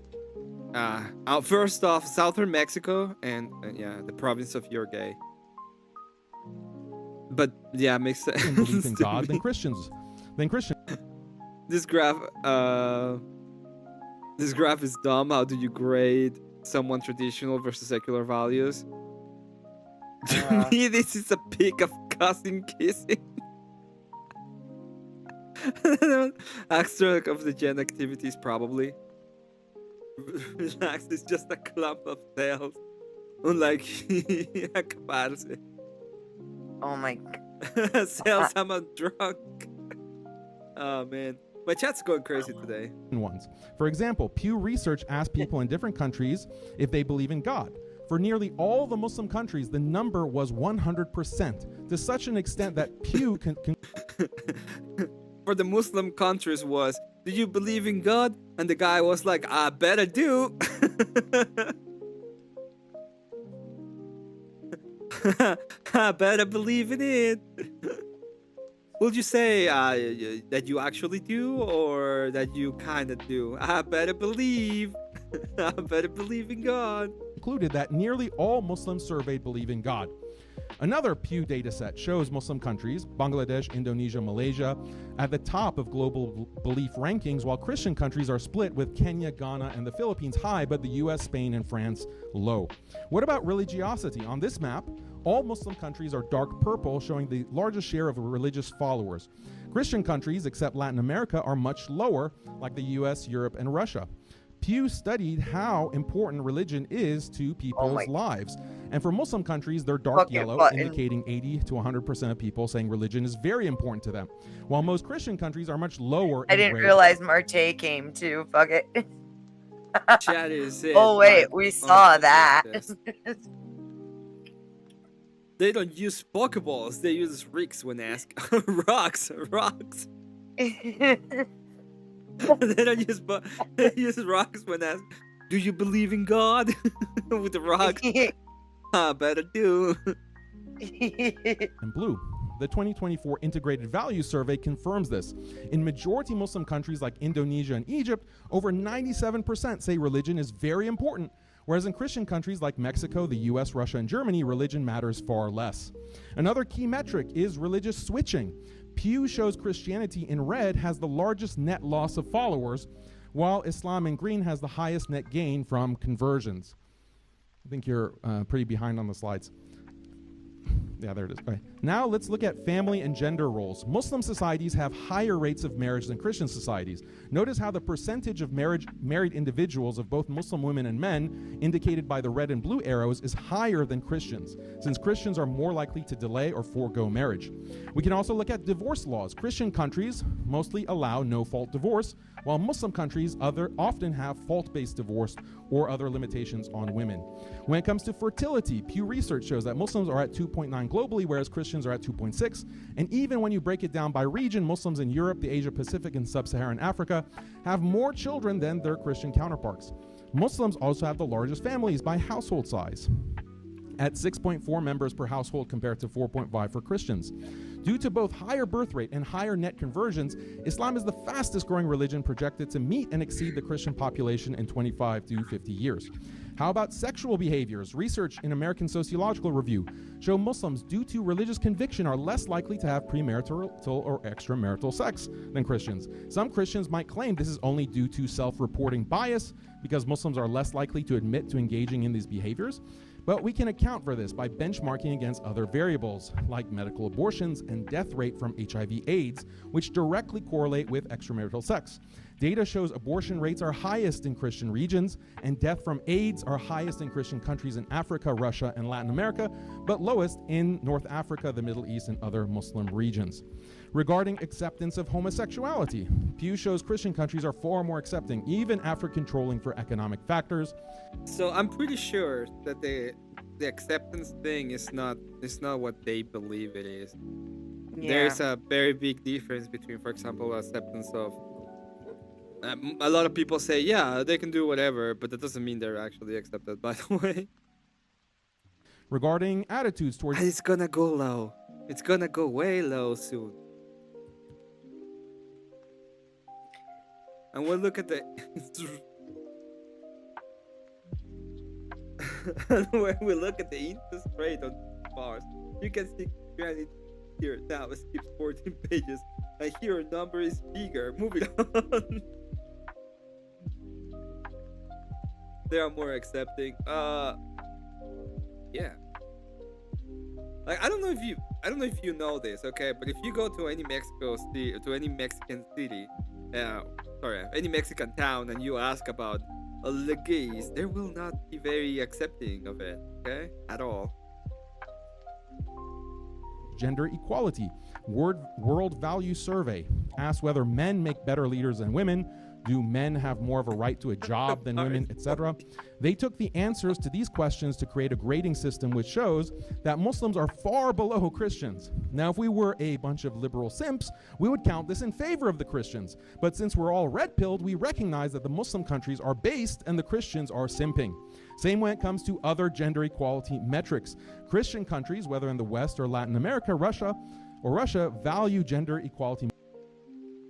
First off, southern Mexico and yeah, the province of your gay. But yeah, makes sense. Belief in God than Christians. This graph is dumb. How do you grade someone traditional versus secular values? To me, this is a pic of cousin kissing. Extra of the gen activities, probably. Relax, it's just a clump of tails. Unlike acabarse. Oh my Sales, I'm a drunk. Oh man. My chat's going crazy today. Ones. For example, Pew Research asked people in different countries if they believe in God. For nearly all the Muslim countries, the number was 100%, to such an extent that Pew For the Muslim countries was, do you believe in God? And the guy was like, I bet I do. I better believe in it. Would you say that you actually do, or that you kind of do? I better believe. I better believe in God. concluded that nearly all Muslims surveyed believe in God. Another Pew dataset shows Muslim countries, Bangladesh, Indonesia, Malaysia, at the top of global belief rankings, while Christian countries are split with Kenya, Ghana, and the Philippines high, but the US, Spain, and France low. What about religiosity? On this map, all Muslim countries are dark purple, showing the largest share of religious followers. Christian countries, except Latin America, are much lower, like the US, Europe, and Russia. Pew studied how important religion is to people's lives. And for Muslim countries, they're dark yellow, indicating 80 to 100% of people saying religion is very important to them. While most Christian countries are much lower I in didn't red. realize Marte came too. Fuck it. Chat is it. Oh wait, we saw that. They don't use Pokeballs, they use ricks when asked. rocks. They don't use they use rocks when asked, do you believe in God? With the rocks. I better do. And blue. The 2024 Integrated Values Survey confirms this. In majority Muslim countries like Indonesia and Egypt, over 97% say religion is very important, whereas in Christian countries like Mexico, the US, Russia, and Germany, religion matters far less. Another key metric is religious switching. Pew shows Christianity in red has the largest net loss of followers, while Islam in green has the highest net gain from conversions. I think you're pretty behind on the slides. Yeah, there it is. Okay. Now let's look at family and gender roles. Muslim societies have higher rates of marriage than Christian societies. Notice how the percentage of married individuals of both Muslim women and men, indicated by the red and blue arrows, is higher than Christians, since Christians are more likely to delay or forego marriage. We can also look at divorce laws. Christian countries mostly allow no-fault divorce, while Muslim countries often have fault-based divorce or other limitations on women. When it comes to fertility, Pew Research shows that Muslims are at 2.9 globally, whereas Christians are at 2.6. And even when you break it down by region, Muslims in Europe, the Asia Pacific, and Sub-Saharan Africa have more children than their Christian counterparts. Muslims also have the largest families by household size, at 6.4 members per household compared to 4.5 for Christians. Due to both higher birth rate and higher net conversions, Islam is the fastest growing religion projected to meet and exceed the Christian population in 25 to 50 years. How about sexual behaviors? Research in American Sociological Review show Muslims, due to religious conviction, are less likely to have premarital or extramarital sex than Christians. Some Christians might claim this is only due to self-reporting bias, because Muslims are less likely to admit to engaging in these behaviors. But we can account for this by benchmarking against other variables, like medical abortions and death rate from HIV/AIDS, which directly correlate with extramarital sex. Data shows abortion rates are highest in Christian regions, and death from AIDS are highest in Christian countries in Africa, Russia, and Latin America, but lowest in North Africa, the Middle East, and other Muslim regions. Regarding acceptance of homosexuality, Pew shows Christian countries are far more accepting, even after controlling for economic factors. So I'm pretty sure that the acceptance thing is not what they believe it is. Yeah. There's a very big difference between, for example, acceptance of. A lot of people say, yeah, they can do whatever, but that doesn't mean they're actually accepted, by the way. Regarding attitudes towards... It's gonna go low. It's gonna go way low soon. And we'll look at the... when we look at the interest rate on bars, you can see granted here now it skips 14 pages, and here a number is bigger. Moving on. They are more accepting. Yeah. Like I don't know if you know this, okay? But if you go to any Mexican city, any Mexican town, and you ask about the gays, they will not be very accepting of it, okay? At all. Gender equality. World Value Survey asks whether men make better leaders than women. Do men have more of a right to a job than women, etc.? They took the answers to these questions to create a grading system which shows that Muslims are far below Christians. Now, if we were a bunch of liberal simps, we would count this in favor of the Christians. But since we're all red-pilled, we recognize that the Muslim countries are based and the Christians are simping. Same when it comes to other gender equality metrics. Christian countries, whether in the West or Latin America, Russia, value gender equality.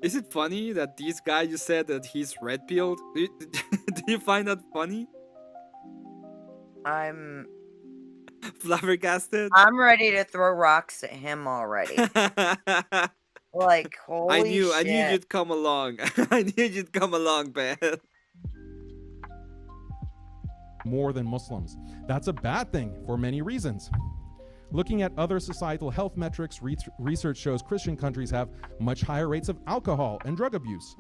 Is it funny that this guy just said that he's red-pilled? Do you find that funny? I'm flabbergasted. I'm ready to throw rocks at him already. Like, holy I knew shit. you'd come along. I knew you'd come along, Ben. More than Muslims. That's a bad thing for many reasons. Looking at other societal health metrics, research shows Christian countries have much higher rates of alcohol and drug abuse.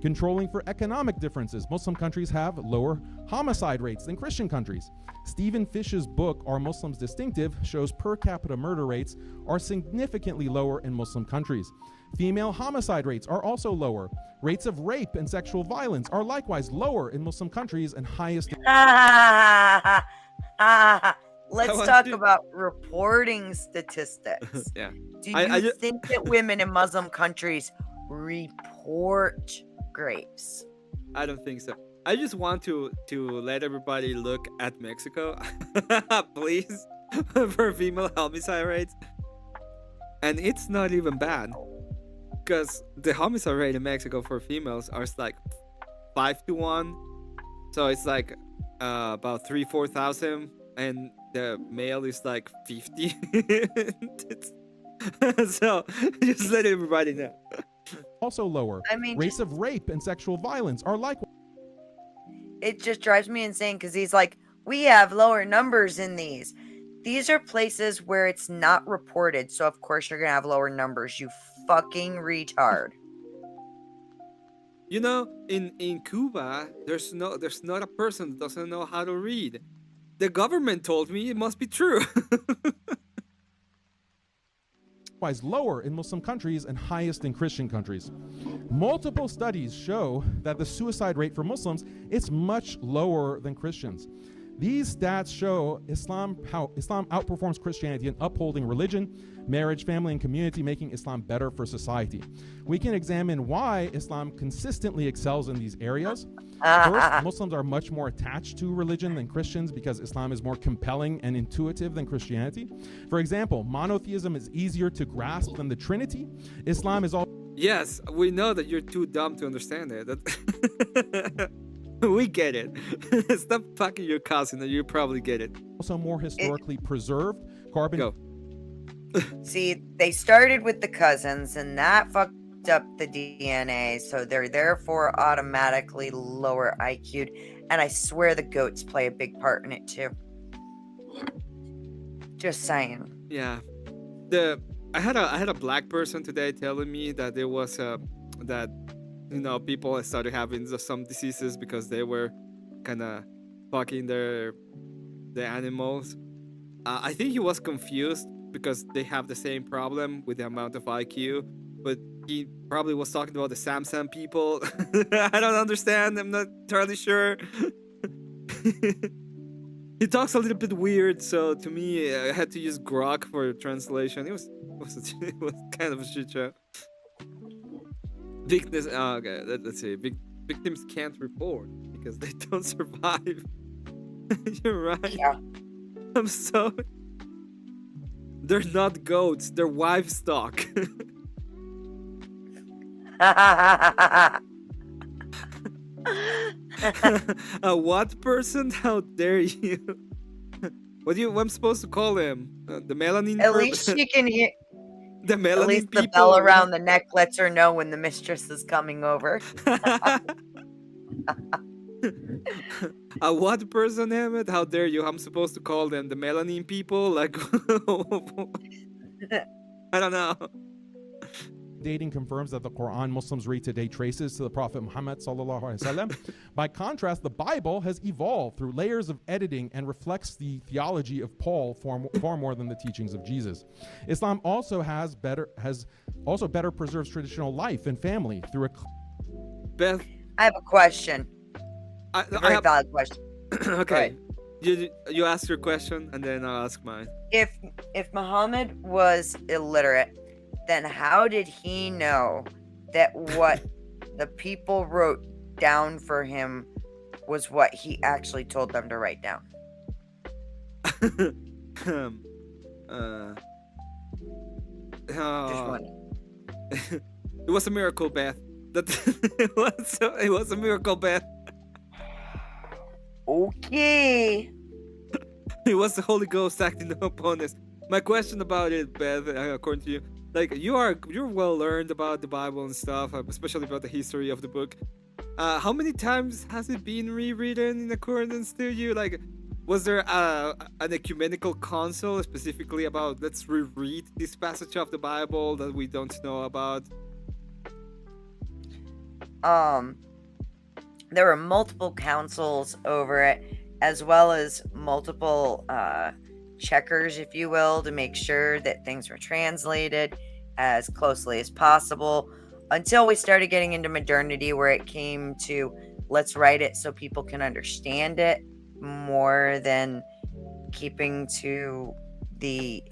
Controlling for economic differences, Muslim countries have lower homicide rates than Christian countries. Stephen Fish's book, Are Muslims Distinctive, shows per capita murder rates are significantly lower in Muslim countries. Female homicide rates are also lower. Rates of rape and sexual violence are likewise lower in Muslim countries and highest. Let's talk about reporting statistics. Yeah. Do you think that women in Muslim countries report rapes? I don't think so. I just want to let everybody look at Mexico, please, for female homicide rates. And it's not even bad, because the homicide rate in Mexico for females are like 5-1, so it's like about 3,000-4,000, and the male is like 50. So just let everybody know. Also lower. I mean, rates of rape and sexual violence are likewise. It just drives me insane because he's like, we have lower numbers in these. These are places where it's not reported, so of course you're gonna have lower numbers, you fucking retard. You know, in Cuba, there's not a person that doesn't know how to read. The government told me it must be true. Lower in Muslim countries and highest in Christian countries. Multiple studies show that the suicide rate for Muslims is much lower than Christians. These stats show how Islam outperforms Christianity in upholding religion, marriage, family, and community, making Islam better for society. We can examine why Islam consistently excels in these areas. First, Muslims are much more attached to religion than Christians because Islam is more compelling and intuitive than Christianity. For example, monotheism is easier to grasp than the Trinity. Islam is all. Yes, we know that you're too dumb to understand it. We get it. Stop fucking your cousin and you probably get it. Also more historically preserved. Carbon. Go. See, they started with the cousins and that fucked up the DNA, so they're therefore automatically lower IQ'd. And I swear the goats play a big part in it too. Just saying. Yeah. I had a black person today telling me that there was that people started having some diseases because they were kind of fucking the animals. I think he was confused because they have the same problem with the amount of IQ, but he probably was talking about the Samsung people. I don't understand. I'm not entirely sure. He talks a little bit weird, so to me, I had to use Grok for translation. It was kind of a shit show. Victims. Okay, let's see. Victims can't report because they don't survive. You're right. Yeah. I'm so. They're not goats. They're livestock. What person? How dare you? What I'm supposed to call him? The melanin. At least she can hear. The melanin At least people. the bell around the neck lets her know when the mistress is coming over. What person, Emmet? How dare you? I'm supposed to call them the melanin people? Like, I don't know. Dating confirms that the Quran Muslims read today traces to the Prophet Muhammad sallallahu alaihi wasallam. By contrast, the Bible has evolved through layers of editing and reflects the theology of Paul far more than the teachings of Jesus. Islam also better preserves traditional life and family through a. Beth, I have a question. A very valid question. Okay, you ask your question and then I'll ask mine. If Muhammad was illiterate, then how did he know that what the people wrote down for him was what he actually told them to write down? It was a miracle, Beth. It was a miracle, Beth. Okay. It was the Holy Ghost acting upon us. My question about it, Beth, according to you, like you're well learned about the Bible and stuff, especially about the history of the book. How many times has it been rewritten in accordance to you? Like, was there an ecumenical council specifically about let's reread this passage of the Bible that we don't know about? there were multiple councils over it, as well as multiple checkers, if you will, to make sure that things were translated as closely as possible, until we started getting into modernity, where it came to let's write it so people can understand it more than keeping to the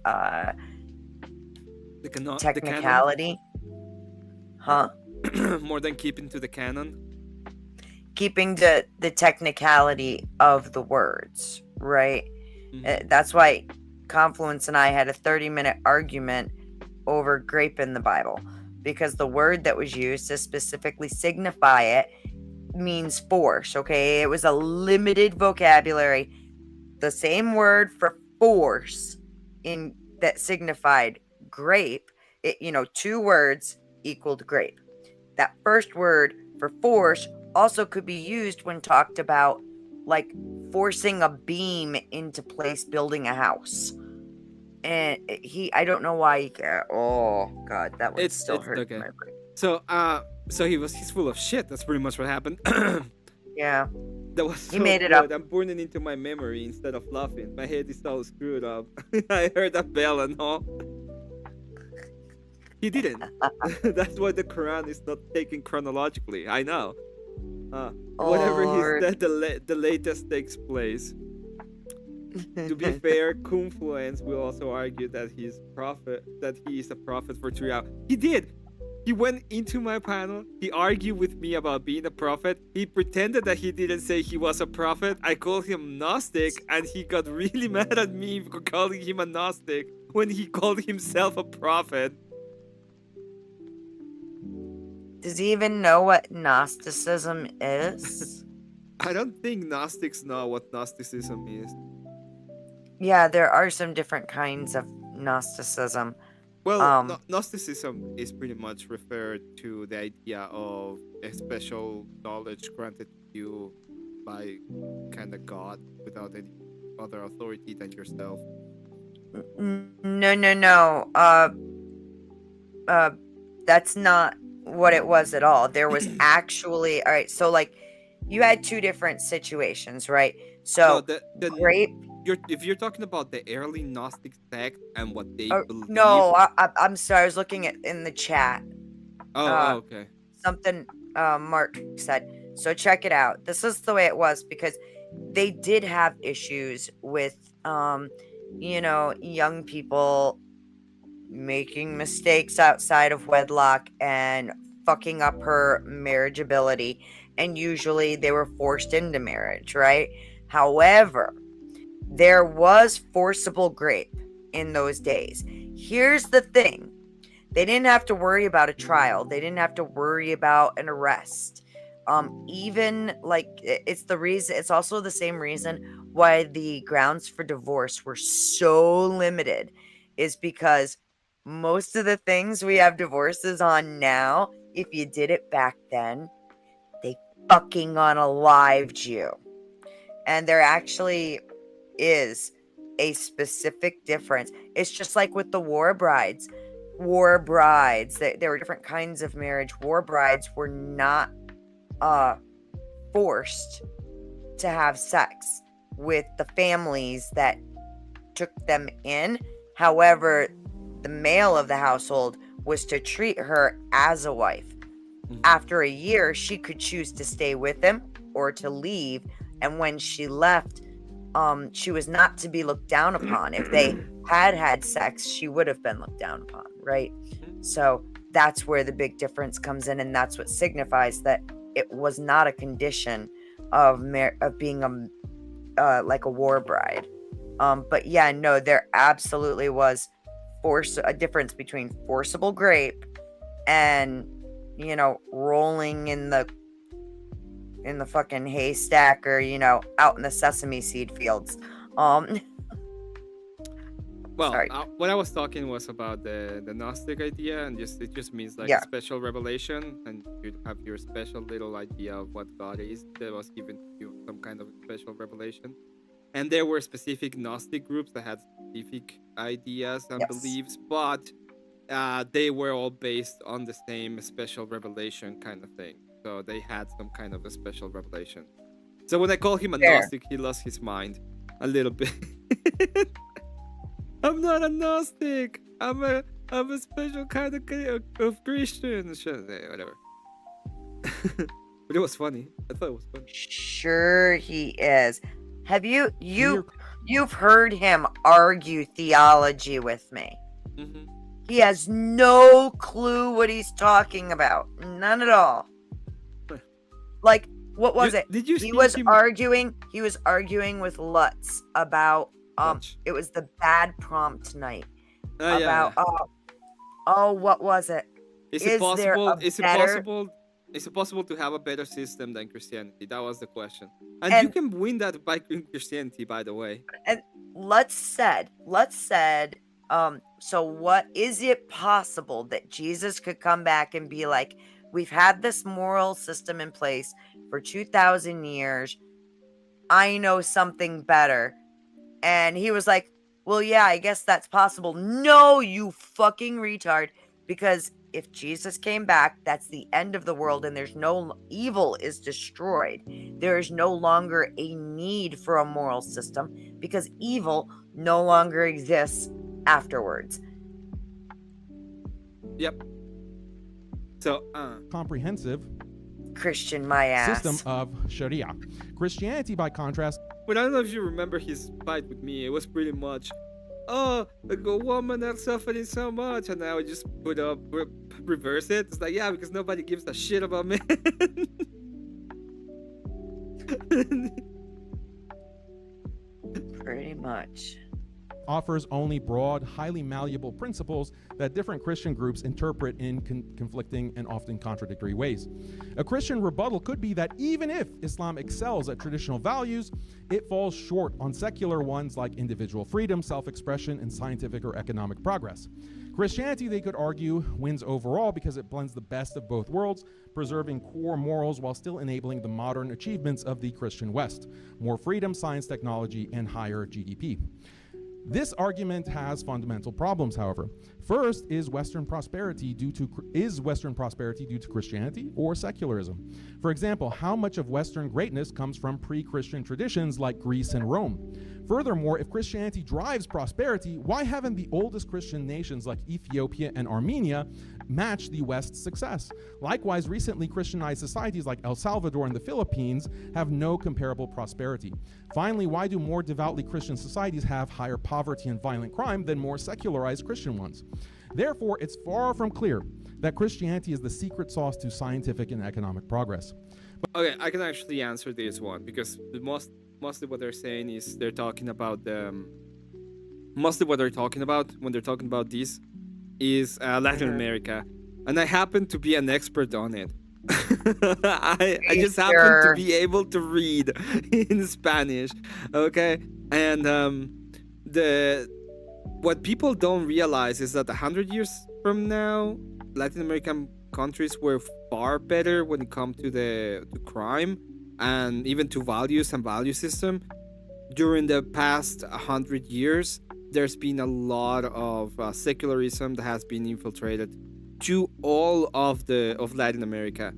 technicality. Huh? More than keeping to the canon. Keeping to the technicality of the words, right? That's why Confluence and I had a 30-minute argument over grape in the Bible, because the word that was used to specifically signify it means force, okay? It was a limited vocabulary. The same word for force in that signified grape, it, 2 words equaled grape. That first word for force also could be used when talked about like forcing a beam into place, building a house. And I don't know why oh god, that one still hurts okay. my brain. So he's full of shit. That's pretty much what happened. Yeah. That was so He made it good. up. I'm burning into my memory instead of laughing. My head is all screwed up. I heard a bell and all. He didn't. That's why the Quran is not taken chronologically. I know. Whatever he said, the latest takes place. To be fair, confluence will also argue that he is a prophet for 3 hours. He did. He went into my panel. He argued with me about being a prophet. He pretended that he didn't say he was a prophet. I called him Gnostic, and he got really mad at me for calling him a Gnostic when he called himself a prophet. Does he even know what Gnosticism is? I don't think Gnostics know what Gnosticism is. Yeah, there are some different kinds of Gnosticism. Well, Gnosticism is pretty much referred to the idea of a special knowledge granted to you by kind of God without any other authority than yourself. No. That's not what it was at all. There was actually, all right, so like you had 2 different situations, right? So grape. If you're talking about the early Gnostic sect and what they believe. No, I'm sorry. I was looking in the chat. Okay. Something Mark said. So check it out. This is the way it was, because they did have issues with, young people making mistakes outside of wedlock and fucking up her marriageability. And usually they were forced into marriage, right? However, there was forcible grape in those days. Here's the thing. They didn't have to worry about a trial. They didn't have to worry about an arrest. Even like it's also the same reason why the grounds for divorce were so limited, is because most of the things we have divorces on now, if you did it back then, they fucking unalived you. And there actually is a specific difference. It's just like with the war brides. There were different kinds of marriage. War brides were not forced to have sex with the families that took them in. However, the male of the household was to treat her as a wife. After a year, she could choose to stay with him or to leave. And when she left, she was not to be looked down upon. If they had sex, she would have been looked down upon, right? So that's where the big difference comes in, and that's what signifies that it was not a condition of being like a war bride. But yeah, no, there absolutely was a difference between forcible grape and rolling in the fucking haystack, or out in the sesame seed fields. What I was talking was about the Gnostic idea, and it just means like a special revelation, and you have your special little idea of what God is that was given to you, some kind of special revelation. And there were specific Gnostic groups that had specific ideas and beliefs, but they were all based on the same special revelation kind of thing. so they had some kind of a special revelation. So when I call him a Fair. Gnostic, he lost his mind a little bit. I'm not a Gnostic. I'm a special kind of Christian. Whatever. But it was funny. I thought it was funny. Sure he is. Have you've heard him argue theology with me? Mm-hmm. He has no clue what he's talking about. None at all. Like, what was it? Did you He see was him- arguing with Lutz about it was the bad prompt night. Oh, yeah, About what was it? Is there it possible? a Is it better- possible? Is it possible to have a better system than Christianity? That was the question. And you can win that by Christianity, by the way. And Lutz said, so what is it possible that Jesus could come back and be like, we've had this moral system in place for 2,000 years. I know something better. And he was like, well, yeah, I guess that's possible. No, you fucking retard. Because if Jesus came back, that's the end of the world and there's no evil is destroyed. There is no longer a need for a moral system because evil no longer exists afterwards. Yep. So, comprehensive Christian, my ass. system of Sharia. Christianity, by contrast, but I don't know if you remember his fight with me. It was pretty much, oh, a woman that's suffering so much, and I would just put up, reverse it. It's like, yeah, because nobody gives a shit about men. Pretty much. offers only broad, highly malleable principles that different Christian groups interpret in conflicting and often contradictory ways. A Christian rebuttal could be that even if Islam excels at traditional values, it falls short on secular ones like individual freedom, self-expression, and scientific or economic progress. Christianity, they could argue, wins overall because it blends the best of both worlds, preserving core morals while still enabling the modern achievements of the Christian West: more freedom, science, technology, and higher GDP. This argument has fundamental problems, however. First, is Western prosperity due to Christianity or secularism? For example, how much of Western greatness comes from pre-Christian traditions like Greece and Rome? Furthermore, if Christianity drives prosperity, why haven't the oldest Christian nations like Ethiopia and Armenia matched the West's success? Likewise, recently Christianized societies like El Salvador and the Philippines have no comparable prosperity. Finally, why do more devoutly Christian societies have higher poverty and violent crime than more secularized Christian ones? Therefore, it's far from clear that Christianity is the secret sauce to scientific and economic progress. Okay, I can actually answer this one because mostly what they're saying is they're talking about mostly what they're talking about when they're talking about this is Latin America, and I happen to be an expert on it. I just happen to be able to read in Spanish, okay? And what people don't realize is that 100 years from now, Latin American countries were far better when it comes to crime and even to values and value system. During the past 100 years, there's been a lot of secularism that has been infiltrated to all of Latin America,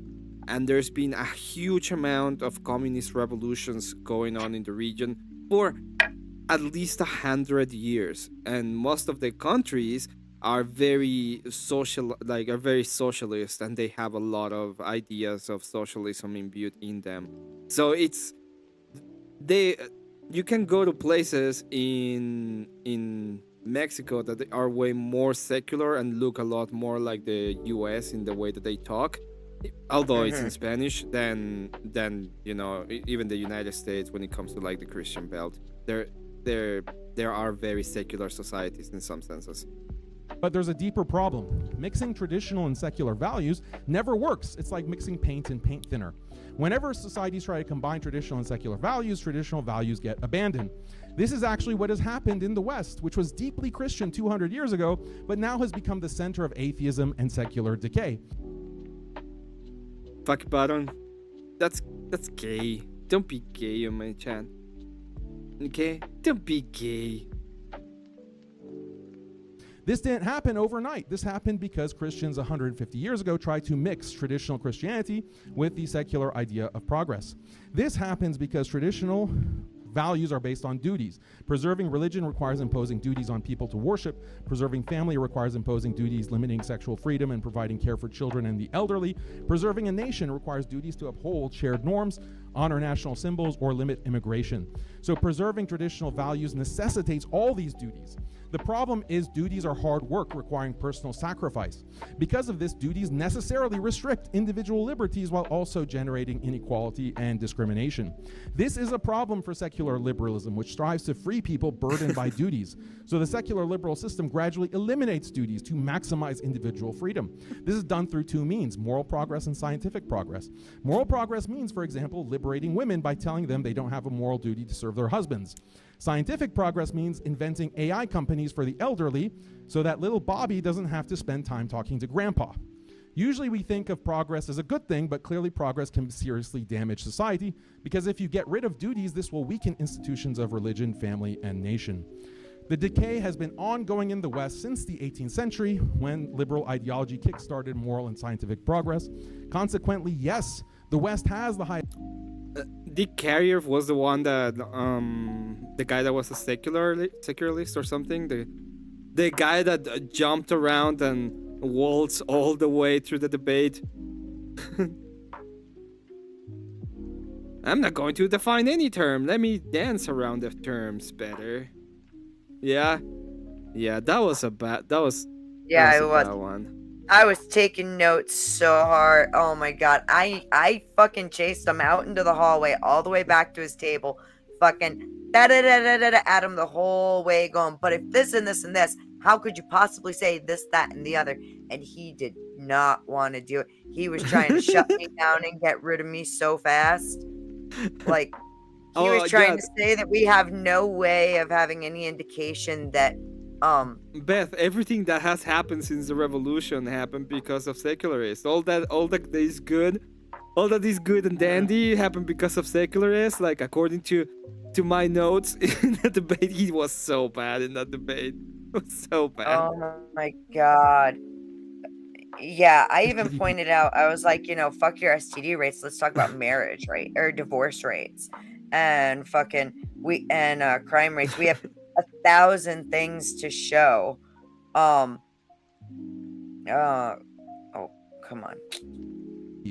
and there's been a huge amount of communist revolutions going on in the region for at least 100 years, and most of the countries are very socialist, and they have a lot of ideas of socialism imbued in them. So you can go to places in Mexico that are way more secular and look a lot more like the US in the way that they talk, although it's in Spanish, than even the United States when it comes to like the Christian belt. There are very secular societies in some senses. But there's a deeper problem. Mixing traditional and secular values never works. It's like mixing paint and paint thinner. Whenever societies try to combine traditional and secular values get abandoned. This is actually what has happened in the West, which was deeply Christian 200 years ago, but now has become the center of atheism and secular decay. Fuck button. That's gay. Don't be gay on my chat. Okay? Don't be gay. This didn't happen overnight. This happened because Christians 150 years ago tried to mix traditional Christianity with the secular idea of progress. This happens because traditional values are based on duties. Preserving religion requires imposing duties on people to worship. Preserving family requires imposing duties limiting sexual freedom and providing care for children and the elderly. Preserving a nation requires duties to uphold shared norms, honor national symbols, or limit immigration. So preserving traditional values necessitates all these duties. The problem is duties are hard work requiring personal sacrifice. Because of this, duties necessarily restrict individual liberties while also generating inequality and discrimination. This is a problem for secular liberalism, which strives to free people burdened by duties. So the secular liberal system gradually eliminates duties to maximize individual freedom. This is done through two means: moral progress and scientific progress. Moral progress means, for example, liberating women by telling them they don't have a moral duty to serve their husbands. Scientific progress means inventing AI companies for the elderly so that little Bobby doesn't have to spend time talking to grandpa. Usually we think of progress as a good thing, but clearly progress can seriously damage society, because if you get rid of duties, this will weaken institutions of religion, family, and nation. The decay has been ongoing in the West since the 18th century, when liberal ideology kickstarted moral and scientific progress. Consequently, yes, the West has the highest... Dick Carrier was the one that the guy that was a secularist or something, the guy that jumped around and waltzed all the way through the debate. I'm not going to define any term. Let me dance around the terms better. Yeah, that was a bad one. I was taking notes so hard. Oh my god. I fucking chased him out into the hallway, all the way back to his table, fucking at him the whole way, going, but if this and this and this, how could you possibly say this, that, and the other? And he did not want to do it. He was trying to shut me down and get rid of me so fast. Like, he was trying to say that we have no way of having any indication that Beth, everything that has happened since the revolution happened because of secularists. All that is good and dandy happened because of secularists. Like, according to my notes in the debate, he was so bad in that debate. It was so bad. Oh my god. Yeah, I even pointed out, I was like, fuck your STD rates. Let's talk about marriage, right? Or divorce rates. And fucking crime rates. We have 1,000 things to show. Oh, come on.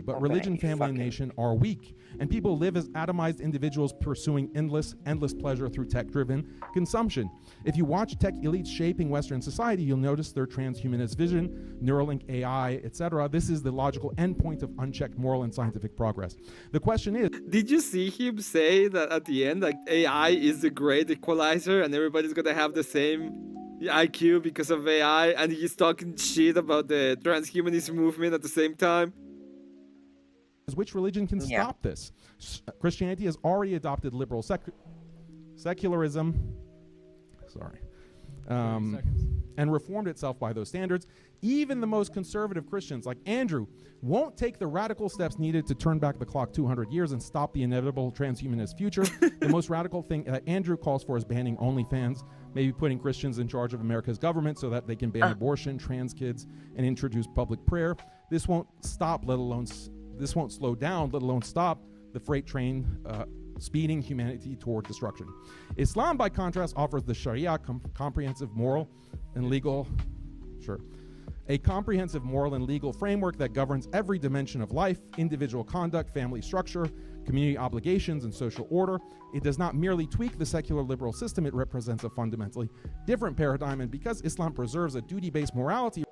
But religion, family, and nation are weak, and people live as atomized individuals pursuing endless pleasure through tech-driven consumption. If you watch tech elites shaping Western society, you'll notice their transhumanist vision, Neuralink AI, etc. This is the logical endpoint of unchecked moral and scientific progress. The question is... Did you see him say that at the end, like, AI is the great equalizer and everybody's gonna have the same IQ because of AI, and he's talking shit about the transhumanist movement at the same time? Which religion can stop this? Christianity has already adopted liberal secularism, and reformed itself by those standards. Even the most conservative Christians, like Andrew, won't take the radical steps needed to turn back the clock 200 years and stop the inevitable transhumanist future. The most radical thing that Andrew calls for is banning OnlyFans, maybe putting Christians in charge of America's government so that they can ban abortion, trans kids, and introduce public prayer. This won't stop, this won't slow down, let alone stop the freight train speeding humanity toward destruction. Islam, by contrast, offers the Sharia, comprehensive moral and legal framework that governs every dimension of life: individual conduct, family structure, community obligations, and social order. It does not merely tweak the secular liberal system, it represents a fundamentally different paradigm, and because Islam preserves a duty-based morality...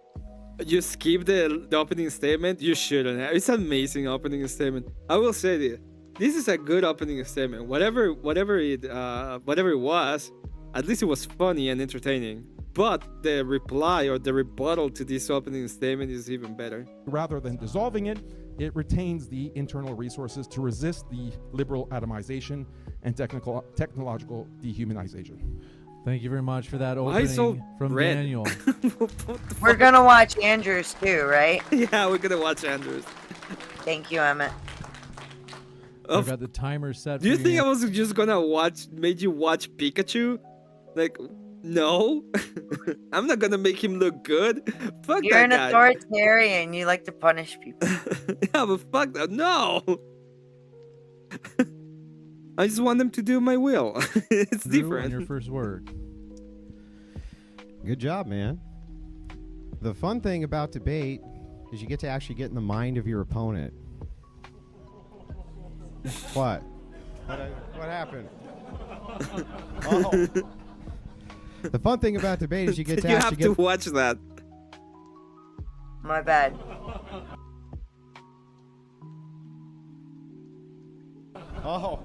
You skipped the opening statement? You shouldn't have. It's an amazing opening statement. I will say this is a good opening statement. Whatever it was, at least it was funny and entertaining. But the reply or the rebuttal to this opening statement is even better. Rather than dissolving it, it retains the internal resources to resist the liberal atomization and technological dehumanization. Thank you very much for that opening from Daniel. We're gonna watch Andrews too, right? Yeah, we're gonna watch Andrews. Thank you, Emmett. I've got the timer set. Do you think I was just gonna made you watch Pikachu? Like, No, I'm not gonna make him look good. Fuck You're that an guy. authoritarian. You like to punish people. Yeah, but fuck that. No. I just want them to do my will. It's Drew, different. on your first word. Good job, man. The fun thing about debate is you get to actually get in the mind of your opponent. What? What happened? Oh. The fun thing about debate is you get to You actually have to watch that. My bad. Oh.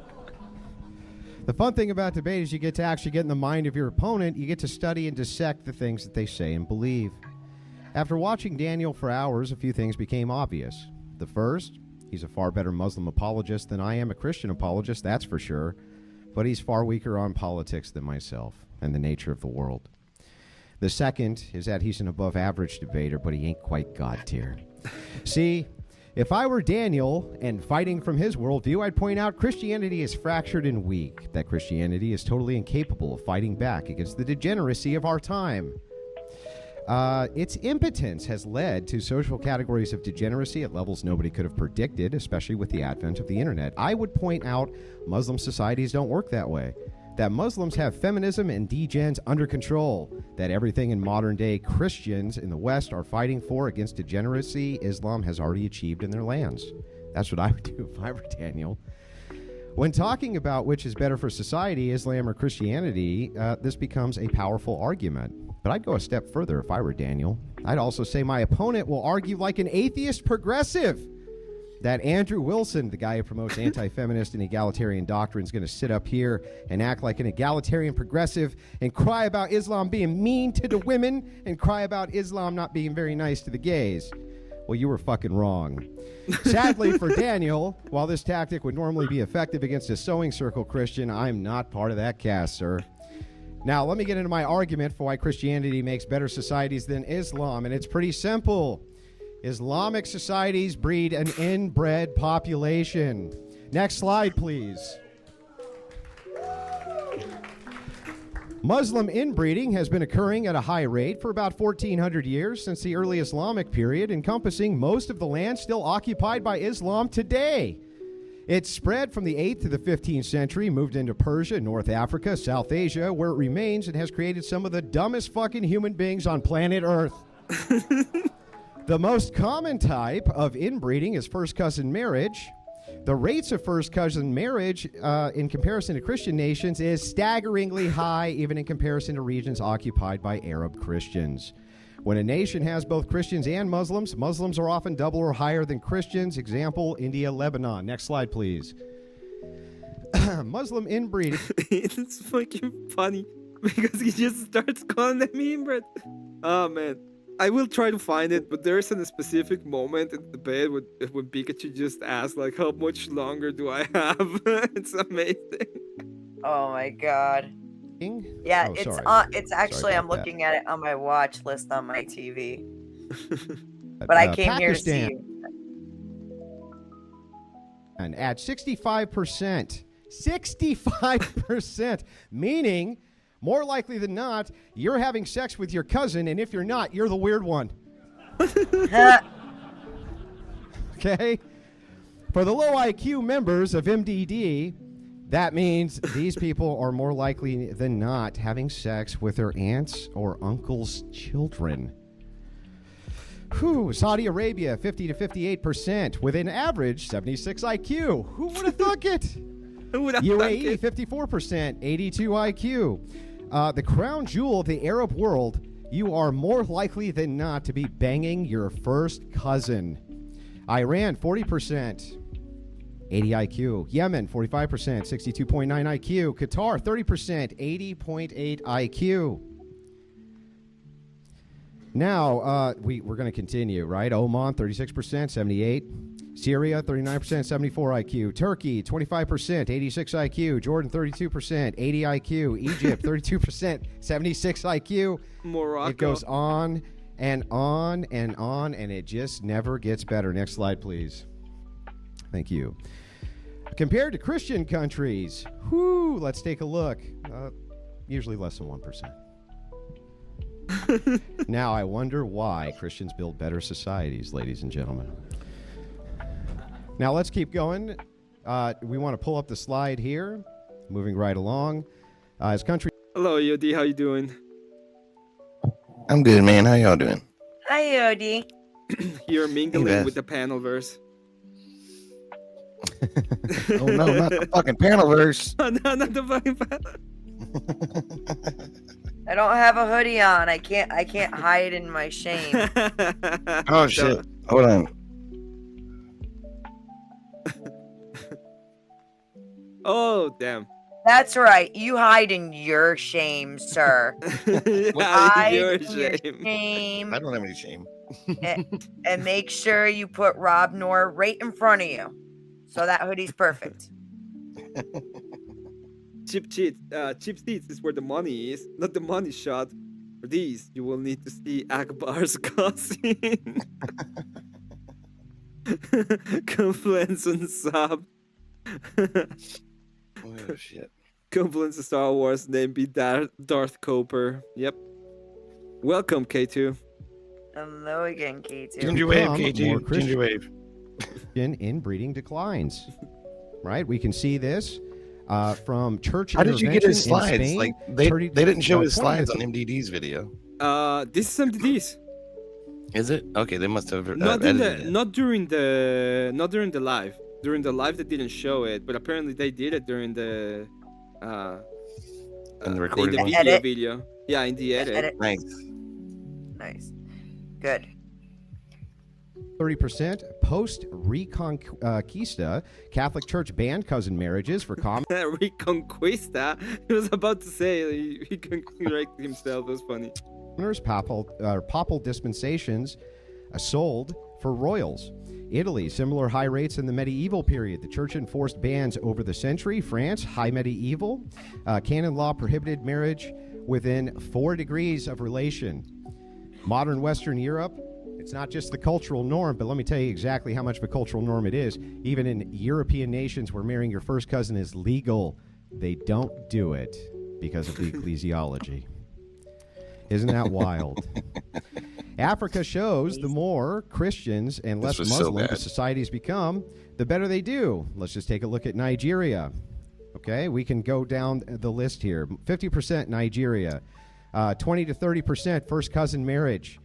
The fun thing about debate is you get to actually get in the mind of your opponent. You get to study and dissect the things that they say and believe. After watching Daniel for hours, a few things became obvious. The first, he's a far better Muslim apologist than I am a Christian apologist, that's for sure. But he's far weaker on politics than myself and the nature of the world. The second is that he's an above average debater, but he ain't quite God tier. See, if I were Daniel and fighting from his worldview, I'd point out Christianity is fractured and weak, that Christianity is totally incapable of fighting back against the degeneracy of our time. Its impotence has led to social categories of degeneracy at levels nobody could have predicted, especially with the advent of the internet. I would point out Muslim societies don't work that way. That Muslims have feminism and degens under control. That everything in modern-day Christians in the West are fighting for against degeneracy, Islam has already achieved in their lands. That's what I would do if I were Daniel. When talking about which is better for society, Islam or Christianity, this becomes a powerful argument. But I'd go a step further if I were Daniel. I'd also say my opponent will argue like an atheist progressive. That Andrew Wilson, the guy who promotes anti-feminist and egalitarian doctrine, is going to sit up here and act like an egalitarian progressive and cry about Islam being mean to the women and cry about Islam not being very nice to the gays. Well, you were fucking wrong. Sadly for Daniel, while this tactic would normally be effective against a sewing circle Christian, I'm not part of that cast, sir. Now, let me get into my argument for why Christianity makes better societies than Islam, and it's pretty simple. Islamic societies breed an inbred population. Next slide, please. Muslim inbreeding has been occurring at a high rate for about 1,400 years since the early Islamic period, encompassing most of the land still occupied by Islam today. It spread from the 8th to the 15th century, moved into Persia, North Africa, South Asia, where it remains and has created some of the dumbest fucking human beings on planet Earth. The most common type of inbreeding is first cousin marriage. The rates of first cousin marriage in comparison to Christian nations is staggeringly high, even in comparison to regions occupied by Arab Christians. When a nation has both Christians and Muslims, Muslims are often double or higher than Christians. Example, India, Lebanon. Next slide, please. Muslim inbreeding. It's fucking funny because he just starts calling them inbred. Oh, man. I will try to find it, but there's a specific moment in the debate when Pikachu just asks, like, how much longer do I have? It's amazing. Oh my god. Yeah, it's actually I'm looking at it on my watch list on my TV. But I came here to see you. And at 65%, 65%, meaning more likely than not, you're having sex with your cousin, and if you're not, you're the weird one. Okay? For the low IQ members of MDD, that means these people are more likely than not having sex with their aunts or uncles' children. Whew, Saudi Arabia, 50 to 58%, with an average 76 IQ. Who would have thought it? UAE, 54%, 82 IQ. The crown jewel of the Arab world, you are more likely than not to be banging your first cousin. Iran, 40%, 80 IQ. Yemen, 45%, 62.9 IQ. Qatar, 30%, 80.8 IQ. Now, we're going to continue, right? Oman, 36%, 78. Syria, 39%, 74 IQ. Turkey, 25%, 86 IQ. Jordan, 32%, 80 IQ. Egypt, 32%, 76 IQ. Morocco. It goes on and on and on, and it just never gets better. Next slide, please. Thank you. Compared to Christian countries, let's take a look. Usually less than 1%. Now I wonder why Christians build better societies, ladies and gentlemen. Now let's keep going. We want to pull up the slide here. Moving right along. As country. Hello, Yodi. How you doing? I'm good, man. How y'all doing? Hi, Yodi. You're mingling Beth. with the panelverse. Oh no, not the fucking panelverse. No, not the fucking panel. I don't have a hoodie on. I can't hide in my shame. Oh shit. Hold on. Oh, damn. That's right. You hide in your shame, sir. Hide Your in your shame. shame. I don't have any shame. and make sure you put Rob Noor right in front of you. So that hoodie's perfect. Cheap seats is where the money is, not the money shot. For these, you will need to see Akbar's cousin. Confluence and sub. Oh shit. Confluence of Star Wars name be Darth Coper. Yep. Welcome, K2. Hello again, K2. Ginger wave, Become more K2. Christian. Ginger wave. Inbreeding declines. Right? We can see this from church. How did you get his intervention in slides? Spain. Like they didn't show his 20 slides on MDD's video. This is MDDs. Is it? Okay, they must have Not edited it. not during the live. During the live they didn't show it, but apparently they did it during the in the recorded one? video. Yeah, in the edit. Nice. Nice. Good. 30% post Reconquista. Catholic Church banned cousin marriages for common. Reconquista. He was about to say he can correct himself. It was funny. Papal dispensations sold for royals. Italy, similar high rates in the medieval period. The church enforced bans over the century. France, high medieval. Canon law prohibited marriage within 4 degrees of relation. Modern Western Europe, it's not just the cultural norm, but let me tell you exactly how much of a cultural norm it is. Even in European nations where marrying your first cousin is legal, they don't do it because of the ecclesiology. Isn't that wild? Africa shows the more Christians and less Muslim the societies become, the better they do. Let's just take a look at Nigeria. Okay, we can go down the list here. 50% Nigeria, 20 to 30% first cousin marriage.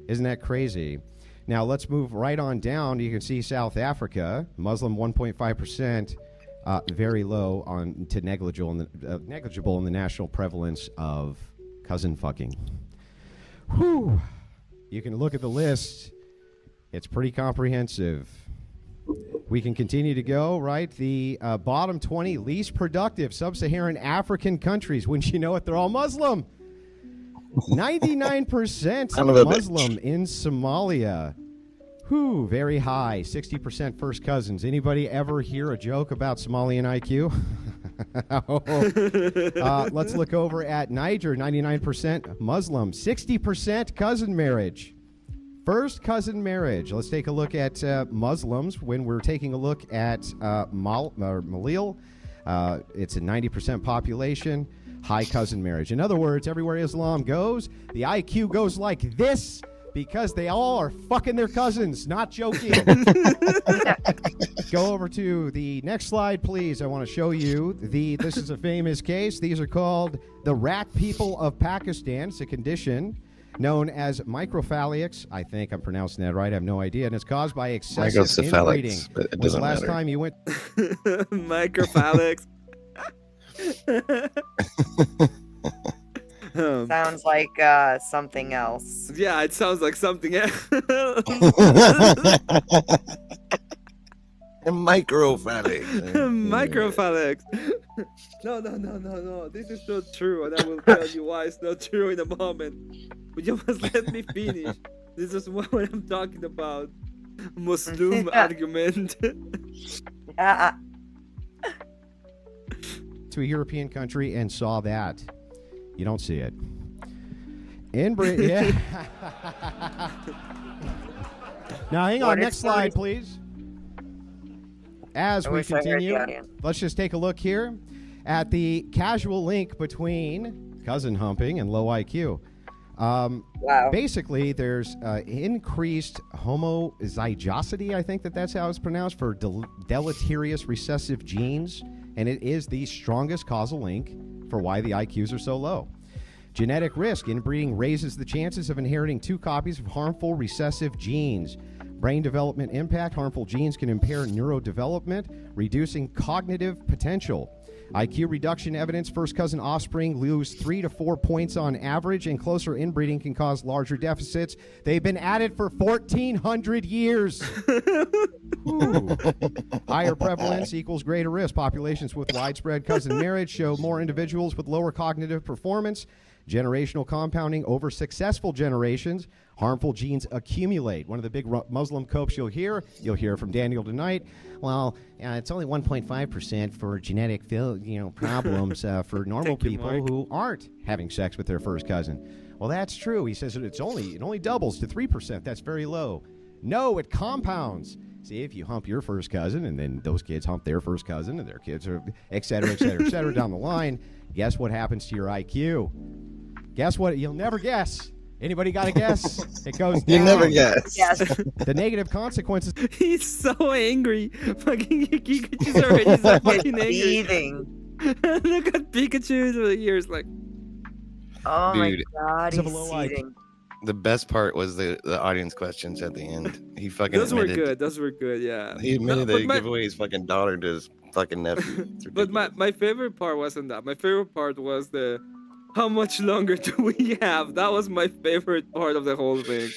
Isn't that crazy? Now let's move right on down. You can see South Africa, Muslim 1.5%, very low on to negligible in the national prevalence of cousin fucking. Whew. You can look at the list. It's pretty comprehensive. We can continue to go, right? The bottom 20 least productive sub-Saharan African countries. Wouldn't you know it? They're all Muslim. 99% Muslim in Somalia. Whew, very high. 60% first cousins. Anybody ever hear a joke about Somalian IQ? Let's look over at Niger. 99% Muslim. 60% cousin marriage. First cousin marriage. Let's take a look at Muslims. When we're taking a look at Malil, it's a 90% population. High cousin marriage. In other words, everywhere Islam goes, the IQ goes like this because they all are fucking their cousins. Not joking. Go over to the next slide, please. I want to show you this is a famous case. These are called the rat people of Pakistan. It's a condition known as microcephalics. I think I'm pronouncing that right. I have no idea. And it's caused by excessive inbreeding. But it When's the doesn't last matter. time you went? Microcephalics. Sounds like something else. Yeah, it sounds like something else. Microcephalics. Microcephalics. No. This is not true, and I will tell you why it's not true in a moment. But you must let me finish. This is what I'm talking about. Muslim argument. To a European country and saw that. You don't see it. Inbreed, yeah. Now, hang on. Next slide, please. As we continue, let's just take a look here at the casual link between cousin humping and low IQ. Wow. Basically, there's increased homozygosity, I think that's how it's pronounced, for deleterious recessive genes, and it is the strongest causal link for why the IQs are so low. Genetic risk. Inbreeding raises the chances of inheriting 2 copies of harmful recessive genes. Brain development impact. Harmful genes can impair neurodevelopment, reducing cognitive potential. IQ reduction evidence. First cousin offspring lose 3 to 4 points on average, and closer inbreeding can cause larger deficits. They've been at it for 1,400 years. Higher prevalence equals greater risk. Populations with widespread cousin marriage show more individuals with lower cognitive performance. Generational compounding over successful generations. Harmful genes accumulate. One of the big Muslim copes you'll hear from Daniel tonight. Well, it's only 1.5% for genetic problems for normal people who aren't having sex with their first cousin. Well, that's true. He says it only doubles to 3%. That's very low. No, it compounds. See, if you hump your first cousin and then those kids hump their first cousin and their kids are et cetera, et cetera, et cetera down the line, guess what happens to your IQ? Guess what? You'll never guess. Anybody got a guess? It goes down. You never guess. Yes. The negative consequences. He's so angry. Fucking Pikachu's already so fucking angry. Seething. Look at Pikachu's ears like. Oh my Dude. god, It's a he's low seething. The best part was the audience questions at the end. He fucking Those were admitted. good. Those were good. Yeah. He admitted No, that he'd but give away his fucking daughter to his fucking nephew. It's But my favorite part wasn't that. My favorite part was the how much longer do we have? That was my favorite part of the whole thing.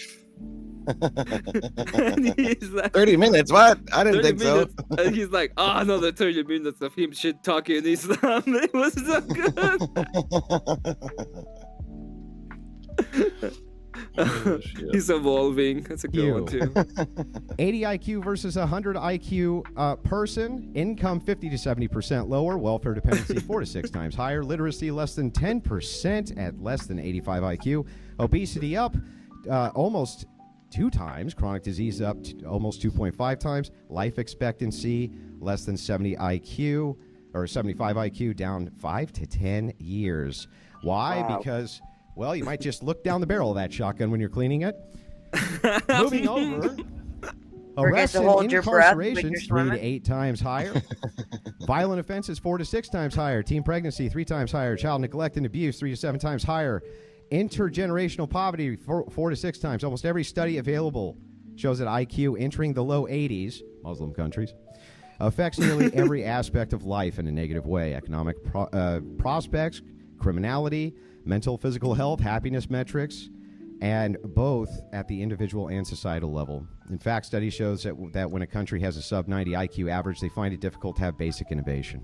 And he's like, 30 minutes? What? I didn't 30 think minutes. so. And he's like, another 30 minutes of him shit talking in Islam. It was so good. He's evolving. That's a good one too. 80 IQ versus 100 IQ person. Income 50 to 70% lower. Welfare dependency 4 to 6 times higher. Literacy less than 10% at less than 85 IQ. Obesity up almost 2 times. Chronic disease up to almost 2.5 times. Life expectancy less than 70 IQ or 75 IQ, down 5 to 10 years. Why? Wow. Because, well, you might just look down the barrel of that shotgun when you're cleaning it. Moving over. Forget Arrests to and hold your breath when incarcerations you're 3 swimming. to 8 times higher. Violent offenses 4 to 6 times higher. Teen pregnancy 3 times higher. Child neglect and abuse 3 to 7 times higher. Intergenerational poverty 4 to 6 times. Almost every study available shows that IQ entering the low 80s, Muslim countries, affects nearly every aspect of life in a negative way. Economic prospects, criminality, mental, physical health, happiness metrics, and both at the individual and societal level. In fact, study shows that when a country has a sub-90 IQ average, they find it difficult to have basic innovation,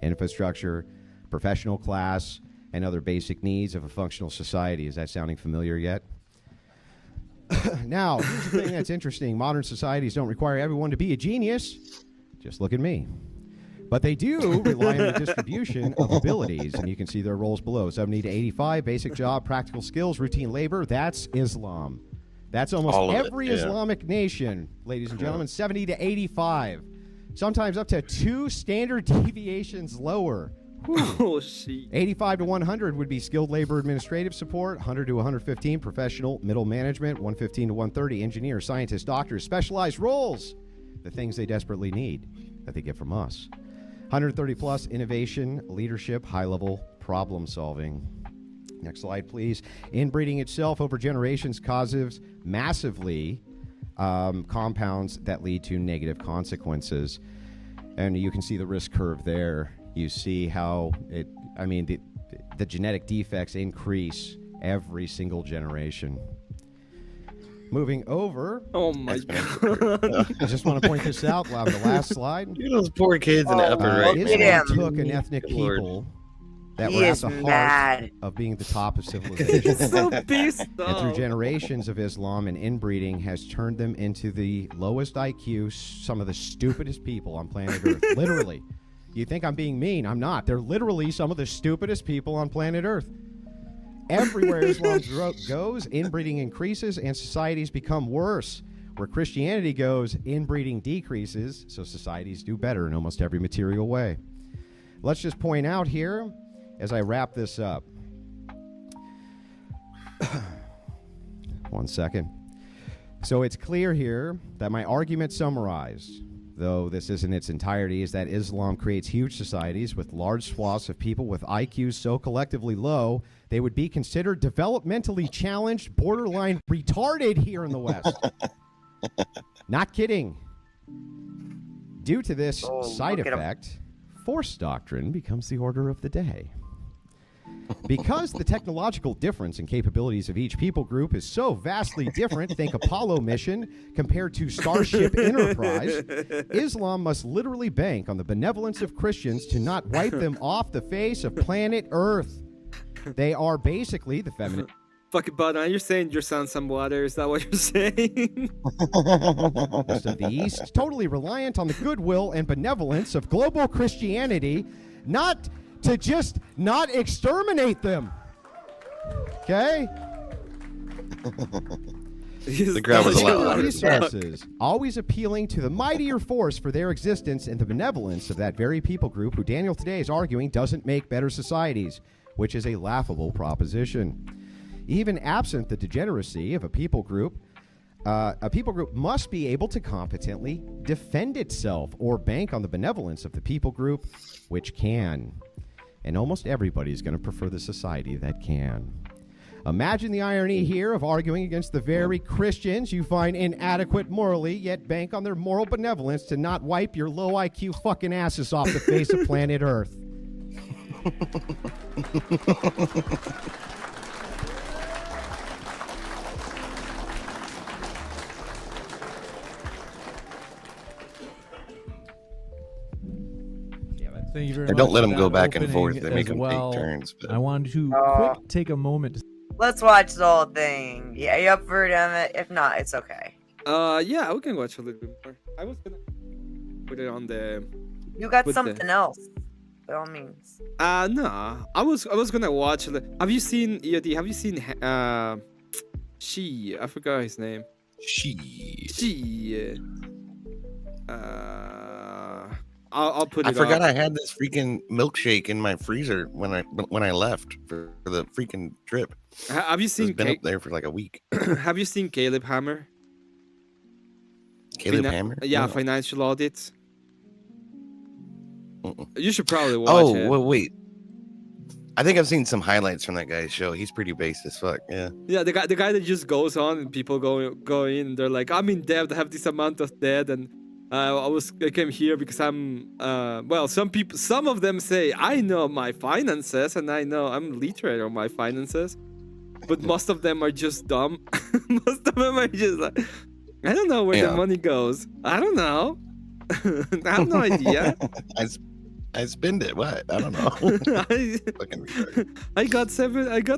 infrastructure, professional class, and other basic needs of a functional society. Is that sounding familiar yet? Now, here's the thing that's interesting. Modern societies don't require everyone to be a genius. Just look at me. But they do rely on the distribution of abilities, and you can see their roles below. 70 to 85, basic job, practical skills, routine labor. That's Islam. That's almost All of it, every yeah. Islamic nation, ladies and gentlemen. 70 to 85. Sometimes up to 2 standard deviations lower. Oh, shit. 85 to 100 would be skilled labor administrative support. 100 to 115, professional middle management. 115 to 130, engineer, scientist, doctors, specialized roles. The things they desperately need that they get from us. 130 plus, innovation, leadership, high-level problem solving. Next slide, please. Inbreeding itself over generations causes massively compounds that lead to negative consequences. And you can see the risk curve there. You see how the genetic defects increase every single generation. Moving over. Oh my god. I just want to point this out on the last slide. Look at those poor kids in the upper right. Islam took an ethnic people that He were at is the heart mad. of being the top of civilization. So pissed And through off. generations of Islam and inbreeding has turned them into the lowest IQ, some of the stupidest people on planet Earth. Literally. You think I'm being mean? I'm not. They're literally some of the stupidest people on planet Earth. Everywhere Islam goes, inbreeding increases and societies become worse. Where Christianity goes, inbreeding decreases, so societies do better in almost every material way. Let's just point out here, as I wrap this up, 1 second. So it's clear here that my argument summarized, though this isn't its entirety, is that Islam creates huge societies with large swaths of people with IQs so collectively low they would be considered developmentally challenged, borderline retarded here in the West. Not kidding. Due to this side effect, force doctrine becomes the order of the day. Because the technological difference in capabilities of each people group is so vastly different, think Apollo mission compared to Starship Enterprise, Islam must literally bank on the benevolence of Christians to not wipe them off the face of planet Earth. They are basically the feminine. Fucking bud, you're saying your son some water. Is that what you're saying? Most of the East, totally reliant on the goodwill and benevolence of global Christianity, not to just not exterminate them. Okay? The crowd was a lot louder. Resources, always appealing to the mightier force for their existence and the benevolence of that very people group who Daniel today is arguing doesn't make better societies, which is a laughable proposition. Even absent the degeneracy of a people group must be able to competently defend itself or bank on the benevolence of the people group, which can. And almost everybody is going to prefer the society that can. Imagine the irony here of arguing against the very Christians you find inadequate morally, yet bank on their moral benevolence to not wipe your low IQ fucking asses off the face of planet Earth. Thank you very And much don't let for them go that back and forth. opening They make as them well. take turns. But I wanted to quick take a moment to Let's watch the whole thing. Yeah, you up for it, Emmett? If not, it's okay. Yeah, we can watch a little bit more. I was gonna put it on the. You got with something else. By all means. No. I was gonna watch. Have you seen EOD? Have you seen She? I forgot his name. She. I'll put it. I forgot up. I had this freaking milkshake in my freezer when I left for the freaking trip. Have you seen? It's been up there for like a week. Have you seen Caleb Hammer? Caleb Hammer? Yeah, No. financial audits. You should probably watch it. Oh, wait. I think I've seen some highlights from that guy's show. He's pretty based as fuck. Yeah. Yeah, the guy that just goes on and people go in and they're like, I'm in debt, I have this amount of debt, and I came here because I'm well, some of them say I know my finances and I know I'm literate on my finances, but most of them are just dumb. Most of them are just like, I don't know where the money goes. I don't know. I have no idea. I spend it. What? I don't know. I got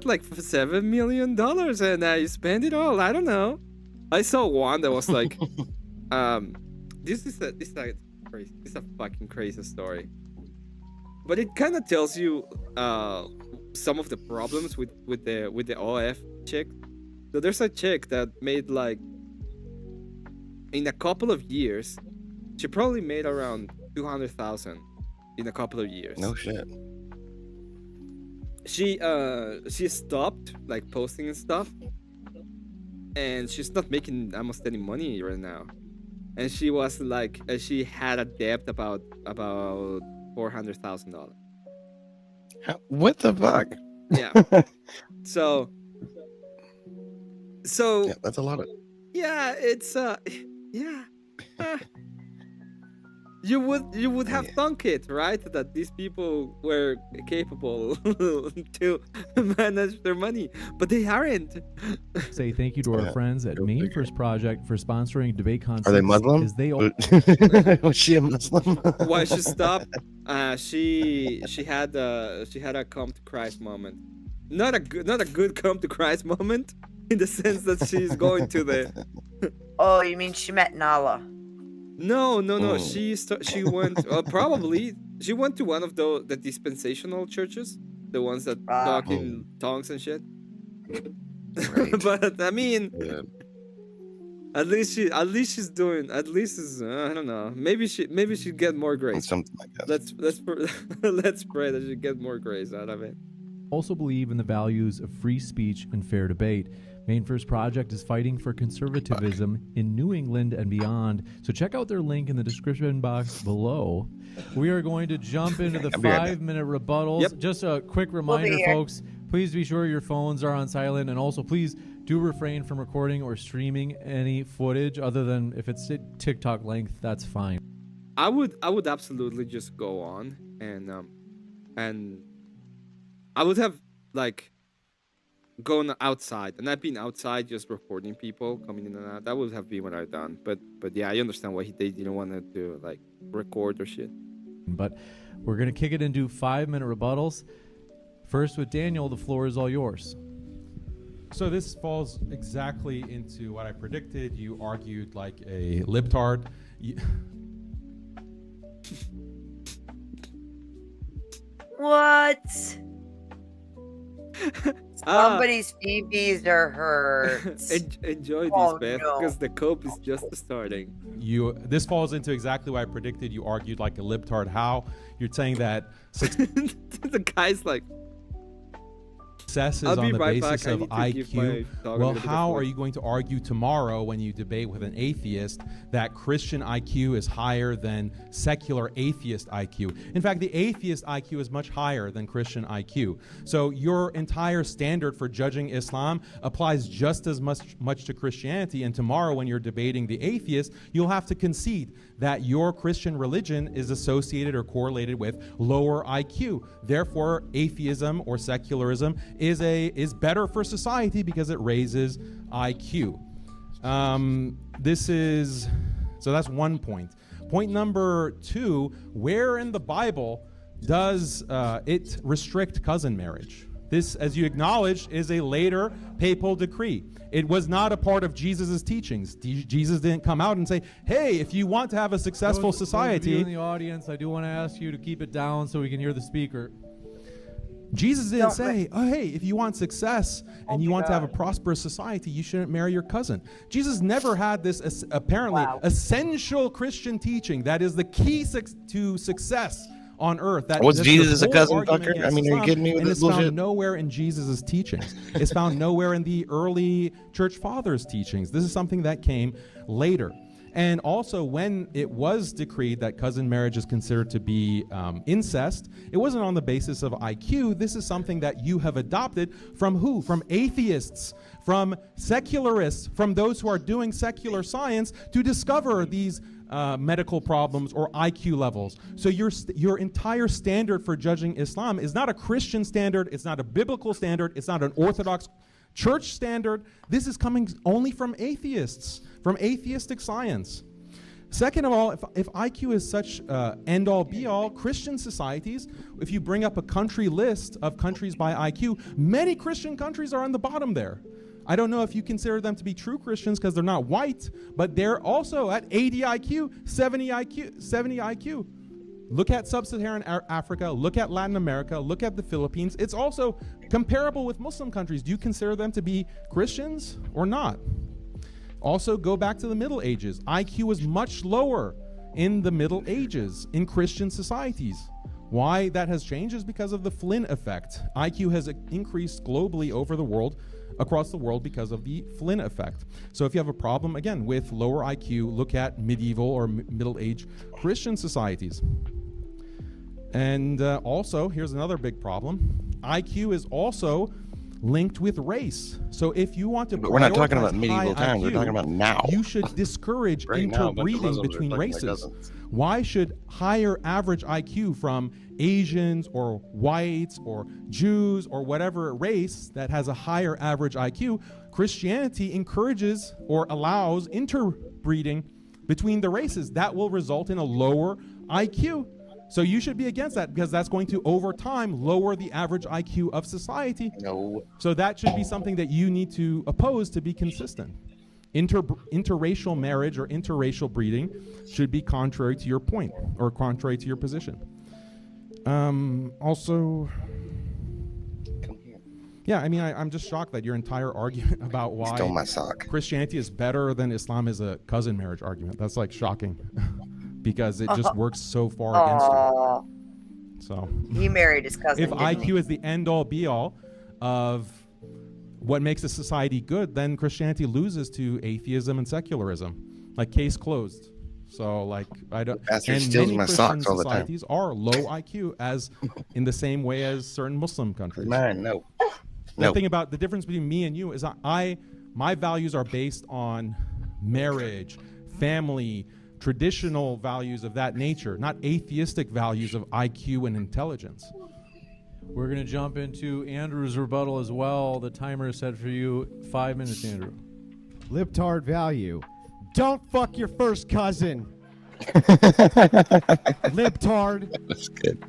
like $7 million and I spent it all. I don't know. I saw one that was like, this is a fucking crazy story. But it kind of tells you some of the problems with the OF chick. So there's a chick that made like, in a couple of years, she probably made around 200,000 in a couple of years. No shit. She stopped like posting and stuff, and she's not making almost any money right now. And she was like, she had a debt about $400,000. What the fuck? Yeah. So yeah, that's a lot of. Yeah, it's yeah. You would have thunk it, right? That these people were capable to manage their money, but they aren't. say thank you to our friends at Main First Project for sponsoring debate concepts. Are they Muslim? As they all... Was she a Muslim? Why she stopped? She had a come to Christ moment. Not a good come to Christ moment in the sense that she's going to the. Oh, you mean she met Nala? No. She went probably she went to one of the dispensational churches, the ones that talk in tongues and shit. Right. But I mean, at least she's doing. At least is I don't know. Maybe she get more grace. Something like that. Let's pray that she get more grace out of it. also believe in the values of free speech and fair debate. Maine First Project is fighting for conservatism in New England and beyond. So check out their link in the description box below. We are going to jump into the I'll be right back. 5-minute rebuttals. Yep. Just a quick be reminder, here. folks, please be sure your phones are on silent, and also please do refrain from recording or streaming any footage other than if it's TikTok length, that's fine. I would absolutely just go on and I would have like gone outside, and I've been outside just recording people coming in and out. That would have been what I've done. But yeah, I understand why they didn't want to do like record or shit. But we're going to kick it into 5-minute rebuttals. First with Daniel, the floor is all yours. So this falls exactly into what I predicted. You argued like a libtard. What? Somebody's BBs are hurt. Enjoy these, Oh, Beth, no. because the cope is just starting. This falls into exactly what I predicted. You argued like a libtard. How? You're saying that The guy's like, success is I'll on be the right basis back. I of need to give my IQ. dog a Well, little bit of how food. are you going to argue tomorrow when you debate with an atheist that Christian IQ is higher than secular atheist IQ? In fact, the atheist IQ is much higher than Christian IQ. So your entire standard for judging Islam applies just as much to Christianity. And tomorrow when you're debating the atheist, you'll have to concede that your Christian religion is associated or correlated with lower IQ. Therefore, atheism or secularism is better for society because it raises IQ. So that's one point. Point number 2, where in the Bible does it restrict cousin marriage? This, as you acknowledged, is a later papal decree. It was not a part of Jesus' teachings. Jesus didn't come out and say, hey, if you want to have a successful Those of society... you in the audience, I do want to ask you to keep it down so we can hear the speaker. Jesus didn't say, oh, hey, if you want success and you want to have a prosperous society, you shouldn't marry your cousin. Jesus never had this apparently essential Christian teaching that is the key to success on earth. Was Jesus a cousin fucker? I mean, are you kidding me with this It's bullshit? found nowhere in Jesus' teachings. It's found nowhere in the early church fathers' teachings. This is something that came later. And also, when it was decreed that cousin marriage is considered to be incest, it wasn't on the basis of IQ. This is something that you have adopted from who? From atheists, from secularists, from those who are doing secular science to discover these medical problems or IQ levels. So your entire standard for judging Islam is not a Christian standard. It's not a biblical standard. It's not an Orthodox church standard. This is coming only from atheists, from atheistic science. Second of all, if IQ is such end-all be-all, Christian societies, if you bring up a country list of countries by IQ, many Christian countries are on the bottom there. I don't know if you consider them to be true Christians because they're not white, but they're also at 80 IQ, 70 IQ. Look at Sub-Saharan Africa, look at Latin America, look at the Philippines. It's also comparable with Muslim countries. Do you consider them to be Christians or not? Also, go back to the Middle Ages. IQ was much lower in the Middle Ages in Christian societies. Why that has changed is because of the Flynn effect. IQ has increased globally over the world, across the world, because of the Flynn effect. So if you have a problem, again, with lower IQ, look at medieval or Middle Age Christian societies. And also, here's another big problem. IQ is also linked with race. So if you want to But we're not talking about prioritize medieval high times, we're IQ, talking about now. You should discourage Right now, a bunch of interbreeding Muslims are between fucking their races. cousins. Why should higher average IQ from Asians or whites or Jews or whatever race that has a higher average IQ, Christianity encourages or allows interbreeding between the races? That will result in a lower IQ. So you should be against that because that's going to, over time, lower the average IQ of society. No. So that should be something that you need to oppose to be consistent. Interracial marriage or interracial breeding should be contrary to your point or contrary to your position. Also, yeah, I mean, I'm just shocked that your entire argument about why Stole my sock. Christianity is better than Islam is a cousin marriage argument. That's like shocking because it just works so far against you. So he married his cousin. if didn't IQ he? is the end all be all of what makes a society good, then Christianity loses to atheism and secularism. Like, case closed. So like I don't. Bastard And steals many my Christian socks all the time. societies are low IQ, as in the same way as certain Muslim countries. Man, no. The thing about the difference between me and you is my values are based on marriage, family, traditional values of that nature, not atheistic values of IQ and intelligence. We're going to jump into Andrew's rebuttal as well. The timer is set for you. 5 minutes, Andrew. Libtard value. Don't fuck your first cousin. Libtard. That's good.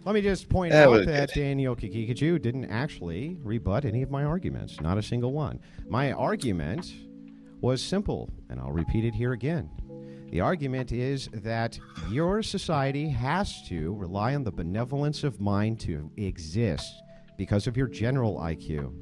Let me just point That out was that Daniel Kikikachu didn't actually rebut any of my arguments. Not a single one. My argument was simple, and I'll repeat it here again. The argument is that your society has to rely on the benevolence of mind to exist because of your general IQ.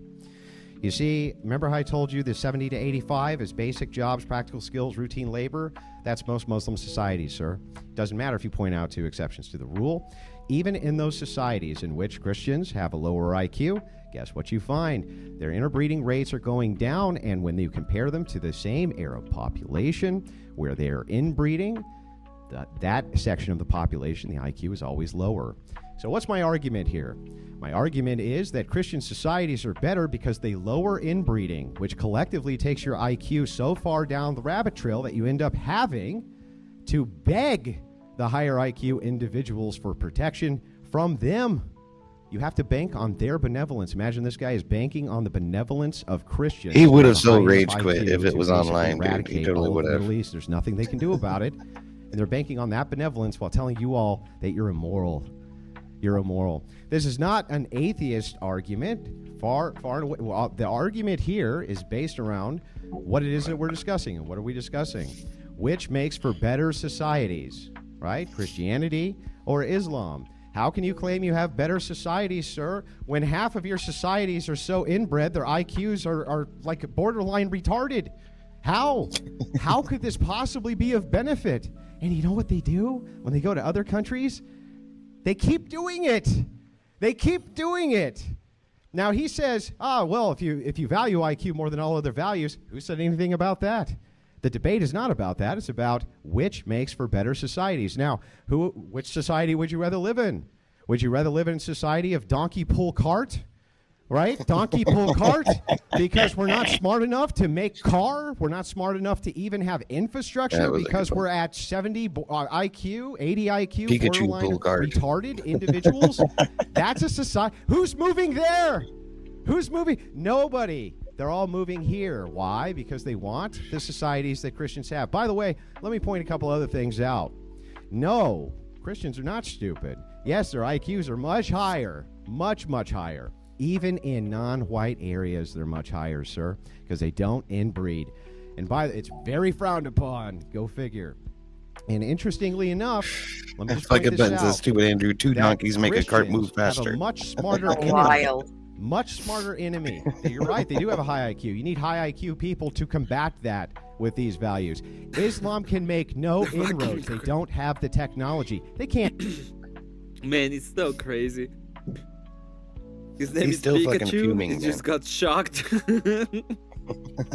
You see, remember how I told you the 70 to 85 is basic jobs, practical skills, routine labor? That's most Muslim societies, sir. Doesn't matter if you point out two exceptions to the rule. Even in those societies in which Christians have a lower IQ, guess what you find? Their interbreeding rates are going down, and when you compare them to the same Arab population where they're inbreeding, that section of the population, the IQ is always lower. So what's my argument here? My argument is that Christian societies are better because they lower inbreeding, which collectively takes your IQ so far down the rabbit trail that you end up having to beg the higher IQ individuals for protection from them. You have to bank on their benevolence. Imagine this guy is banking on the benevolence of Christians. He would have so High rage enough quit IQ if it to was basically online, dude. He eradicate totally all of would the have. Middle East. There's nothing they can do about it. And they're banking on that benevolence while telling you all that you're immoral. You're immoral. This is not an atheist argument. Far and away. Well, the argument here is based around what it is that we're discussing. And what are we discussing? Which makes for better societies, right? Christianity or Islam? How can you claim you have better societies, sir, when half of your societies are so inbred, their IQs are like borderline retarded? How? How could this possibly be of benefit? And you know what they do when they go to other countries? They keep doing it. They keep doing it. Now he says, well, if you value IQ more than all other values, who said anything about that? The debate is not about that. It's about which makes for better societies. Now, which society would you rather live in? Would you rather live in a society of donkey pull cart? Right? Donkey pull cart? Because we're not smart enough to make car. We're not smart enough to even have infrastructure because we're at 70 IQ, 80 IQ, Pikachu borderline pull cart. retarded individuals. That's a society. Who's moving there? Who's moving? Nobody. They're all moving here. Why? Because they want the societies that Christians have. By the way, let me point a couple other things out. No, Christians are not stupid. Yes, their IQs are much higher, much, much higher. Even in non-white areas, they're much higher, sir, because they don't inbreed. And it's very frowned upon. Go figure. And interestingly enough, let me just point this out. Says stupid Andrew, two donkeys make a cart move Have faster. a much smarter enemy. Much smarter enemy. You're right. They do have a high IQ. You need high IQ people to combat that with these values. Islam can make no inroads. They don't have the technology. They can't. Man, it's so crazy. His name He's is still fucking Pikachu. fuming, He man. just got shocked.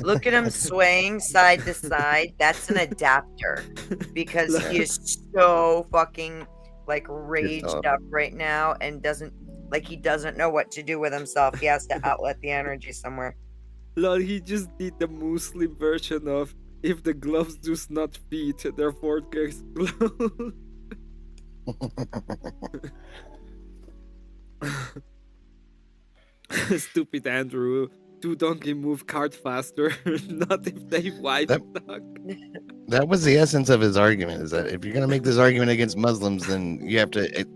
Look at him swaying side to side. That's an adapter because he is so fucking like raged up right now and he doesn't know what to do with himself. He has to outlet the energy somewhere. Lol, he just did the Muslim version of if the gloves do not fit, therefore it gets closed. Stupid Andrew. Two donkey move cart faster, not if they wipe That was the essence of his argument, is that if you're going to make this argument against Muslims, then you have to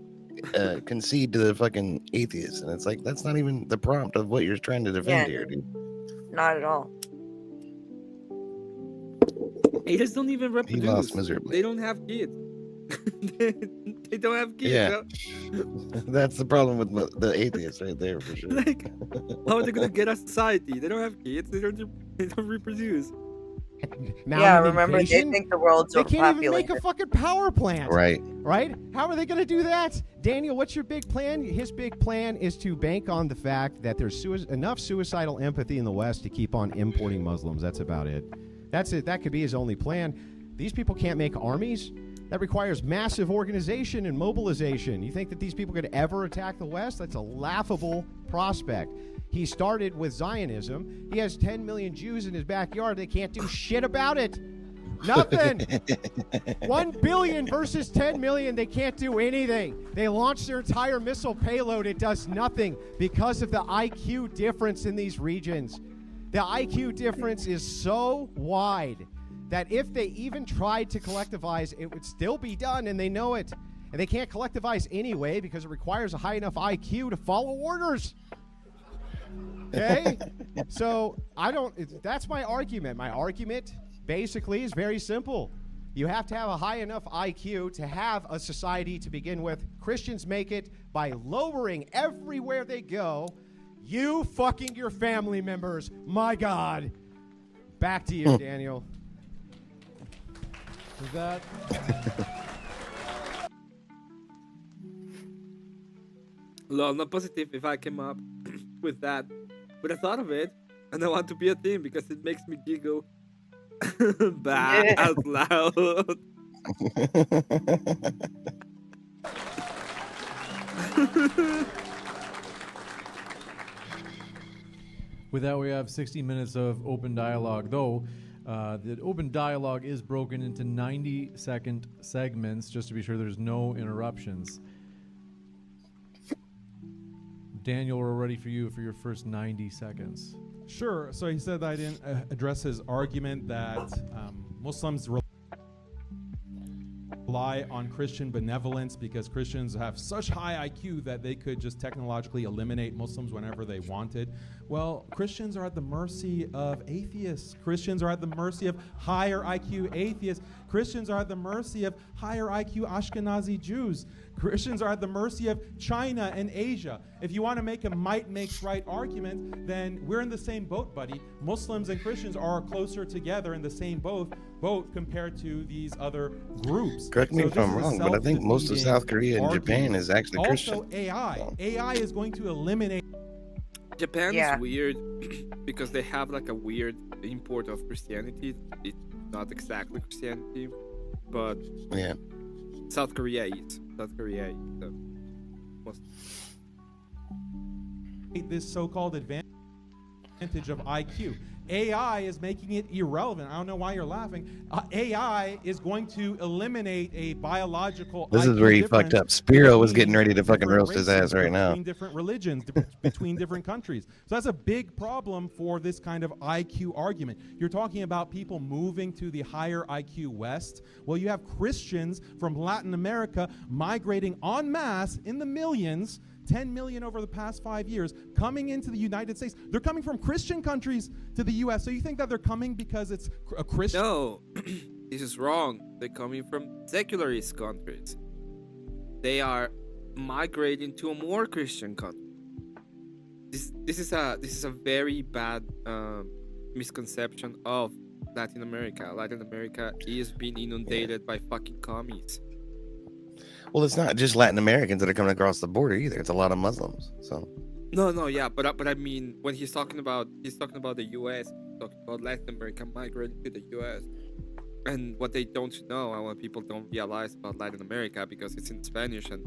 concede to the fucking atheists. And it's like, that's not even the prompt of what you're trying to defend here, dude. Not at all. Atheists don't even He reproduce. lost miserably. They don't have kids. They don't have kids. Yeah. Huh? That's the problem with the atheists right there, for sure. Like, how are they gonna get a society? They don't have kids. They don't reproduce. Yeah, remember they malnutrition. think the world's They can't even make overpopulated. a fucking power plant. Right. Right? How are they going to do that? Daniel, what's your big plan? His big plan is to bank on the fact that there's enough suicidal empathy in the West to keep on importing Muslims. That's about it. That's it. That could be his only plan. These people can't make armies. That requires massive organization and mobilization. You think that these people could ever attack the West? That's a laughable prospect. He started with Zionism. He has 10 million Jews in his backyard. They can't do shit about it. Nothing. 1 billion versus 10 million. They can't do anything. They launched their entire missile payload. It does nothing because of the IQ difference in these regions. The IQ difference is so wide that if they even tried to collectivize, it would still be done, and they know it. And they can't collectivize anyway because it requires a high enough IQ to follow orders. Okay? So that's my argument. My argument basically is very simple. You have to have a high enough IQ to have a society to begin with. Christians make it by lowering everywhere they go. You fucking your family members. My God. Back to you, Daniel. With that, Lol, not positive if I came up with that. But I thought of it, and I want to be a team because it makes me giggle out loud. with that, we have 60 minutes of open dialogue. Though the open dialogue is broken into 90-second segments, just to be sure there's no interruptions. Daniel, we're ready for you for your first 90 seconds. Sure. So he said that I didn't address his argument that Muslims rely on Christian benevolence because Christians have such high IQ that they could just technologically eliminate Muslims whenever they wanted. Well, Christians are at the mercy of atheists. Christians are at the mercy of higher IQ atheists. Christians are at the mercy of higher IQ Ashkenazi Jews. Christians are at the mercy of China and Asia. If you want to make a might makes right argument, then we're in the same boat, buddy. Muslims and Christians are closer together in the same boat compared to these other groups. Correct me if I'm wrong, but I think most of South Korea and Japan is actually Christian. Also, AI is going to eliminate. Japan is weird because they have like a weird import of Christianity. It's not exactly Christianity, but yeah, South Korea is. South Korea is this so-called advantage of IQ. AI is making it irrelevant. I don't know why you're laughing. AI is going to eliminate a biological. This is where he fucked up. Spiro was getting ready to fucking roast his ass right now. Between different religions, between different countries. So that's a big problem for this kind of IQ argument. You're talking about people moving to the higher IQ West. Well, you have Christians from Latin America migrating en masse in the millions. 10 million over the past 5 years coming into the United States. They're coming from Christian countries to the U.S. So you think that they're coming because it's a Christian? No, this is wrong. They're coming from secularist countries. They are migrating to a more Christian country. This is a very bad misconception of Latin America. Latin America is being inundated by fucking commies. Well, it's not just Latin Americans that are coming across the border either. It's a lot of Muslims. So no, yeah, but I mean, when he's talking about the U.S., he's talking about Latin America migrating to the U.S. And what they don't know, and what people don't realize about Latin America, because it's in Spanish and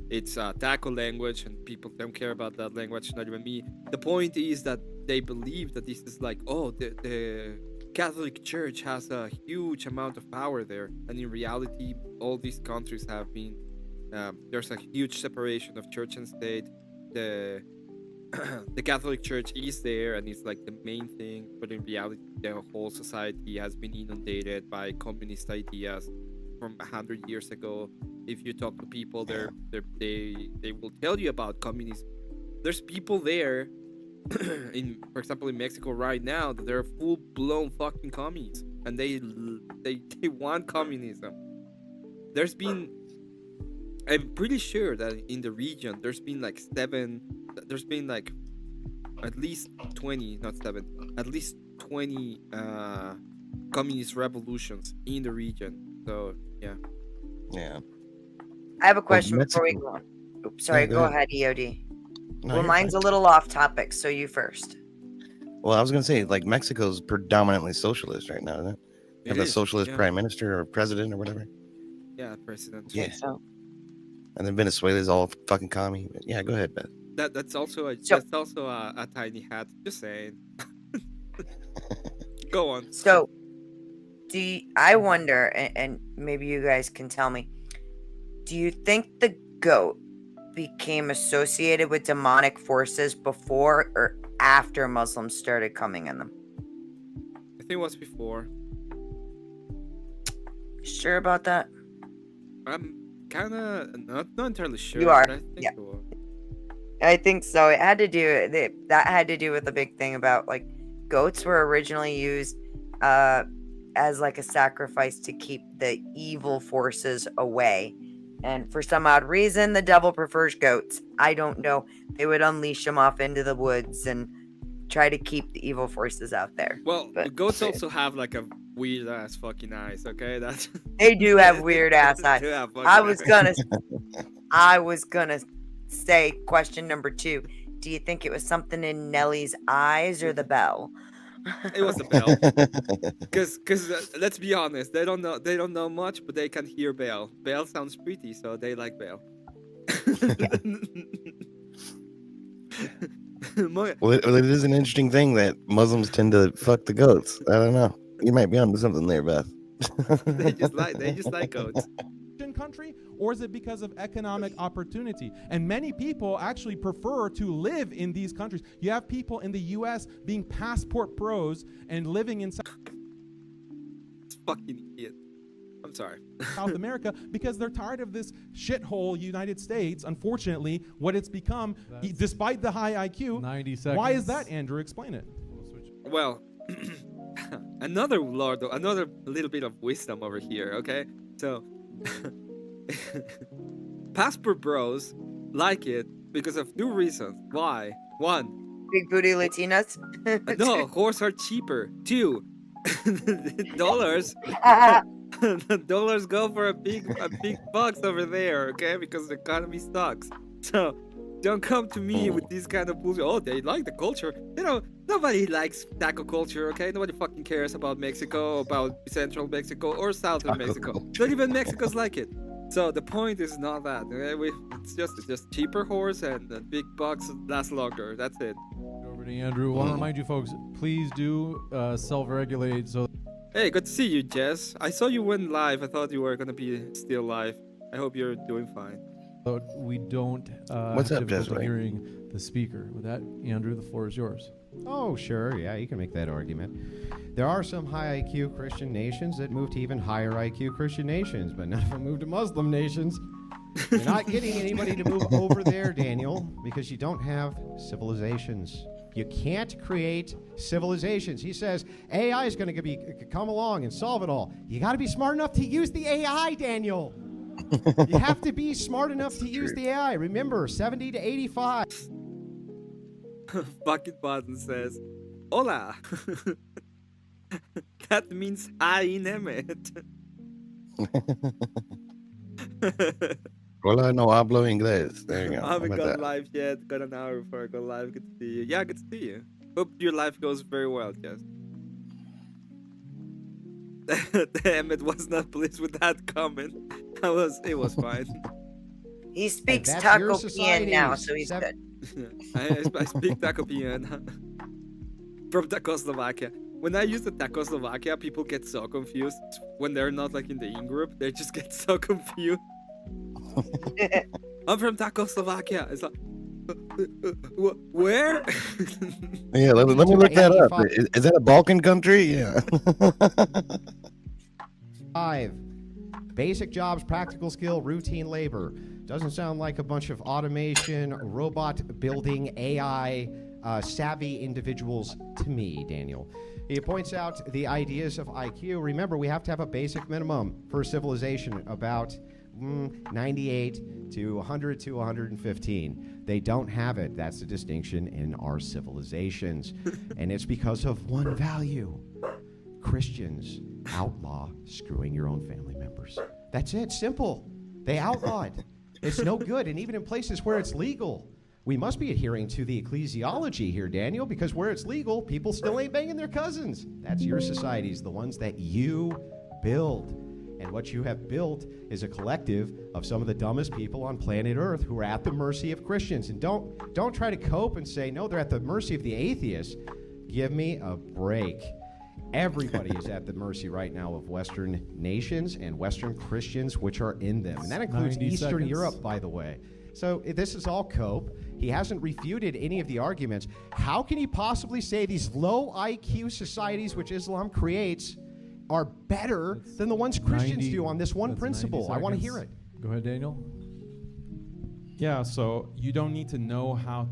it's a taco language, and people don't care about that language. Not even me. The point is that they believe that this is like, oh, the Catholic Church has a huge amount of power there, and in reality, all these countries have been there's a huge separation of church and state. The Catholic Church is there, and it's like the main thing, but in reality, the whole society has been inundated by communist ideas from 100 years ago. If you talk to people, they will tell you about communism. There's people there. For example, in Mexico right now, that they're full-blown fucking commies, and they want communism. I'm pretty sure that in the region there's been at least 20 at least 20 communist revolutions in the region. So yeah. Yeah. I have a question Well, before we Mexico- go on. Oops, sorry, Yeah, go go ahead, EOD. No, Well, you're mine's fine. a little off topic, so you first. Well, I was gonna say, like, Mexico's predominantly socialist right now, isn't it? They have It a is, socialist yeah. prime minister or president or whatever. Yeah, president. Yeah. So And then Venezuela's all fucking commie. But yeah, go ahead, Beth. That's also a tiny hat. Just saying. Go on. So, I wonder, and maybe you guys can tell me, do you think the goat became associated with demonic forces before or after Muslims started coming in them? I think it was before. Sure about that? I'm kind of not entirely sure. You are, But I think yeah. it was. I think so. It had to do that had to do with the big thing about like goats were originally used as like a sacrifice to keep the evil forces away. And for some odd reason, the devil prefers goats. I don't know. They would unleash them off into the woods and try to keep the evil forces out there. Well, But the goats also have like a weird ass fucking eyes. Okay, that's they do have weird ass They eyes. do have fucking I was gonna say question number 2. Do you think it was something in Nellie's eyes or the bell? It was the bell. Because let's be honest, they don't know much, but they can hear Bell. Bell sounds pretty, so they like Bell. Well, it is an interesting thing that Muslims tend to fuck the goats. I don't know. You might be onto something there, Beth. they just like goats. Country, or is it because of economic opportunity? And many people actually prefer to live in these countries. You have people in the U.S. being passport pros and living in fucking idiot. I'm sorry. South America because they're tired of this shithole United States. Unfortunately, what it's become, despite the high IQ. 90 seconds. Why is that, Andrew? Explain it. Well, another little bit of wisdom over here. Okay, so. Passport bros like it because of 2 reasons. Why? 1, big booty Latinas. No, horses are cheaper. 2, dollars. Dollars go for a big bucks over there. Okay, because the economy sucks. So don't come to me with this kind of bullshit. Oh, they like the culture. You know, nobody likes taco culture, okay? Nobody fucking cares about Mexico, about Central Mexico, or Southern Mexico. Not even Mexicans like it. So the point is not that. Okay? It's just cheaper horse and big bucks last longer. That's it. Over to Andrew. I want to remind you folks, please do self-regulate. So. Hey, good to see you, Jess. I saw you went live. I thought you were gonna be still live. I hope you're doing fine. But we don't What's have up, difficulty Desiree? hearing the speaker. With that, Andrew, the floor is yours. Oh, sure. Yeah, you can make that argument. There are some high IQ Christian nations that move to even higher IQ Christian nations, but none of them move to Muslim nations. You're not getting anybody to move over there, Daniel, because you don't have civilizations. You can't create civilizations. He says AI is going to come along and solve it all. You got to be smart enough to use the AI, Daniel. You have to be smart enough to use the AI. Remember, 70 to 85. Bucket Button says, "Hola." That means hi in Emmet. Hola, no hablo inglés. There you go. I How haven't about gone that? live yet. Got an hour before I go live. Good to see you. Yeah, good to see you. Hope your life goes very well, Jess. Emmett was not pleased with that comment. It was fine. He speaks that's Taco your Pian now, societies. so he's good. I speak Taco Pian from Czechoslovakia. When I use the Czechoslovakia, people get so confused when they're not like in the in-group. They just get so confused. I'm from Czechoslovakia. It's like, where? Yeah, let me look that up. Is that a Balkan country? Yeah. 5. Basic jobs, practical skill, routine labor. Doesn't sound like a bunch of automation, robot building, AI savvy individuals to me, Daniel. He points out the ideas of IQ. Remember, we have to have a basic minimum for civilization, about 98 to 100 to 115. They don't have it. That's the distinction in our civilizations. And it's because of one value: Christians outlaw screwing your own family members. That's it. Simple. They outlawed. It's no good. And even in places where it's legal, we must be adhering to the ecclesiology here, Daniel, because where it's legal, people still ain't banging their cousins. That's your societies, the ones that you build. And what you have built is a collective of some of the dumbest people on planet Earth who are at the mercy of Christians. And don't try to cope and say, no, they're at the mercy of the atheists. Give me a break. Everybody is at the mercy right now of Western nations and Western Christians, which are in them. And that includes 90 Eastern seconds. Europe, by the way. So this is all cope. He hasn't refuted any of the arguments. How can he possibly say these low IQ societies which Islam creates are better than the ones Christians do on this one principle? I want to hear it. Go ahead, Daniel. Yeah, so you don't need to know how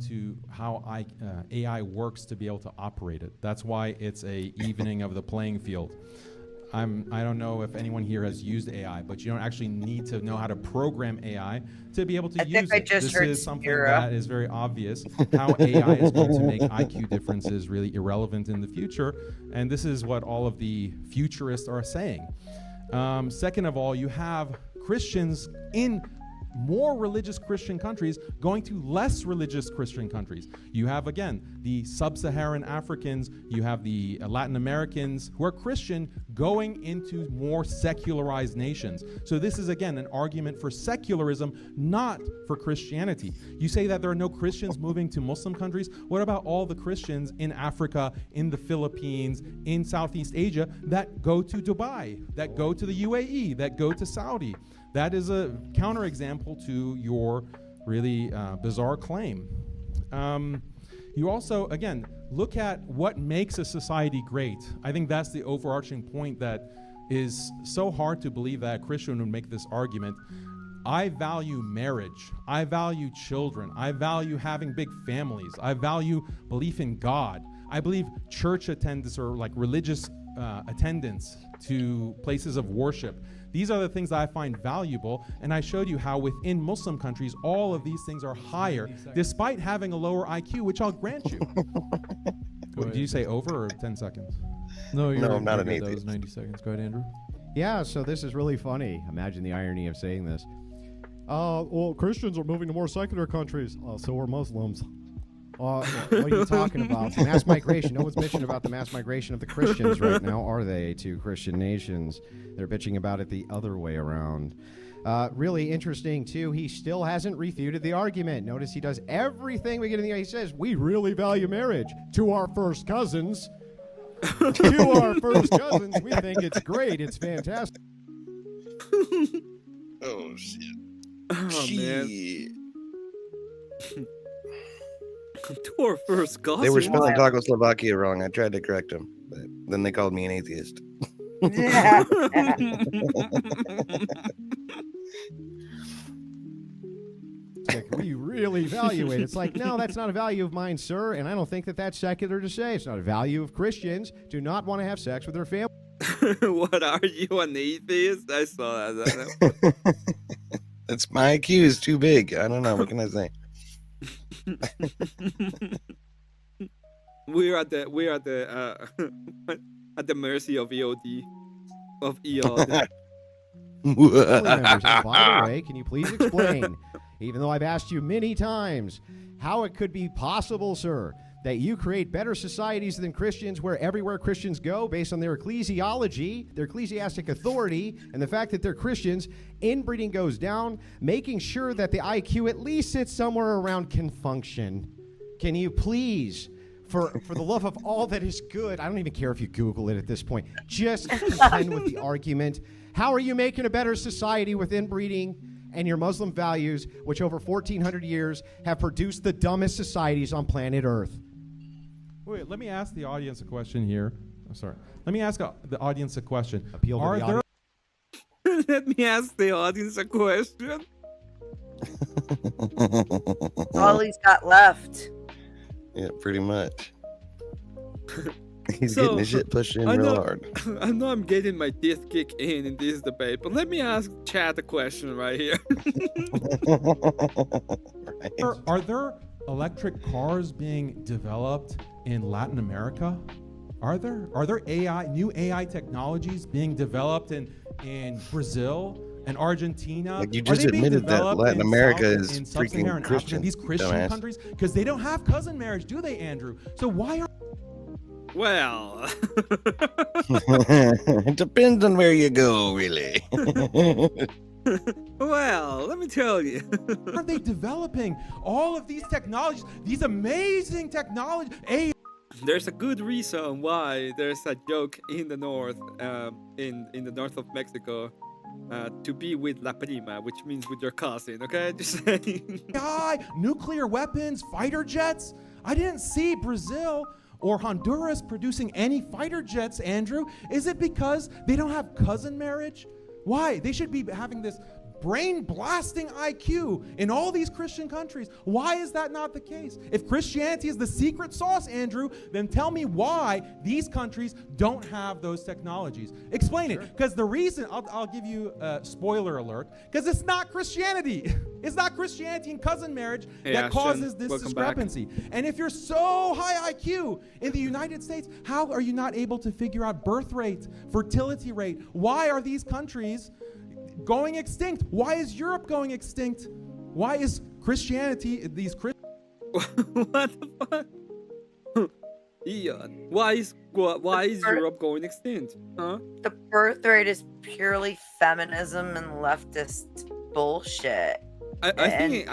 AI works to be able to operate it. That's why it's a evening of the playing field. I don't know if anyone here has used AI, but you don't actually need to know how to program AI to be able to use it. This is something that is very obvious. How AI is going to make IQ differences really irrelevant in the future, and this is what all of the futurists are saying. Second of all, you have Christians in more religious Christian countries going to less religious Christian countries. You have, again, the sub-Saharan Africans, you have the Latin Americans who are Christian going into more secularized nations. So this is, again, an argument for secularism, not for Christianity. You say that there are no Christians moving to Muslim countries. What about all the Christians in Africa, in the Philippines, in Southeast Asia that go to Dubai, that go to the UAE, that go to Saudi? That is a counterexample to your really bizarre claim. You also, again, look at what makes a society great. I think that's the overarching point that is so hard to believe that a Christian would make this argument. I value marriage. I value children. I value having big families. I value belief in God. I believe church attendance or like religious attendance to places of worship. These are the things that I find valuable, and I showed you how within Muslim countries, all of these things are higher, despite having a lower IQ, which I'll grant you. Do you say over or 10 seconds? No, I'm not an That atheist. was 90 seconds. Go ahead, Andrew. Yeah, so this is really funny. Imagine the irony of saying this. Well, Christians are moving to more secular countries. So are Muslims. What are you talking about? Mass migration. No one's bitching about the mass migration of the Christians right now, are they, to Christian nations? They're bitching about it the other way around. Really interesting, too. He still hasn't refuted the argument. Notice he does everything we get in the He says, we really value marriage to our first cousins. To our first cousins. We think it's great. It's fantastic. Oh, shit. Oh, man. To our first cousin. They were spelling Czechoslovakia wrong. I tried to correct them, but then they called me an atheist. It's like, we really value it. It's like, no, that's not a value of mine, sir, and I don't think that that's secular to say. It's not a value of Christians. Do not want to have sex with their family. What are you, an atheist? I saw that. That's my IQ is too big. I don't know. What can I say? We're at the at the mercy of EOD. Of EOD. By the way, can you please explain, even though I've asked you many times, how it could be possible, sir, that you create better societies than Christians where everywhere Christians go based on their ecclesiology, their ecclesiastic authority, and the fact that they're Christians, inbreeding goes down, making sure that the IQ at least sits somewhere around can function. Can you please, for the love of all that is good, I don't even care if you Google it at this point, just contend with the argument. How are you making a better society with inbreeding and your Muslim values, which over 1,400 years have produced the dumbest societies on planet Earth? Wait, let me ask the audience a question here. I'm sorry. Let me ask the audience a question. Appeal to Are the there audience. Let me ask the audience a question. All he's got left. Yeah, pretty much. He's getting his shit pushed in real hard. I know I'm getting my teeth kicked in this debate, but let me ask Chad a question right here. Are there electric cars being developed in Latin America? Are there new AI technologies being developed in Brazil and Argentina? Like, you Are just they being admitted that developed Latin in America is in freaking sub-Saharan Africa, Christian, these Christian dumbass. countries? Because they don't have cousin marriage, do they, Andrew? So why are Well, It depends on where you go, really. well, let me tell you. aren't they developing all of these technologies, these amazing technologies? There's a good reason why there's a joke in the north, in the north of Mexico, to be with la prima, which means with your cousin. Okay, just saying. AI, nuclear weapons, fighter jets. I didn't see Brazil or Honduras producing any fighter jets, Andrew. Is it because they don't have cousin marriage? Why? They should be having this brain blasting IQ in all these Christian countries. Why is that not the case? If Christianity is the secret sauce, Andrew, then tell me why these countries don't have those technologies. Explain it. Because the reason, I'll give you a spoiler alert, because it's not Christianity. It's not Christianity and cousin marriage that causes this discrepancy. And if you're so high IQ in the United States, how are you not able to figure out birth rate, fertility rate? Why are these countries going extinct? Why is Europe going extinct? Why is Christianity, these Christians? What the fuck? Ian, why is Europe going extinct? Huh? The birth rate is purely feminism and leftist bullshit. I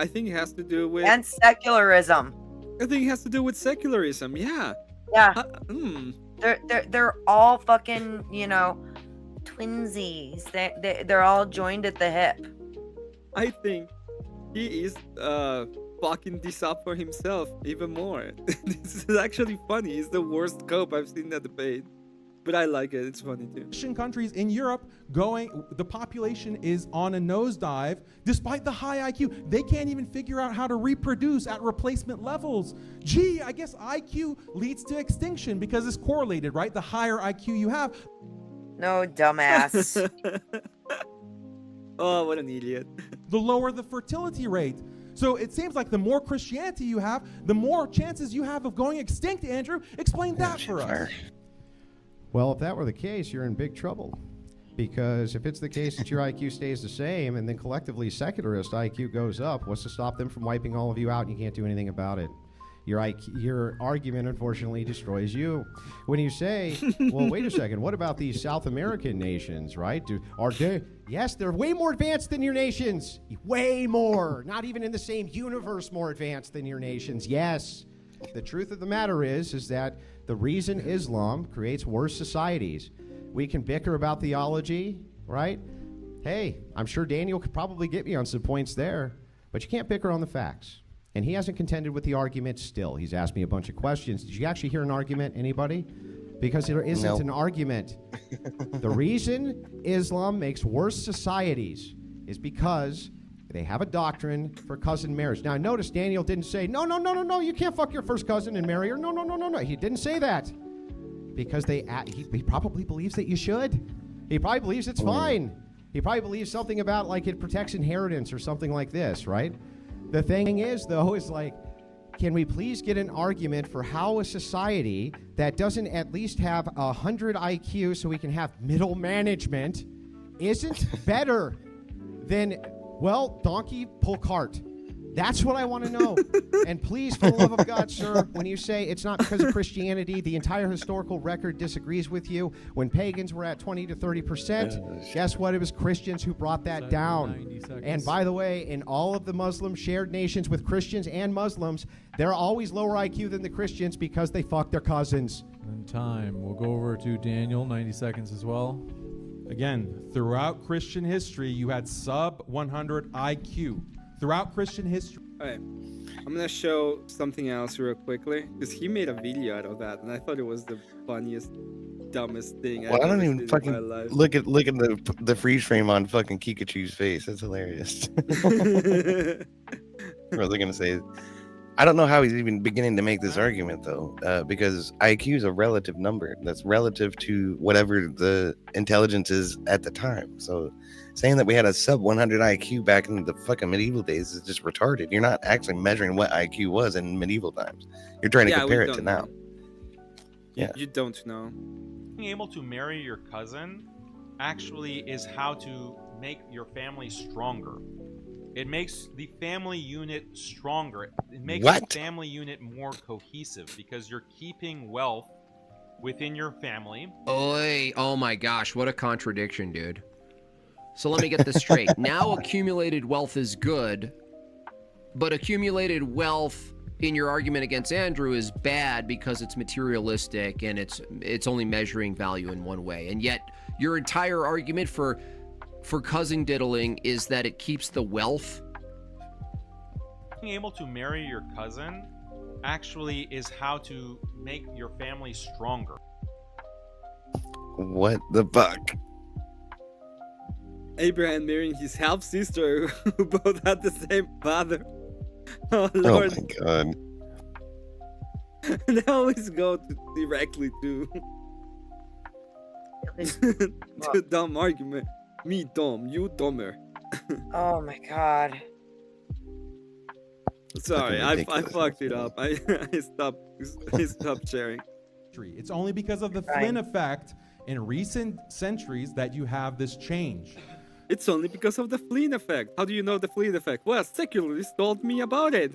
think it has to do with and secularism. I think it has to do with secularism. Yeah. Yeah. They're all fucking, you know, twinsies. They're all joined at the hip. I think he is fucking this up for himself even more. This is actually funny. He's the worst cope I've seen in that debate. But I like it. It's funny too. Christian countries in Europe the population is on a nosedive despite the high IQ. They can't even figure out how to reproduce at replacement levels. Gee, I guess IQ leads to extinction because it's correlated, right? The higher IQ you have. No, dumbass. Oh, what an idiot. The lower the fertility rate. So it seems like the more Christianity you have, the more chances you have of going extinct, Andrew. Explain that for us. Well, if that were the case, you're in big trouble. Because if it's the case that your IQ stays the same and then collectively secularist IQ goes up, what's to stop them from wiping all of you out and you can't do anything about it? Your argument, unfortunately, destroys you. When you say, well, wait a second, what about these South American nations, right? Yes, they're way more advanced than your nations. Way more. Not even in the same universe more advanced than your nations. Yes. The truth of the matter is that the reason Islam creates worse societies. We can bicker about theology, right? Hey, I'm sure Daniel could probably get me on some points there, but you can't bicker on the facts. And he hasn't contended with the argument still. He's asked me a bunch of questions. Did you actually hear an argument, anybody? Because there isn't an argument. The reason Islam makes worse societies is because they have a doctrine for cousin marriage. Now, notice Daniel didn't say, no, you can't fuck your first cousin and marry her. No. He didn't say that. Because he probably believes that you should. He probably believes it's fine. He probably believes something about, like, it protects inheritance or something like this, right? The thing is, though, is like, can we please get an argument for how a society that doesn't at least have 100 IQ so we can have middle management isn't better than, well, donkey pull cart? That's what I want to know. And please, for the love of God, sir, when you say it's not because of Christianity, the entire historical record disagrees with you. When pagans were at 20 to 30%, guess what? It was Christians who brought that down. And by the way, in all of the Muslim shared nations with Christians and Muslims, they're always lower IQ than the Christians because they fuck their cousins. And time. We'll go over to Daniel, 90 seconds as well. Again, throughout Christian history, you had sub 100 IQ. Throughout Christian history. All right, I'm gonna show something else real quickly because he made a video out of that, and I thought it was the funniest, dumbest thing. Well, I don't even fucking look at the freeze frame on fucking Kikachu's face. That's hilarious. What was I gonna say? I don't know how he's even beginning to make this argument though, because IQ is a relative number that's relative to whatever the intelligence is at the time. So saying that we had a sub 100 IQ back in the fucking medieval days is just retarded. You're not actually measuring what IQ was in medieval times. You're trying to compare it to now. You don't know. Being able to marry your cousin actually is how to make your family stronger. It makes the family unit stronger. It makes What? the family unit more cohesive because you're keeping wealth within your family. Oy, oh my gosh, what a contradiction, dude. So let me get this straight. Now accumulated wealth is good, but accumulated wealth in your argument against Andrew is bad because it's materialistic and it's only measuring value in one way. And yet your entire argument for cousin diddling is that it keeps the wealth. Being able to marry your cousin actually is how to make your family stronger. What the fuck? Abraham marrying his half sister who both had the same father. Oh Oh Lord. my god. They always go directly to to dumb argument. Me dumb, you dumber. Oh my god. Sorry, Fucking I ridiculous. fucked it up. I stopped sharing. It's only because of the Flynn effect in recent centuries that you have this change. It's only because of the Flynn effect. How do you know the Flynn effect? Well, secularists told me about it.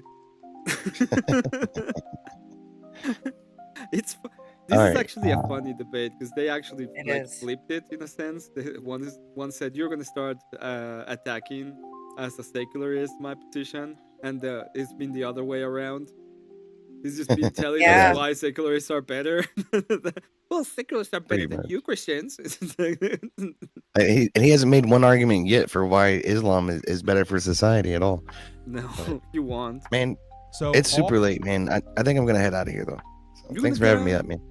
This is Alright. actually a funny debate because they actually It like is. flipped it in a sense. One said you're gonna start attacking as a secularist my position, and it's been the other way around. He's just been telling Yeah. us why secularists are better. Well, secularists are better Pretty than much. you Christians. And he hasn't made one argument yet for why Islam is better for society at all. No, you want. Man, So it's all- super late, man. I think I'm gonna head out of here though. So You thanks for gonna having me get up, man.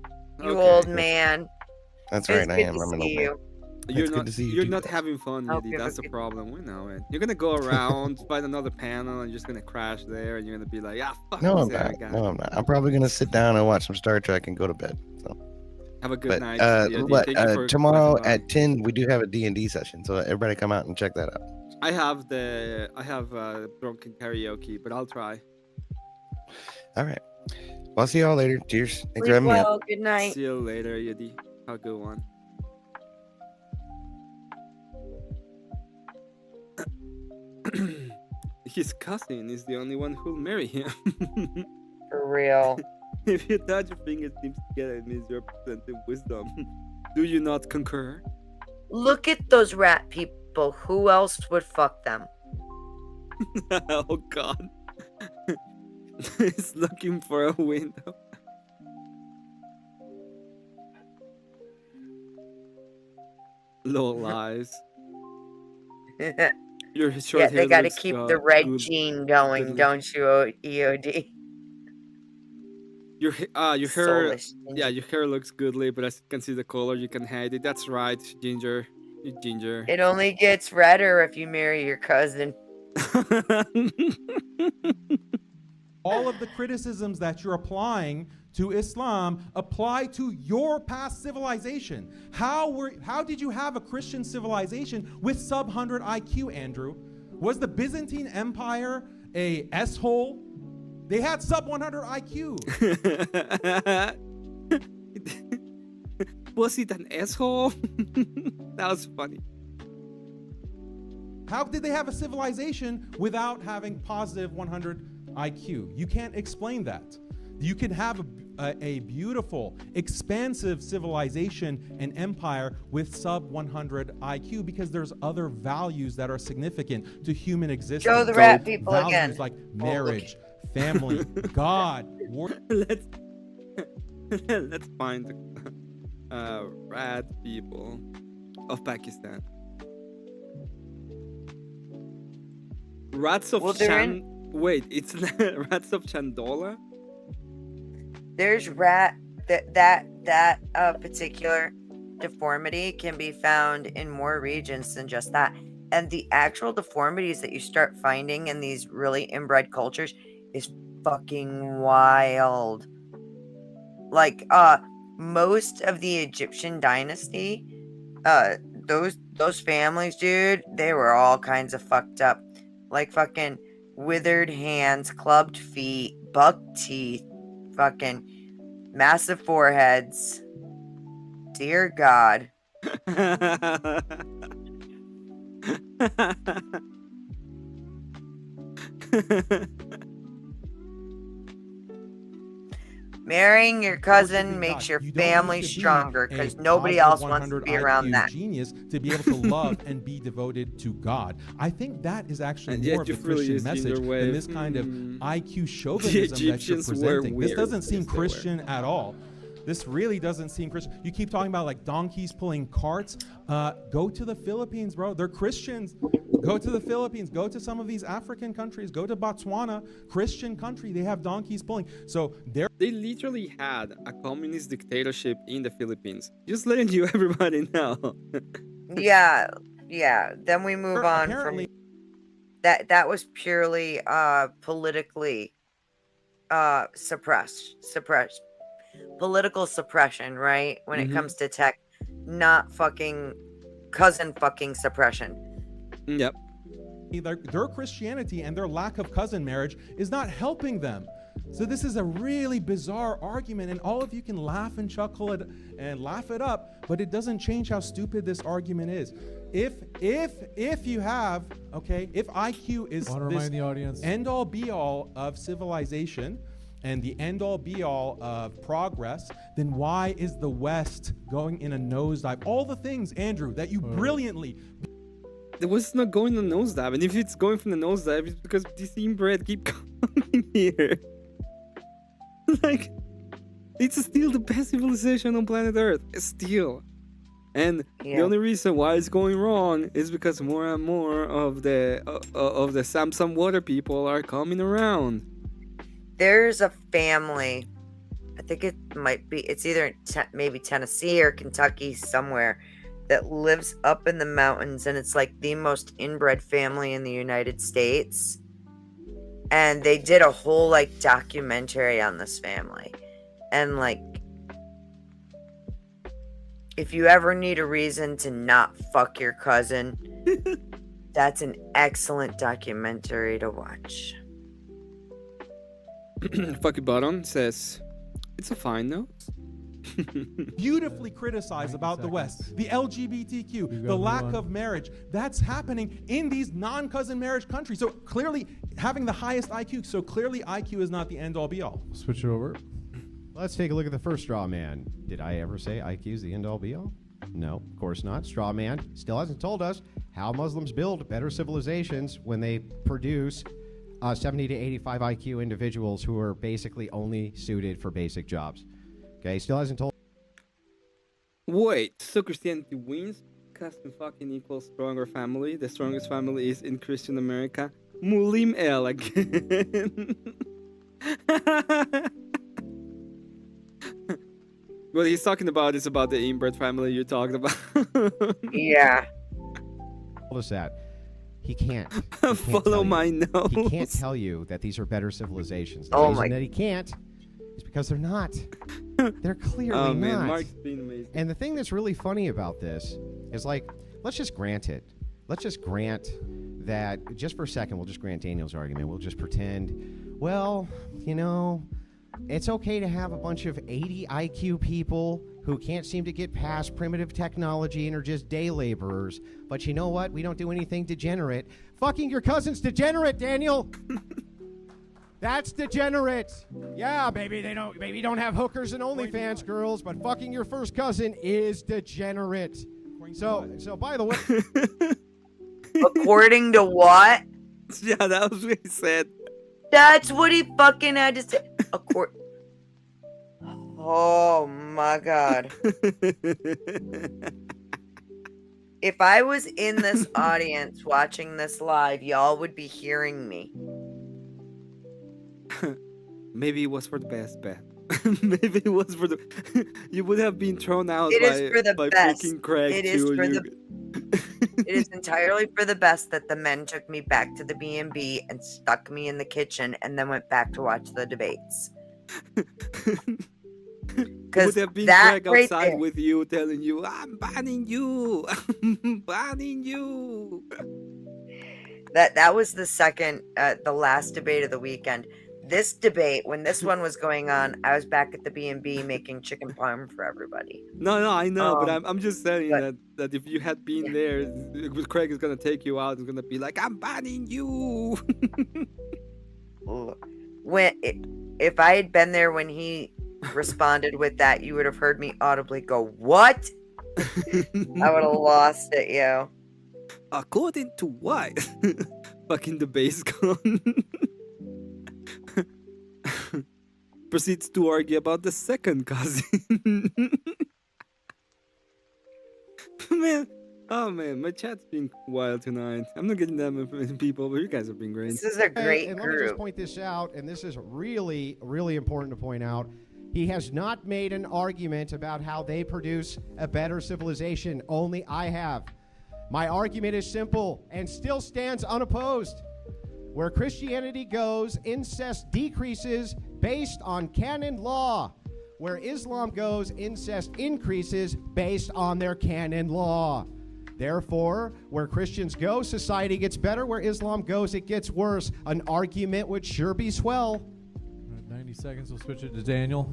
You Okay. old man. That's It's right, I good am. to I'm an see old man. you. You're It's good not. to see you You're too, not guys. having fun, Hope Yeti. you have That's a the good- problem. We know it. You're gonna go around, find another panel, and you're just gonna crash there, and you're gonna be like, ah, fuck No, this I'm not. guy. No, I'm not. I'm probably gonna sit down and watch some Star Trek and go to bed. So, Have a good but night. Yeti. Thank you for tomorrow stopping by. at 10 we do have a D&D session, so everybody come out and check that out. I have drunken karaoke, but I'll try. All right. Well, I'll see y'all later. Cheers. Thanks for Sleep having me up. well. Good night. See you later, Yeti. Have a good one. His cousin is the only one who'll marry him. For real. If you touch your fingertips together, it means you're presenting wisdom. Do you not concur? Look at those rat people. Who else would fuck them? Oh God. He's looking for a window. Low lies. Your short Yeah, hair they gotta looks, keep the red good. gene going, good. don't you, EOD? Your hair, Soulless yeah, your hair looks goodly, but as you can see the color, you can hide it. That's right, Ginger. You Ginger. It only gets redder if you marry your cousin. all of the criticisms that you're applying to Islam apply to your past civilization. How did you have a Christian civilization with sub 100 IQ, Andrew? Was the Byzantine Empire a S-hole? They had sub 100 IQ. Was it an asshole? That was funny. How did they have a civilization without having positive 100 IQ? You can't explain that. You can have a beautiful, expansive civilization and empire with sub 100 IQ because there's other values that are significant to human existence. Show the rat people values again. like marriage, family, God. Let's find the rat people of Pakistan. Rats of Wait, it's rats of Chandola? There's that particular deformity can be found in more regions than just that. And the actual deformities that you start finding in these really inbred cultures is fucking wild. Like most of the Egyptian dynasty, those families, dude, they were all kinds of fucked up. Like fucking withered hands, clubbed feet, buck teeth, fucking massive foreheads. Dear God. Marrying your cousin makes your family stronger because nobody else wants to be around that. Genius to be able to love and be devoted to God. I think that is actually more of the Christian message than this kind of IQ chauvinism that you're presenting. This doesn't seem Christian at all. This really doesn't seem Christian. You keep talking about like donkeys pulling carts. Go to the Philippines, bro. They're Christians. Go to the Philippines. Go to some of these African countries. Go to Botswana, Christian country. They have donkeys pulling. So they literally had a communist dictatorship in the Philippines. Just letting you everybody know. Yeah. Then we move on from that was purely politically suppressed. Political suppression, right? When it comes to tech, not fucking cousin fucking suppression. Yep. Their Christianity and their lack of cousin marriage is not helping them. So this is a really bizarre argument, and all of you can laugh and chuckle it and laugh it up, but it doesn't change how stupid this argument is. If you have, if IQ is this end all be all of civilization and the end all be all of progress, then why is the West going in a nosedive? All the things, Andrew, that you brilliantly... The West is not going on a nosedive, and if it's going from the nosedive, it's because these inbred keep coming here. Like, it's still the best civilization on planet Earth. Still. And the only reason why it's going wrong is because more and more of the Samsung water people are coming around. There's a family, I think it's either maybe Tennessee or Kentucky somewhere, that lives up in the mountains, and it's like the most inbred family in the United States. And they did a whole like documentary on this family. And like, if you ever need a reason to not fuck your cousin, that's an excellent documentary to watch. Fucky Bottom says, it's a fine note. Beautifully criticized about the West, the LGBTQ, the lack of marriage. That's happening in these non-cousin marriage countries. So clearly, having the highest IQ, so clearly IQ is not the end-all be-all. Switch it over. Let's take a look at the first straw man. Did I ever say IQ is the end-all be-all? No, of course not. Straw man still hasn't told us how Muslims build better civilizations when they produce 70 to 85 IQ individuals who are basically only suited for basic jobs. Okay, still hasn't told. Wait, so Christianity wins? Custom fucking equals stronger family. The strongest family is in Christian America. Mulim El again. What he's talking about is about the inbred family you talked about. Yeah. Told us that. He can't. Follow my nose. He can't tell you that these are better civilizations. The Oh reason my- that he can't is because they're not. They're clearly Oh man, not. Mark's been amazing. And the thing that's really funny about this is like, let's just grant it. Let's just grant that, just for a second, we'll just grant Daniel's argument. We'll just pretend, well, you know, it's okay to have a bunch of 80 IQ people who can't seem to get past primitive technology and are just day laborers. But you know what? We don't do anything degenerate. Fucking your cousin's degenerate, Daniel. That's degenerate. Yeah, maybe you don't have hookers and OnlyFans girls, but fucking your first cousin is degenerate. So by the way, According to what? Yeah, that was what he said. That's what he fucking had to say. Oh my God. If I was in this audience watching this live, y'all would be hearing me. Maybe it was for the best, bet. Maybe it was for the. You would have been thrown out It by, is for the by best. freaking Craig It is too. for You- It is entirely for the best that the men took me back to the B&B and stuck me in the kitchen and then went back to watch the debates. It would have been that Craig right outside there- with you, telling you, "I'm banning you, I'm banning you." That was the second, the last debate of the weekend. this debate, when this one was going on, I was back at the B&B making chicken parm for everybody. No, I know, but Um, I'm just saying but- that if you had been there, Craig is gonna take you out. He's gonna be like, "I'm banning you." If I had been there when he responded with that, you would have heard me audibly go, "What?" I would have lost it, yo. According to what? Fucking the base gun. Proceeds to argue about the second cousin. Man, my chat's been wild tonight. I'm not getting that many people, but you guys have been great. This is a great and let me just group. point this out, and this is really, really important to point out. He has not made an argument about how they produce a better civilization. Only I have. My argument is simple and still stands unopposed. Where Christianity goes, incest decreases based on canon law. Where Islam goes, incest increases based on their canon law. Therefore, where Christians go, society gets better. Where Islam goes, it gets worse. An argument would sure be swell. 90 seconds, we'll switch it to Daniel.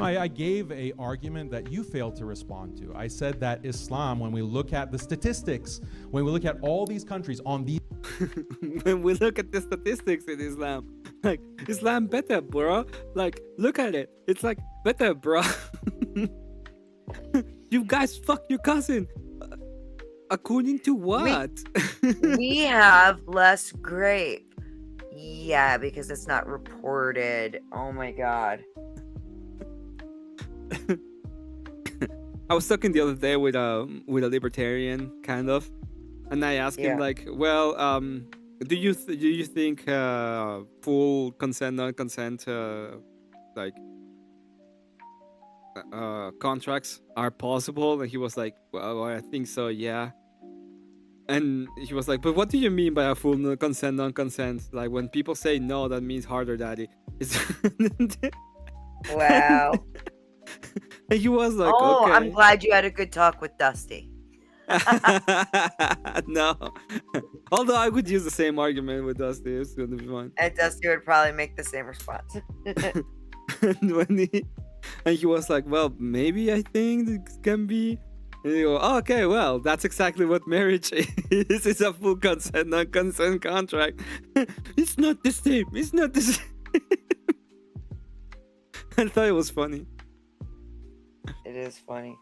I gave a argument that you failed to respond to. I said that Islam, when we look at the statistics, when we look at all these countries on these... When we look at the statistics in Islam, like, Islam better, bro. Like, look at it. It's like, better, bro. You guys fuck your cousin. According to what? We have less grape. Yeah, because it's not reported. Oh my god. I was talking the other day with a libertarian, kind of, and I asked him like, well, do you think full consent, non-consent, like contracts are possible? And he was like, well, I think so, yeah. And he was like, but what do you mean by a full consent, non-consent? Like, when people say no, that means harder, daddy. Wow. And he was like, oh, okay. I'm glad you had a good talk with Dusty. No. Although I would use the same argument with Dusty. It's going to be fun. And Dusty would probably make the same response. And he was like, well, maybe I think it can be. And you go, oh, okay, well, that's exactly what marriage is. It's a full consent, non-consent contract. It's not the same. It's not the same. I thought it was funny. It is funny.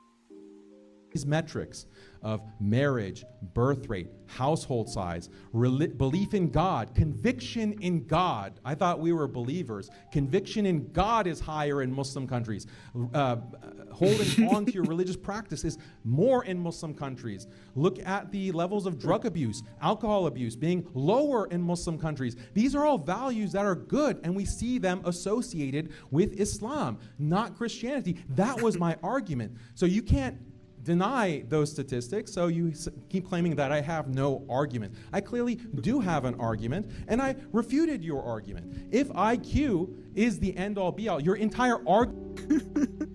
These metrics of marriage, birth rate, household size, belief in God, conviction in God. I thought we were believers. Conviction in God is higher in Muslim countries. Holding on to your religious practice is more in Muslim countries. Look at the levels of drug abuse, alcohol abuse being lower in Muslim countries. These are all values that are good, and we see them associated with Islam, not Christianity. That was my argument. So you can't deny those statistics, so you keep claiming that I have no argument. I clearly do have an argument, and I refuted your argument. If IQ is the end-all be-all, your entire argument...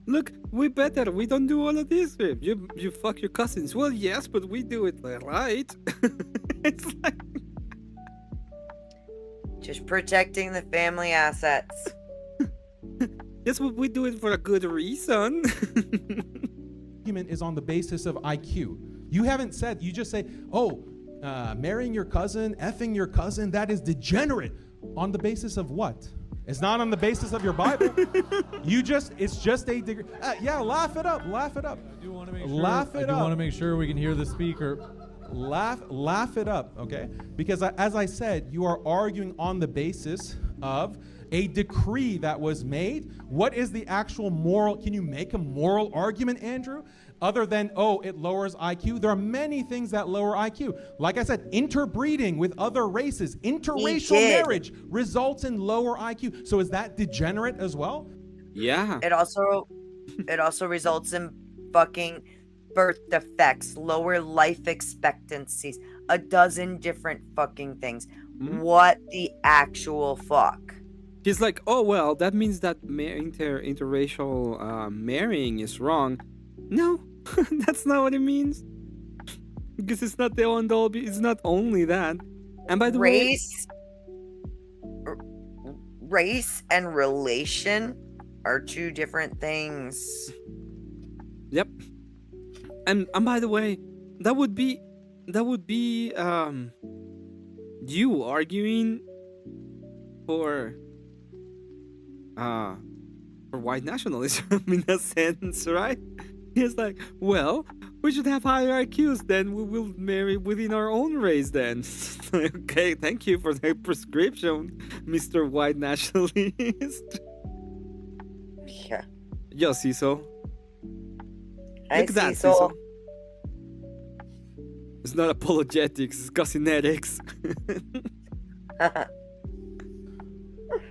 Look, we better. We don't do all of this. You fuck your cousins. Well, yes, but we do it right. It's like... Just protecting the family assets. Yes, but we do it for a good reason. Argument is on the basis of IQ. You haven't said, you just say, oh, marrying your cousin, effing your cousin, that is degenerate. On the basis of what? It's not on the basis of your Bible. It's just a degree. Yeah, laugh it up. I do want to make sure we can hear the speaker. Laugh it up, okay? Because as I said, you are arguing on the basis of a decree that was made. What is the actual moral? Can you make a moral argument, Andrew? Other than, oh, it lowers IQ. There are many things that lower IQ. Like I said, interbreeding with other races, interracial marriage results in lower IQ. So is that degenerate as well? Yeah. It also results in fucking birth defects, lower life expectancies, a dozen different fucking things. What the actual fuck? He's like, oh, well, that means that interracial marrying is wrong. No, that's not what it means. Because it's not the end all. It's not only that. And by the way, race and relation are two different things. Yep. And by the way, that would be you arguing for white nationalism in a sense, right? He's like, well, we should have higher IQs, then we will marry within our own race then. Okay, thank you for the prescription, Mr. White Nationalist. Yeah. Yo, Cecil. Hi, Look at that, Cecil. Cecil. It's not apologetics, it's cosmetics.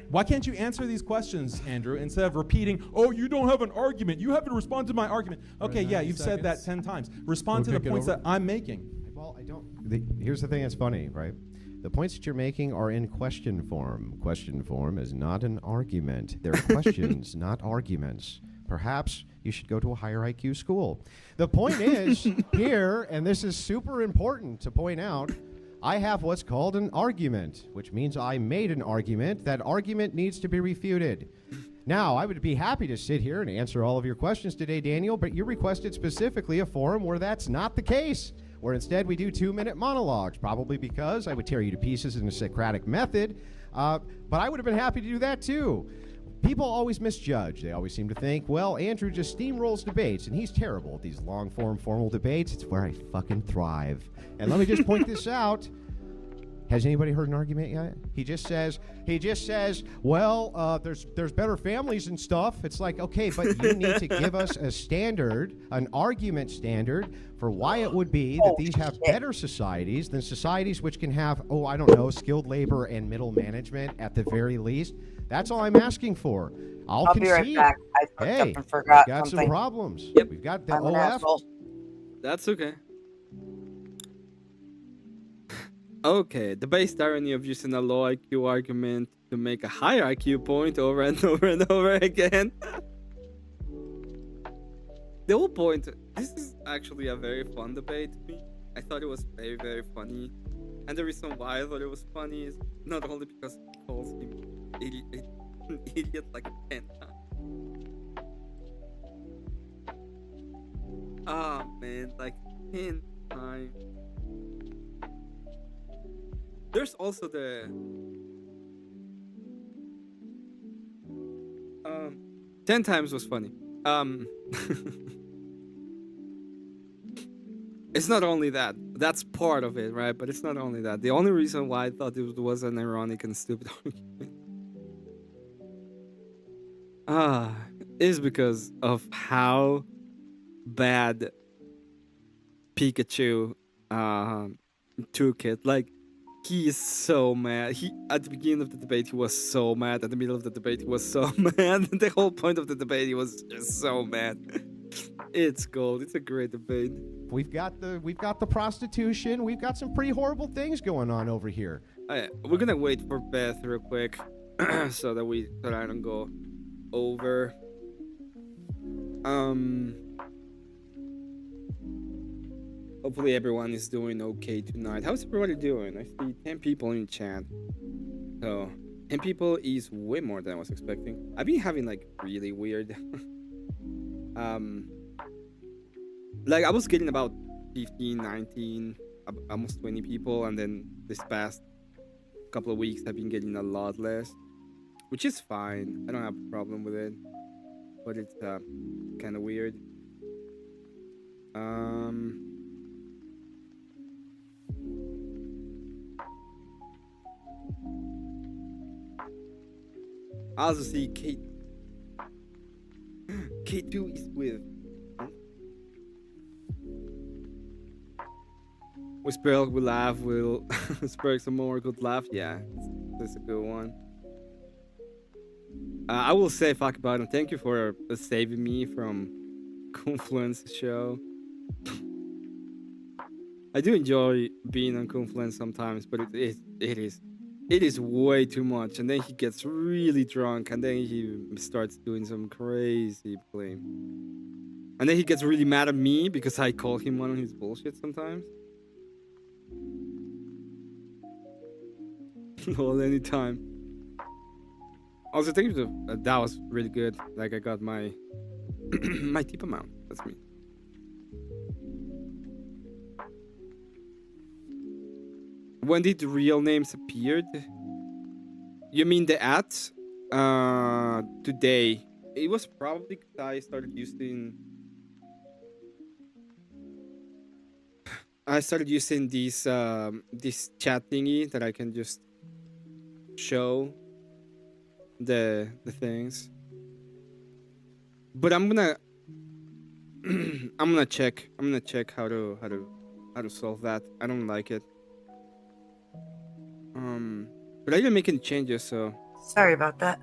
Why can't you answer these questions, Andrew, instead of repeating, oh, you don't have an argument. You haven't responded to my argument. Okay, yeah, you've said that 10 times. Respond to the points that I'm making. Well, I don't. Here's the thing that's funny, right? The points that you're making are in question form. Question form is not an argument. They're questions, not arguments. Perhaps you should go to a higher IQ school. The point is here, and this is super important to point out, I have what's called an argument, which means I made an argument. That argument needs to be refuted. Now, I would be happy to sit here and answer all of your questions today, Daniel, but you requested specifically a forum where that's not the case, where instead we do 2-minute monologues, probably because I would tear you to pieces in a Socratic method, but I would have been happy to do that too. People always misjudge. They always seem to think, well, Andrew just steamrolls debates, and he's terrible at these long-form formal debates. It's where I fucking thrive. And let me just point this out. Has anybody heard an argument yet? He just says, well, there's better families and stuff. It's like, okay, but you need to give us a standard, an argument standard for why it would be that these have better societies than societies which can have, I don't know, skilled labor and middle management at the very least. That's all I'm asking for. I'll be right concede. back. I fucked Hey, up and forgot we've got something. some problems. Yep. We've got the I'm an OF. asshole. That's okay. Okay, the base irony of using a low IQ argument to make a higher IQ point over and over and over again. The whole point, this is actually a very fun debate to me. I thought it was very, very funny. And the reason why I thought it was funny is not only because he calls him an idiot like 10 times. Ah, man, like 10 times. There's also the 10 times was funny. It's not only that. That's part of it, right? But it's not only that. The only reason why I thought it was an ironic and stupid argument is because of how bad Pikachu took it. Like, he is so mad. At the beginning of the debate, he was so mad. At the middle of the debate, he was so mad. The whole point of the debate, he was just so mad. It's gold. It's a great debate. We've got the prostitution. We've got some pretty horrible things going on over here. We're gonna wait for Beth real quick, so that I don't go over. Hopefully everyone is doing okay tonight. How's everybody doing? I see 10 people in chat. So 10 people is way more than I was expecting. I've been having like really weird like I was getting about 15, 19, almost 20 people, and then this past couple of weeks I've been getting a lot less, which is fine. I don't have a problem with it, but it's kind of weird. I also see K2 is with Whisper will laugh, will spark some more good laugh. Yeah, that's a good one. I will say fuck about him. Thank you for saving me from Confluence show. I do enjoy being on Confluence sometimes, but it is way too much. And then he gets really drunk, and then he starts doing some crazy blame. And then he gets really mad at me because I call him on his bullshit sometimes. Well, anytime. Also, thank you. That was really good. Like I got my my tip amount. That's me. When did real names appeared? You mean the at? Today. It was probably 'cause I started using this chat thingy that I can just show the things. But I'm gonna I'm gonna check how to solve that. I don't like it. But I didn't make any changes, so Sorry about that.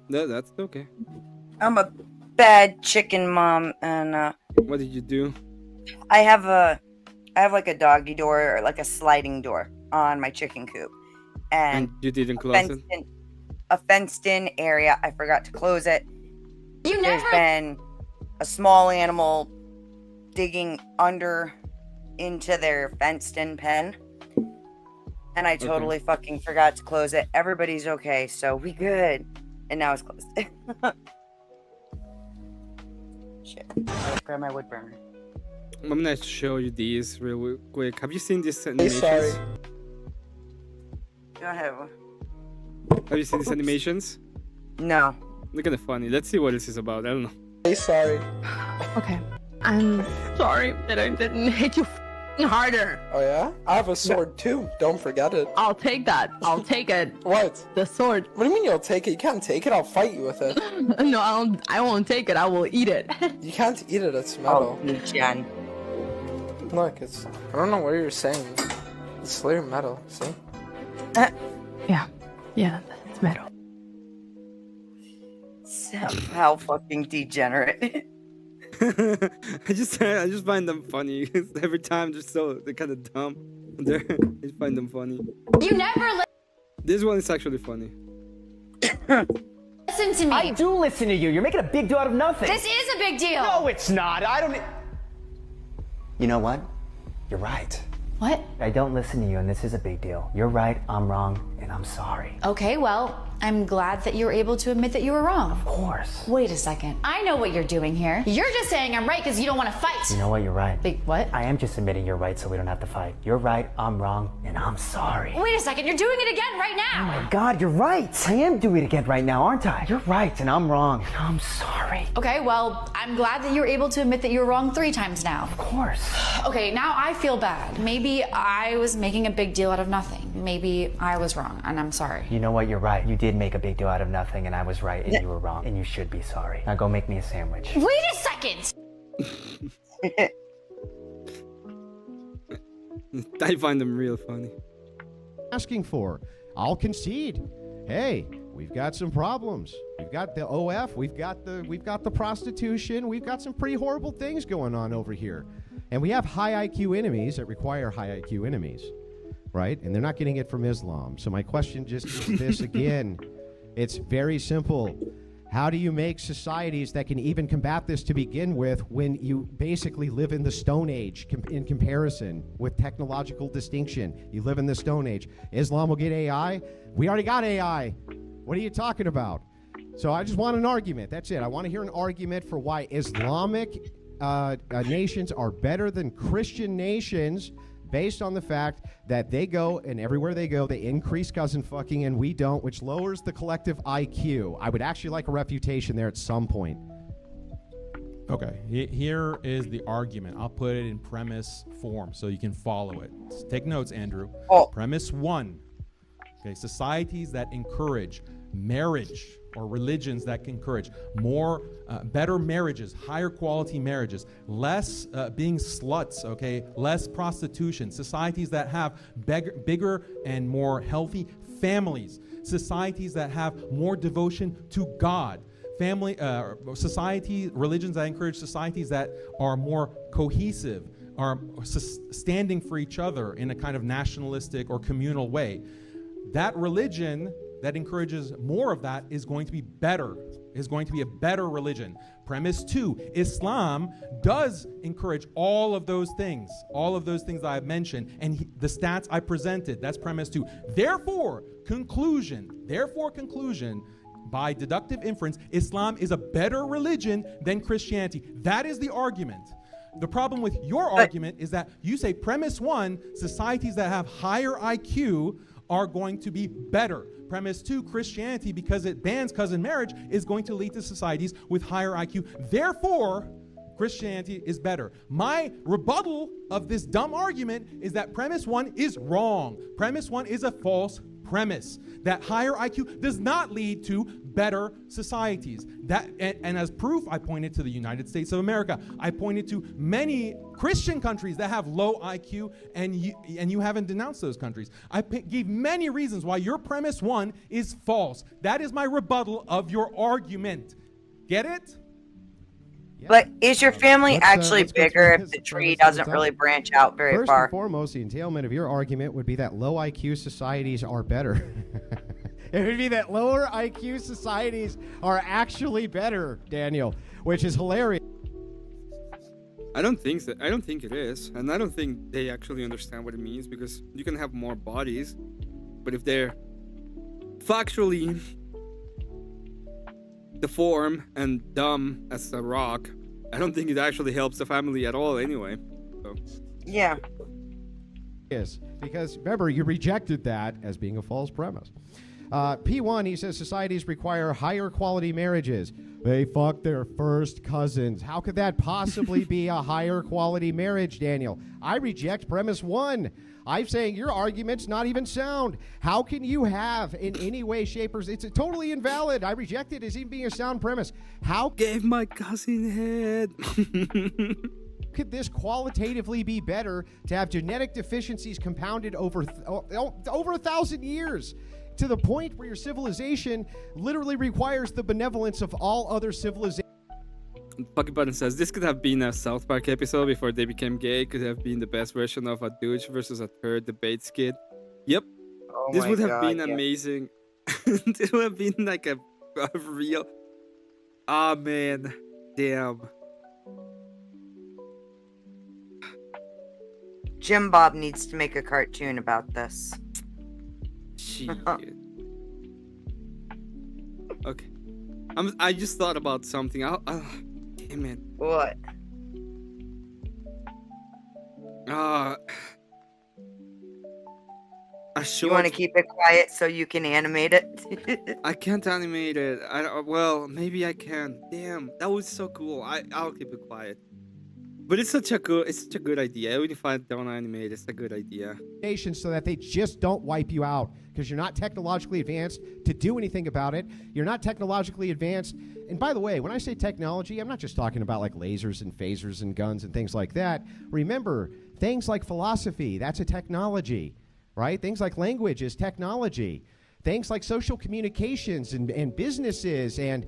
no, that's okay. I'm a bad chicken mom, and What did you do? I have like a doggy door or like a sliding door on my chicken coop, and You didn't close it? a fenced-in area. I forgot to close it. There's been a small animal digging under into their fenced-in pen, and I totally fucking forgot to close it. Everybody's okay, so we good. And now it's closed. Shit. I'll grab my wood burner. I'm gonna show you these real quick. Have you seen these animations? sorry. Go ahead. Have you seen these animations? No. They're kind of funny. Let's see what this is about. I don't know. Hey, sorry. Okay. I'm sorry that I didn't hit you harder. Oh yeah? I have a sword too. Don't forget it. I'll take that. I'll take it. What? The sword. What do you mean you'll take it? You can't take it. I'll fight you with it. No, I won't take it. I will eat it. You can't eat it. It's metal. Oh, Jen. Look, it's. I don't know what you're saying. It's literally metal. See? Yeah, it's metal. How fucking degenerate. I just find them funny. Every time they're kind of dumb. I just find them funny. You never This one is actually funny. listen to me. I do listen to you. You're making a big deal out of nothing. This is a big deal. No, it's not. I don't. You know what? You're right. What? I don't listen to you, and this is a big deal. You're right. I'm wrong, and I'm sorry. Okay, well, I'm glad that you were able to admit that you were wrong. Of course. Wait a second. I know what you're doing here. You're just saying I'm right because you don't want to fight. You know what? You're right. Wait, what? I am just admitting you're right, so we don't have to fight. You're right. I'm wrong, and I'm sorry. Wait a second. You're doing it again right Oh now. my God, you're right. I am doing it again right now, aren't I? You're right, and I'm wrong, and I'm sorry. Okay, well, I'm glad that you were able to admit that you were wrong 3 times now. Of course. Okay, now I feel bad. Maybe I was making a big deal out of nothing. Maybe I was wrong, and I'm sorry. You know what? You're right. You did make a big deal out of nothing, and I was right, and you were wrong, and you should be sorry. Now go make me a sandwich. Wait a second! I find them real funny. Asking for. I'll concede. Hey, we've got some problems. We've got the OF, we've got the prostitution, we've got some pretty horrible things going on over here. And we have high IQ enemies that require high IQ enemies, right? And they're not getting it from Islam. So my question just is this again. It's very simple. How do you make societies that can even combat this to begin with when you basically live in the Stone Age in comparison with technological distinction? You live in the Stone Age. Islam will get AI. We already got AI. What are you talking about? So I just want an argument. That's it. I want to hear an argument for why Islamic nations are better than Christian nations based on the fact that they go, and everywhere they go, they increase cousin fucking and we don't, which lowers the collective IQ. I would actually like a refutation there at some point. Okay, here is the argument. I'll put it in premise form so you can follow it. Take notes, Andrew. Premise 1. Okay, societies that encourage marriage, or religions that encourage better marriages, higher quality marriages, less being sluts, okay, less prostitution, societies that have bigger and more healthy families, societies that have more devotion to God, religions that encourage societies that are more cohesive, are standing for each other in a kind of nationalistic or communal way. That religion that encourages more of that is going to be better, is going to be a better religion. Premise 2, Islam does encourage all of those things that I've mentioned, and the stats I presented, that's premise 2. Therefore, conclusion, by deductive inference, Islam is a better religion than Christianity. That is the argument. The problem with your argument is that you say premise 1, societies that have higher IQ are going to be better. Premise 2, Christianity, because it bans cousin marriage, is going to lead to societies with higher IQ. Therefore, Christianity is better. My rebuttal of this dumb argument is that premise 1 is wrong. Premise 1 is a false premise. That higher IQ does not lead to better societies. And as proof, I pointed to the United States of America. I pointed to many Christian countries that have low IQ, and you haven't denounced those countries. I gave many reasons why your premise 1 is false. That is my rebuttal of your argument. Get it? But is your family actually bigger if the tree doesn't really branch out very First far? and foremost, the entailment of your argument would be that low IQ societies are better. It would be that lower IQ societies are actually better, Daniel, which is hilarious. I don't think so. I don't think it is, and I don't think they actually understand what it means, because you can have more bodies, but if they're factually deformed and dumb as a rock, I don't think it actually helps the family at all anyway. So. Yeah. Yes, because remember, you rejected that as being a false premise. P1, he says societies require higher quality marriages. They fuck their first cousins. How could that possibly be a higher quality marriage, Daniel? I reject premise 1. I'm saying your argument's not even sound. How can you have in any way, shape, or it's totally invalid. I reject it as even being a sound premise. How gave my cousin head? Could this qualitatively be better to have genetic deficiencies compounded over 1,000 years? To the point where your civilization literally requires the benevolence of all other civilizations. Bucket Button says, this could have been a South Park episode before they became gay. Could have been the best version of a douche versus a third debate skit. Yep. Oh this would have God, been yeah. amazing. This would have been like a real... Ah, man. Damn. Jim Bob needs to make a cartoon about this. Shit. Okay. I just thought about something. Damn it. What? You want to keep it quiet so you can animate it? I can't animate it. Well, maybe I can. Damn, that was so cool. I'll keep it quiet. But it's such a good idea. Even if I don't animate, it's a good idea. So that they just don't wipe you out because you're not technologically advanced to do anything about it. You're not technologically advanced. And by the way, when I say technology, I'm not just talking about like lasers and phasers and guns and things like that. Remember, things like philosophy, that's a technology, right? Things like language is technology. Things like social communications and businesses and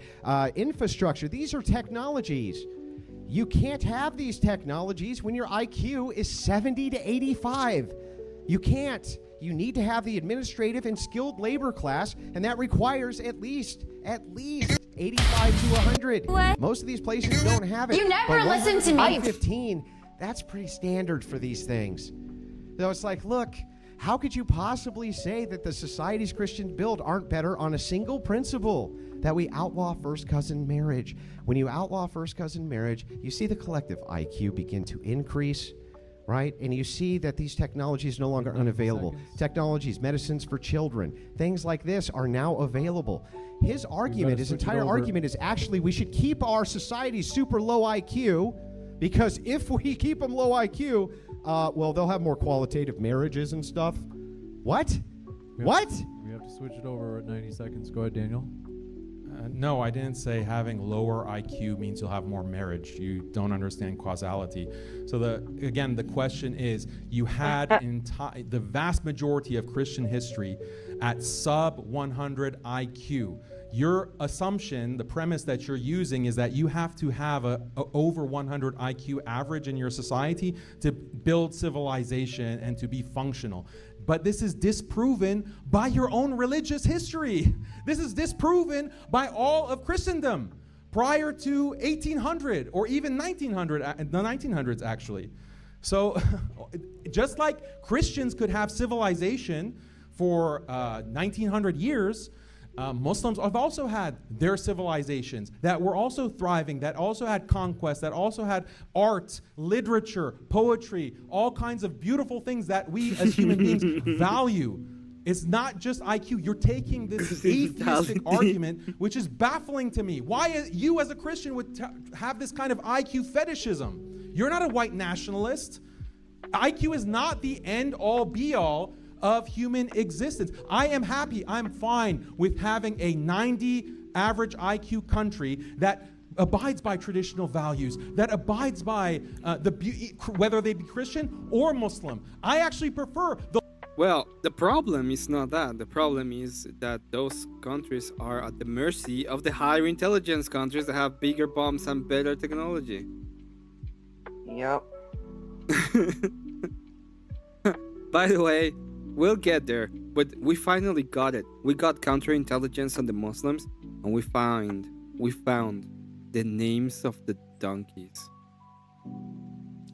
infrastructure, these are technologies. You can't have these technologies when your IQ is 70 to 85. You can't. You need to have the administrative and skilled labor class, and that requires at least 85 to 100. What? Most of these places don't have it. You never listen to me. 15, that's pretty standard for these things. So it's like, look, how could you possibly say that the societies Christians build aren't better on a single principle? That we outlaw first cousin marriage. When you outlaw first cousin marriage, you see the collective IQ begin to increase, right? And you see that these technologies are no longer unavailable. Technologies, medicines for children, things like this are now available. His argument, his entire argument is actually we should keep our society super low IQ because if we keep them low IQ, well, they'll have more qualitative marriages and stuff. What? What? We have to switch it over at 90 seconds. Go ahead, Daniel. No, I didn't say having lower IQ means you'll have more marriage. You don't understand causality. So the question is, you had the vast majority of Christian history at sub 100 IQ. Your assumption, the premise that you're using is that you have to have a over 100 IQ average in your society to build civilization and to be functional. But this is disproven by your own religious history. This is disproven by all of Christendom prior to 1800 or even 1900, the 1900s actually. So just like Christians could have civilization for 1900 years, Muslims have also had their civilizations that were also thriving, that also had conquest, that also had art, literature, poetry, all kinds of beautiful things that we as human beings value. It's not just IQ. You're taking this atheistic argument, which is baffling to me. Why you as a Christian would have this kind of IQ fetishism? You're not a white nationalist. IQ is not the end-all, be-all of human existence. I am happy, I'm fine with having a 90 average IQ country that abides by traditional values, that abides by whether they be Christian or Muslim. I actually prefer the... Well, the problem is not that. The problem is that those countries are at the mercy of the higher intelligence countries that have bigger bombs and better technology. Yep. By the way, we'll get there, but we finally got it. We got counterintelligence on the Muslims, and we found the names of the donkeys.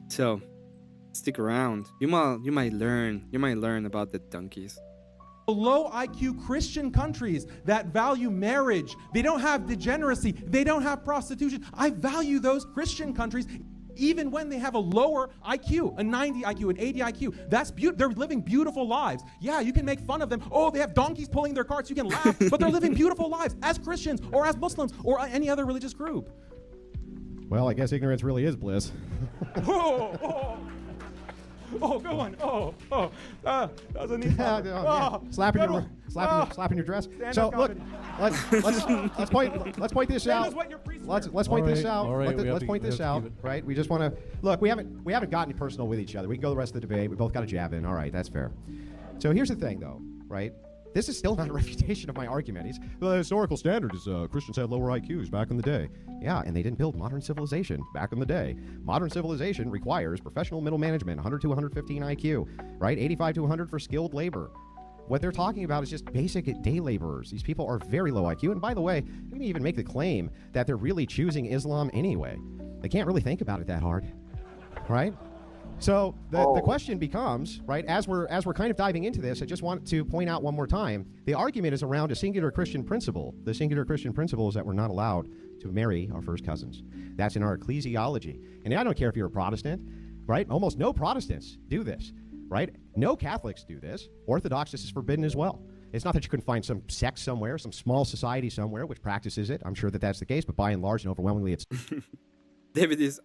So, stick around. You might learn about the donkeys. Low IQ Christian countries that value marriage. They don't have degeneracy. They don't have prostitution. I value those Christian countries even when they have a lower IQ, a 90 IQ, an 80 IQ. That's they're living beautiful lives. Yeah, you can make fun of them. Oh, they have donkeys pulling their carts. You can laugh, but they're living beautiful lives as Christians or as Muslims or any other religious group. Well, I guess ignorance really is bliss. Oh, go on. Doesn't need slapping your dress. So look, let's point this out. Let's point this out. Let's point this out. Right? We just want to look. We haven't gotten personal with each other. We can go the rest of the debate. We both got a jab in. All right, that's fair. So here's the thing, though. Right? This is still not a refutation of my argument. The historical standard is Christians had lower IQs back in the day. Yeah, and they didn't build modern civilization back in the day. Modern civilization requires professional middle management, 100 to 115 IQ, right? 85 to 100 for skilled labor. What they're talking about is just basic day laborers. These people are very low IQ. And by the way, they can even make the claim that they're really choosing Islam anyway. They can't really think about it that hard, right? So the question becomes, right, as we're kind of diving into this, I just want to point out one more time, the argument is around a singular Christian principle. The singular Christian principle is that we're not allowed to marry our first cousins. That's in our ecclesiology. And I don't care if you're a Protestant, right? Almost no Protestants do this, right? No Catholics do this. Orthodox, this is forbidden as well. It's not that you couldn't find some sect somewhere, some small society somewhere which practices it. I'm sure that that's the case, but by and large and overwhelmingly it's... David is...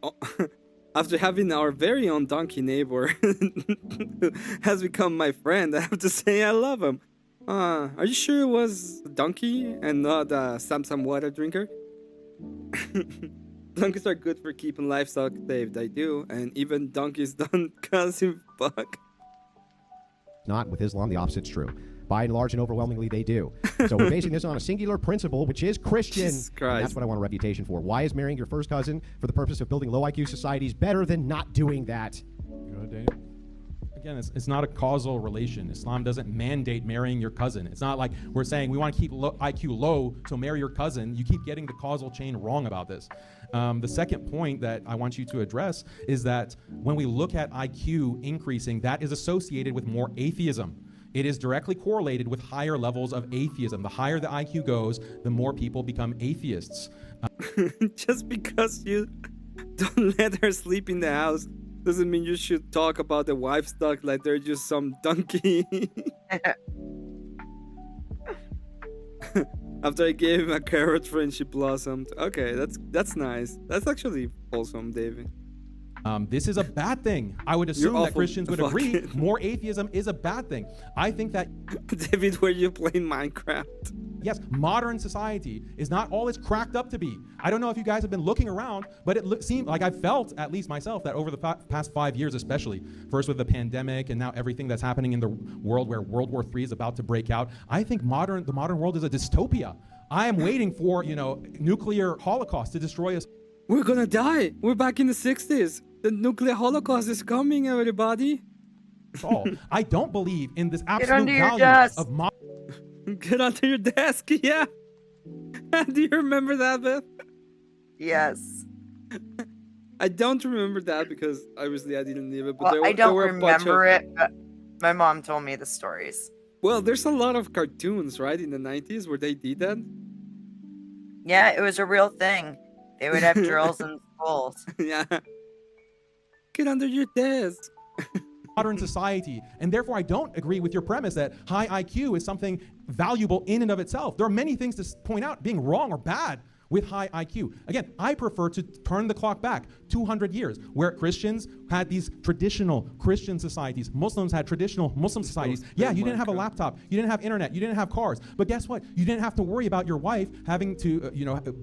After having our very own donkey neighbor who has become my friend, I have to say I love him. Are you sure it was a donkey and not a Samsung water drinker? Donkeys are good for keeping livestock safe, they do, and even donkeys don't cause him fuck. Not with Islam, the opposite's true. By and large and overwhelmingly, they do. So we're basing this on a singular principle, which is Christian. And that's what I want a refutation for. Why is marrying your first cousin for the purpose of building low IQ societies better than not doing that? Go ahead, Daniel. Again, it's not a causal relation. Islam doesn't mandate marrying your cousin. It's not like we're saying we want to keep IQ low, so marry your cousin. You keep getting the causal chain wrong about this. The second point that I want you to address is that when we look at IQ increasing, that is associated with more atheism. It is directly correlated with higher levels of atheism. The higher the IQ goes, the more people become atheists. Just because you don't let her sleep in the house doesn't mean you should talk about the livestock like they're just some donkey. After I gave him a carrot, friendship blossomed. Okay, that's nice. That's actually wholesome, David. This is a bad thing. I would assume that Christians would agree more atheism is a bad thing. I think that... David, were you playing Minecraft? Yes, modern society is not all it's cracked up to be. I don't know if you guys have been looking around, but it seemed like I felt, at least myself, that over the past 5 years especially, first with the pandemic and now everything that's happening in the world where World War III is about to break out, I think the modern world is a dystopia. I am waiting for, nuclear holocaust to destroy us. We're gonna die. We're back in the 60s. The nuclear holocaust is coming, everybody. all. I don't believe in this absolute under your value desk. of Get under your desk. Yeah. Do you remember that, Beth? Yes. I don't remember that because obviously I didn't live it. But Well, I there don't were a bunch remember of, it, but my mom told me the stories. Well, there's a lot of cartoons, right, in the 90s where they did that. Yeah, it was a real thing. They would have drills in schools. Yeah. Get under your desk. modern society. And therefore, I don't agree with your premise that high IQ is something valuable in and of itself. There are many things to point out being wrong or bad with high IQ. Again, I prefer to turn the clock back 200 years, where Christians had these traditional Christian societies. Muslims had traditional Muslim societies. Yeah, you didn't have a laptop. You didn't have internet. You didn't have cars. But guess what? You didn't have to worry about your wife having to,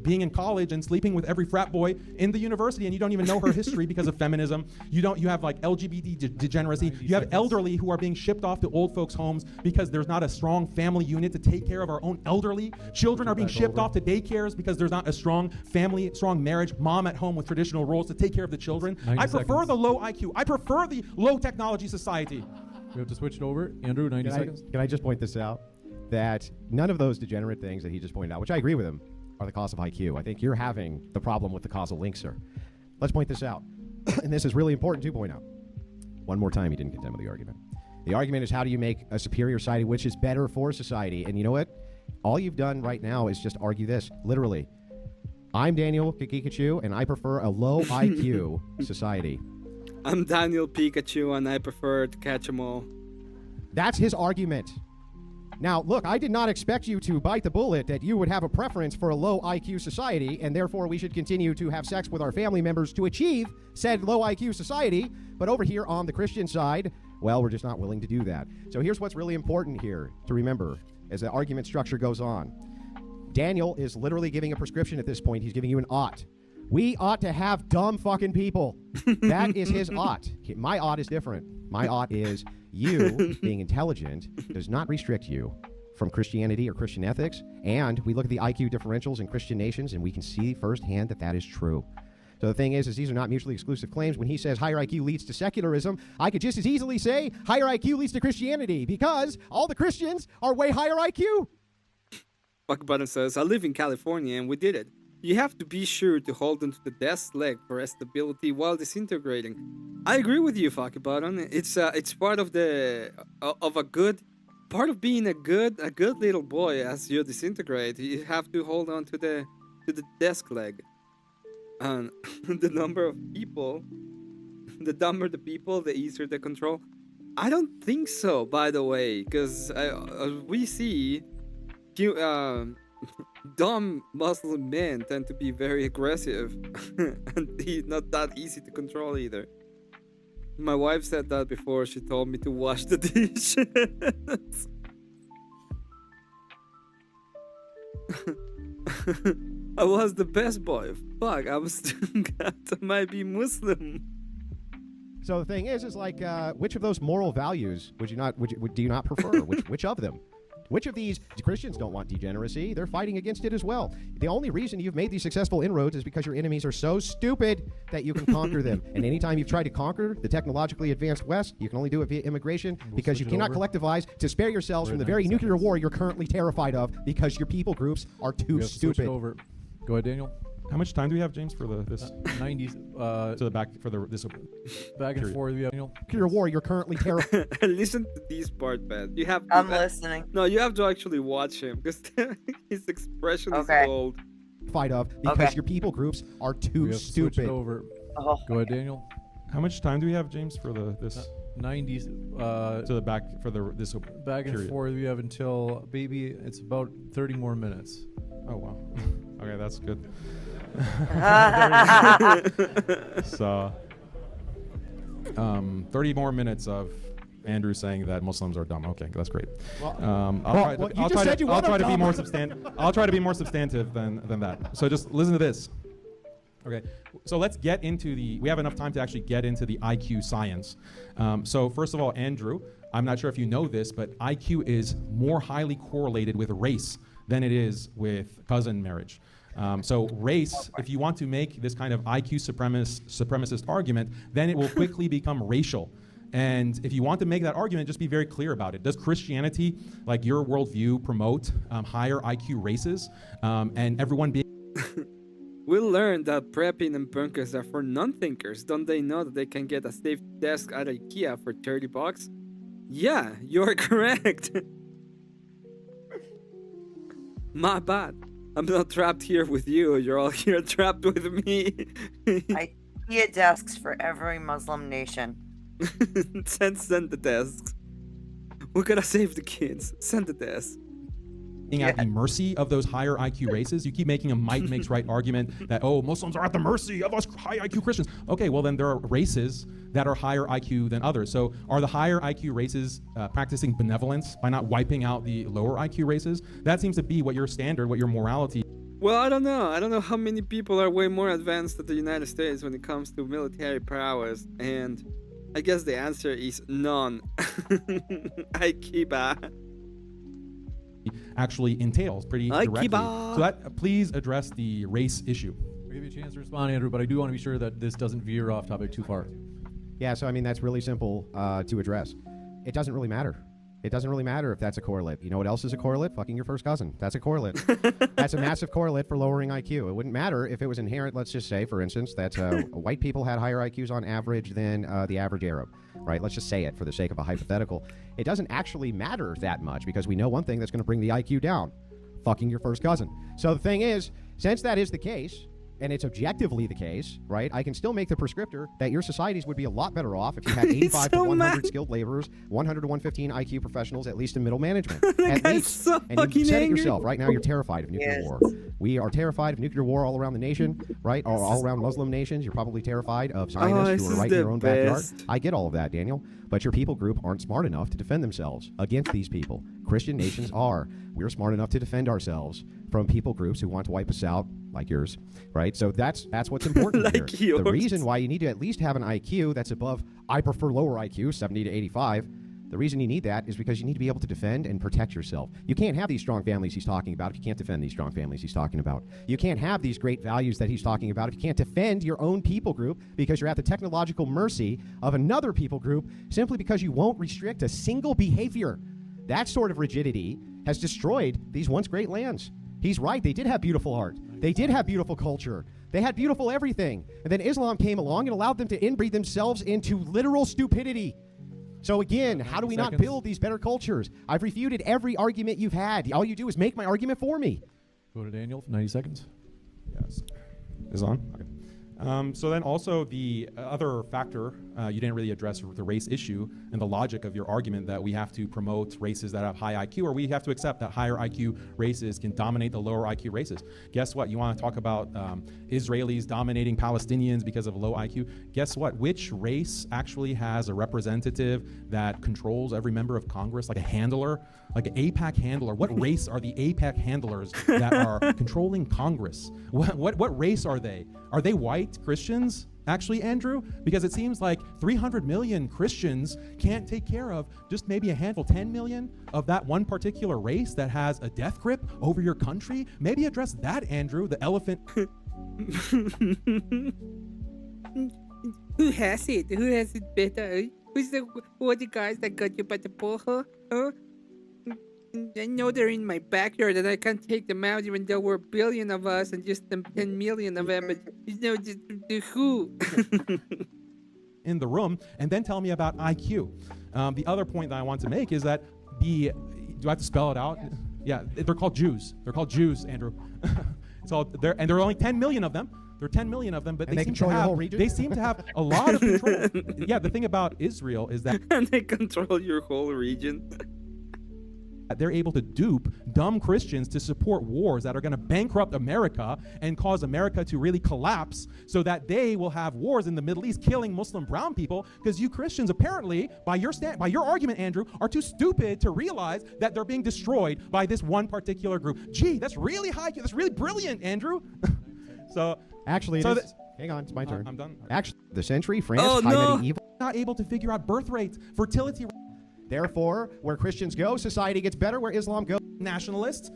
being in college and sleeping with every frat boy in the university, and you don't even know her history because of feminism. You have like LGBT degeneracy. You have elderly who are being shipped off to old folks' homes because there's not a strong family unit to take care of our own elderly. Children are being shipped off to daycares because there's not a strong family, strong marriage, mom at home with traditional roles to take care of the children. I prefer the low IQ. I prefer the low technology society. We have to switch it over. Andrew, 90 seconds. Can I just point this out? That none of those degenerate things that he just pointed out, which I agree with him, are the cause of IQ. I think you're having the problem with the causal link, sir. Let's point this out. And this is really important to point out. One more time, he didn't contend with the argument. The argument is, how do you make a superior society which is better for society? And you know what? All you've done right now is just argue this. Literally. I'm Daniel Pikachu, and I prefer a low IQ society. I'm Daniel Pikachu, and I prefer to catch 'em all. That's his argument. Now, look, I did not expect you to bite the bullet that you would have a preference for a low IQ society, and therefore we should continue to have sex with our family members to achieve said low IQ society. But over here on the Christian side, well, we're just not willing to do that. So here's what's really important here to remember as the argument structure goes on. Daniel is literally giving a prescription at this point. He's giving you an ought. We ought to have dumb fucking people. That is his ought. My ought is different. My ought is you being intelligent does not restrict you from Christianity or Christian ethics. And we look at the IQ differentials in Christian nations, and we can see firsthand that that is true. So the thing is these are not mutually exclusive claims. When he says higher IQ leads to secularism, I could just as easily say higher IQ leads to Christianity, because all the Christians are way higher IQ. Fuck Button says, I live in California and we did it. You have to be sure to hold onto the desk leg for stability while disintegrating. I agree with you, Fuck Button. It's part of part of being a good little boy. As you disintegrate, you have to hold on to the desk leg. And the number of people, the dumber the people, the easier the control. I don't think so, by the way, because we see dumb Muslim men tend to be very aggressive and he's not that easy to control either. My wife said that before. She told me to wash the dishes. I was the best boy. Fuck, I was I might be Muslim. So the thing is like, which of those moral values do you not prefer? Which of them? Which of these Christians don't want degeneracy? They're fighting against it as well. The only reason you've made these successful inroads is because your enemies are so stupid that you can conquer them. And anytime you've tried to conquer the technologically advanced West, you can only do it via immigration, because you cannot collectivize to spare yourselves from the very nuclear war you're currently terrified of, because your people groups are too stupid. Over. Go ahead, Daniel. How much time do we have, James, for this? 90s. To the back for this. Back and forth. We have nuclear war. You're currently terrified. Listen to this part, man. You have. I'm listening. No, you have to actually watch him because his expression is gold. Fight of because your people groups are too stupid. Switch over. Go ahead, Daniel. How much time do we have, James, for this? 90s. To the back for this. Back and forth. We have until it's about 30 more minutes. Oh wow. Okay, that's good. So 30 more minutes of Andrew saying that Muslims are dumb. Okay, that's great. I'll try to be more substantive than that. So just listen to this. Okay, so let's get into we have enough time to actually get into the IQ science. So first of all, Andrew, I'm not sure if you know this, but IQ is more highly correlated with race than it is with cousin marriage. So race, if you want to make this kind of IQ supremacist argument, then it will quickly become racial. And if you want to make that argument, just be very clear about it. Does Christianity, like your worldview, promote higher IQ races and everyone being... We learned that prepping and bunkers are for non-thinkers. Don't they know that they can get a safe desk at IKEA for $30? Yeah, you're correct. My bad. I'm not trapped here with you. You're all here trapped with me. IKEA desks for every Muslim nation. Send the desks. We gotta save the kids. Send the desks. At the mercy of those higher IQ races. You keep making a might makes right argument that, oh, Muslims are at the mercy of us high IQ Christians. Okay, well then there are races that are higher IQ than others. So are the higher IQ races practicing benevolence by not wiping out the lower IQ races? That seems to be what your standard, what your morality. Well, I don't know. I don't know how many people are way more advanced than the United States when it comes to military prowess. And I guess the answer is none. IKEA actually entails pretty directly. So that please address the race issue. I'll give you a chance to respond, Andrew, but I do want to be sure that this doesn't veer off topic too far. Yeah, so I mean, that's really simple to address. It doesn't really matter. It doesn't really matter if that's a correlate. You know what else is a correlate? Fucking your first cousin. That's a correlate. That's a massive correlate for lowering IQ. It wouldn't matter if it was inherent. Let's just say, for instance, that white people had higher IQs on average than the average Arab, right? Let's just say it for the sake of a hypothetical. It doesn't actually matter that much because we know one thing that's going to bring the IQ down. Fucking your first cousin. So the thing is, since that is the case, and it's objectively the case, right? I can still make the prescriptor that your societies would be a lot better off if you had 85 to 100 skilled laborers, 100 to 115 IQ professionals, at least in middle management. At least. So and you said it angry. yourself. Right now, you're terrified of nuclear war. We are terrified of nuclear war all around the nation, right? Or all around Muslim nations. You're probably terrified of Zionists who are right in your own backyard. I get all of that, Daniel. But your people group aren't smart enough to defend themselves against these people. Christian nations are. We're smart enough to defend ourselves from people groups who want to wipe us out, like yours, right? So that's what's important like here. Yours. The reason why you need to at least have an IQ that's above, I prefer lower IQ, 70 to 85. The reason you need that is because you need to be able to defend and protect yourself. You can't have these strong families he's talking about if you can't defend these strong families he's talking about. You can't have these great values that he's talking about if you can't defend your own people group because you're at the technological mercy of another people group simply because you won't restrict a single behavior. That sort of rigidity has destroyed these once great lands. He's right. They did have beautiful art. They did have beautiful culture. They had beautiful everything. And then Islam came along and allowed them to inbreed themselves into literal stupidity. So again, how do we not build these better cultures? I've refuted every argument you've had. All you do is make my argument for me. Go to Daniel, 90 seconds. Yes. Is on? Okay. So then also the other factor, you didn't really address the race issue and the logic of your argument that we have to promote races that have high IQ, or we have to accept that higher IQ races can dominate the lower IQ races. Guess what? You want to talk about Israelis dominating Palestinians because of low IQ? Guess what? Which race actually has a representative that controls every member of Congress, like a handler, like an AIPAC handler? What race are the AIPAC handlers that are controlling Congress? What race are they? Are they white Christians, actually, Andrew? Because it seems like 300 million Christians can't take care of just maybe a handful, 10 million of that one particular race that has a death grip over your country. Maybe address that, Andrew, the elephant. Who has it? Who has it better? Who's the guys that got you by the ball, huh? I know they're in my backyard and I can't take them out even though we're a billion of us and just 10 million of them, but you know, just the who. In the room, and then tell me about IQ. The other point that I want to make is that do I have to spell it out? Yeah, they're called Jews. They're called Jews, Andrew. There are only 10 million of them. There are 10 million of them, but they seem to have a lot of control. Yeah, the thing about Israel is that and they control your whole region. They're able to dupe dumb Christians to support wars that are going to bankrupt America and cause America to really collapse so that they will have wars in the Middle East killing Muslim brown people because you Christians apparently, by your argument, Andrew, are too stupid to realize that they're being destroyed by this one particular group. Gee, that's really high. That's really brilliant, Andrew. Actually, hang on, it's my turn. I'm done. Actually, the century, France, medieval. Not able to figure out birth rates, fertility. Therefore, where Christians go, society gets better. Where Islam goes, nationalists.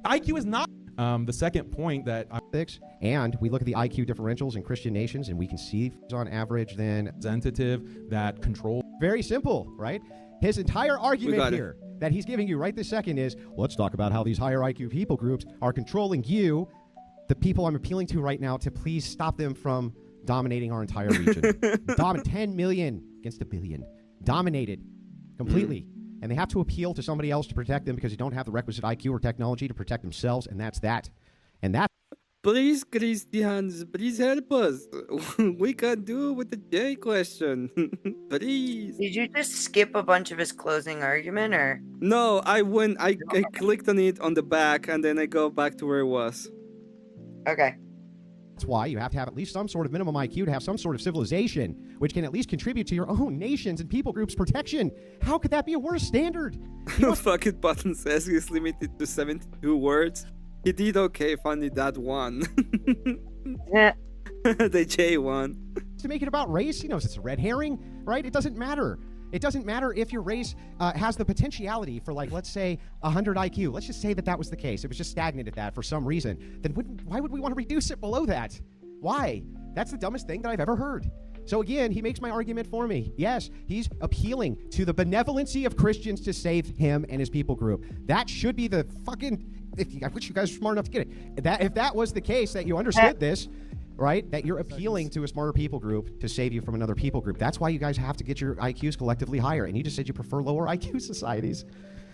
IQ is not. The second point that and we look at the IQ differentials in Christian nations, and we can see on average then representative that control. Very simple, right? His entire argument got it. here that he's giving you right this second is, let's talk about how these higher IQ people groups are controlling you, the people I'm appealing to right now, to please stop them from dominating our entire region. 10 million against a billion. Dominated completely. And they have to appeal to somebody else to protect them because they don't have the requisite IQ or technology to protect themselves, and that's that. And that's Please, Christians, please help us. We can't do it with the J question. Please. Did you just skip a bunch of his closing argument, or? No, I clicked on it on the back, and then I go back to where it was. Okay. That's why you have to have at least some sort of minimum IQ to have some sort of civilization, which can at least contribute to your own nations and people groups' protection. How could that be a worse standard? Fucking button says he's limited to 72 words. He did okay finding that one. Yeah. The J one. To make it about race, he knows it's a red herring, right? It doesn't matter. It doesn't matter if your race has the potentiality for, like, let's say 100 IQ. Let's just say that was the case. It was just stagnant at that for some reason. Then why would we want to reduce it below that? Why? That's the dumbest thing that I've ever heard. So again, he makes my argument for me. Yes, he's appealing to the benevolency of Christians to save him and his people group. That should be the fucking... I wish you guys were smart enough to get it. If that was the case, that you understood this, right? That you're appealing to a smarter people group to save you from another people group. That's why you guys have to get your IQs collectively higher. And you just said you prefer lower IQ societies.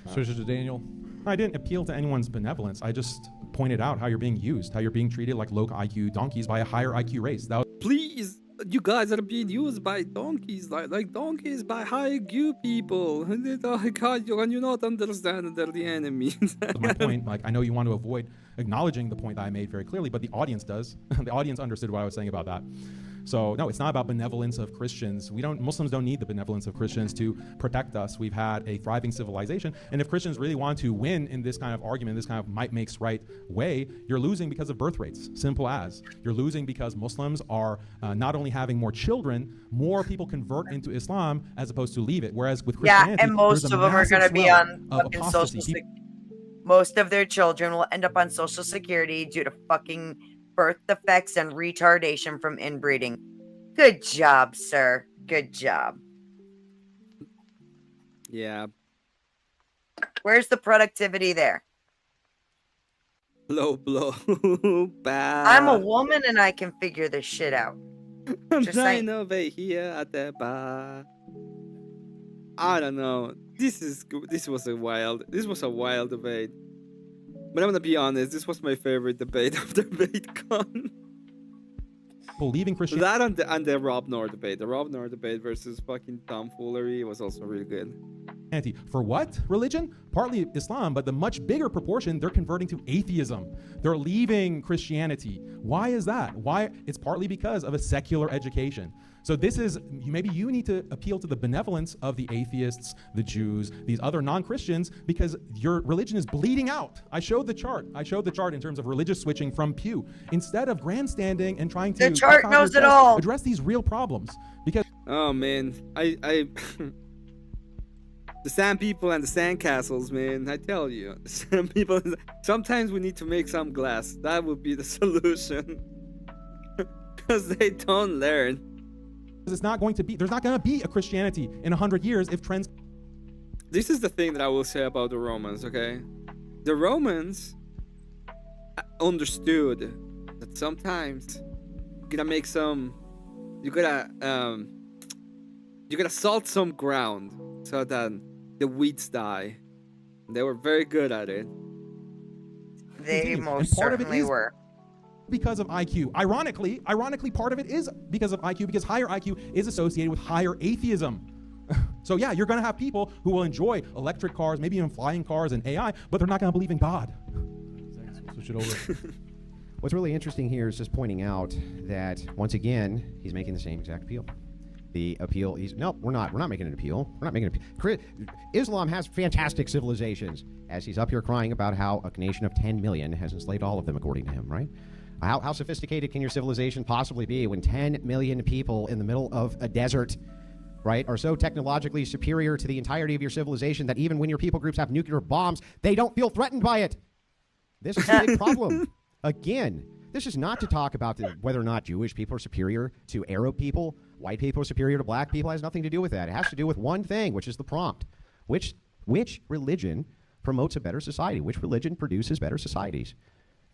Switch it to Daniel. I didn't appeal to anyone's benevolence. I just pointed out how you're being used, how you're being treated like low IQ donkeys by a higher IQ race. That was Please, you guys are being used by donkeys, like donkeys by high IQ people. Oh God, can you not understand that they're the enemy? my point. Like, I know you want to avoid acknowledging the point that I made very clearly, but the audience does. The audience understood what I was saying about that. So no, it's not about benevolence of Christians. Muslims don't need the benevolence of Christians to protect us. We've had a thriving civilization. And if Christians really want to win in this kind of argument, this kind of might makes right way, you're losing because of birth rates. Simple as. You're losing because Muslims are not only having more children, more people convert into Islam as opposed to leave it. Whereas with Christianity, Yeah, and most of them are going to be on fucking apostasy. social security. Most of their children will end up on social security due to fucking birth defects and retardation from inbreeding. Good job, sir. Good job. Yeah. Where's the productivity there? Low blow. Bad. I'm a woman and I can figure this shit out. Just saying. Over here at the bar. I don't know. This was a wild debate. But I'm gonna be honest, this was my favorite debate of DebateCon. Believing Christianity. That and the Rob Noor debate. The Rob Noor debate versus fucking tomfoolery was also really good. For what religion? Partly Islam, but the much bigger proportion, they're converting to atheism. They're leaving Christianity. Why is that? Why? It's partly because of a secular education. So this is, maybe you need to appeal to the benevolence of the atheists, the Jews, these other non-Christians, because your religion is bleeding out. I showed the chart in terms of religious switching from Pew. Instead of grandstanding and trying to— The chart knows it all. Address these real problems. Because— Oh man, I the sand people and the sand castles, man, I tell you. The sand people, sometimes we need to make some glass. That would be the solution. Because they don't learn. There's not going to be a Christianity in 100 years if trends. This is the thing that I will say about the Romans, okay? The Romans understood that sometimes you gotta salt some ground so that the weeds die. They were very good at it. They most certainly were. Because of IQ. Ironically, part of it is because of IQ, because higher IQ is associated with higher atheism. So yeah, you're going to have people who will enjoy electric cars, maybe even flying cars and AI, but they're not going to believe in God. Switch it over. What's really interesting here is just pointing out that, once again, he's making the same exact appeal. The appeal, we're not making an appeal. We're not making an appeal. Islam has fantastic civilizations, as he's up here crying about how a nation of 10 million has enslaved all of them, according to him, right? How sophisticated can your civilization possibly be when 10 million people in the middle of a desert, right, are so technologically superior to the entirety of your civilization that even when your people groups have nuclear bombs, they don't feel threatened by it? This is a big problem. Again, This is not to talk about whether or not Jewish people are superior to Arab people, white people are superior to black people. It has nothing to do with that. It has to do with one thing, which is the prompt. Which religion promotes a better society? Which religion produces better societies?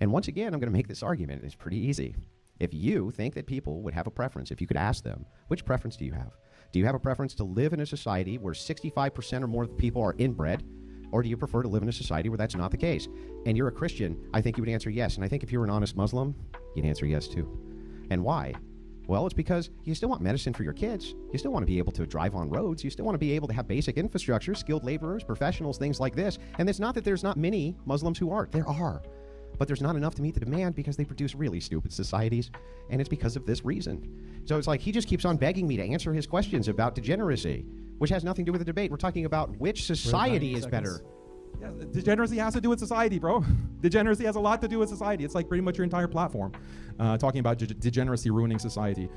And once again, I'm going to make this argument. It's pretty easy. If you think that people would have a preference, if you could ask them, which preference do you have? Do you have a preference to live in a society where 65% or more of the people are inbred? Or do you prefer to live in a society where that's not the case? And you're a Christian, I think you would answer yes. And I think if you were an honest Muslim, you'd answer yes too. And why? Well, it's because you still want medicine for your kids. You still want to be able to drive on roads. You still want to be able to have basic infrastructure, skilled laborers, professionals, things like this. And it's not that there's not many Muslims who aren't. There are. But there's not enough to meet the demand because they produce really stupid societies. And it's because of this reason. So it's like he just keeps on begging me to answer his questions about degeneracy, which has nothing to do with the debate. We're talking about which society is better. Yeah, degeneracy has to do with society, bro. Degeneracy has a lot to do with society. It's like pretty much your entire platform, talking about degeneracy ruining society.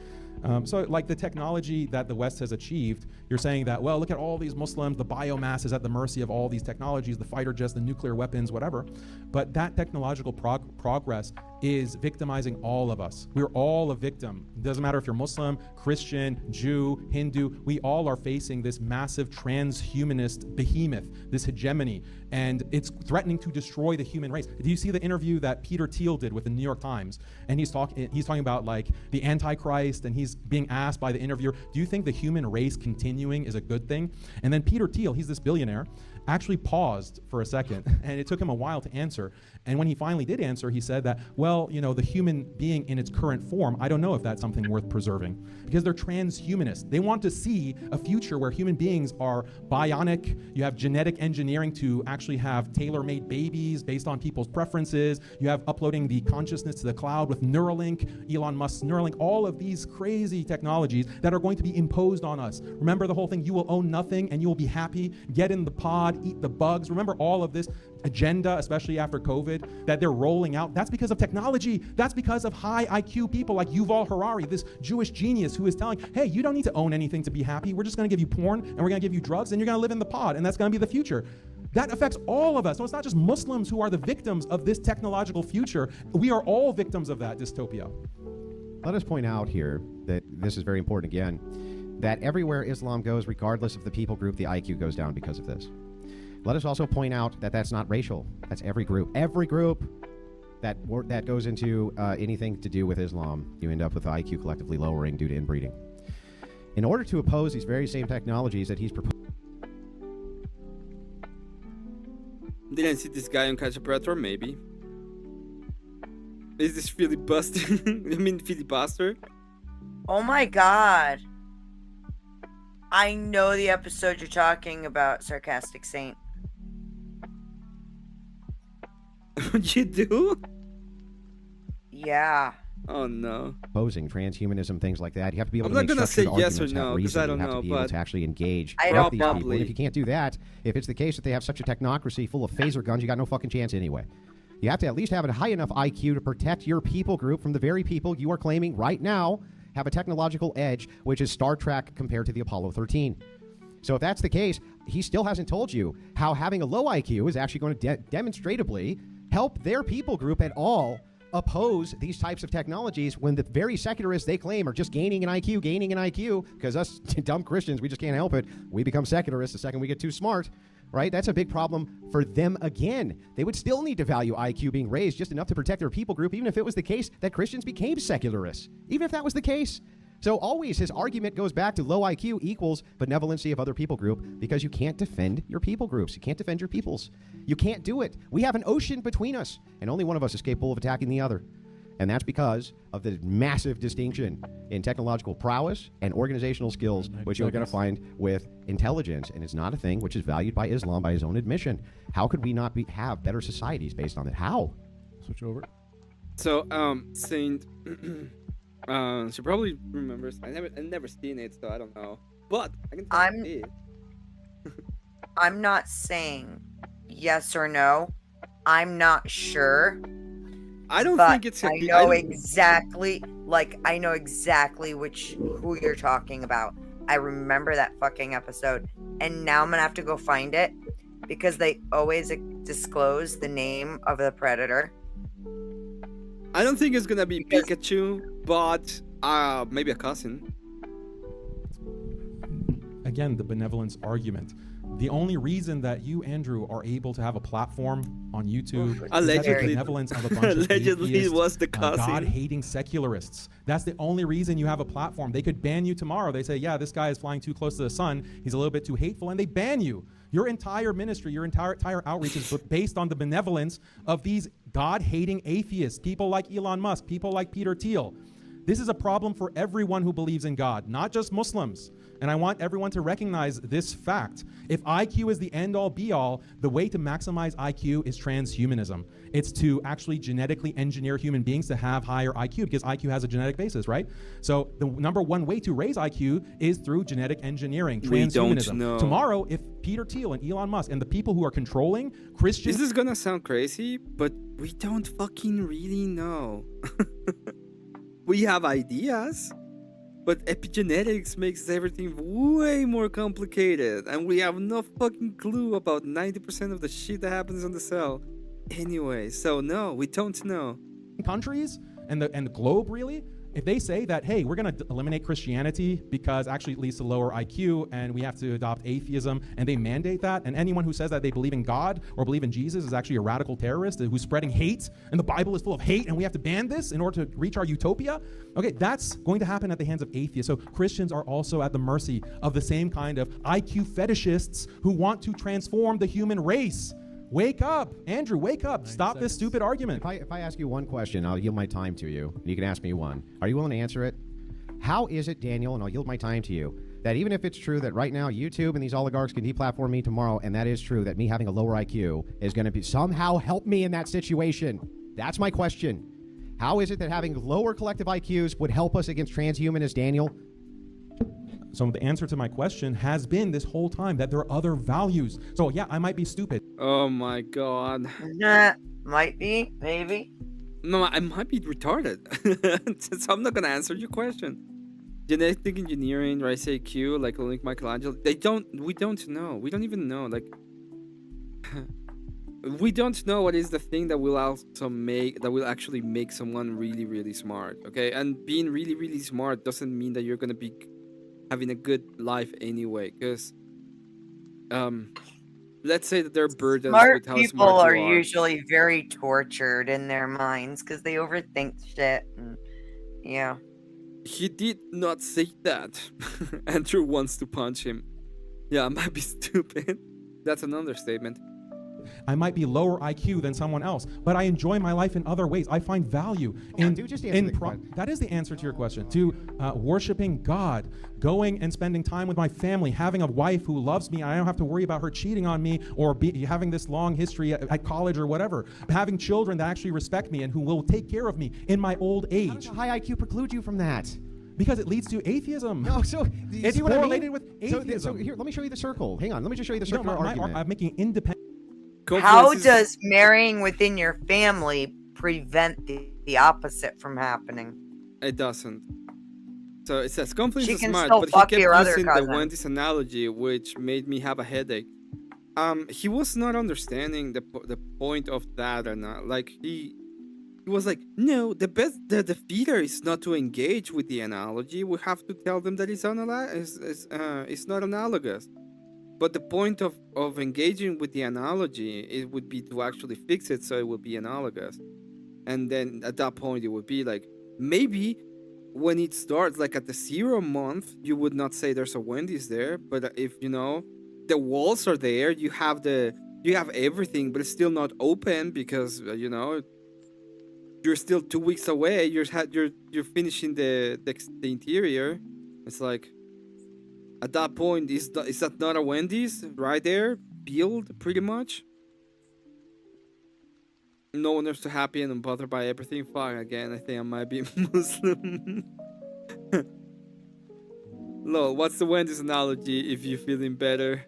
So like the technology that the West has achieved, you're saying that, well, look at all these Muslims, the biomass is at the mercy of all these technologies, the fighter jets, the nuclear weapons, whatever. But that technological progress is victimizing all of us. We're all a victim. It doesn't matter if you're Muslim, Christian, Jew, Hindu, we all are facing this massive transhumanist behemoth, this hegemony, and it's threatening to destroy the human race. Do you see the interview that Peter Thiel did with the New York Times? And he's talking about like the Antichrist, and he's being asked by the interviewer, do you think the human race continuing is a good thing? And then Peter Thiel, he's this billionaire, actually paused for a second, and it took him a while to answer. And when he finally did answer, he said that, well, you know, the human being in its current form, I don't know if that's something worth preserving, because they're transhumanists. They want to see a future where human beings are bionic. You have genetic engineering to actually have tailor-made babies based on people's preferences. You have uploading the consciousness to the cloud with Neuralink, Elon Musk's Neuralink, all of these crazy technologies that are going to be imposed on us. Remember the whole thing, you will own nothing and you will be happy, get in the pod, eat the bugs. Remember all of this agenda, especially after COVID, that they're rolling out? That's because of technology. That's because of high IQ people like Yuval Harari, this Jewish genius who is telling, hey, you don't need to own anything to be happy. We're just going to give you porn and we're going to give you drugs and you're going to live in the pod, and that's going to be the future. That affects all of us. So it's not just Muslims who are the victims of this technological future. We are all victims of that dystopia. Let us point out here that this is very important again, that everywhere Islam goes, regardless of the people group, the IQ goes down because of this. Let us also point out that that's not racial. That's every group. Every group that goes into anything to do with Islam, you end up with the IQ collectively lowering due to inbreeding. In order to oppose these very same technologies that he's proposing. Didn't see this guy on Catch a Predator? Maybe. Is this filibuster? I mean, filibuster? Oh my god. I know the episode you're talking about, Sarcastic Saint. You do? Yeah. Oh no. Opposing transhumanism, things like that. You have to be able I'm to not make gonna say structured yes or arguments, have no, 'cause reason. I don't You have know, to be able but to actually engage I with don't these people. And probably. if you can't do that, if it's the case that they have such a technocracy full of phaser guns, you got no fucking chance anyway. You have to at least have a high enough IQ to protect your people group from the very people you are claiming right now have a technological edge, which is Star Trek compared to the Apollo 13. So if that's the case, he still hasn't told you how having a low IQ is actually going to demonstratably help their people group at all oppose these types of technologies when the very secularists they claim are just gaining an IQ, because us dumb Christians, we just can't help it. We become secularists the second we get too smart, right? That's a big problem for them again. They would still need to value IQ being raised just enough to protect their people group, even if it was the case that Christians became secularists, even if that was the case. So always his argument goes back to low IQ equals benevolency of other people group, because you can't defend your people groups. You can't defend your peoples. You can't do it. We have an ocean between us, and only one of us is capable of attacking the other. And that's because of the massive distinction in technological prowess and organizational skills, which you're going to find with intelligence. And it's not a thing which is valued by Islam by his own admission. How could we not have better societies based on it? How? Switch over. So, Saint, she probably remembers. I never seen it, so I don't know. But I can tell you it. I'm not saying yes or no. I'm not sure. I don't but think it's. I know exactly. I know exactly who you're talking about. I remember that fucking episode, and now I'm gonna have to go find it because they always disclose the name of the predator. I don't think it's gonna be Pikachu, but maybe a cousin. Again, the benevolence argument. The only reason that you, Andrew, are able to have a platform on YouTube is Allegedly. the benevolence of a bunch of Allegedly atheist, was the cousin. God-hating secularists. That's the only reason you have a platform. They could ban you tomorrow. They say, yeah, this guy is flying too close to the sun. He's a little bit too hateful, and they ban you. Your entire ministry, your entire outreach is based on the benevolence of these God-hating atheists, people like Elon Musk, people like Peter Thiel. This is a problem for everyone who believes in God, not just Muslims. And I want everyone to recognize this fact. If IQ is the end-all be-all, the way to maximize IQ is transhumanism. It's to actually genetically engineer human beings to have higher IQ, because IQ has a genetic basis, right? So the number one way to raise IQ is through genetic engineering, transhumanism. We don't know. Tomorrow, if Peter Thiel and Elon Musk and the people who are controlling Christians... This is gonna sound crazy, but we don't fucking really know. We have ideas, but epigenetics makes everything way more complicated, and we have no fucking clue about 90% of the shit that happens on the cell. Anyway, so no, we don't know. Countries and the globe, really, if they say that, hey, we're going to eliminate Christianity because actually it leads to lower IQ and we have to adopt atheism, and they mandate that, and anyone who says that they believe in God or believe in Jesus is actually a radical terrorist who's spreading hate, and the Bible is full of hate, and we have to ban this in order to reach our utopia, okay, that's going to happen at the hands of atheists. So Christians are also at the mercy of the same kind of IQ fetishists who want to transform the human race. Wake up, Andrew, wake up. Stop this stupid argument. If I ask you one question, I'll yield my time to you, and you can ask me one. Are you willing to answer it? How is it, Daniel, and I'll yield my time to you, that even if it's true that right now YouTube and these oligarchs can deplatform me tomorrow, and that is true, that me having a lower IQ is going to be somehow help me in that situation? That's my question. How is it that having lower collective IQs would help us against transhumanists, Daniel? So the answer to my question has been this whole time that there are other values. So yeah, I might be stupid. Oh my god. Nah, might be, maybe. No, I might be retarded. So I'm not gonna answer your question. Genetic engineering, right? Say Q, like Michelangelo. We don't know. We don't even know. Like, we don't know what is the thing that will actually make someone really, really smart. Okay, and being really, really smart doesn't mean that you're gonna be having a good life anyway, because let's say that they're burdened with how People smart are you are. usually very tortured in their minds because they overthink shit. And, yeah. He did not say that. Andrew wants to punch him. Yeah, I might be stupid. That's an understatement. I might be lower IQ than someone else, but I enjoy my life in other ways. I find value in that is the answer to your question. To worshiping God, going and spending time with my family, having a wife who loves me. I don't have to worry about her cheating on me or having this long history at college or whatever. Having children that actually respect me and who will take care of me in my old age. How does a high IQ preclude you from that? Because it leads to atheism. No, so it's correlated with atheism. So here, let me show you the circle. Hang on, let me just show you the circular argument. I'm making independent. How does marrying within your family prevent the opposite from happening? It doesn't. So it says confluence She is can smart, still but he fuck kept your other using the cousin. Wendy's analogy, which made me have a headache. He was not understanding the point of that or not. Like he was like, no, the defeater is not to engage with the analogy. We have to tell them that it's not analogous. But the point of engaging with the analogy, it would be to actually fix it so it would be analogous. And then at that point, it would be like, maybe when it starts, like at the 0 month, you would not say there's a Wendy's there. But if, the walls are there, you have everything, but it's still not open because, you're still 2 weeks away. You're finishing the interior. It's like, at that point, is that not a Wendy's right there? Build, pretty much. No one is too happy and bothered by everything. Fuck, again, I think I might be Muslim. Lol, what's the Wendy's analogy if you're feeling better?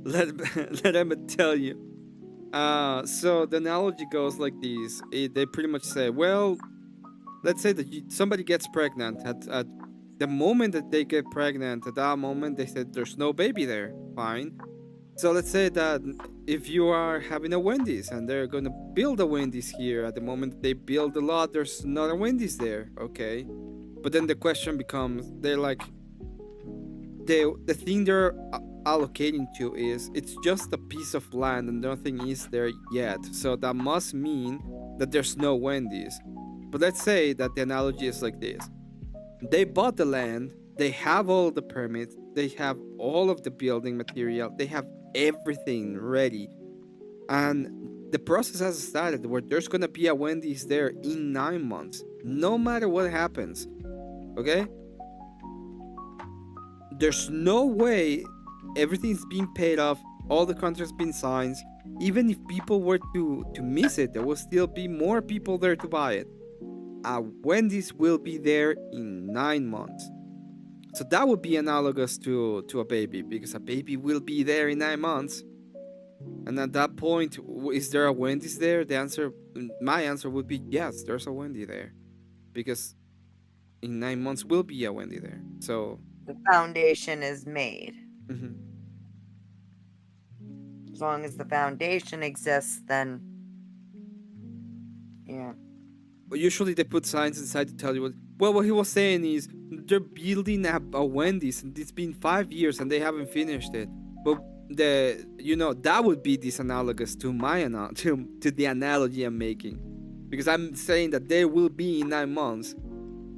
Let Emmet tell you. So the analogy goes like this. They pretty much say, well, let's say that somebody gets pregnant at the moment that they get pregnant, at that moment they said there's no baby there. Fine. So let's say that if you are having a Wendy's and they're gonna build a Wendy's here, at the moment they build a lot, there's not a Wendy's there, okay? But then the question becomes, they're like, the thing they're allocating to is, it's just a piece of land and nothing is there yet. So that must mean that there's no Wendy's. But let's say that the analogy is like this. They bought the land, they have all the permits, they have all of the building material, they have everything ready. And the process has started where there's gonna be a Wendy's there in 9 months, no matter what happens. Okay? There's no way everything's being paid off, all the contracts been signed. Even if people were to miss it, there will still be more people there to buy it. A Wendy's will be there in 9 months. So that would be analogous to a baby, because a baby will be there in 9 months. And at that point, is there a Wendy's there? My answer would be yes, there's a Wendy there. Because in 9 months will be a Wendy there. So the foundation is made. Mhm. As long as the foundation exists, then yeah. But usually they put signs inside to tell you what he was saying is they're building a Wendy's and it's been 5 years and they haven't finished it. But that would be disanalogous to to the analogy I'm making, because I'm saying that there will be in 9 months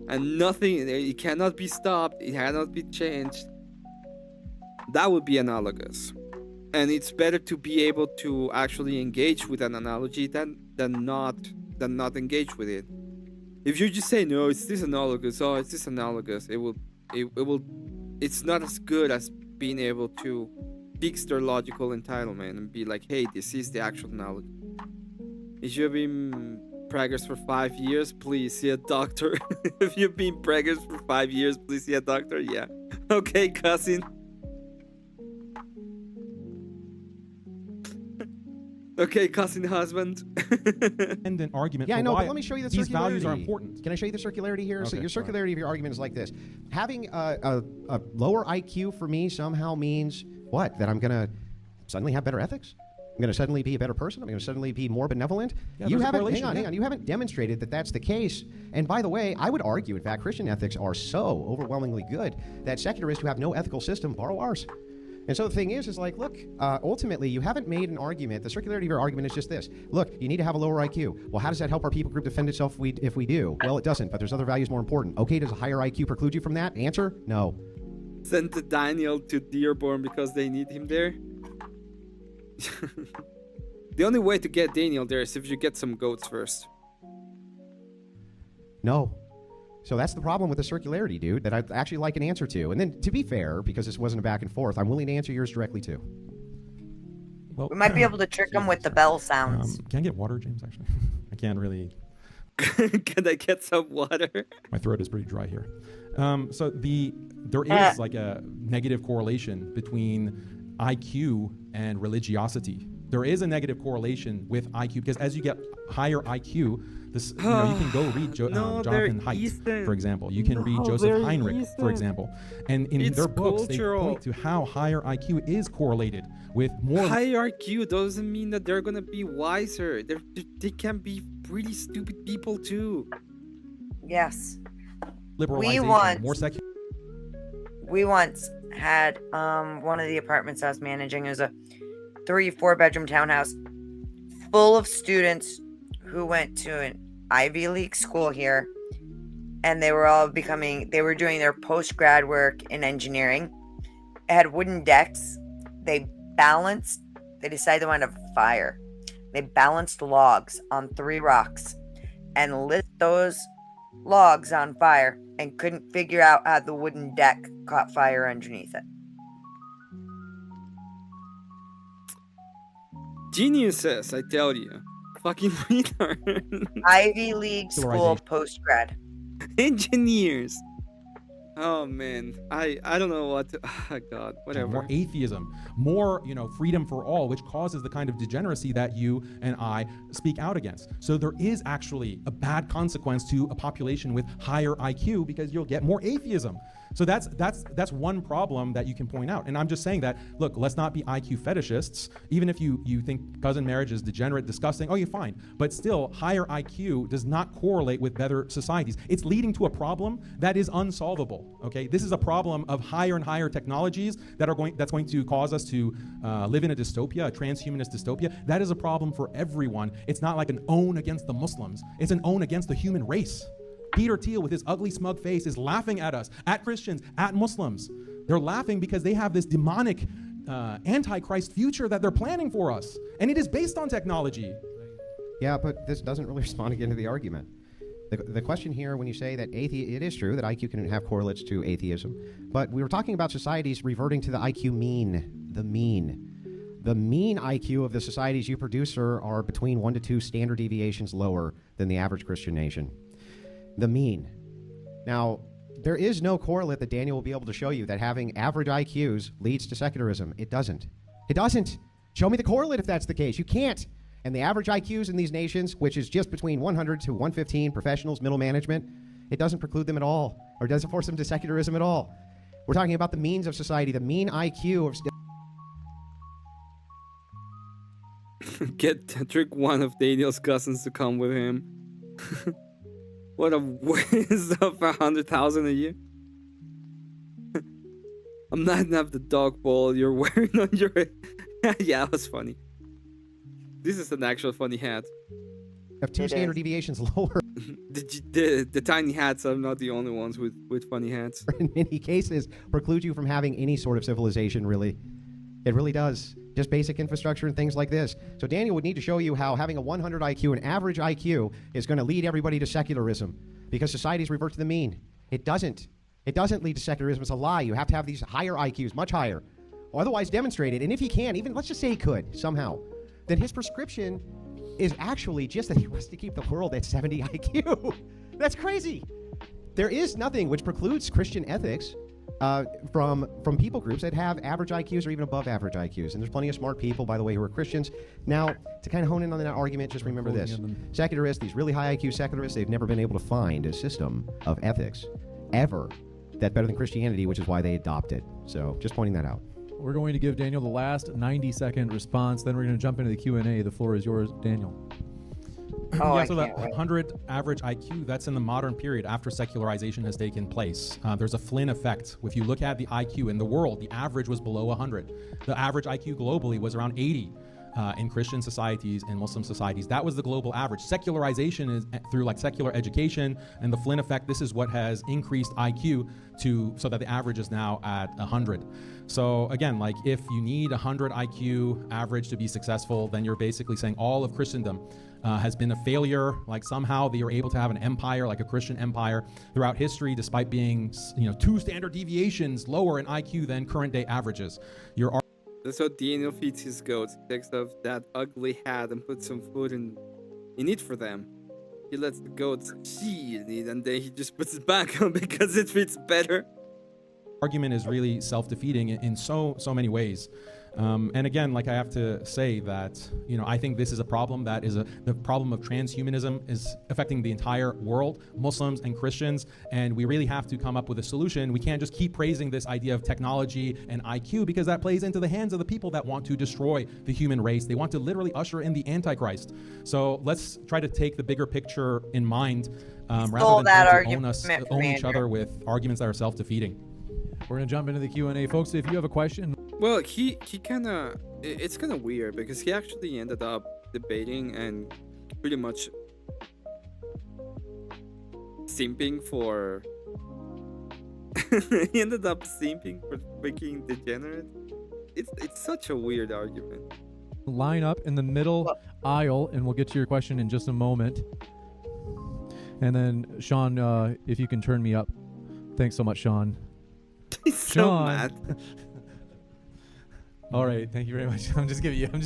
and nothing, it cannot be stopped, it cannot be changed. That would be analogous. And it's better to be able to actually engage with an analogy than not engage with it. If you just say no, it's disanalogous, it's disanalogous, it's not as good as being able to fix their logical entitlement and be like, hey, this is the actual analogy. If you've been preggers for 5 years, please see a doctor. If you've been preggers for 5 years, please see a doctor. Yeah. Okay, cousin. Okay, cousin husband. And an argument. Yeah, for I know, why but let me show you the these circularity. values are important. Can I show you the circularity here? So Okay, your go ahead. circularity of your argument is like this. Having a lower IQ for me somehow means what? That I'm going to suddenly have better ethics? I'm going to suddenly be a better person? I'm going to suddenly be more benevolent? Yeah, You there's a haven't, correlation, hang on. You haven't demonstrated that that's the case. And by the way, I would argue, in fact, Christian ethics are so overwhelmingly good that secularists who have no ethical system borrow ours. And so the thing is like, look, ultimately, you haven't made an argument. The circularity of your argument is just this. Look, you need to have a lower IQ. Well, how does that help our people group defend itself if we do? Well, it doesn't, but there's other values more important. Okay, does a higher IQ preclude you from that? Answer, no. Send Daniel to Dearborn because they need him there. The only way to get Daniel there is if you get some goats first. No. So that's the problem with the circularity, dude, that I'd actually like an answer to. And then, to be fair, because this wasn't a back and forth, I'm willing to answer yours directly, too. Well, We might be able to trick them with the bell sounds. Can I get water, James, actually? I can't really. Can I get some water? My throat is pretty dry here. So there is like a negative correlation between IQ and religiosity. There is a negative correlation with IQ because as you get higher IQ, you can go read Jonathan Haidt, for example. You can read Joseph Heinrich, for example. And in their books, cultural. they point to how higher IQ is correlated with more. Higher IQ doesn't mean that they're gonna be wiser. They can be pretty stupid people too. Yes. Liberalization, more secular. We once had one of the apartments I was managing. It was a 3-4 bedroom townhouse full of students who went to an Ivy League school here, and they were doing their post-grad work in engineering. It had wooden decks. They decided they wanted a fire. They balanced logs on 3 rocks and lit those logs on fire and couldn't figure out how the wooden deck caught fire underneath it. Geniuses, I tell you. Fucking retard. Ivy League school post-grad. Engineers. Oh man, I don't know what to, oh, God, whatever. More atheism, more freedom for all, which causes the kind of degeneracy that you and I speak out against. So there is actually a bad consequence to a population with higher IQ because you'll get more atheism. So that's one problem that you can point out. And I'm just saying that, look, let's not be IQ fetishists. Even if you think cousin marriage is degenerate, disgusting, oh, you're fine. But still, higher IQ does not correlate with better societies. It's leading to a problem that is unsolvable, okay? This is a problem of higher and higher technologies that's going to cause us to live in a dystopia, a transhumanist dystopia. That is a problem for everyone. It's not like an own against the Muslims. It's an own against the human race. Peter Thiel with his ugly smug face is laughing at us, at Christians, at Muslims. They're laughing because they have this demonic antichrist future that they're planning for us. And it is based on technology. Yeah, but this doesn't really respond again to the argument. The question here, when you say that it is true that IQ can have correlates to atheism, but we were talking about societies reverting to the IQ mean, the mean. The mean IQ of the societies you produce are between 1 to 2 standard deviations lower than the average Christian nation. The mean. Now, there is no correlate that Daniel will be able to show you that having average IQs leads to secularism. It doesn't. It doesn't. Show me the correlate if that's the case. You can't. And the average IQs in these nations, which is just between 100 to 115 professionals, middle management, it doesn't preclude them at all, or doesn't force them to secularism at all. We're talking about the means of society, the mean IQ of... Trick one of Daniel's cousins to come with him. What a waste of 100,000 a year. I'm not enough the dog ball you're wearing on your head. Yeah, that was funny. This is an actual funny hat. Of 2 standard deviations lower. The tiny hats are not the only ones with funny hats. In many cases, preclude you from having any sort of civilization, really. It really does. Just basic infrastructure and things like this. So Daniel would need to show you how having a 100 IQ, an average IQ, is going to lead everybody to secularism because societies revert to the mean. It doesn't. It doesn't lead to secularism. It's a lie. You have to have these higher IQs, much higher. Otherwise demonstrate it. And if he can, even let's just say he could somehow, then his prescription is actually just that he wants to keep the world at 70 IQ. That's crazy. There is nothing which precludes Christian ethics from people groups that have average IQs or even above average IQs. And there's plenty of smart people, by the way, who are Christians. Now, to kind of hone in on that argument, just remember this. Secularists, these really high IQ secularists, they've never been able to find a system of ethics ever that's better than Christianity, which is why they adopt it. So just pointing that out. We're going to give Daniel the last 90-second response. Then we're going to jump into the Q&A. The floor is yours, Daniel. Yeah, so that 100 average IQ, that's in the modern period after secularization has taken place. There's a Flynn effect. If you look at the IQ in the world, the average was below 100. The average IQ globally was around 80 in Christian societies and Muslim societies. That was the global average. Secularization is through like secular education and the Flynn effect. This is what has increased IQ so that the average is now at 100. So again, like if you need 100 IQ average to be successful, then you're basically saying all of Christendom has been a failure. Like somehow they were able to have an empire, like a Christian empire, throughout history, despite being 2 standard deviations lower in IQ than current day averages. That's how Daniel feeds his goats. He takes off that ugly hat and puts some food in it for them. He lets the goats see it, and then he just puts it back on because it fits better. Argument is really self-defeating in so many ways. And again, like I have to say that, I think this is a problem that is the problem of transhumanism is affecting the entire world, Muslims and Christians, and we really have to come up with a solution. We can't just keep praising this idea of technology and IQ because that plays into the hands of the people that want to destroy the human race. They want to literally usher in the Antichrist. So let's try to take the bigger picture in mind rather than own each other with arguments that are self-defeating. We're going to jump into the Q&A. Folks, if you have a question... Well, he kind of... It's kind of weird because he actually ended up debating and pretty much simping for... he ended up simping for freaking degenerate. It's such a weird argument. Line up in the middle aisle, and we'll get to your question in just a moment. And then, Sean, if you can turn me up. Thanks so much, Sean. He's so mad. All right, thank you very much. I'm just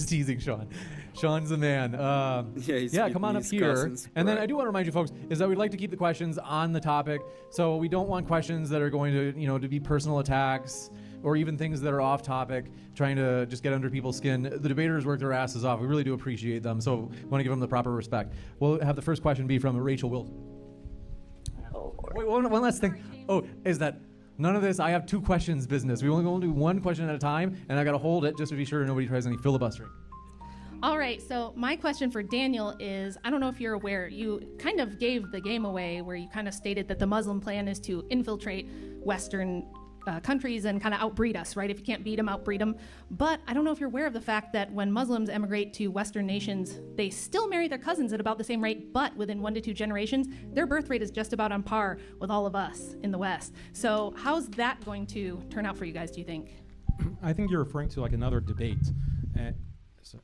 teasing Sean. Sean's the man. Come on up here. And then I do want to remind you folks is that we'd like to keep the questions on the topic. So we don't want questions that are going to, to be personal attacks or even things that are off topic, trying to just get under people's skin. The debaters work their asses off. We really do appreciate them. So we want to give them the proper respect. We'll have the first question be from Rachel Wilson. Wait, one last thing. Oh, is that None of this. I have 2 questions business. We only going to do 1 question at a time, and I got to hold it just to be sure nobody tries any filibustering. All right, so my question for Daniel is, I don't know if you're aware, you kind of gave the game away where you kind of stated that the Muslim plan is to infiltrate Western countries and kind of outbreed us, right? If you can't beat them, outbreed them. But I don't know if you're aware of the fact that when Muslims emigrate to Western nations, they still marry their cousins at about the same rate, but within 1 to 2 generations, their birth rate is just about on par with all of us in the West. So how's that going to turn out for you guys, do you think? I think you're referring to like another debate.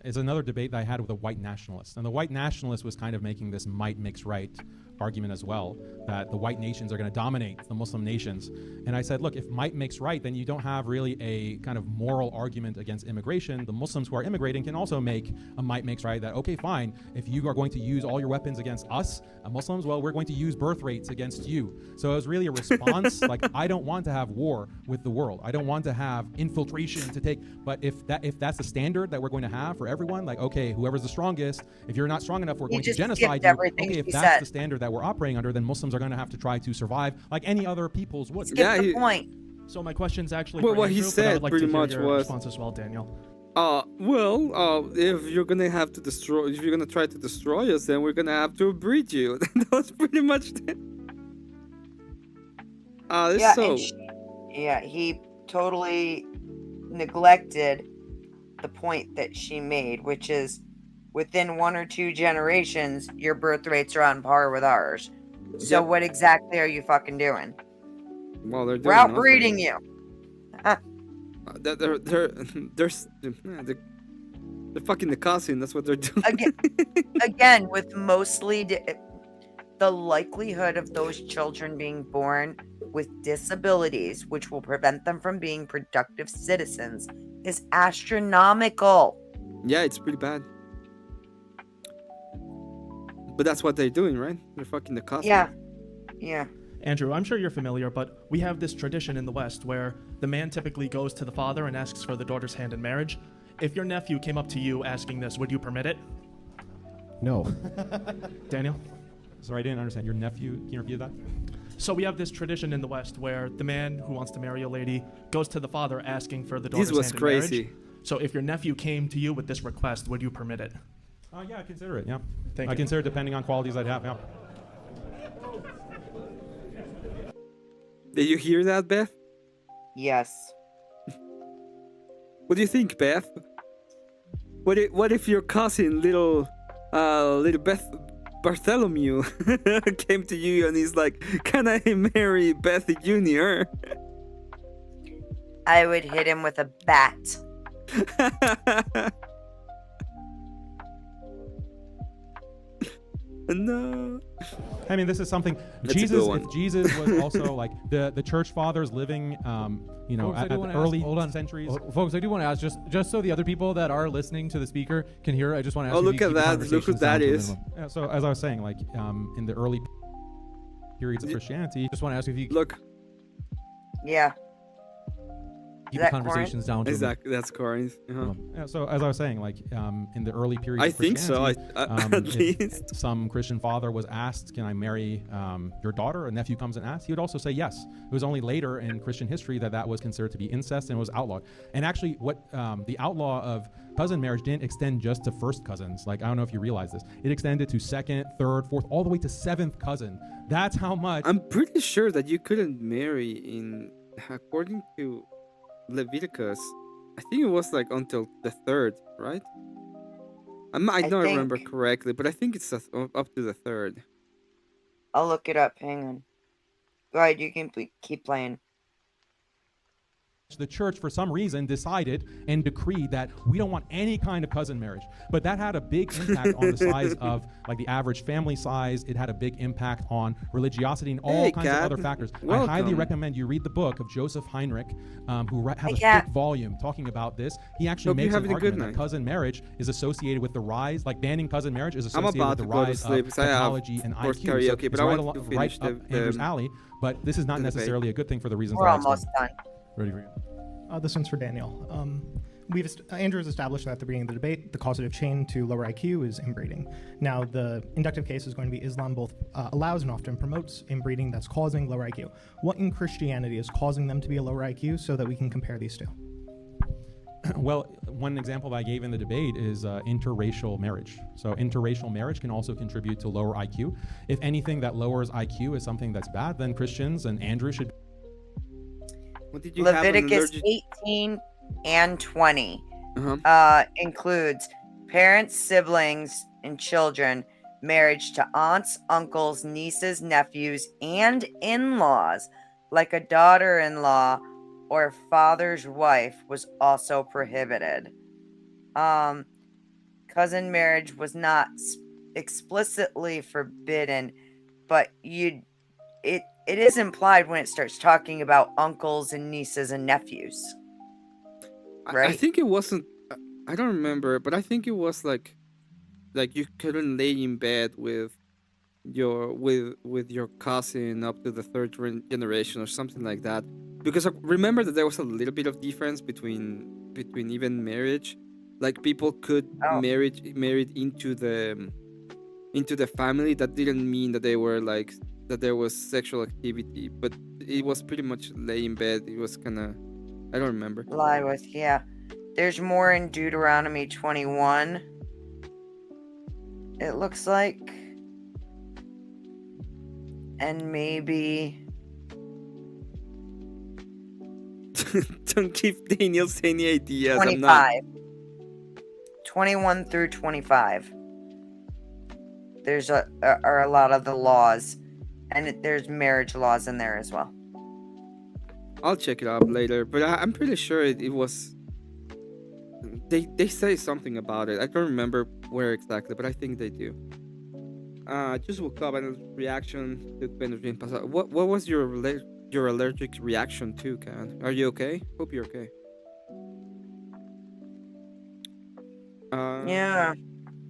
It's another debate that I had with a white nationalist. And the white nationalist was kind of making this might makes right argument as well, that the white nations are going to dominate the Muslim nations. And I said, look, if might makes right, then you don't have really a kind of moral argument against immigration. The Muslims who are immigrating can also make a might makes right that, okay, fine, if you are going to use all your weapons against us, Muslims, well, we're going to use birth rates against you. So it was really a response. Like, I don't want to have war with the world. I don't want to have infiltration to take, but if that's the standard that we're going to have for everyone, like, okay, whoever's the strongest, if you're not strong enough, we're going to genocide you. Okay, if that's the standard that we're operating under, then Muslims are going to have to try to survive like any other peoples would. Skip the point. So my question's actually Well, for what he Andrew, but I said would like pretty to hear much your was- response as well, Daniel. If you're gonna have to destroy, if you're gonna try to destroy us, then we're gonna have to breed you. That's pretty much it. Yeah, and he totally neglected the point that she made, which is within 1 or 2 generations, your birth rates are on par with ours. So Yep. what exactly are you fucking doing? Well, they're We're doing outbreeding you. They're fucking the cousin. That's what they're doing. Again, with mostly the likelihood of those children being born with disabilities, which will prevent them from being productive citizens, is astronomical. Yeah, it's pretty bad. But that's what they're doing, right? They're fucking the cousin. Yeah. Andrew, I'm sure you're familiar, but we have this tradition in the West where the man typically goes to the father and asks for the daughter's hand in marriage. If your nephew came up to you asking this, would you permit it? No. Daniel? Sorry, I didn't understand. Your nephew, can you repeat that? So we have this tradition in the West where the man who wants to marry a lady goes to the father asking for the daughter's This was hand crazy. in marriage. So if your nephew came to you with this request, would you permit it? Yeah, I consider it, yeah. Thank I you. consider it depending on qualities I'd have, yeah. Did you hear that, Beth? Yes. What do you think, Beth? What if your cousin, little Bartholomew, came to you and he's like, "Can I marry Beth Jr.?" I would hit him with a bat. No. I mean, this is something That's a good Jesus. one. If Jesus was also like the church fathers living, Folks, I at do the wanna early ask, hold on, centuries. folks. I do want to ask just so the other people that are listening to the speaker can hear. I just want to ask. Oh, you look to at keep the that. Look who conversations that down to a is. minimum. Yeah, so as I was saying, like in the early periods of Christianity, Just want to ask if you Look. Yeah. keep that the conversations down to a minimum. Exactly. That's Corinth. Uh-huh. Yeah, so as I was saying, like in the early periods I of think so. Christianity, At if least. some Christian father was asked, "Can I marry your daughter?" A nephew comes and asks, he would also say yes. It was only later in Christian history that was considered to be incest and was outlawed. And actually, what the outlaw of cousin marriage didn't extend just to first cousins. Like, I don't know if you realize this. It extended to second, third, fourth, all the way to seventh cousin. That's how much. I'm pretty sure that you couldn't marry in, according to Leviticus, I think it was like until the 3rd, right? I don't remember correctly, but I think it's up to the 3rd. I'll look it up. Hang on. Go ahead. You can keep playing. The church, for some reason, decided and decreed that we don't want any kind of cousin marriage. But that had a big impact on the size of like the average family size. It had a big impact on religiosity and all kinds of other factors. I highly recommend you read the book of Joseph Heinrich, who has a thick volume talking about this. He actually makes an argument that cousin marriage is associated with the rise, like banning cousin marriage is associated with the rise of technology and IQ. Karaoke, so but it's I right, want to right finish up Andrew's alley, but this is not necessarily a good thing for the reasons We're that I almost explained. done. Ready for you? This one's for Daniel. Andrew's established at the beginning of the debate the causative chain to lower IQ is inbreeding. Now, the inductive case is going to be Islam both allows and often promotes inbreeding that's causing lower IQ. What in Christianity is causing them to be a lower IQ so that we can compare these two? Well, one example that I gave in the debate is interracial marriage. So interracial marriage can also contribute to lower IQ. If anything that lowers IQ is something that's bad, then Christians and Andrew should. What did you Leviticus 18 and 20 includes parents, siblings, and children, marriage to aunts, uncles, nieces, nephews, and in-laws, like a daughter-in-law or father's wife, was also prohibited. Cousin marriage was not explicitly forbidden, but it is implied when it starts talking about uncles and nieces and nephews. Right? I think it wasn't. I don't remember, but I think it was like you couldn't lay in bed with your cousin up to the third generation or something like that. Because I remember that there was a little bit of difference between even marriage. Like people could married into the family. That didn't mean that they were like that there was sexual activity, but it was pretty much lay in bed. It was kind of, I don't remember. Lie with, yeah. There's more in Deuteronomy 21. It looks like. And maybe. Don't give Daniel any ideas. 25. 21 through 25. There's are a lot of the laws, and there's marriage laws in there as well. I'll check it out later, but I'm pretty sure it was. They say something about it. I don't remember where exactly, but I think they do. I just woke up and reaction to Benjamin Pascal. What was your allergic reaction to, Ken? Are you okay? Hope you're okay. Yeah.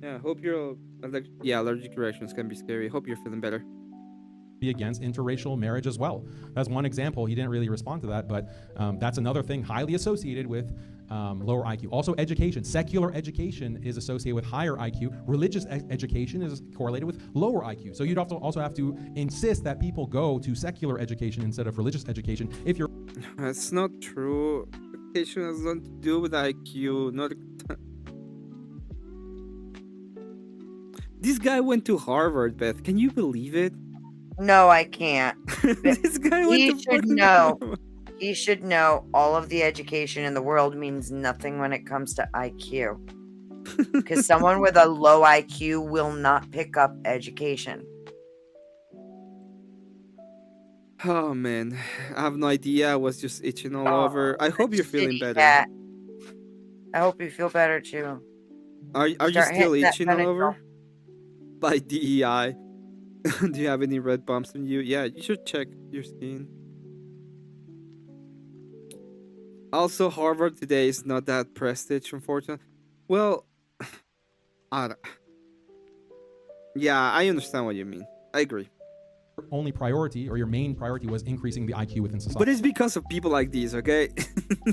Yeah. Hope your allergic reactions can be scary. Hope you're feeling better. Be against interracial marriage as well. That's one example. He didn't really respond to that, but that's another thing highly associated with lower IQ. Also, education. Secular education is associated with higher IQ. Religious education is correlated with lower IQ. So you'd also have to insist that people go to secular education instead of religious education. If you're, that's not true. Education has nothing to do with IQ. Not. This guy went to Harvard, Beth. Can you believe it? No, I can't. This guy went to should know. He should know all of the education in the world means nothing when it comes to IQ. Because someone with a low IQ will not pick up education. Oh man, I have no idea. I was just itching all over. I hope you're feeling better. Cat. I hope you feel better too. Are you still itching all over? By DEI. Do you have any red bumps on you? Yeah, you should check your skin. Also, Harvard today is not that prestige, unfortunately. Well, yeah, I understand what you mean. I agree. Only priority or your main priority was increasing the IQ within society. But it's because of people like these, okay?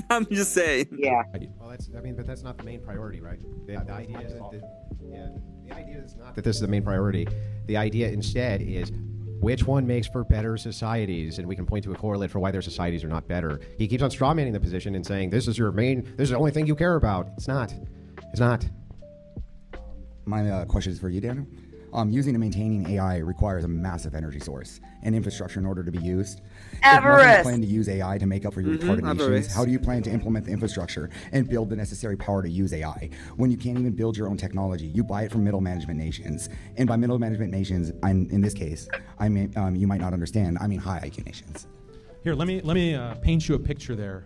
I'm just saying. Yeah. Well, but that's not the main priority, right? The idea is the idea is not that this is the main priority. The idea instead is which one makes for better societies, and we can point to a correlate for why their societies are not better. He keeps on strawmanning the position and saying this is the only thing you care about. It's not. It's not. My question is for you, Daniel. Using and maintaining AI requires a massive energy source and infrastructure in order to be used. Avarice. If you plan to use AI to make up for your retarded nations, how do you plan to implement the infrastructure and build the necessary power to use AI when you can't even build your own technology? You buy it from middle management nations, and by middle management nations, in this case, I mean you might not understand. I mean high IQ nations. Here, let me paint you a picture there.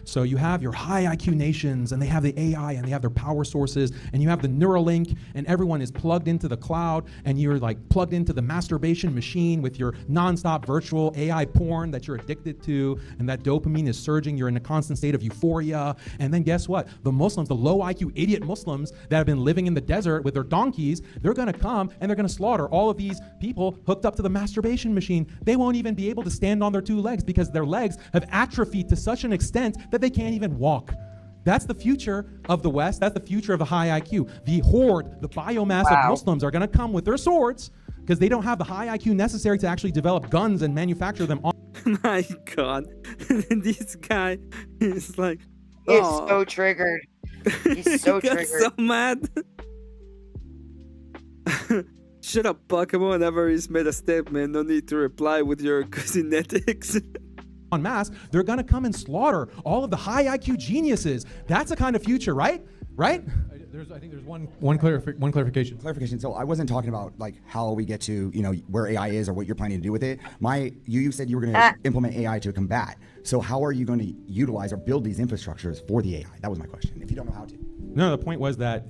So you have your high IQ nations, and they have the AI, and they have their power sources, and you have the Neuralink, and everyone is plugged into the cloud, and you're like plugged into the masturbation machine with your nonstop virtual AI porn that you're addicted to, and that dopamine is surging. You're in a constant state of euphoria. And then guess what? The Muslims, the low IQ idiot Muslims that have been living in the desert with their donkeys, they're going to come and they're going to slaughter all of these people hooked up to the masturbation machine. They won't even be able to stand on their two legs because their legs have atrophied to such an extent that they can't even walk. That's the future of the West. That's the future of the high IQ. The horde, the biomass of Muslims are going to come with their swords because they don't have the high IQ necessary to actually develop guns and manufacture them. My God, this guy is like, he's so triggered. He's so triggered. So mad. Shut up, Pokemon. Whenever he's made a statement, no need to reply with your cousinetics. En masse, they're going to come and slaughter all of the high IQ geniuses. That's a kind of future, right? Right? I think there's one clarification. Clarification. So I wasn't talking about like how we get to, you know, where AI is or what you're planning to do with it. You said you were going to implement AI to combat. So how are you going to utilize or build these infrastructures for the AI? That was my question. If you don't know how to. No, the point was that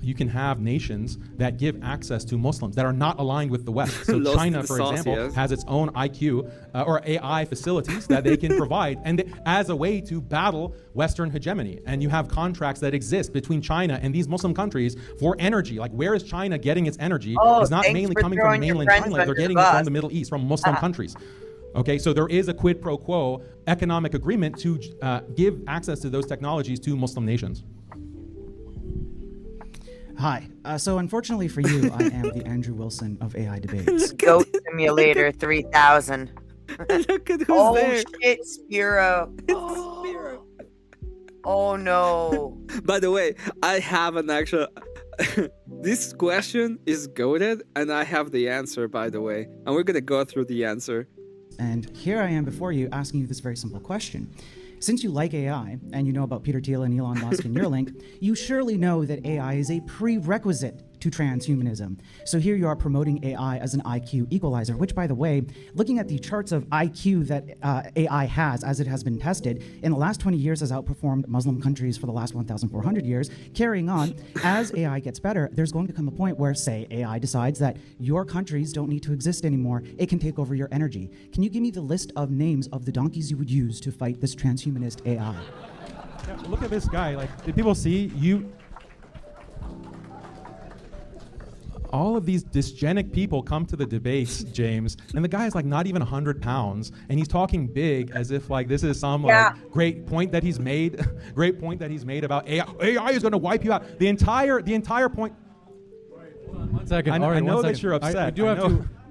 you can have nations that give access to Muslims that are not aligned with the West. So China, for example, has its own IQ or AI facilities that they can provide and as a way to battle Western hegemony. And you have contracts that exist between China and these Muslim countries for energy. Like, where is China getting its energy? It's not mainly coming from mainland China. They're getting it from the Middle East, from Muslim countries. Okay, so there is a quid pro quo economic agreement to give access to those technologies to Muslim nations. Hi. So unfortunately for you, I am the Andrew Wilson of AI debates. Goat Simulator 3000. Look at who's there. Oh shit, Spiro. Spiro. Oh no. By the way, I have an actual... This question is goated, and I have the answer, by the way. And we're going to go through the answer. And here I am before you asking you this very simple question. Since you like AI, and you know about Peter Thiel and Elon Musk and Neuralink, you surely know that AI is a prerequisite to transhumanism. So here you are promoting AI as an IQ equalizer, which, by the way, looking at the charts of IQ that AI has as it has been tested, in the last 20 years has outperformed Muslim countries for the last 1,400 years. Carrying on, as AI gets better, there's going to come a point where, say, AI decides that your countries don't need to exist anymore. It can take over your energy. Can you give me the list of names of the donkeys you would use to fight this transhumanist AI? Yeah, look at this guy. Like, did people see you? All of these dysgenic people come to the debates, James, and the guy is like not even 100 pounds, and he's talking big as if like this is some like, great point that he's made, about AI. AI is going to wipe you out. The entire point. Hold on 1 second. I know that you're upset.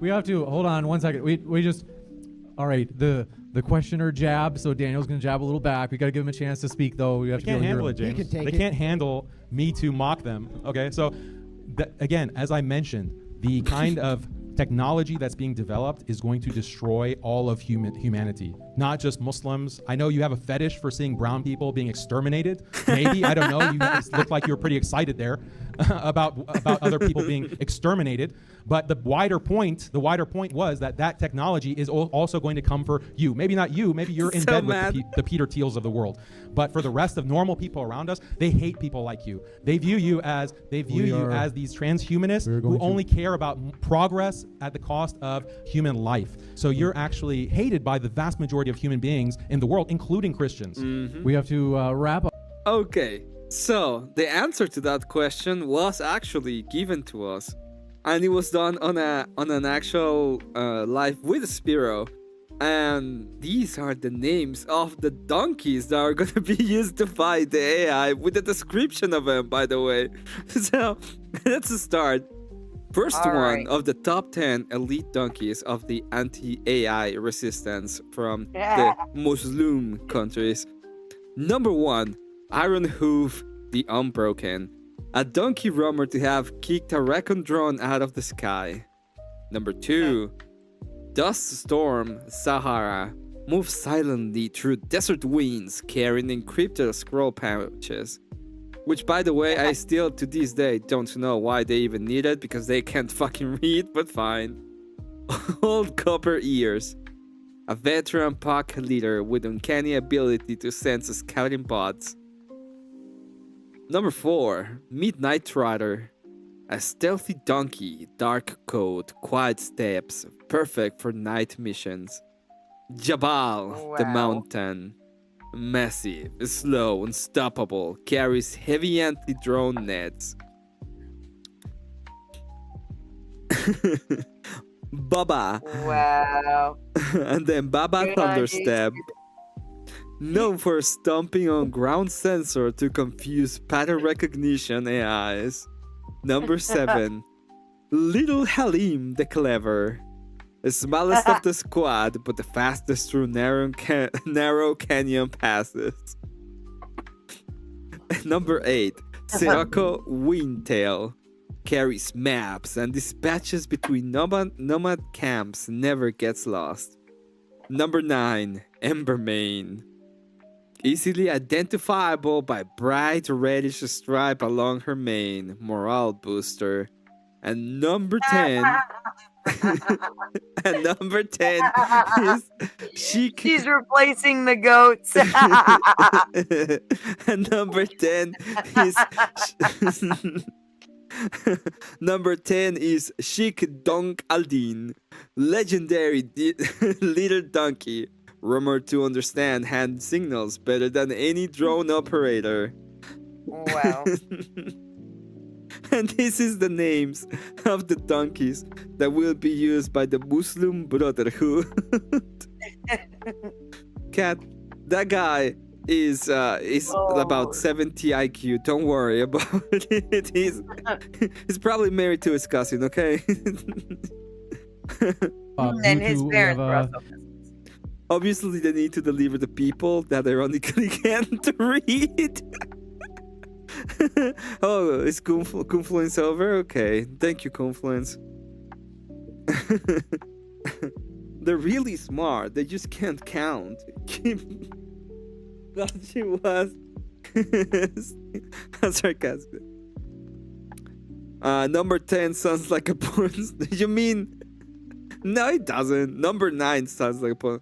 We have to hold on 1 second. We just. All right. The questioner jab. So Daniel's going to jab a little back. We got to give him a chance to speak, though. We have to can't handle it, James. They can't handle me to mock them. Okay, so. Again, as I mentioned, the kind of technology that's being developed is going to destroy all of humanity, not just Muslims. I know you have a fetish for seeing brown people being exterminated. Maybe, I don't know. You guys look like you were pretty excited there about other people being exterminated. But the wider point was that technology is also going to come for you. Maybe not you. Maybe you're in bed with the Peter Thiels of the world. But for the rest of normal people around us, they hate people like you. They view you as these transhumanists who only care about progress at the cost of human life. So you're actually hated by the vast majority of human beings in the world, including Christians. Mm-hmm. We have to wrap up. Okay, so the answer to that question was actually given to us, and it was done on an actual live with Spiro. And these are the names of the donkeys that are going to be used to fight the AI, with the description of them, by the way. So let's start. First one of the top 10 elite donkeys of the anti-AI resistance from the Muslim countries. Number 1, Iron Hoof the Unbroken, a donkey rumored to have kicked a recon drone out of the sky. Number 2, Dust Storm Sahara moves silently through desert winds carrying encrypted scroll pouches. Which, by the way, I still to this day don't know why they even need it, because they can't fucking read, but fine. Old Copper Ears, a veteran pack leader with uncanny ability to sense scouting bots. Number 4, Midnight Trotter, a stealthy donkey, dark coat, quiet steps, perfect for night missions. Jabal, the Mountain, massive, slow, unstoppable, carries heavy anti-drone nets. Baba. Wow. And then Baba Thunderstep, Known for stomping on ground sensor to confuse pattern recognition AIs. Number 7. Little Halim the Clever. The smallest of the squad, but the fastest through narrow canyon passes. Number 8. Sirocco Windtail. Carries maps and dispatches between nomad camps, never gets lost. Number 9. Embermane. Easily identifiable by bright reddish stripe along her mane, morale booster. And number 10 and number 10 is She's replacing the goats. And number 10 is number 10 is Sheik Donk Aldin, legendary little donkey, rumored to understand hand signals better than any drone operator. Wow. And this is the names of the donkeys that will be used by the Muslim Brotherhood. Cat, that guy is about 70 IQ. Don't worry about it. He's probably married to his cousin, okay? And his parents were also Obviously, they need to deliver the people that ironically can't read. Oh, is Confluence over? Okay, thank you, Confluence. They're really smart. They just can't count. That she was sarcastic. Number 10 sounds like a porn. You mean? No, it doesn't. Number 9 sounds like a porn.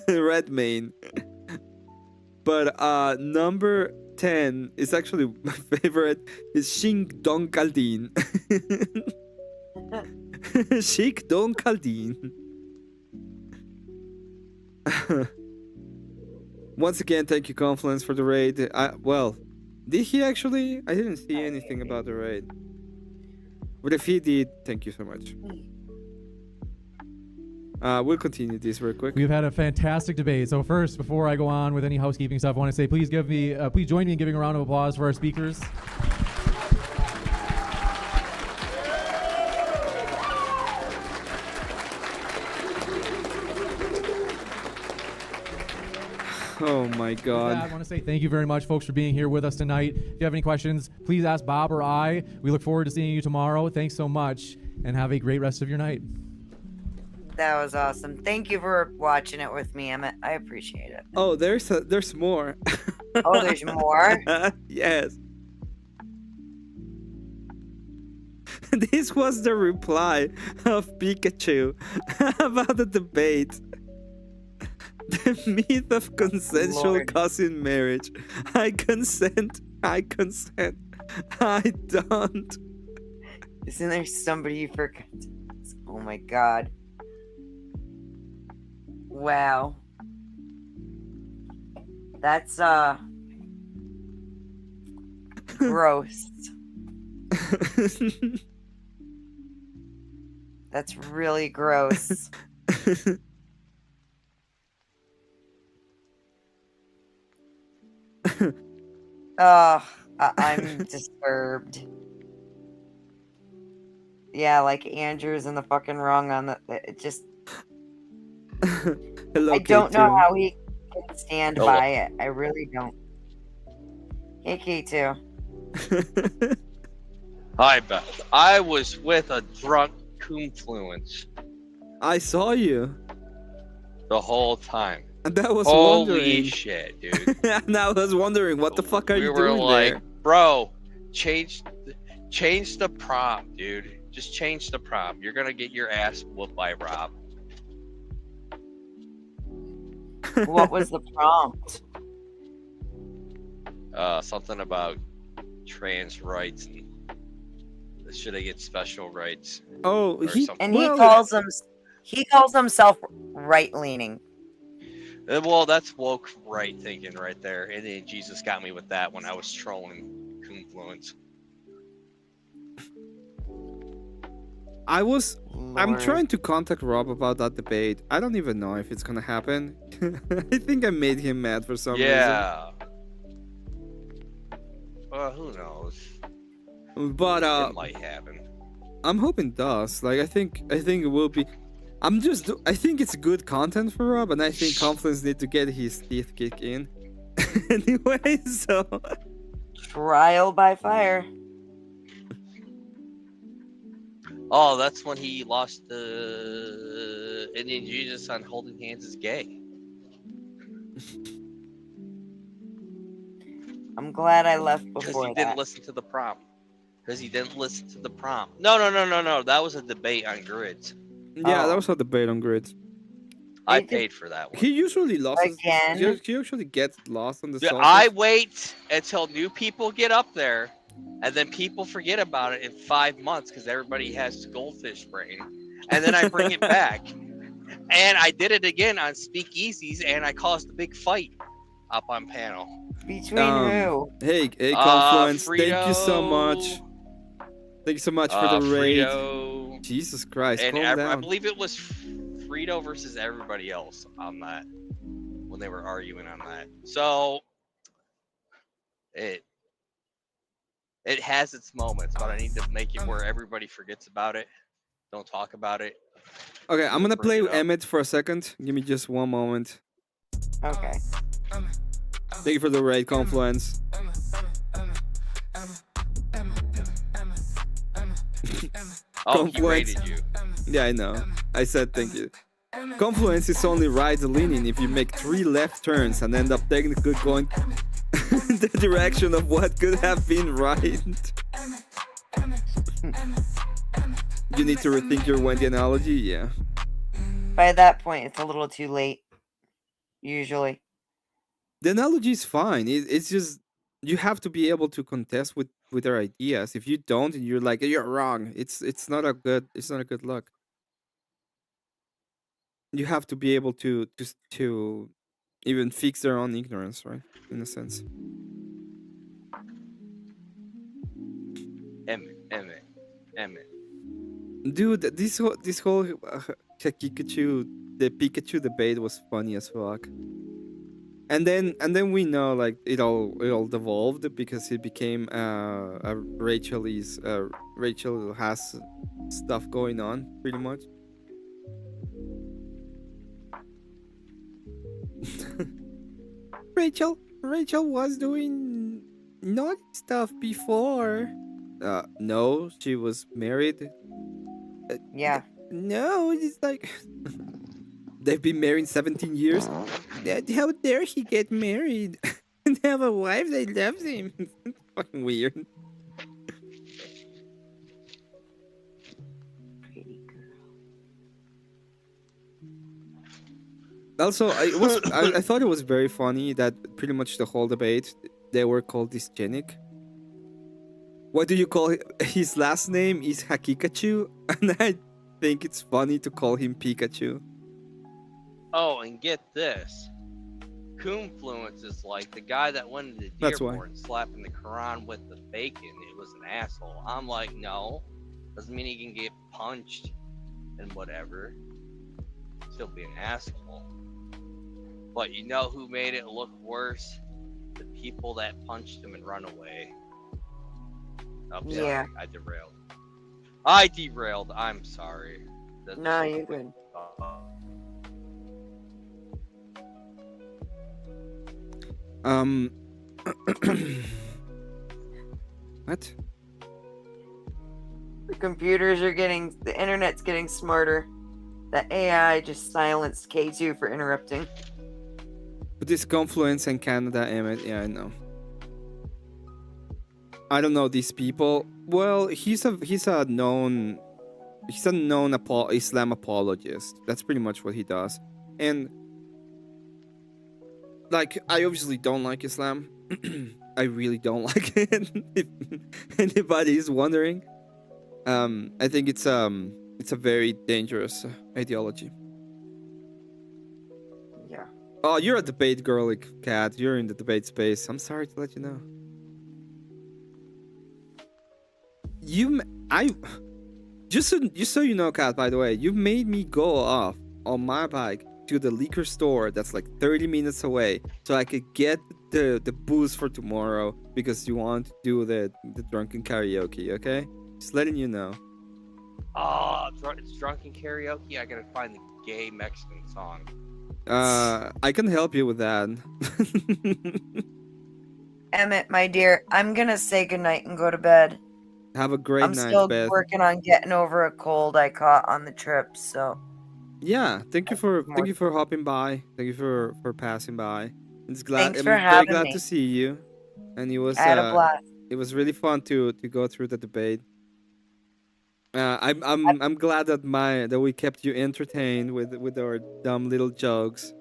Red Mane. But number 10 is actually my favorite. Is Sheik Don Kaldin. Sheik Don Kaldin. Once again, thank you, Confluence, for the raid. Well, did he actually? I didn't see anything about the raid. But if he did, thank you so much. We'll continue this real quick. We've had a fantastic debate. So first, before I go on with any housekeeping stuff, I want to say please join me in giving a round of applause for our speakers. Oh my God. I want to say thank you very much, folks, for being here with us tonight. If you have any questions, please ask Bob or I. We look forward to seeing you tomorrow. Thanks so much, and have a great rest of your night. That was awesome. Thank you for watching it with me, Emmett. I appreciate it. Oh, there's more. Oh, there's more? Yes. This was the reply of Pikachu about the debate. The myth of consensual cousin marriage. I consent. I consent. I don't. Isn't there somebody you forgot? Oh my God. Wow. That's gross. That's really gross. I'm disturbed. Yeah, like Andrew's in the fucking wrong on the. It just. Hello, I don't K2. know how he can stand by it. I really don't. Hey, K2. Hi, Beth. I was with a drunk Confluence I saw you. the whole time. And that was Holy wondering. shit, dude. And I was wondering, what the fuck are We you were doing like, there? bro, change the prompt, dude. Just change the prompt. You're gonna get your ass whooped by Rob. What was the prompt? Something about trans rights and should I get special rights? Oh, or he something. And he calls himself right leaning. Well, that's woke right thinking right there. And then Jesus got me with that when I was trolling Confluence. I'm trying to contact Rob about that debate. I don't even know if it's gonna happen. I think I made him mad for some reason. Yeah. Well, who knows? But it might happen. I'm hoping it does. Like I think it will be. I think it's good content for Rob, and I think Confluence need to get his teeth kicked in. Anyway, so trial by fire. Oh, that's when he lost the Indian Jesus on holding hands is gay. I'm glad I left Because before he didn't listen to the prompt. No. That was a debate on grids. yeah, that was a debate on grids. I paid for that one. He usually loses. Again? He usually gets lost on the Yeah, sauces. I wait until new people get up there, and then people forget about it in 5 months because everybody has goldfish brain, and then I bring it back. And I did it again on Speakeasies, and I caused a big fight up on panel. Between who? Hey, Confluence, Frito, thank you so much. Thank you so much for the raid. Frito, Jesus Christ, and calm I down. believe it was Frito versus everybody else on that when they were arguing on that. So it has its moments, but I need to make it where everybody forgets about it. Don't talk about it. Okay, I'm gonna play Bring it up. Emmet for a second. Give me just one moment. Okay. Thank you for the raid, Confluence. Oh, he rated you. Yeah, I know. I said thank you. Confluence is only right leaning if you make 3 left turns and end up technically going the direction of what could have been right. You need to rethink your Wendy analogy, yeah. By that point, it's a little too late. Usually. The analogy is fine. It's just you have to be able to contest with their ideas. If you don't, and you're like you're wrong, it's not a good look. You have to be able to even fix their own ignorance, right? In a sense. Emmett. Dude, this whole Pikachu, the Pikachu debate was funny as fuck. And then we know like it all devolved because it became Rachel has stuff going on pretty much. Rachel was doing naughty stuff before. No, she was married. Yeah. No, it's like they've been married 17 years. How dare he get married and have a wife that loves him? It's fucking weird. Also, I thought it was very funny that pretty much the whole debate they were called dysgenic. What do you call his last name is Hakikachu, and I think it's funny to call him Pikachu. Oh, and get this. Confluence is like the guy that went into That's why. Dearborn slapping the Quran with the bacon. It was an asshole. I'm like, no. Doesn't mean he can get punched and whatever. Still be an asshole. But you know who made it look worse? The people that punched him and run away. Oh, sorry. Yeah. I derailed. I'm sorry. No, you're good. What? The internet's getting smarter. The AI just silenced K2 for interrupting. But this Confluence in Canada, Emmett, yeah, I know. I don't know these people. Well, he's a known Islam apologist. That's pretty much what he does. And like, I obviously don't like Islam. I really don't like it. If anybody is wondering, I think it's a very dangerous ideology. Yeah. Oh, you're a debate girl, Kat. You're in the debate space. I'm sorry to let you know. Just so you know, Kat, by the way, you made me go off on my bike to the liquor store that's like 30 minutes away so I could get the booze for tomorrow because you want to do the drunken karaoke, okay? Just letting you know. Oh, it's drunken karaoke. I gotta find the gay Mexican song. I can help you with that. Emmett, my dear, I'm gonna say goodnight and go to bed. Have a great I'm night, still Beth. working on getting over a cold I caught on the trip, so. Yeah, thank you for hopping by. Thank you for passing by. Thanks for I'm very having glad me. to see you. And it was I had a blast. it was really fun to go through the debate. I'm glad that we kept you entertained with our dumb little jokes.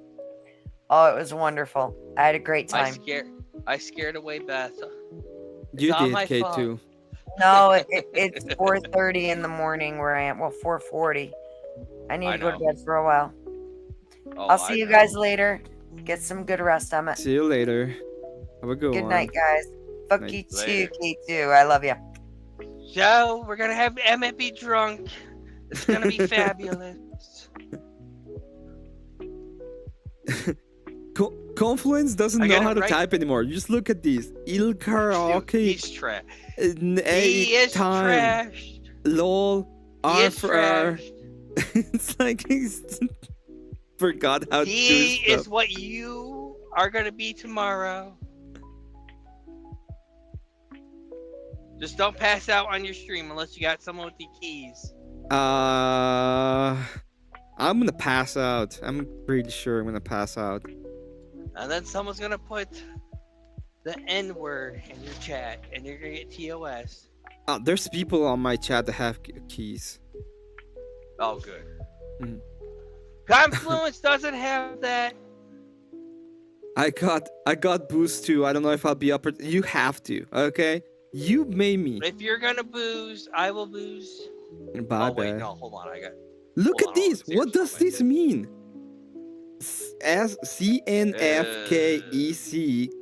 Oh, it was wonderful. I had a great time. I scared away Beth. You It's on did, my Kate, phone. too. No, it's 4:30 in the morning where I am. Well, 4:40. I need to go to bed for a while. Oh, I'll see you guys later. Get some good rest, Emmett. See you later. Have a good one. Good night, guys. Fuck Night. you too, Later. K2. I love you. So we're gonna have Emmett be drunk. It's gonna be fabulous. Confluence doesn't I know got it how to right. type anymore. You just look at these. Il karaoke. He's trash. He is time. trash. LOL. He R is for R. trash. It's like he's forgot how to He do is stuff. what you are gonna be tomorrow. Just don't pass out on your stream unless you got someone with the keys. I'm gonna pass out. I'm pretty sure I'm gonna pass out. And then someone's gonna put the N word in your chat, and you're gonna get TOS. There's people on my chat that have keys. Oh, good. Mhm. Confluence doesn't have that. I got boost too. I don't know if I'll be up. You have to, okay? You made me. If you're gonna booze, I will booze. Bye, Oh wait, bye. no, hold on. Look at these. What does this mean? CNFKEC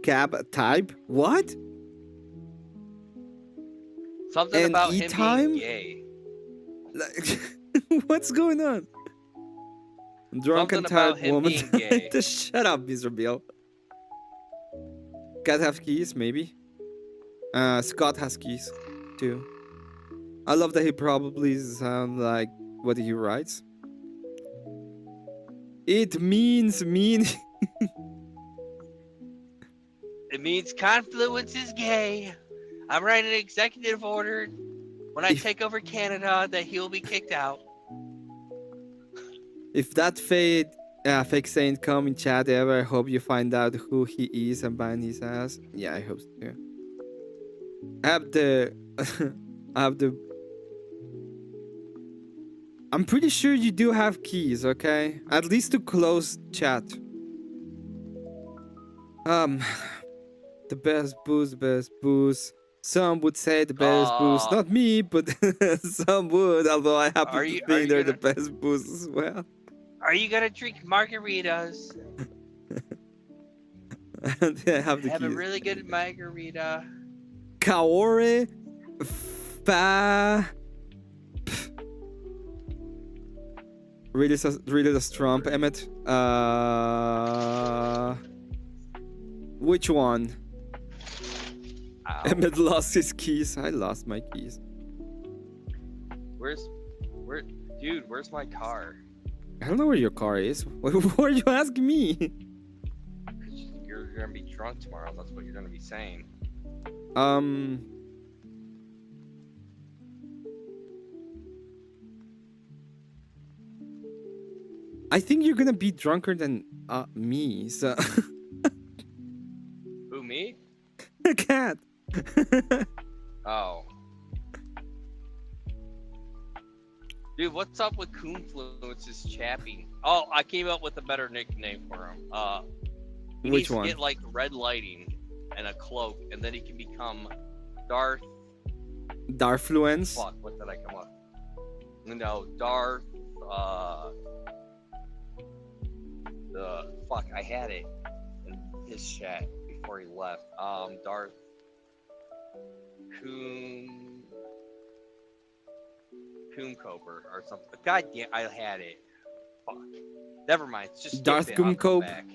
cab type. What? Something And about him E-time? being gay. Like, what's going on? Drunk and Something about tired him woman. being gay. Just shut up, Mr. Bill. Cat have keys, maybe. Scott has keys too. I love that he probably sound like what he writes. It means mean. It means Confluence is gay. I'm writing an executive order when I take over Canada that he'll be kicked out. If that fake saint come in chat ever, I hope you find out who he is and ban his ass. Yeah, I hope so too. I have the I'm pretty sure you do have keys, okay? At least to close chat. The best booze. Some would say the best booze. Not me, but some would, although I happen to think they're the best booze as well. Are you gonna drink margaritas? I have the Have a keys. really good margarita. Kaore Fa. Really does Trump, Emmett. Which one? Ow. Emmett lost his keys. I lost my keys. Dude, where's my car? I don't know where your car is. What are you asking me? You're gonna be drunk tomorrow. That's what you're gonna be saying. I think you're gonna be drunker than me. So. Who, me? The cat. Oh. Dude, what's up with Confluence's Chappie? Oh, I came up with a better nickname for him. He Which needs to one? get like red lighting and a cloak, and then he can become Darth. Darfluence. Fuck, what did I come up? No, Darth. Fuck, I had it in his chat before he left. Darth. Coomcoper or something. God damn, I had it. Fuck. Never mind. Just Darth skip it. I'll come Coomcope? back.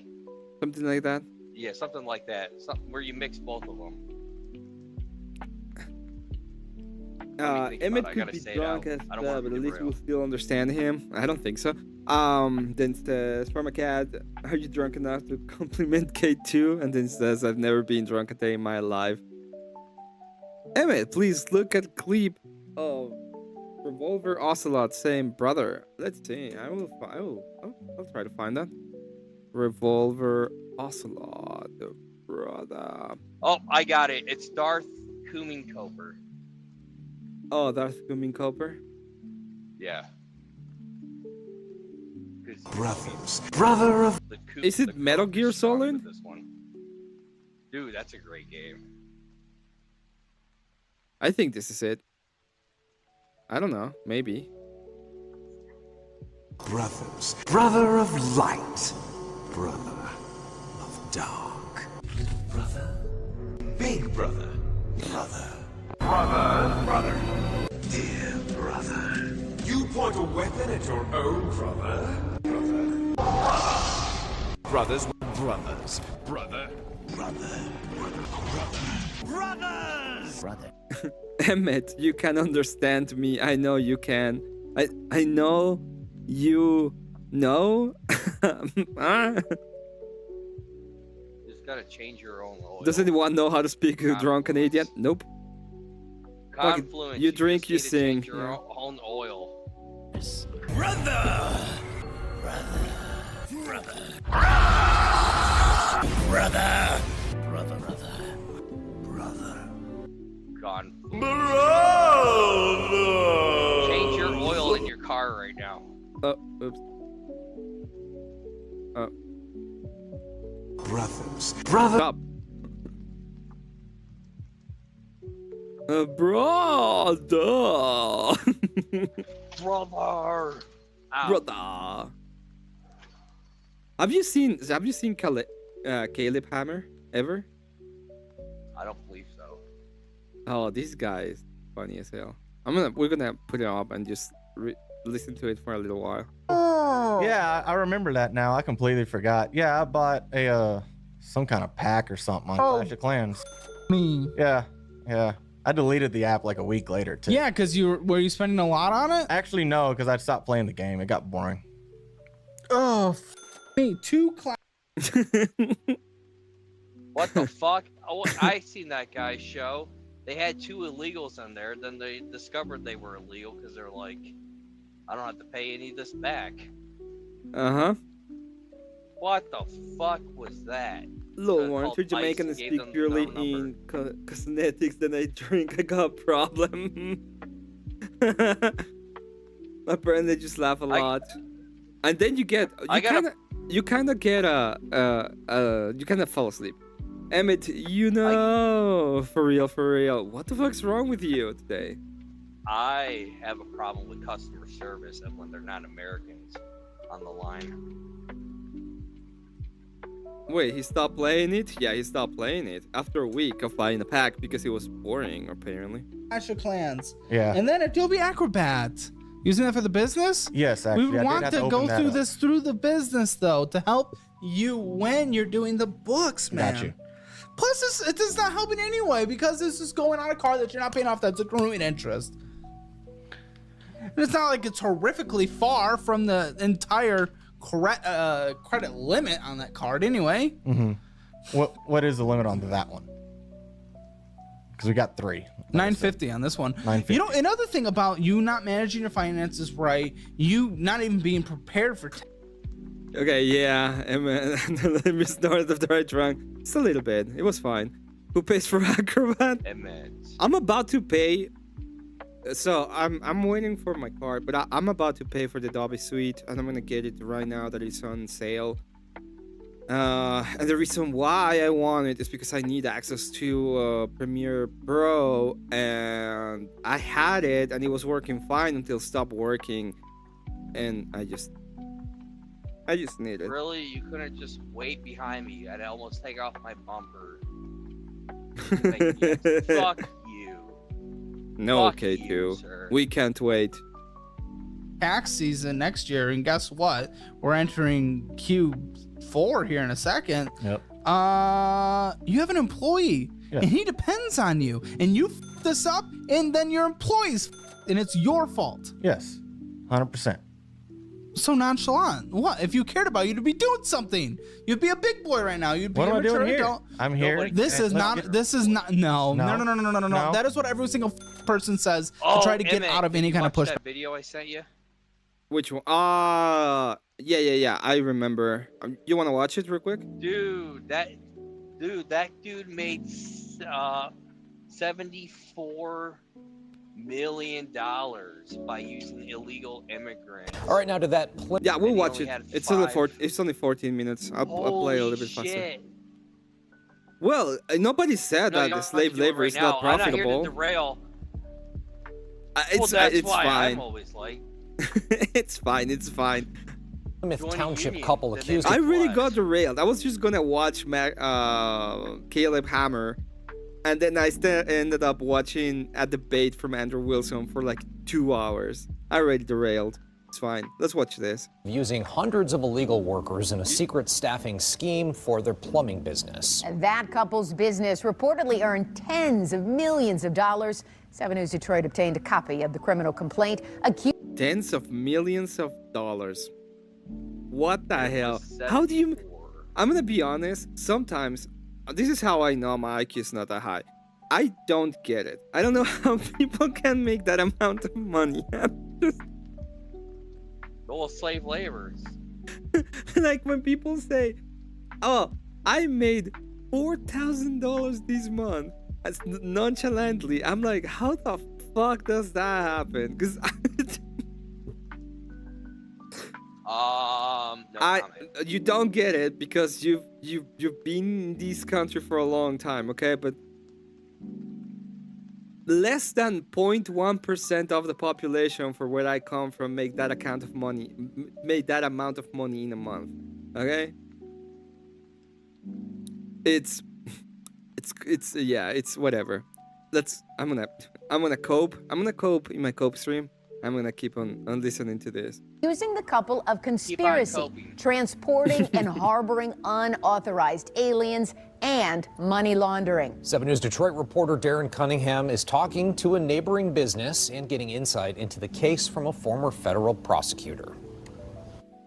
Something like that? Yeah, something like that. Something where you mix both of them. Emmett could be drunk as well, but at least we'll still understand him. I don't think so. Then says, Spermacat, are you drunk enough to compliment K2? And then says, I've never been drunk a day in my life. Emmett, please look at clip of Revolver Ocelot saying brother. Let's see. I'll try to find that. Revolver Ocelot, brother. Oh, I got it. It's Darth Coomcoper. Oh, Darth Coomcoper? Yeah. Brothers. Brother of... Is it Metal Gear Solid? This one. Dude, that's a great game. I think this is it. I don't know. Maybe. Brothers. Brother of light. Brother of dark. Brother. Big brother. Brother. Brother. Dear brother. You point a weapon at your own brother. Brothers with brothers. Brother. Emmett, you can understand me. I know you can. I know you know. Just gotta change your own oil. Does anyone know how to speak a drunk Canadian? Nope. Confluence. You drink, you just need to sing. change your own oil. Brother. Confluence. Change your oil in your car right now. Oops. Brothers. Brother. Stop. Brother. Brother. Ow. Brother. Have you seen Caleb Hammer ever? I don't believe so. Oh, this guy is funny as hell. We're gonna put it up and just listen to it for a little while. Oh, yeah, I remember that now. I completely forgot. Yeah, I bought a some kind of pack or something on Clash of Clans. Me. Yeah. I deleted the app like a week later too. Yeah, because were you spending a lot on it? Actually, no, because I stopped playing the game. It got boring. Oh, me two class. What the fuck? Oh, I seen that guy's show. They had 2 illegals in there. Then they discovered they were illegal because they're like, I don't have to pay any of this back. Uh-huh. What the fuck was that? Low one, to Jamaican and speak purely in cosmetics, then I drink, I got a problem. Apparently, just laugh a lot. And then you kind of fall asleep. Emmett, for real. What the fuck's wrong with you today? I have a problem with customer service and when they're not Americans on the line. Wait, he stopped playing it? Yeah, he stopped playing it after a week of buying a pack because it was boring, apparently. Clash of Clans. Yeah. And then Adobe Acrobat. Using that for the business? Yes, actually. We want to go through this through the business, though, to help you when you're doing the books, man. Got you. Plus, it is not helping anyway because this is going on a car that you're not paying off that's accruing interest. And it's not like it's horrifically far from the entire credit limit on that card anyway. Mm-hmm. What is the limit on that one? Because we got 3. 950 on this one. 950. You know, another thing about you not managing your finances right, you not even being prepared for. Okay, yeah, I missed north of the right drunk. Just a little bit. It was fine. Who pays for Acrobat? I'm about to pay. So I'm waiting for my card, but I'm about to pay for the Adobe Suite, and I'm gonna get it right now that it's on sale. And the reason why I want it is because I need access to Premiere Pro, and I had it, and it was working fine until it stopped working, and I just need it. Really? You couldn't just wait behind me? I'd almost take off my bumper. Fuck you. No, Fuck K2. you, sir. We can't wait. tax season next year, and guess what? We're entering Q4 here in a second. Yep. You have an employee, Yeah. and he depends on you, and you f this up, and then your employee's and it's your fault. Yes, 100%. So nonchalant. What? If you cared about, you'd be doing something. You'd be a big boy right now. You'd be What a am I doing mature here? adult. I'm here. This is not. This is not. No. No. No. That is what every single person says to try to get Emmett, out of did any you kind of watch pushback. that video I sent you? Which one? Yeah. I remember. You want to watch it real quick? Dude, that dude made $74 million by using illegal immigrants. All right, now to that. Yeah, we'll And he watch only it. had It's only 5. it's only 14 minutes. I'll play a little bit faster. Shit. Well, nobody said No, that you the don't slave have to do it labor is right not now. I'm not here profitable. to derail. It's that's why fine. I'm always like. It's fine. Plymouth Join a Township union. couple Then accused I of really got derailed. I was just gonna watch Caleb Hammer, and then I ended up watching a debate from Andrew Wilson for like 2 hours. I already derailed. It's fine. Let's watch this. using hundreds of illegal workers in a secret staffing scheme for their plumbing business. That couple's business reportedly earned tens of millions of dollars. 7 News Detroit obtained a copy of the criminal complaint. Tens of millions of dollars. What the hell? How do you... I'm gonna be honest. Sometimes, this is how I know my IQ is not that high. I don't get it. I don't know how people can make that amount of money. Well, slave laborers. Like when people say, "Oh, I made $4,000 this month," as nonchalantly, I'm like, how the fuck does that happen? Because no you don't get it because you've been in this country for a long time, okay? But less than 0.1% of the population for where I come from make that amount of money in a month, okay? It's whatever. I'm gonna cope in my cope stream. I'm gonna keep on listening to this. Accusing the couple of conspiracy, transporting and harboring unauthorized aliens, and money laundering. 7 News Detroit reporter Darren Cunningham is talking to a neighboring business and getting insight into the case from a former federal prosecutor.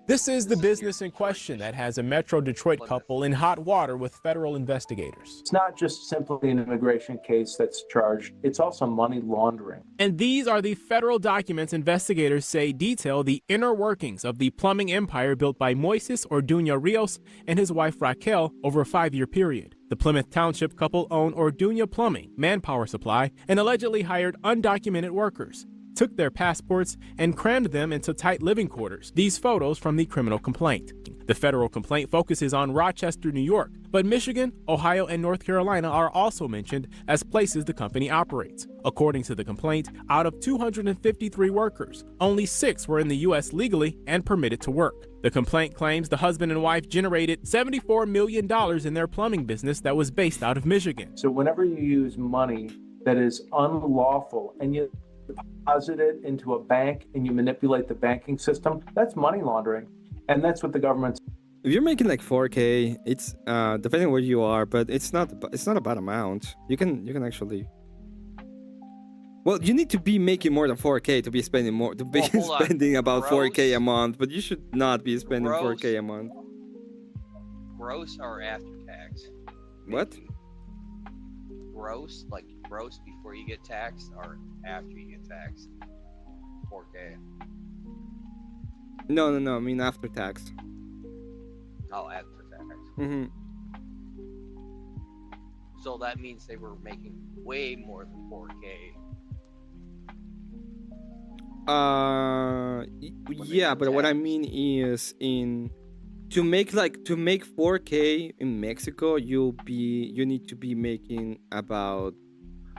This is the business in question that has a Metro Detroit couple in hot water with federal investigators. It's not just simply an immigration case that's charged, it's also money laundering. And these are the federal documents investigators say detail the inner workings of the plumbing empire built by Moises Orduña Rios and his wife Raquel over a 5-year period. The Plymouth Township couple owned Orduña Plumbing, Manpower Supply, and allegedly hired undocumented workers, took their passports, and crammed them into tight living quarters. These photos from the criminal complaint. The federal complaint focuses on Rochester, New York, but Michigan, Ohio, and North Carolina are also mentioned as places the company operates. According to the complaint, out of 253 workers, only 6 were in the U.S. legally and permitted to work. The complaint claims the husband and wife generated $74 million in their plumbing business that was based out of Michigan. So whenever you use money that is unlawful and you deposit it into a bank and you manipulate the banking system, that's money laundering. And that's what the government's... If you're making like 4K, it's depending on where you are, but it's not a bad amount. You can actually... Well, you need to be making more than 4K to be spending more, to be spending about 4K a month, but you should not be spending 4K a month. Gross or after tax? What? Gross, like gross before you get taxed or after you get taxed? 4K. No, I mean after tax. Oh, after tax. Mm-hmm. So that means they were making way more than 4K. Yeah, but what I mean is to make 4K in Mexico, you need to be making about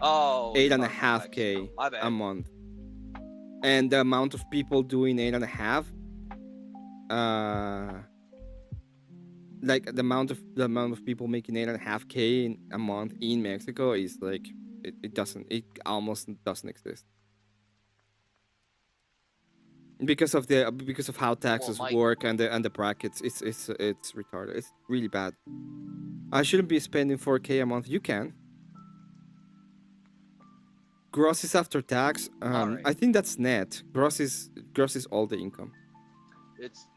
8.5K a month, and the amount of people doing 8.5, like the amount of people making 8.5K a month in Mexico is like it almost doesn't exist. because of how taxes work and the brackets. It's retarded. It's really bad. I shouldn't be spending 4K a month. You can. Gross is after tax. I think that's net. Gross is all the income. It's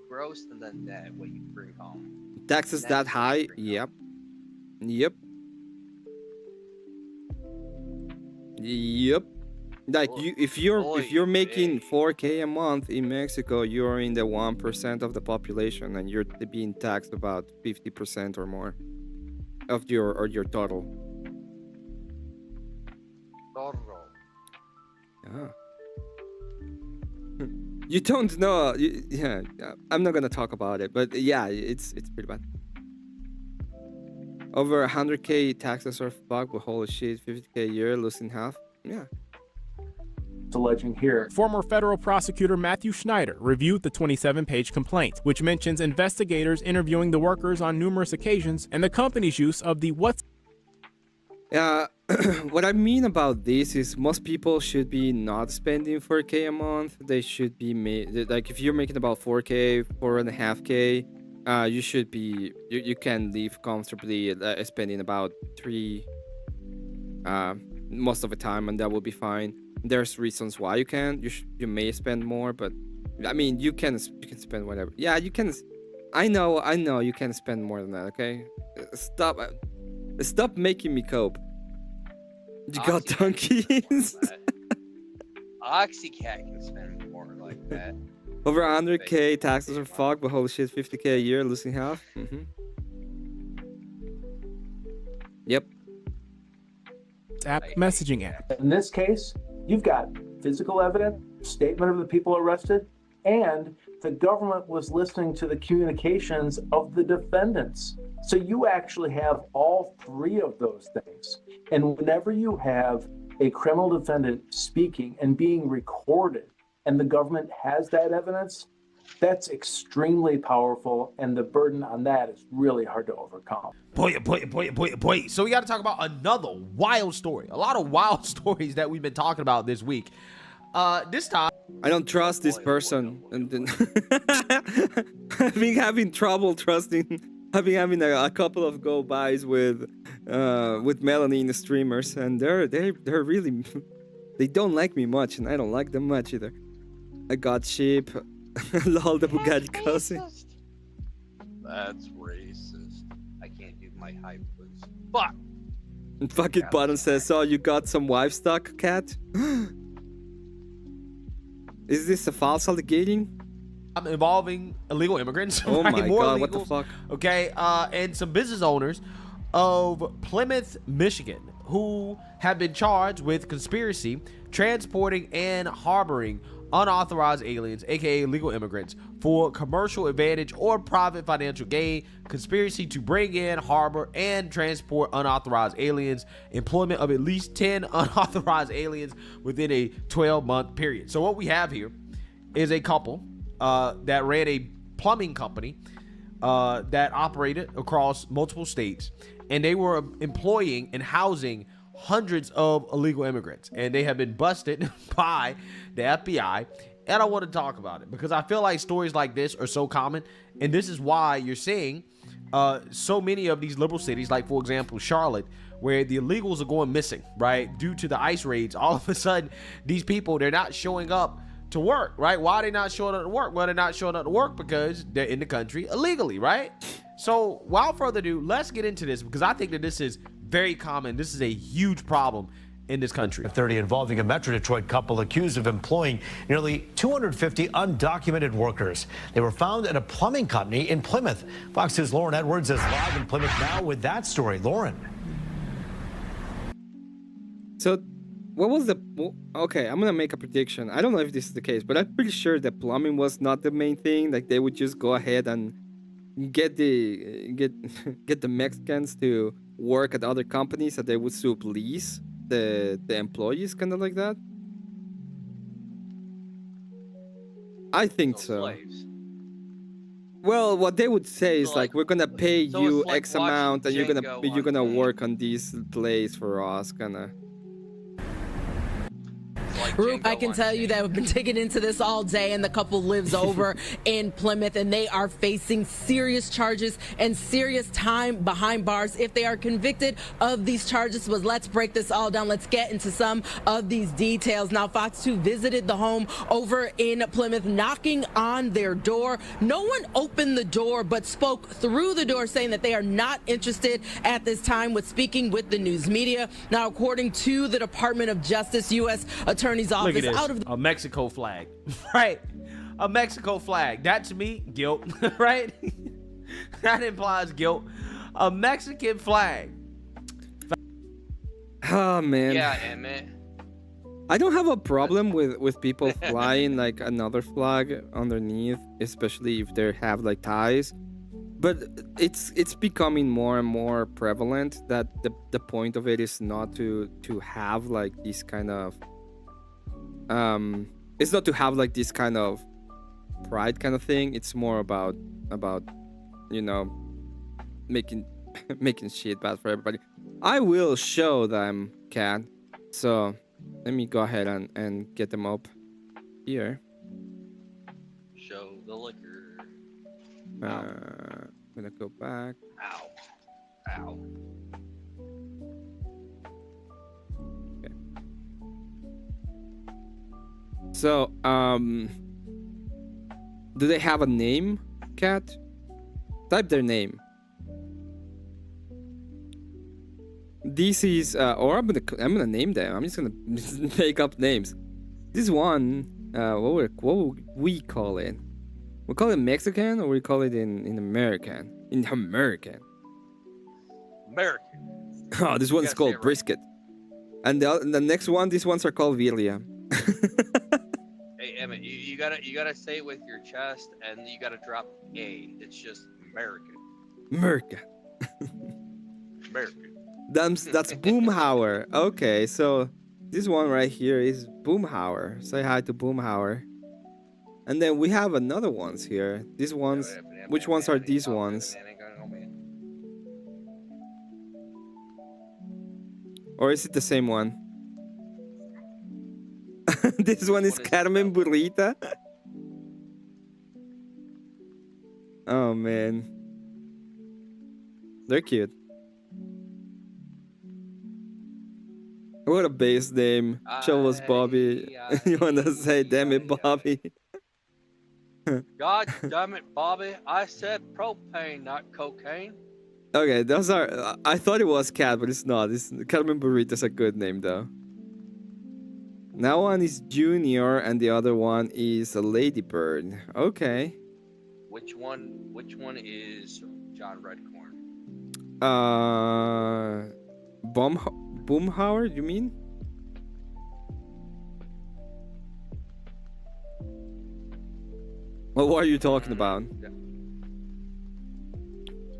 gross and then net what you bring home. Taxes that high? Yep. Like if you're making 4K a month in Mexico, you're in the 1% of the population, and you're being taxed about 50% or more of your total. Yeah. You don't know. Yeah, I'm not gonna talk about it, but yeah, it's pretty bad. Over 100K taxes are fucked, but holy shit, 50K a year, losing half. Yeah. Alleging here. Former federal prosecutor Matthew Schneider reviewed the 27-page complaint, which mentions investigators interviewing the workers on numerous occasions and the company's use of the what's. What I mean about this is most people should be not spending 4K a month. They should be like if you're making about 4K, 4.5K, you should be you can live comfortably spending about 3 most of the time, and that will be fine. There's reasons why you can. You may spend more, but I mean you can spend whatever. Yeah, you can. I know you can spend more than that. Okay, stop making me cope. You got donkeys. Oxycat can spend more like that. Over 100K taxes are fucked, but holy shit, 50K a year, losing half. Yep. App messaging app. In this case, you've got physical evidence, statement of the people arrested, and the government was listening to the communications of the defendants. So you actually have all 3 of those things. And whenever you have a criminal defendant speaking and being recorded, and the government has that evidence, that's extremely powerful, and the burden on that is really hard to overcome. Boy. So we got to talk about another wild story. A lot of wild stories that we've been talking about this week. This time, I don't trust this person, and then I've been having trouble trusting. I've been having a couple of go-bys with Melanie streamers, and they're really they don't like me much, and I don't like them much either. I got sheep. Lol, the Bugatti cousin. That's racist. I can't do my hype boost. Fuck. And fuck it, Button says, "Oh, you got some livestock, cat?" Is this a false allegation? Involving illegal immigrants. Oh right? my More god, illegals, what the fuck? Okay, and some business owners of Plymouth, Michigan, who have been charged with conspiracy, transporting and harboring unauthorized aliens, aka illegal immigrants, for commercial advantage or private financial gain, conspiracy to bring in, harbor, and transport unauthorized aliens, employment of at least 10 unauthorized aliens within a 12-month period. So what we have here is a couple that ran a plumbing company that operated across multiple states, and they were employing and housing hundreds of illegal immigrants, and they have been busted by the FBI. And I want to talk about it because I feel like stories like this are so common, and this is why you're seeing so many of these liberal cities, like for example Charlotte, where the illegals are going missing, right, due to the ICE raids. All of a sudden these people, they're not showing up to work, right? Why are they not showing up to work? Well, they're not showing up to work because they're in the country illegally, right? So without further ado, let's get into this because I think that this is very common. This is a huge problem in this country. 30 involving a Metro Detroit couple accused of employing nearly 250 undocumented workers. They were found at a plumbing company in Plymouth. Fox News' Lauren Edwards is live in Plymouth now with that story. Lauren. So what was the... Okay, I'm gonna make a prediction. I don't know if this is the case, but I'm pretty sure that plumbing was not the main thing. Like they would just go ahead and get the Mexicans to work at other companies that they would sublease the employees, kind of like that. I think so. Slaves. Well, what they would say is like, we're gonna pay so you it's like X amount, and you're gonna on work on this place for us, kind of. It's like Roof, I can tell you that we've been digging into this all day, and the couple lives over in Plymouth, and they are facing serious charges and serious time behind bars if they are convicted of these charges. But let's break this all down. Let's get into some of these details. Now, Fox 2 visited the home over in Plymouth, knocking on their door. No one opened the door, but spoke through the door, saying that they are not interested at this time with speaking with the news media. Now, according to the Department of Justice, U.S. Attorney's Look Office, at this. out of the A Mexico flag, right? A Mexico flag. That to me, guilt, right? That implies guilt. A Mexican flag. Oh man. Yeah, Emmett. I don't have a problem with people flying like another flag underneath, especially if they have like ties. But it's becoming more and more prevalent that the point of it is not to have like this kind of it's not to have like this kind of pride kind of thing. It's more about you know, making shit bad for everybody. I will show them, Cat. So let me go ahead and get them up here. Show the liquor. I'm gonna go back. Ow. Ow. Okay. So, do they have a name, Cat? Type their name. This is, or I'm gonna name them. I'm just gonna make up names. This one, what would we call it? We call it Mexican, or we call it in American? In American. American. Oh, this one's called brisket. And the next one, these ones are called birria. Hey Emmett, you gotta say it with your chest, and you gotta drop A. It's just American. American. American. That's Boomhauer. Okay, so this one right here is Boomhauer. Say hi to Boomhauer. And then we have another ones here. These ones, which ones are these ones? Or is it the same one? This one is Carmen Burrita. Oh man, they're cute. What a base name. Show us Bobby. You wanna say, damn it, Bobby? God damn it, Bobby. I said propane, not cocaine. Okay, those are. I thought it was Cat, but it's not. This Carmen Burrita's a good name though. Now one is Junior, and the other one is a Ladybird. Okay. Which one is John Redcorn? Boomhauer, you mean? Well, what are you talking about?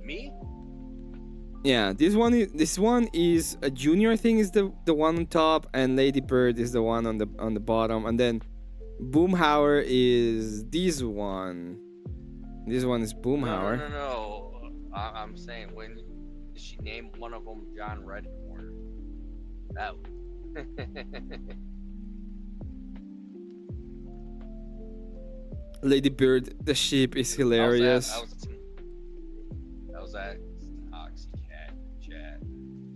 Me? Yeah, this one is a Junior. I think is the one on top, and Ladybird is the one on the bottom, and then Boomhauer is this one. This one is Boomhauer. No. I'm saying, when did she name one of them John Redcorn? That. Ladybird, the sheep, is hilarious. That was that Oxy chat.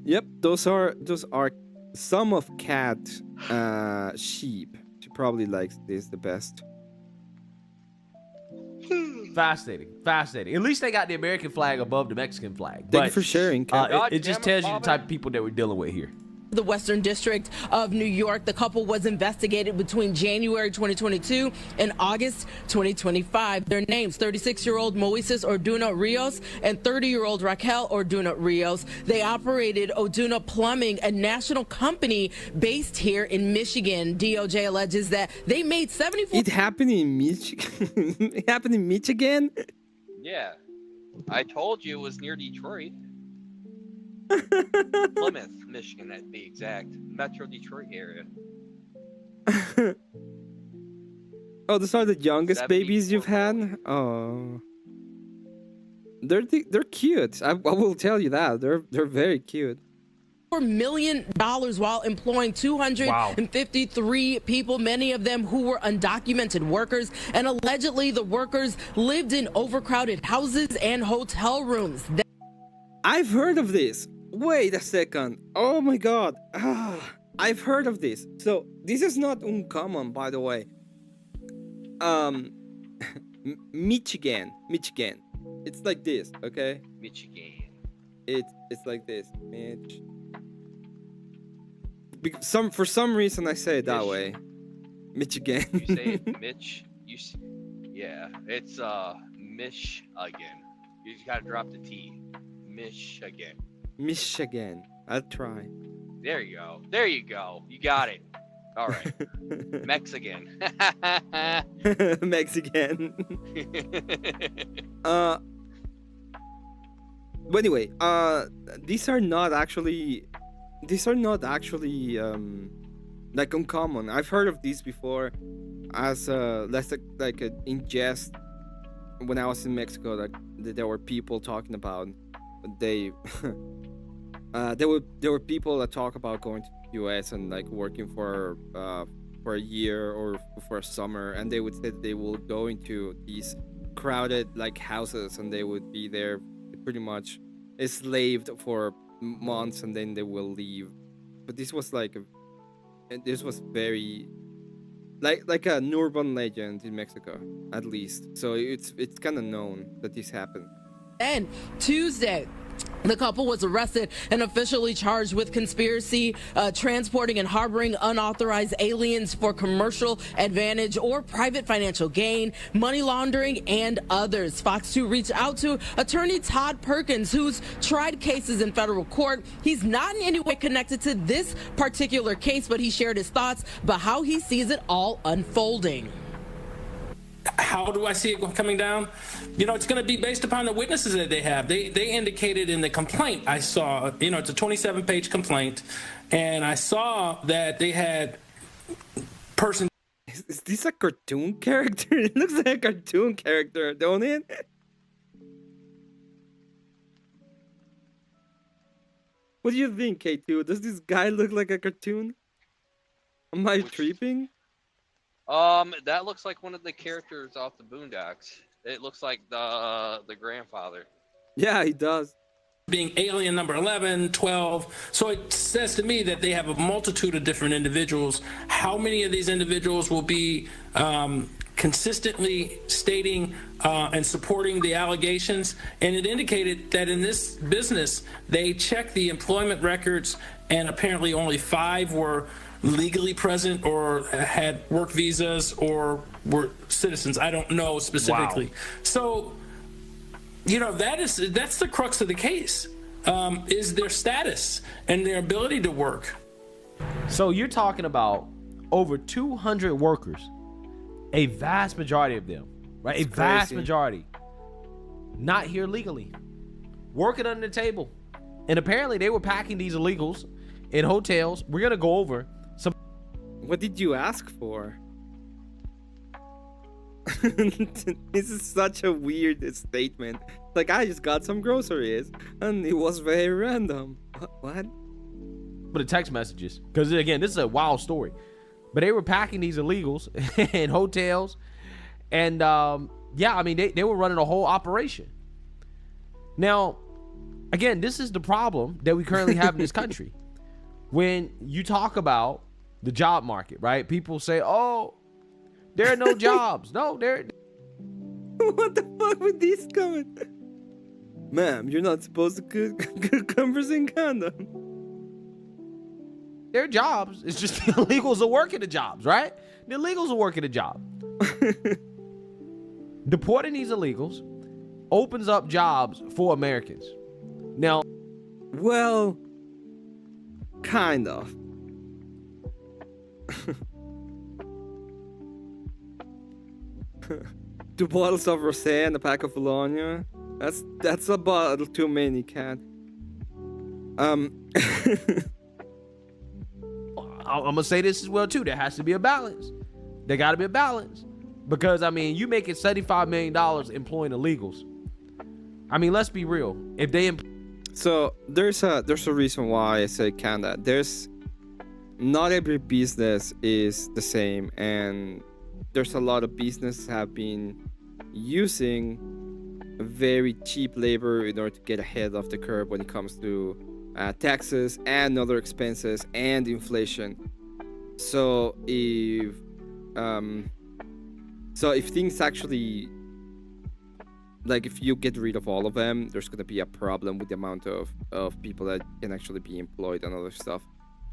Yep, those are some of Cat sheep. She probably likes this the best. Fascinating. At least they got the American flag above the Mexican flag. Thank you for sharing, Cat. It just tells you the type of people that we're dealing with here. The Western District of New York. The couple was investigated between January 2022 and August 2025. Their names, 36-year-old Moises Orduna Rios and 30-year-old Raquel Orduna Rios. They operated Orduna Plumbing, a national company based here in Michigan. DOJ alleges that they made 74... It happened in Michigan? It happened in Michigan? Yeah. I told you it was near Detroit. Plymouth, Michigan, at the exact Metro Detroit area. Oh, those are the youngest babies you've had? Oh, they're cute. I will tell you that they're very cute. $4 million while employing 253 people, many of them who were undocumented workers. And allegedly, the workers lived in overcrowded houses and hotel rooms. I've heard of this. Wait a second. Oh my god. I've heard of this. So this is not uncommon, by the way. Michigan. It's like this, okay? Michigan. It's like this. For some reason I say it that way. Michigan. You say it Mitch. Yeah, it's Mish again. You just gotta drop the T. Michigan. I'll try. There you go. You got it. All right. Mexican. Mexican. But anyway, these are not actually like uncommon. I've heard of these before as like a ingest when I was in Mexico, that there were people talking about there were people that talk about going to the US and like working for a year or for a summer, and they would say that they will go into these crowded like houses and they would be there pretty much enslaved for months and then they will leave. But this was very like an urban legend in Mexico, at least. So it's kind of known that this happened. And Tuesday, the couple was arrested and officially charged with conspiracy, transporting and harboring unauthorized aliens for commercial advantage or private financial gain, money laundering, and others. Fox 2 reached out to attorney Todd Perkins, who's tried cases in federal court. He's not in any way connected to this particular case, but he shared his thoughts about how he sees it all unfolding. How do I see it coming down? It's going to be based upon the witnesses that they have. They indicated in the complaint I saw, it's a 27-page complaint, and I saw that they had person. Is this a cartoon character? It looks like a cartoon character, don't it? What do you think, K2? Does this guy look like a cartoon? Am I tripping? That looks like one of the characters off the Boondocks. It looks like the grandfather. Yeah, he does. Being alien number 11, 12. So it says to me that they have a multitude of different individuals. How many of these individuals will be consistently stating and supporting the allegations? And it indicated that in this business, they checked the employment records, and apparently only 5 were legally present or had work visas or were citizens. I don't know specifically. Wow. So, that's the crux of the case, is their status and their ability to work. So you're talking about over 200 workers, a vast majority of them, right? It's a vast crazy majority not here legally, working under the table. And apparently they were packing these illegals in hotels. We're going to go over some. What did you ask for? This is such a weird statement. Like, I just got some groceries and it was very random. What? But the text messages, because again, this is a wild story. But they were packing these illegals in hotels, and yeah, I mean they were running a whole operation. Now, again, this is the problem that we currently have in this country. When you talk about the job market, right? People say, "Oh, there are no jobs." No, there. What the fuck with these coming? Ma'am, you're not supposed to converse in condom. There are jobs. It's just the illegals are working the jobs, right? The illegals are working the job. Deporting these illegals opens up jobs for Americans. Now, well, kind of. 2 bottles of rosé and a pack of Bologna. That's a bottle too many, cat. I'm gonna say this as well too. There has to be a balance. There got to be a balance, because I mean, you making $75 million employing illegals. I mean, let's be real. If they So there's a reason why I say Canada. There's not every business is the same, and there's a lot of businesses have been using very cheap labor in order to get ahead of the curve when it comes to taxes and other expenses and inflation. So if things actually, like, if you get rid of all of them, there's going to be a problem with the amount of people that can actually be employed and other stuff.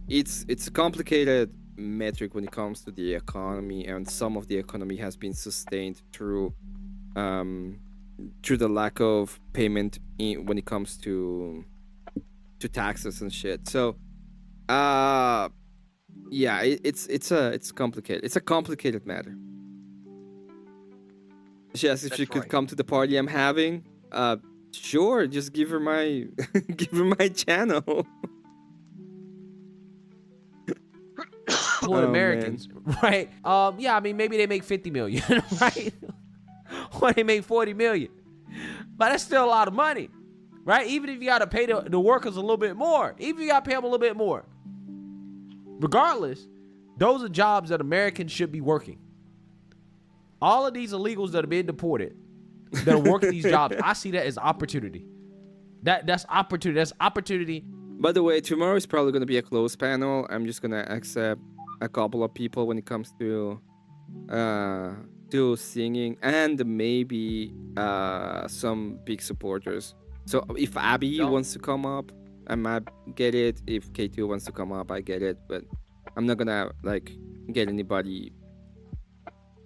It's a complicated metric when it comes to the economy, and some of the economy has been sustained through the lack of payment when it comes to taxes and shit. So yeah, it's complicated. It's a complicated matter. Yes, if you could come to the party I'm having, sure, just give her my channel. Americans, right? Yeah, I mean, maybe they make 50 million, right? Or they make 40 million, but that's still a lot of money, right? Even if you got to pay the workers a little bit more, even if you got to pay them a little bit more, regardless, those are jobs that Americans should be working. All of these illegals that are being deported, that are working these jobs, I see that as opportunity. That's opportunity. That's opportunity. By the way, tomorrow is probably going to be a closed panel. I'm just going to accept a couple of people when it comes to singing, and maybe some big supporters. So if Abby wants to come up, I might get it. If K2 wants to come up, I get it. But I'm not gonna get anybody.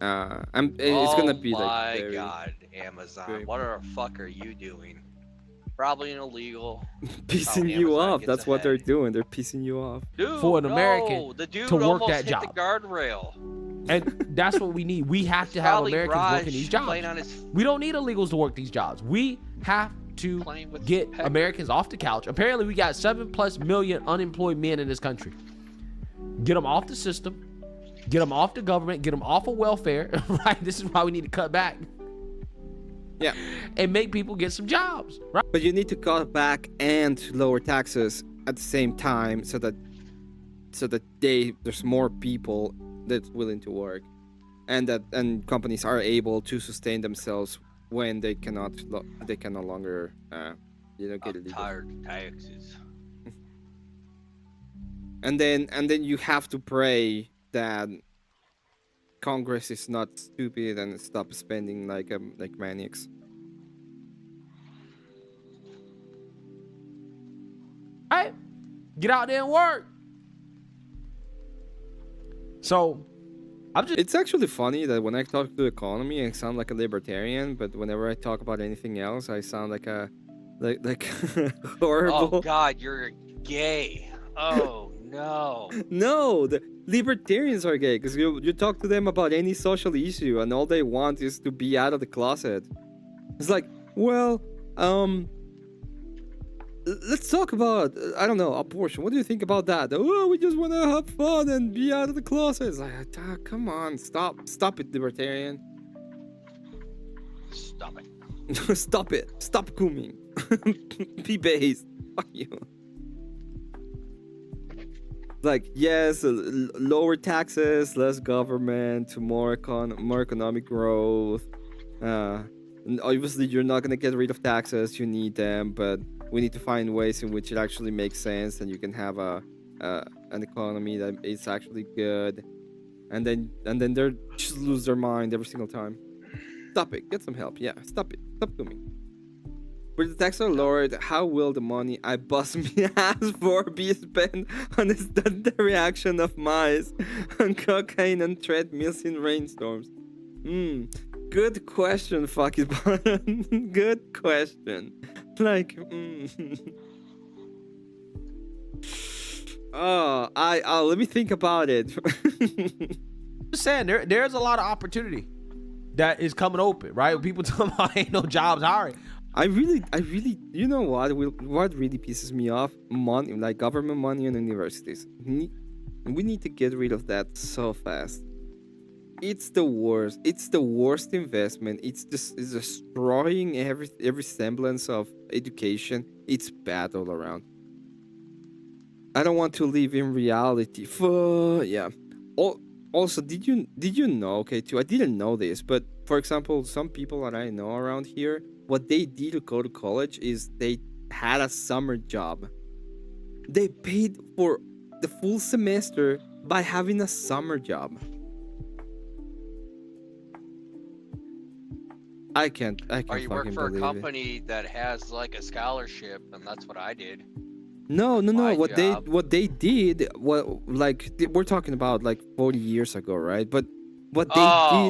It's gonna be like. Oh my god, Amazon! What the fuck are you doing? Probably an illegal. Pissing you off. That's what they're doing. They're pissing you off. Dude, for an American the dude to work almost that hit job. The guardrail. And that's what we need. We have to have Americans working these jobs. We don't need illegals to work these jobs. We have to get Americans off the couch. Apparently, we got 7+ million unemployed men in this country. Get them off the system. Get them off the government. Get them off of welfare. Right? This is why we need to cut back. Yeah. And make people get some jobs. Right? But you need to cut back and lower taxes at the same time, so that there's more people that's willing to work, and companies are able to sustain themselves when they can no longer get it. Tired of taxes. And then you have to pray that Congress is not stupid and stop spending like maniacs. All right, get out there and work. So, It's actually funny that when I talk to the economy, I sound like a libertarian, but whenever I talk about anything else, I sound like a horrible. Oh God, you're gay. Oh no. No, the libertarians are gay because you talk to them about any social issue and all they want is to be out of the closet. It's like, well, let's talk about, I don't know, abortion. What do you think about that? Oh, we just want to have fun and be out of the closet. It's like, come on, stop it, libertarian. Stop it. Stop it. Stop grooming. Be based. Fuck you. Like, yes, lower taxes, less government, more economic growth. Obviously, you're not gonna get rid of taxes. You need them, but we need to find ways in which it actually makes sense, and you can have an economy that is actually good. And then they just lose their mind every single time. Stop it. Get some help. Yeah, stop it. Stop grooming. With the tax are lowered, how will the money I bust me ass for be spent on the reaction of mice on cocaine and treadmills in rainstorms? Good question, fuck it, button. Good question. Like, let me think about it. Just saying, there's a lot of opportunity that is coming open, right? People talking about ain't no jobs hiring. I really, you know what really pisses me off? Money, like government money in universities. We need to get rid of that so fast. It's the worst. It's the worst investment. It's destroying every semblance of education. It's bad all around. I don't want to live in reality. Yeah. Also, did you know? Okay, too. I didn't know this, but for example, some people that I know around here, what they did to go to college is they had a summer job. They paid for the full semester by having a summer job. I can't Or you work fucking for a believe it. company that has like a scholarship, and that's what I did. No. What job. they did, we're talking about like 40 years ago, right? But what they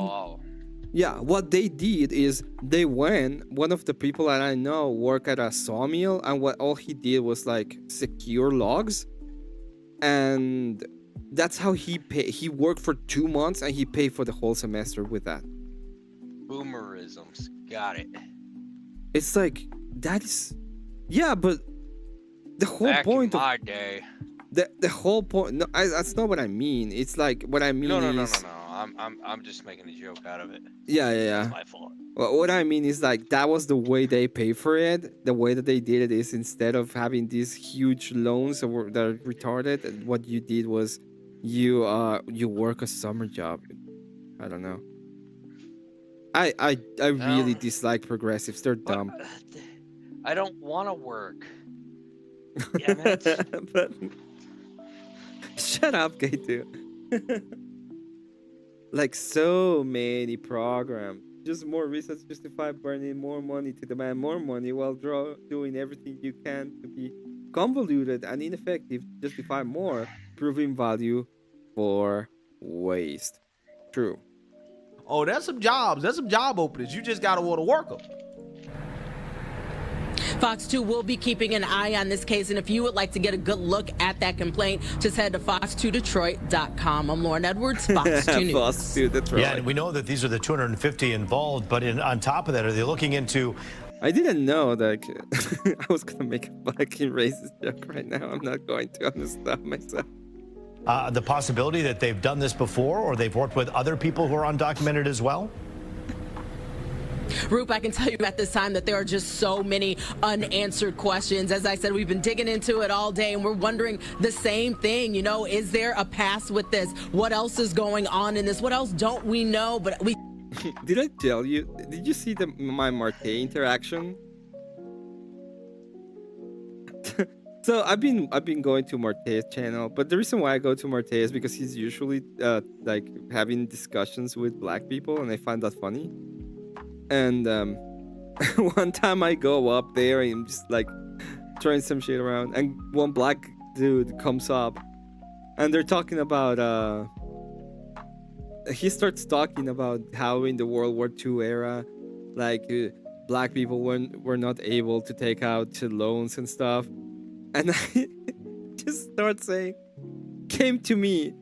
what they did is they went. One of the people that I know work at a sawmill, and all he did was like secure logs, and that's how he paid. He worked for 2 months, and he paid for the whole semester with that. Boomerisms, got it. It's like that is, yeah, but the whole Back point in my day. The whole point. No, that's not what I mean. It's like what I mean No. is. I'm just making a joke out of it. Yeah. It's my fault. Well, what I mean is like that was the way they pay for it. The way that they did it is instead of having these huge loans that are retarded, what you did was you work a summer job. I don't know. I really dislike progressives. They're dumb. I don't want to work. Damn it. But shut up, K2. Like so many programs. Just more reasons justify burning more money to demand more money while doing everything you can to be convoluted and ineffective to justify more, proving value for waste. True. Oh, there's some jobs. There's some job openings. You just gotta want to work them. Fox 2 will be keeping an eye on this case, and if you would like to get a good look at that complaint, just head to fox2detroit.com. I'm Lauren Edwards, Fox 2 News. Fox 2 Detroit. Yeah, and we know that these are the 250 involved, but on top of that, are they looking into... I didn't know that I was going to make a fucking racist joke right now. I'm not going to. I'm going to stop myself. The possibility that they've done this before, or they've worked with other people who are undocumented as well? Roop, I can tell you at this time that there are just so many unanswered questions. As I said, we've been digging into it all day, and we're wondering the same thing. You know, is there a past with this? What else is going on in this? What else don't we know? But we... Did I tell you? Did you see my Marte interaction? So I've been going to Marte's channel, but the reason why I go to Marte is because he's usually like having discussions with black people, and I find that funny. And one time I go up there and I'm just like throwing some shit around, and one black dude comes up, and they're talking about he starts talking about how in the World War II era, like black people were not able to take out loans and stuff, and I just start saying, came to me.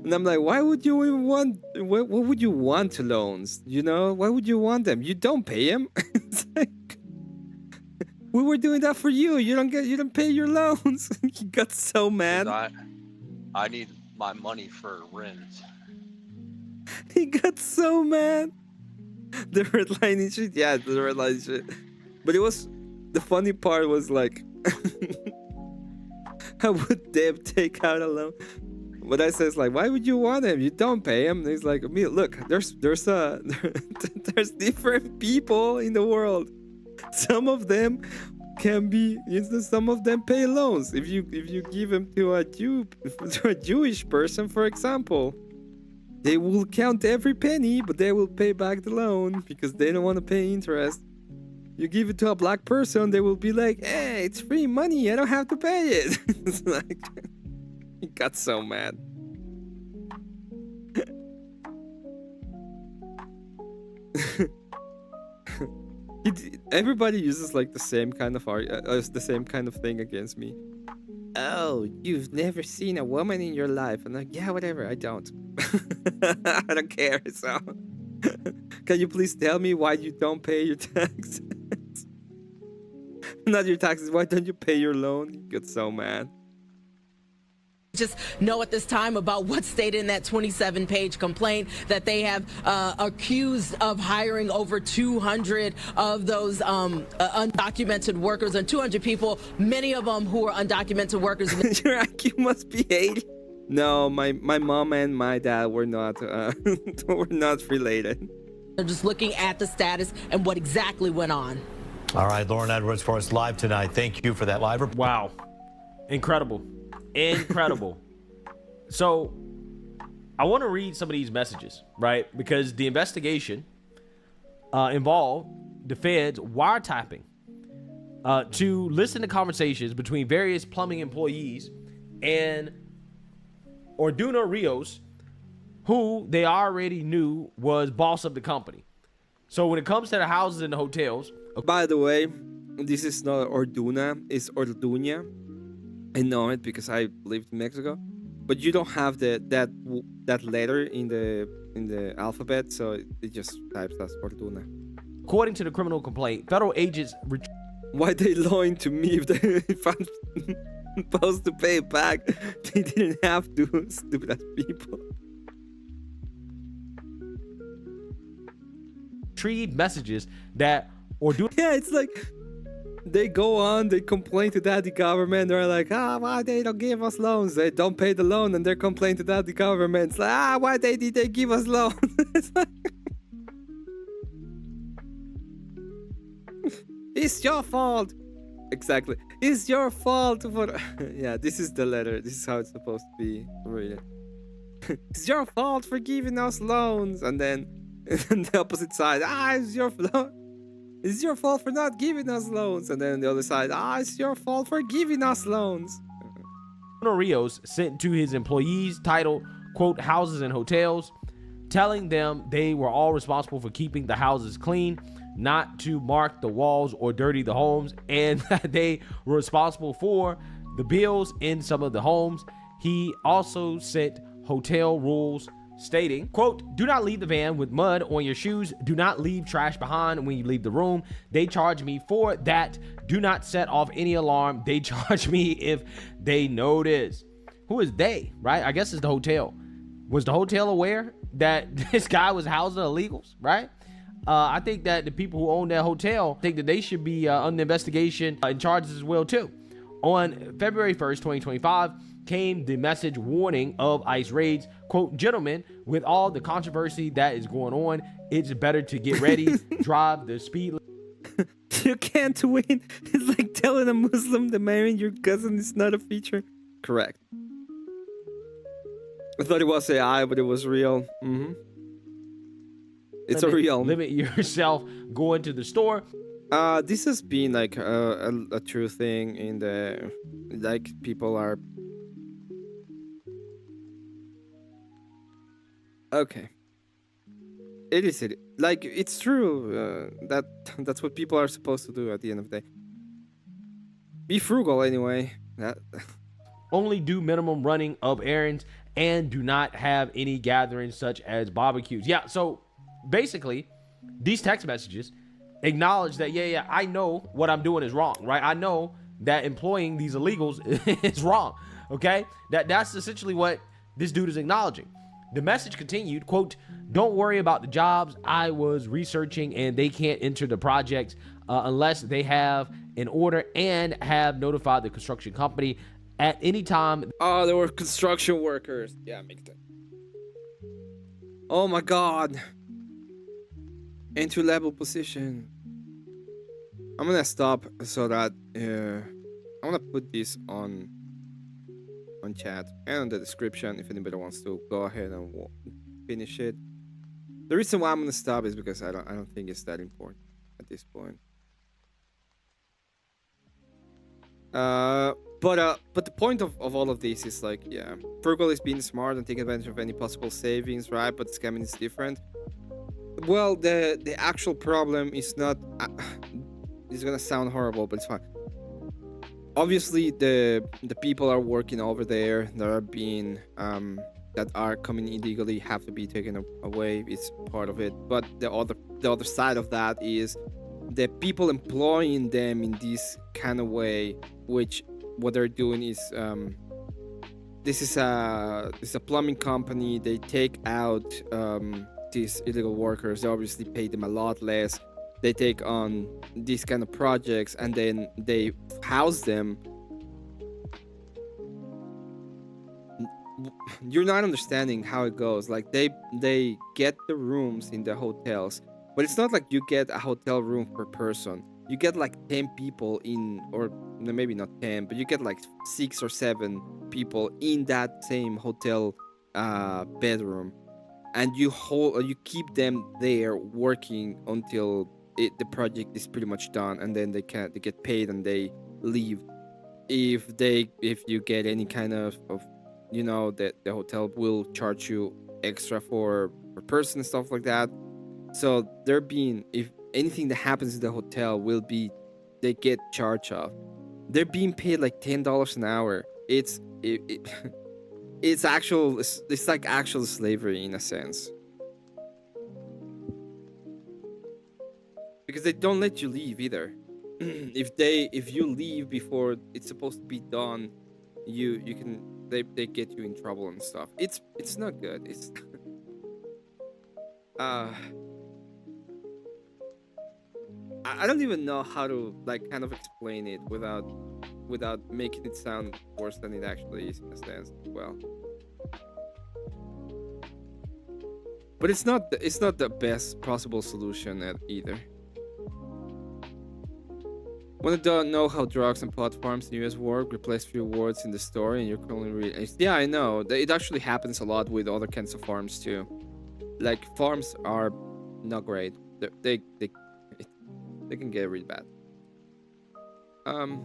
And I'm like, why would you even want? What would you want to loans? You know, why would you want them? You don't pay them. It's like, we were doing that for you. You don't pay your loans. He got so mad. I need my money for rent. He got so mad. The redlining shit, yeah, the redlining shit. But it was the funny part was like, how would Deb take out a loan? What I say is like, why would you want him? You don't pay him. And he's like, look, there's different people in the world. Some of them can be, some of them pay loans. If you give them to a Jewish person, for example, they will count every penny, but they will pay back the loan because they don't want to pay interest. You give it to a black person, they will be like, hey, it's free money. I don't have to pay it. It's like... He got so mad. Everybody uses like the same kind of thing against me. Oh, you've never seen a woman in your life? I'm like, yeah, whatever. I don't. I don't care. So, can you please tell me why you don't pay your taxes? Not your taxes. Why don't you pay your loan? You get so mad. Just know at this time about what's stated in that 27-page complaint, that they have accused of hiring over 200 of those undocumented workers, and 200 people, many of them who are undocumented workers. Your IQ must be 80. No, my mom and my dad were not were not related. They're just looking at the status and what exactly went on. All right, Lauren Edwards for us live tonight. Thank you for that live report. Wow. Incredible. Incredible. So I want to read some of these messages, right? Because the investigation involved the feds wiretapping to listen to conversations between various plumbing employees and Orduna Rios, who they already knew was boss of the company. So when it comes to the houses and the hotels. By the way, this is not Orduna, it's Orduña. I know it because I lived in Mexico, but you don't have that letter in the alphabet, so it just types as Orduna. According to the criminal complaint, federal agents. Why they lying to me if I'm supposed to pay it back? They didn't have to. Stupid ass people. Retrieved messages that Orduna. Yeah, it's like. They go on, they complain to the government. They're like, why they don't give us loans? They don't pay the loan, and they're complaining to the government. It's like, why did they give us loans? It's like, it's your fault. Exactly. It's your fault for. Yeah, this is the letter. This is how it's supposed to be read. It's your fault for giving us loans, and then the opposite side. It's your fault. It's your fault for not giving us loans. And then on the other side, it's your fault for giving us loans. Rios sent to his employees titled, quote, houses and hotels, telling them they were all responsible for keeping the houses clean, not to mark the walls or dirty the homes, and that they were responsible for the bills in some of the homes. He also sent hotel rules stating, quote, do not leave the van with mud on your shoes. Do not leave trash behind when you leave the room. They charge me for that. Do not set off any alarm. They charge me if they notice. Who is they, right? I guess it's the hotel. Was the hotel aware that this guy was housing illegals, right? I think that the people who own that hotel think that they should be under investigation and charges as well, too. On February 1st, 2025, came the message warning of ICE raids. Quote, gentlemen, with all the controversy that is going on, it's better to get ready, drive the speed. You can't win. It's like telling a Muslim that marrying your cousin is not a feature. Correct. I thought it was AI, but it was real. It's a real. Limit yourself going to the store. This has been like a true thing in the, like, people are. Okay. It is like, it's true that's what people are supposed to do at the end of the day. Be frugal anyway. Only do minimum running of errands and do not have any gatherings such as barbecues. Yeah, so basically these text messages acknowledge that I know what I'm doing is wrong, right? I know that employing these illegals is wrong. Okay, that's essentially what this dude is acknowledging. The message continued, quote, don't worry about the jobs I was researching, and they can't enter the projects unless they have an order and have notified the construction company at any time. Oh, there were construction workers. Yeah, makes sense. Oh my God. Entry-level position. I'm gonna stop so that I'm gonna put this on chat and on the description if anybody wants to go ahead and finish it. The reason why I'm gonna stop is because I don't think it's that important at this point. But the point of all of this is like, yeah, frugal is being smart and taking advantage of any possible savings, right? But scamming is different. Well, the actual problem is not. It's gonna sound horrible, but it's fine. Obviously, the people are working over there that are being that are coming illegally have to be taken away. It's part of it. But the other side of that is the people employing them in this kind of way, which what they're doing is this is a plumbing company. They take out these illegal workers. They obviously pay them a lot less. They take on these kind of projects, and then they house them. You're not understanding how it goes. Like they get the rooms in the hotels, but it's not like you get a hotel room per person. You get like 10 people in, or maybe not 10, but you get like 6 or 7 people in that same hotel bedroom, and you keep them there working until the project is pretty much done, and then they get paid and they leave. If you get any kind of that the hotel will charge you extra for per person and stuff like that. So if anything that happens in the hotel they get charged off. They're being paid like $10 an hour. It's like actual slavery in a sense, because they don't let you leave either. If you leave before it's supposed to be done, they get you in trouble and stuff. It's not good. It's I don't even know how to like kind of explain it without making it sound worse than it actually is in a sense as well. But it's not the best possible solution either. Want to know how drugs and platforms in the US work? Replace few words in the story and you're currently reading. Yeah, I know. It actually happens a lot with other kinds of farms too. Like farms are not great. They can get really bad. I'm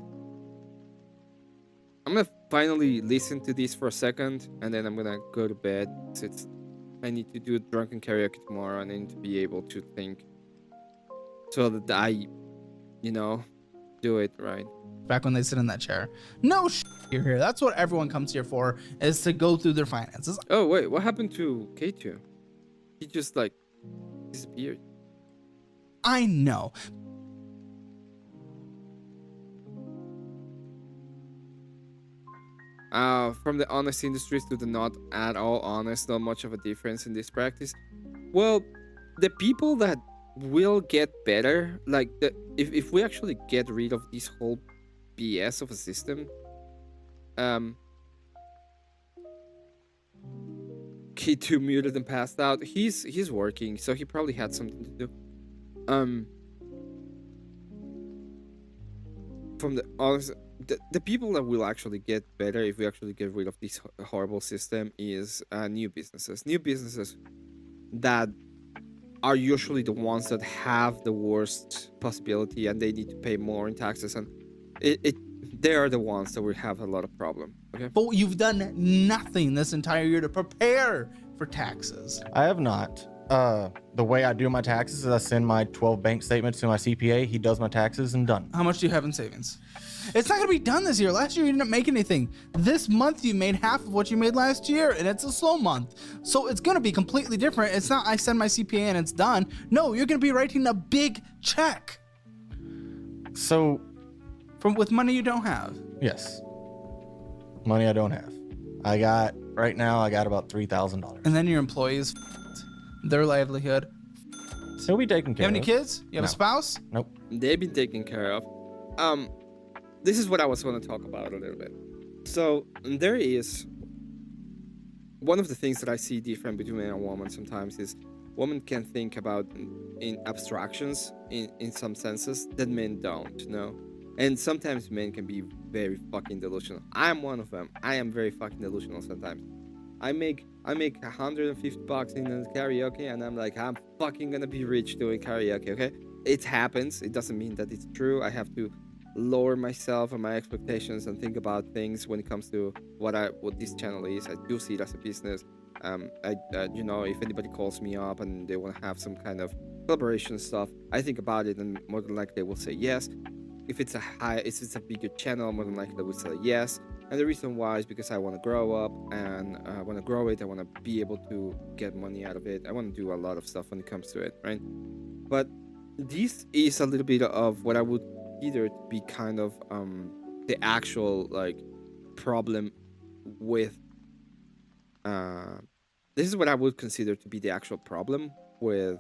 gonna finally listen to this for a second, and then I'm gonna go to bed. I need to do drunken karaoke tomorrow, and I need to be able to think, so that I, do it right. Back when they sit in that chair. No you're here. That's what everyone comes here for, is to go through their finances. Oh wait, what happened to K2? He just like disappeared. I know. From the honest industries to the not at all honest, not much of a difference in this practice. Well, the people that will get better, like if we actually get rid of this whole BS of a system, K2 muted and passed out. He's working, so he probably had something to do. From the honest, the people that will actually get better if we actually get rid of this horrible system is new businesses that are usually the ones that have the worst possibility, and they need to pay more in taxes, and they are the ones that will have a lot of problem. Okay, but you've done nothing this entire year to prepare for taxes. I have not. The way I do my taxes is I send my 12 bank statements to my CPA. He does my taxes and done. How much do you have in savings? It's not going to be done this year. Last year you didn't make anything. This month you made half of what you made last year, and it's a slow month. So it's going to be completely different. It's not I send my CPA and it's done. No, you're going to be writing a big check. So, with money you don't have. Yes. Money I don't have. Right now I got about $3,000. And then your employees, their livelihood. He'll be taken care of. You have any kids? You have a spouse? Nope. They've been taken care of. This is what I was going to talk about a little bit. So there is one of the things that I see different between man and woman sometimes is women can think about in abstractions in some senses that men don't, and sometimes men can be very fucking delusional. I'm one of them. I am very fucking delusional sometimes. I make $150 in the karaoke, and I'm like, I'm fucking gonna be rich doing karaoke. Okay, it happens. It doesn't mean that it's true. I have to lower myself and my expectations and think about things when it comes to what this channel is. I do see it as a business. If anybody calls me up and they want to have some kind of collaboration stuff, I think about it, and more than likely they will say yes. If it's a bigger channel, more than likely they will say yes. And the reason why is because I want to grow up, and I want to grow it. I want to be able to get money out of it. I want to do a lot of stuff when it comes to it, right? But this is a little bit of what I would either be kind of the actual like problem with this is what I would consider to be the actual problem with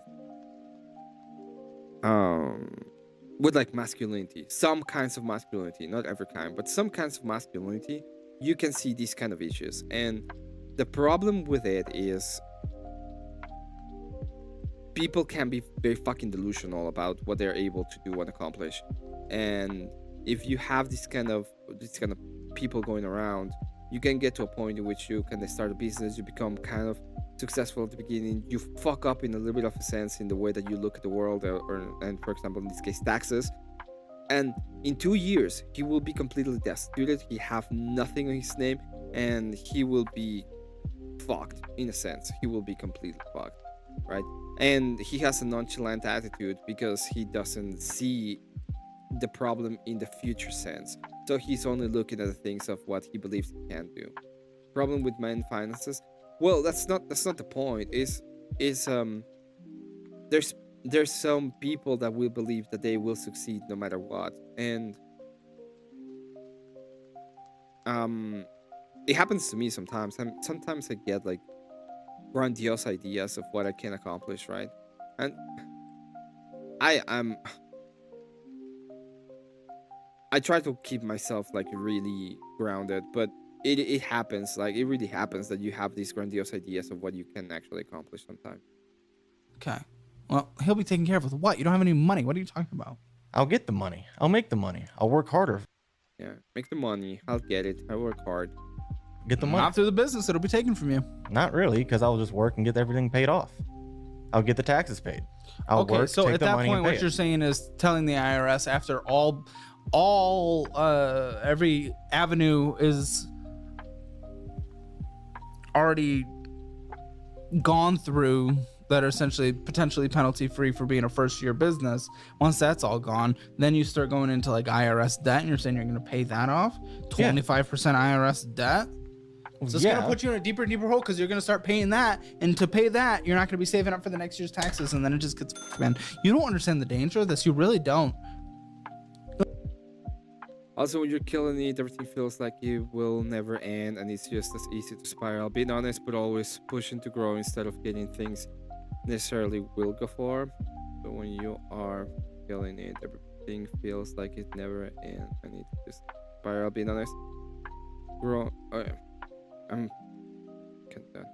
like masculinity. Some kinds of masculinity, not every kind, but some kinds of masculinity, you can see these kind of issues. And the problem with it is people can be very fucking delusional about what they're able to do and accomplish. And if you have this kind of people going around, you can get to a point in which you can start a business, you become kind of successful at the beginning, you fuck up in a little bit of a sense in the way that you look at the world, and for example, in this case, taxes. And in 2 years, he will be completely destitute. He have nothing on his name, and he will be fucked in a sense. He will be completely fucked, right? And he has a nonchalant attitude because he doesn't see the problem in the future sense. So he's only looking at the things of what he believes he can do. Problem with men finances, well, that's not the point. There's some people that will believe that they will succeed no matter what, and it happens to me sometimes. Sometimes I get like grandiose ideas of what I can accomplish, right? And I try to keep myself like really grounded, but it happens, like it really happens that you have these grandiose ideas of what you can actually accomplish sometimes. Okay. Well, he'll be taken care of with what? You don't have any money. What are you talking about? I'll get the money. I'll make the money. I'll work harder. Yeah, make the money. I'll get it. I work hard. Get the money. Not through the business. It'll be taken from you. Not really, because I'll just work and get everything paid off. I'll get the taxes paid. I'll work, so take at the that money point, and pay what you're saying is telling the IRS after every avenue is already gone through that are essentially potentially penalty free for being a first year business. Once that's all gone, then you start going into like IRS debt, and you're saying you're going to pay that off. 25% IRS debt. So it's going to put you in a deeper and deeper hole because you're going to start paying that, and to pay that, you're not going to be saving up for the next year's taxes, and then it just gets, man. You don't understand the danger of this. You really don't. Also, when you're killing it, everything feels like it will never end, and it's just as easy to spiral. Being honest, but always pushing to grow instead of getting things necessarily will go for. But when you are killing it, everything feels like it never ends, and it just spiral. Being honest, grow. Oh yeah, I'm content.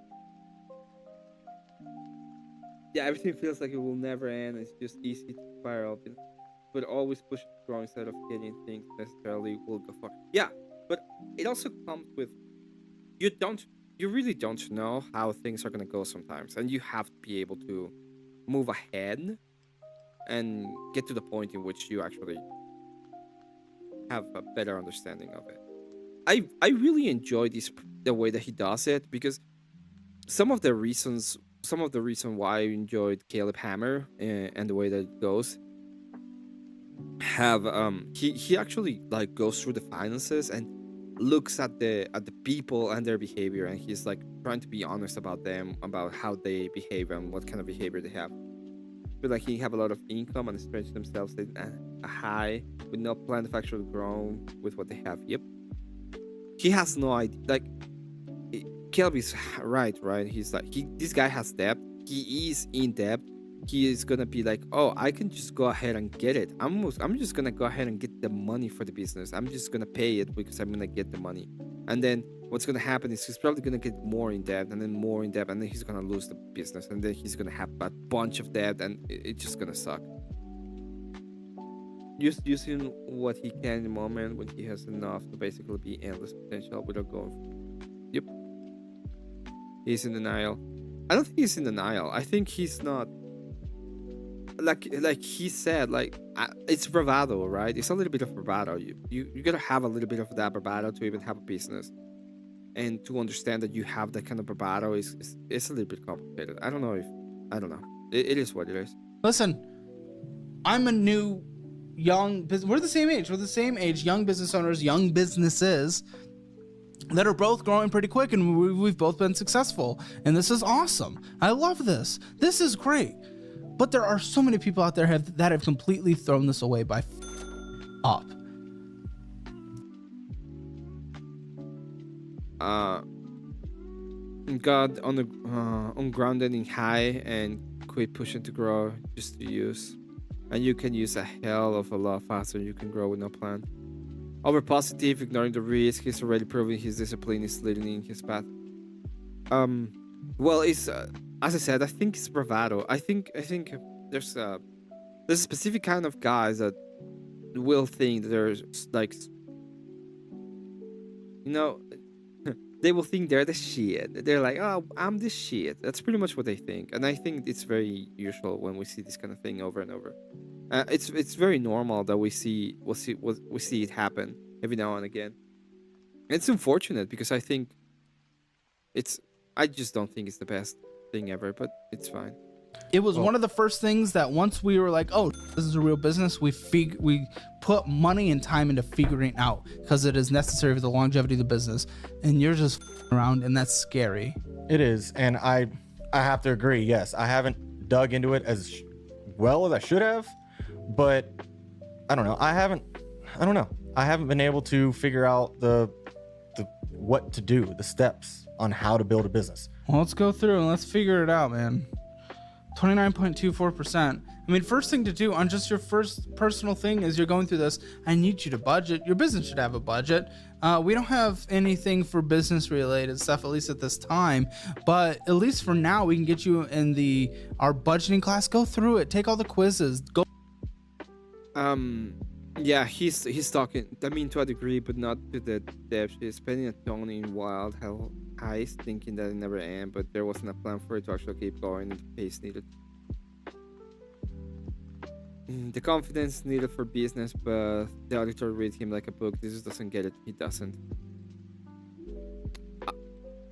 Yeah, everything feels like it will never end. It's just easy to spiral. But always push to grow instead of getting things necessarily will go for. Yeah, but it also comes with you really don't know how things are gonna go sometimes, and you have to be able to move ahead and get to the point in which you actually have a better understanding of it. I really enjoy the way that he does it, because some of the reason why I enjoyed Caleb Hammer and the way that it goes have he actually like goes through the finances and looks at the people and their behavior, and he's like trying to be honest about them, about how they behave and what kind of behavior they have. But like he have a lot of income and stretch themselves at a high with no plan of actually growing with what they have. Yep, he has no idea. Like Caleb is right. He's like this guy has debt. He is in debt. He is gonna be like, oh, I can just go ahead and get it. I'm just gonna go ahead and get the money for the business. I'm just gonna pay it because I'm gonna get the money. And then what's gonna happen is he's probably gonna get more in debt, and then more in debt, and then he's gonna lose the business, and then he's gonna have a bunch of debt, and it's just gonna suck. Just using what he can in the moment when he has enough to basically be endless potential without going. Yep. He's in denial. I don't think he's in denial. I think he's not. Like he said, like it's bravado, right? It's a little bit of bravado. You gotta have a little bit of that bravado to even have a business, and to understand that you have that kind of bravado is a little bit complicated. I don't know. It is what it is. Listen, I'm a new young business. We're the same age. We're the same age. Young business owners, young businesses that are both growing pretty quick, and we've both been successful. And this is awesome. I love this. This is great. But there are so many people out there that have completely thrown this away by up. got on the ungrounded in high and quit pushing to grow just to use. And you can use a hell of a lot faster. You can grow with no plan. Over positive, ignoring the risk. He's already proven his discipline is leading his path. Well, it's as I said, I think it's bravado. I think there's a specific kind of guys that will think that there's like, you know, they will think they're the shit. They're like, oh, I'm the shit. That's pretty much what they think, and I think it's very usual when we see this kind of thing over and over. It's very normal that we see it happen every now and again. It's unfortunate because I just don't think it's the best thing ever, but it's fine. It was one of the first things that once we were like, oh, this is a real business, we put money and time into figuring it out because it is necessary for the longevity of the business. And you're just around, and that's scary. It is, and I have to agree. Yes, I haven't dug into it as well as I should have, but I don't know. I haven't been able to figure out the what to do, the steps on how to build a business. Well, let's go through and let's figure it out, man. 29.24%. I mean, first thing to do on just your first personal thing is you're going through this. I need you to budget. Your business should have a budget. We don't have anything for business related stuff, at least at this time. But at least for now, we can get you in our budgeting class. Go through it. Take all the quizzes. Go. Yeah, he's talking. I mean, to a degree, but not to the depth. He's spending a ton in wild hell highs, thinking that it never end, but there wasn't a plan for it to actually keep going at the pace needed. The confidence needed for business, but the auditor read him like a book. This just doesn't get it. He doesn't.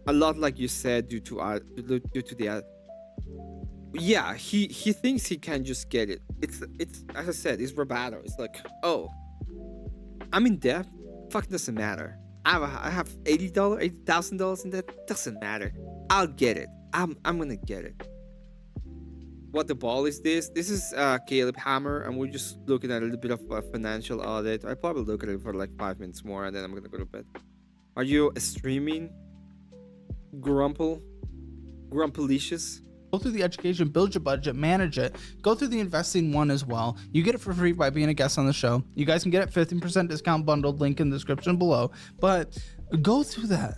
A lot, like you said, due to the. Yeah, he thinks he can just get it. It's as I said, it's bravado. It's like, oh, I'm in debt. Fuck, doesn't matter. I have $80,000 in debt. Doesn't matter. I'll get it. I'm gonna get it. What the ball is this? This is Caleb Hammer, and we're just looking at a little bit of a financial audit. I probably look at it for like 5 minutes more, and then I'm gonna go to bed. Are you streaming? Grumpalicious? Go through the education, build your budget, manage it. Go through the investing one as well. You get it for free by being a guest on the show. You guys can get it 15% discount bundled, link in the description below. But go through that.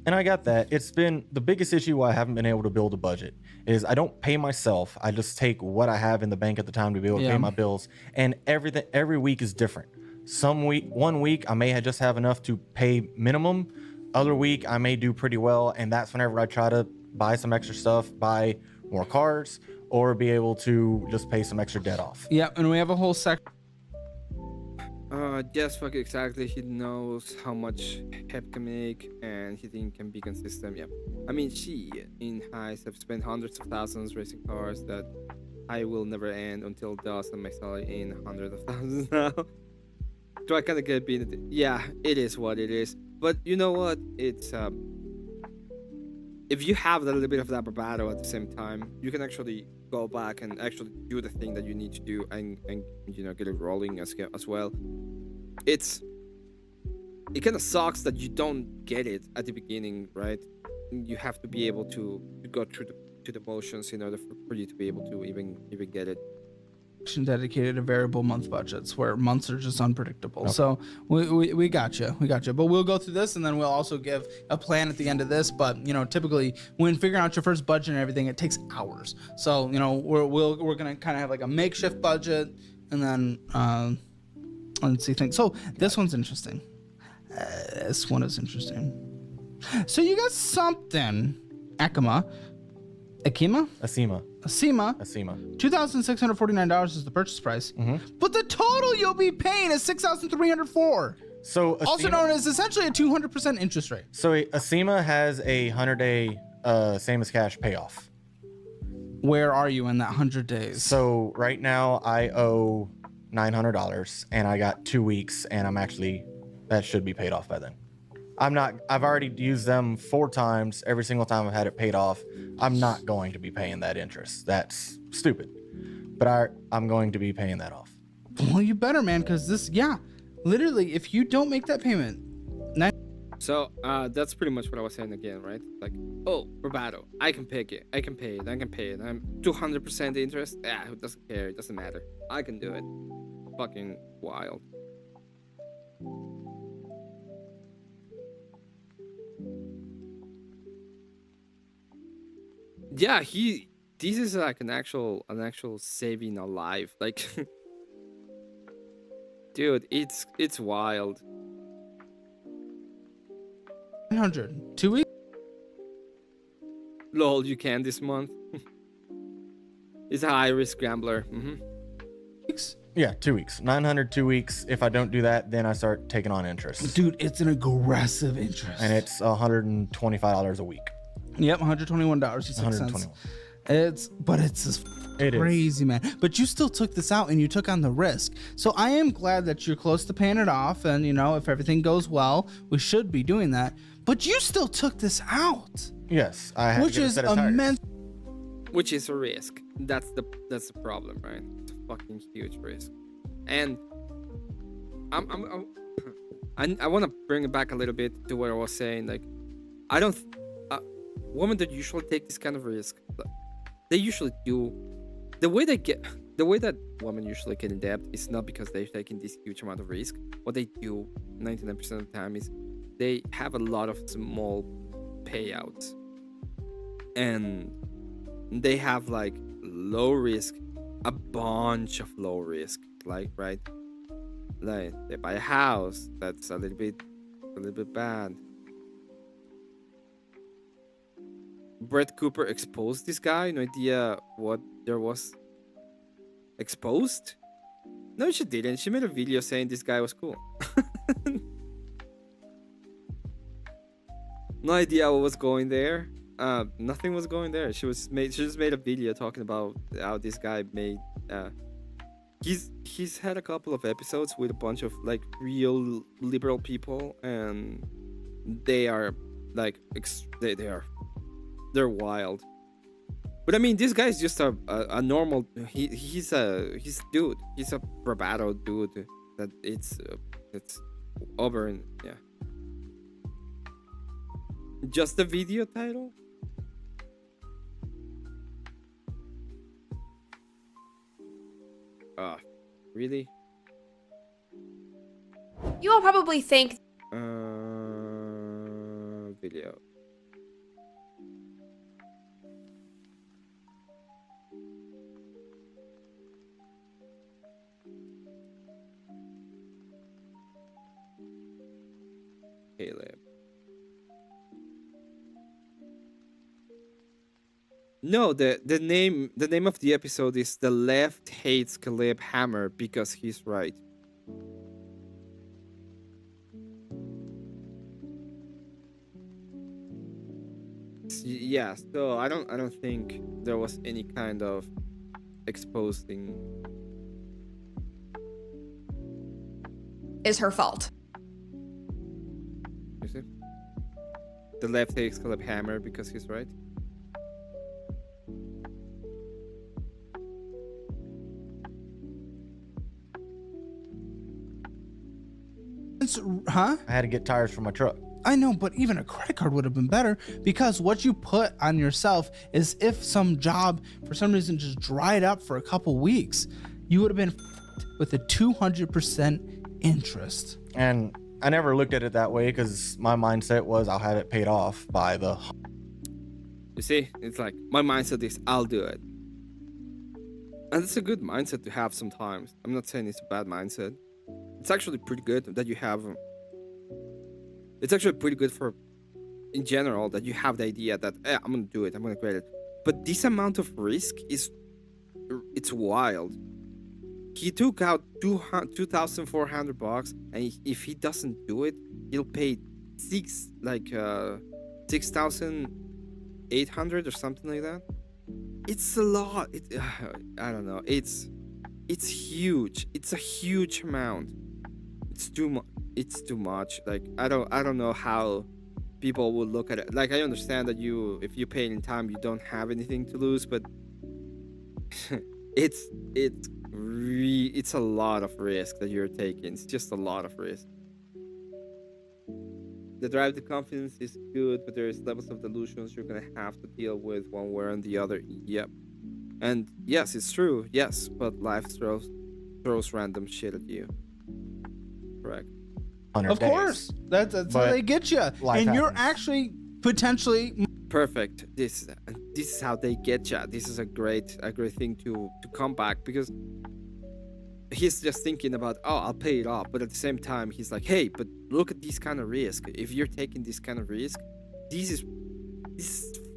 And I got that. It's been the biggest issue why I haven't been able to build a budget is I don't pay myself. I just take what I have in the bank at the time to be able to pay my bills. And every week is different. One week I may just have enough to pay minimum. Other week I may do pretty well. And that's whenever I try to buy some extra stuff, buy more cars, or be able to just pay some extra debt off. Yeah, and we have a whole section. Yes, fuck exactly. He knows how much Hep can make, and he thinks can be consistent. Yeah, I mean, she in highs have spent hundreds of thousands racing cars that I will never end until dust and my salary in hundreds of thousands now. Do I kind of get being? Yeah, it is what it is. But you know what? It's if you have a little bit of that bravado at the same time, you can actually go back and actually do the thing that you need to do and you know, get it rolling as well. It kind of sucks that you don't get it at the beginning, right? You have to be able to go through the motions in order for you to be able to even get it. Dedicated to variable month budgets where months are just unpredictable. Okay. So we got you. But we'll go through this and then we'll also give a plan at the end of this. But you know, typically when figuring out your first budget and everything, it takes hours. So you know, we're gonna kind of have like a makeshift budget and then let's see things. So this one's interesting. This one is interesting. So you got something, Acima. $2,649 is the purchase price, but the total you'll be paying is $6,304. So also known as essentially a 200% interest rate. So Acima has a 100-day same as cash payoff. Where are you in that 100 days? So right now I owe $900 and I got 2 weeks and that should be paid off by then. I've already used them 4 times. Every single time I've had it paid off. I'm not going to be paying that interest. That's stupid. But I'm going to be paying that off. Well, you better, man, because literally, if you don't make that payment. So that's pretty much what I was saying again, right? Like, oh, bravado, I can pick it, I can pay it, I can pay it. I'm 200% interest. Yeah, who doesn't care? It doesn't matter. I can do it. Fucking wild. Yeah, this is like an actual saving a life. Like, dude, it's wild. 900. 2 weeks? Lol, you can this month. He's a high risk gambler. Weeks? Yeah, 2 weeks. 900, 2 weeks. If I don't do that, then I start taking on interest. Dude, it's an aggressive interest. And it's $125 a week. Yep, $121.06. It's just crazy, man. But you still took this out and you took on the risk. So I am glad that you're close to paying it off. And, you know, if everything goes well, we should be doing that. But you still took this out. Yes, I have. Which is immense. Which is a risk. That's the problem, right? It's a fucking huge risk. And I want to bring it back a little bit to what I was saying. Like, I don't. Women that usually take this kind of risk, they usually do. The way that women usually get in debt is not because they're taking this huge amount of risk. What they do 99% of the time is they have a lot of small payouts, and they have like low risk, a bunch of low risk, like, right? Like, they buy a house that's a little bit bad. Brett Cooper exposed this guy. No idea what there was exposed. No, she didn't. She made a video saying this guy was cool. No idea what was going there. Nothing was going there. She just made a video talking about how this guy made. He's had a couple of episodes with a bunch of like real liberal people, and they are like they're wild. But I mean, this guy's just a normal. He's dude. He's a bravado dude. That it's over and yeah. Just the video title. Really? You all probably think. Video. Caleb. No, the name of the episode is "The Left Hates Caleb Hammer Because He's Right." Yeah, so I don't think there was any kind of exposing. Is her fault. You see? The left hates Caleb Hammer because he's right. Huh? I had to get tires for my truck. I know, but even a credit card would have been better, because what you put on yourself is if some job for some reason just dried up for a couple weeks, you would have been with a 200% interest. And I never looked at it that way because my mindset was I'll have it paid off by the. You see, it's like my mindset is I'll do it. And it's a good mindset to have sometimes. I'm not saying it's a bad mindset. It's actually pretty good that you have. It's actually pretty good for, in general, that you have the idea that I'm gonna do it, I'm gonna create it. But this amount of risk it's wild. He took out $2,400, and if he doesn't do it, he'll pay $6,800 or something like that. It's a lot. I don't know. It's huge. It's a huge amount. It's too much. It's too much. Like I don't know how people would look at it. Like I understand that if you pay in time, you don't have anything to lose, but it's a lot of risk that you're taking. It's just a lot of risk. the drive to confidence is good, but there's levels of delusions you're gonna have to deal with one way or the other. Yep. And yes, it's true. Yes, but life throws random shit at you. Correct. Of course, that's how they get you, and you're actually potentially perfect. This is how they get you. This is a great thing to come back, because he's just thinking about, oh, I'll pay it off, but at the same time he's like, hey, but look at this kind of risk. If you're taking this kind of risk, this is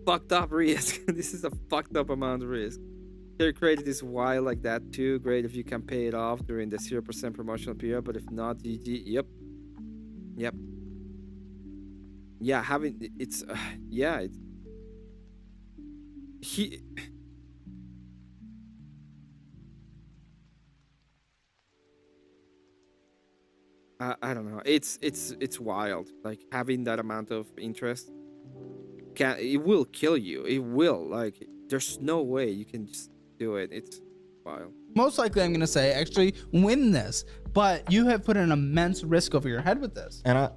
fucked up risk. This is a fucked up amount of risk. They created this while like that too. Great if you can pay it off during the 0% promotional period, but if not, GG. Yep. Yeah, it's I don't know. It's wild. Like, having that amount of interest it will kill you. It will. Like, there's no way you can just do it. It's wild. Most likely, I'm gonna say actually win this, but you have put an immense risk over your head with this. And I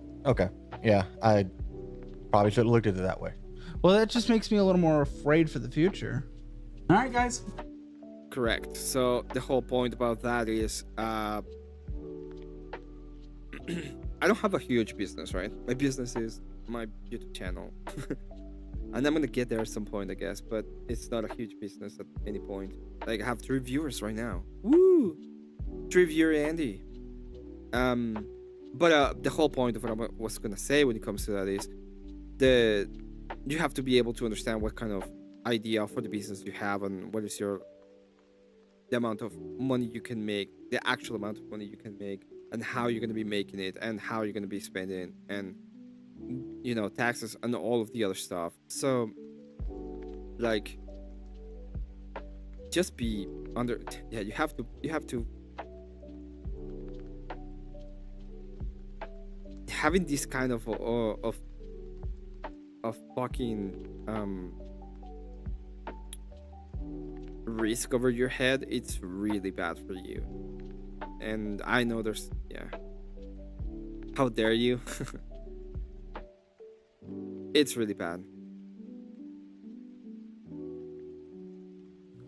probably should have looked at it that way. Well, that just makes me a little more afraid for the future. All right, guys. Correct. So the whole point about that is, I don't have a huge business, right? My business is my YouTube channel. And I'm gonna get there at some point, I guess, but it's not a huge business at any point. Like, I have 3 viewers right now. Woo! 3 viewer Andy. But the whole point of what I was gonna say when it comes to that is you have to be able to understand what kind of idea for the business you have, and what is the amount of money you can make, the actual amount of money you can make, and how you're gonna be making it, and how you're gonna be spending, and taxes and all of the other stuff. So, like, just be under. Yeah, you have to. Having this kind of fucking risk over your head, it's really bad for you. And I know how dare you? It's really bad.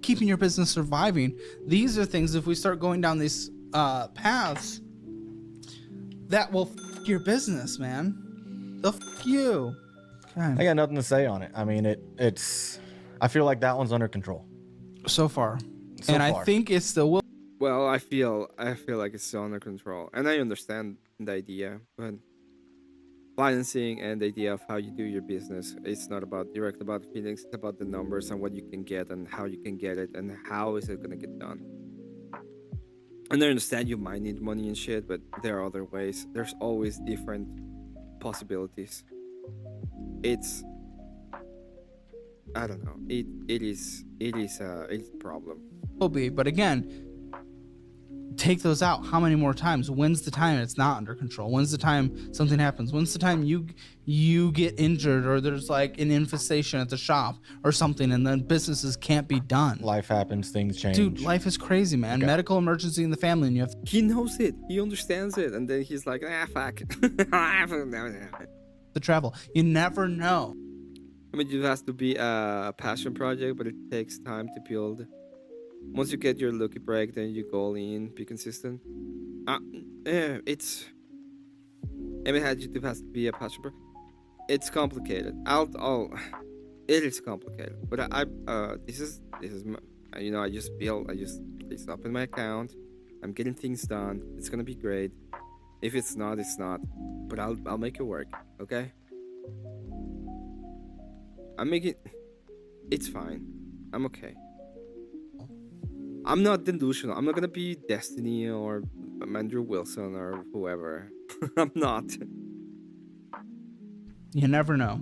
Keeping your business surviving. These are things, if we start going down these paths, that will f your business, man. They'll f you. God. I got nothing to say on it. I mean, I feel like that one's under control. So far. I think it's the will. Well, I feel like it's still under control. And I understand the idea, but financing and the idea of how you do your business, it's not direct about feelings, it's about the numbers and what you can get and how you can get it and how is it gonna get done. And I understand you might need money and shit, but there are other ways. There's always different possibilities. I don't know. It is a problem. Will be, but again, take those out. How many more times? When's the time it's not under control? When's the time something happens? When's the time you get injured, or there's like an infestation at the shop or something, and then businesses can't be done? Life happens, things change. Dude, life is crazy, man. Okay. Medical emergency in the family, and you have he knows it. He understands it, and then he's like, fuck. The travel. You never know. I mean, it has to be a passion project, but it takes time to build. Once you get your lucky break, then you go all in, be consistent. It has to be a passion project. It's complicated. It is complicated. But this is I just place up in my account. I'm getting things done. It's gonna be great. If it's not, it's not. But I'll make it work. Okay. It's fine. I'm okay. I'm not delusional. I'm not gonna be Destiny or Andrew Wilson or whoever. I'm not. You never know.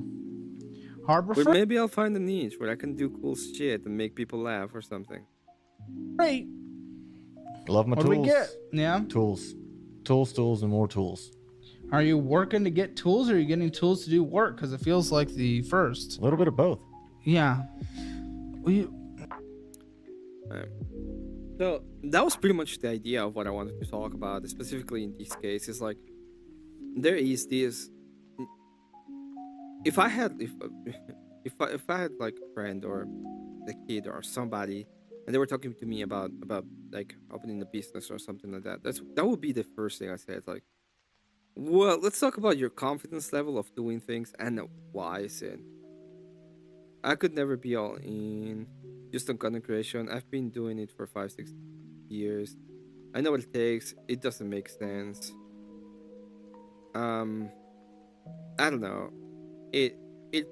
But maybe I'll find a niche where I can do cool shit and make people laugh or something. Right. Love my tools. What do we get? Yeah. Tools, and more tools. Are you working to get tools, or are you getting tools to do work? Because it feels like the first. A little bit of both. Yeah. So that was pretty much the idea of what I wanted to talk about, specifically in this case. Is like there is this if I had like a friend or a kid or somebody, and they were talking to me about like opening a business or something like that, that would be the first thing I said. Like, well, let's talk about your confidence level of doing things and why. I said I could never be all in just on content creation. I've been doing it for 5-6 years. I know what it takes. It doesn't make sense. I don't know. It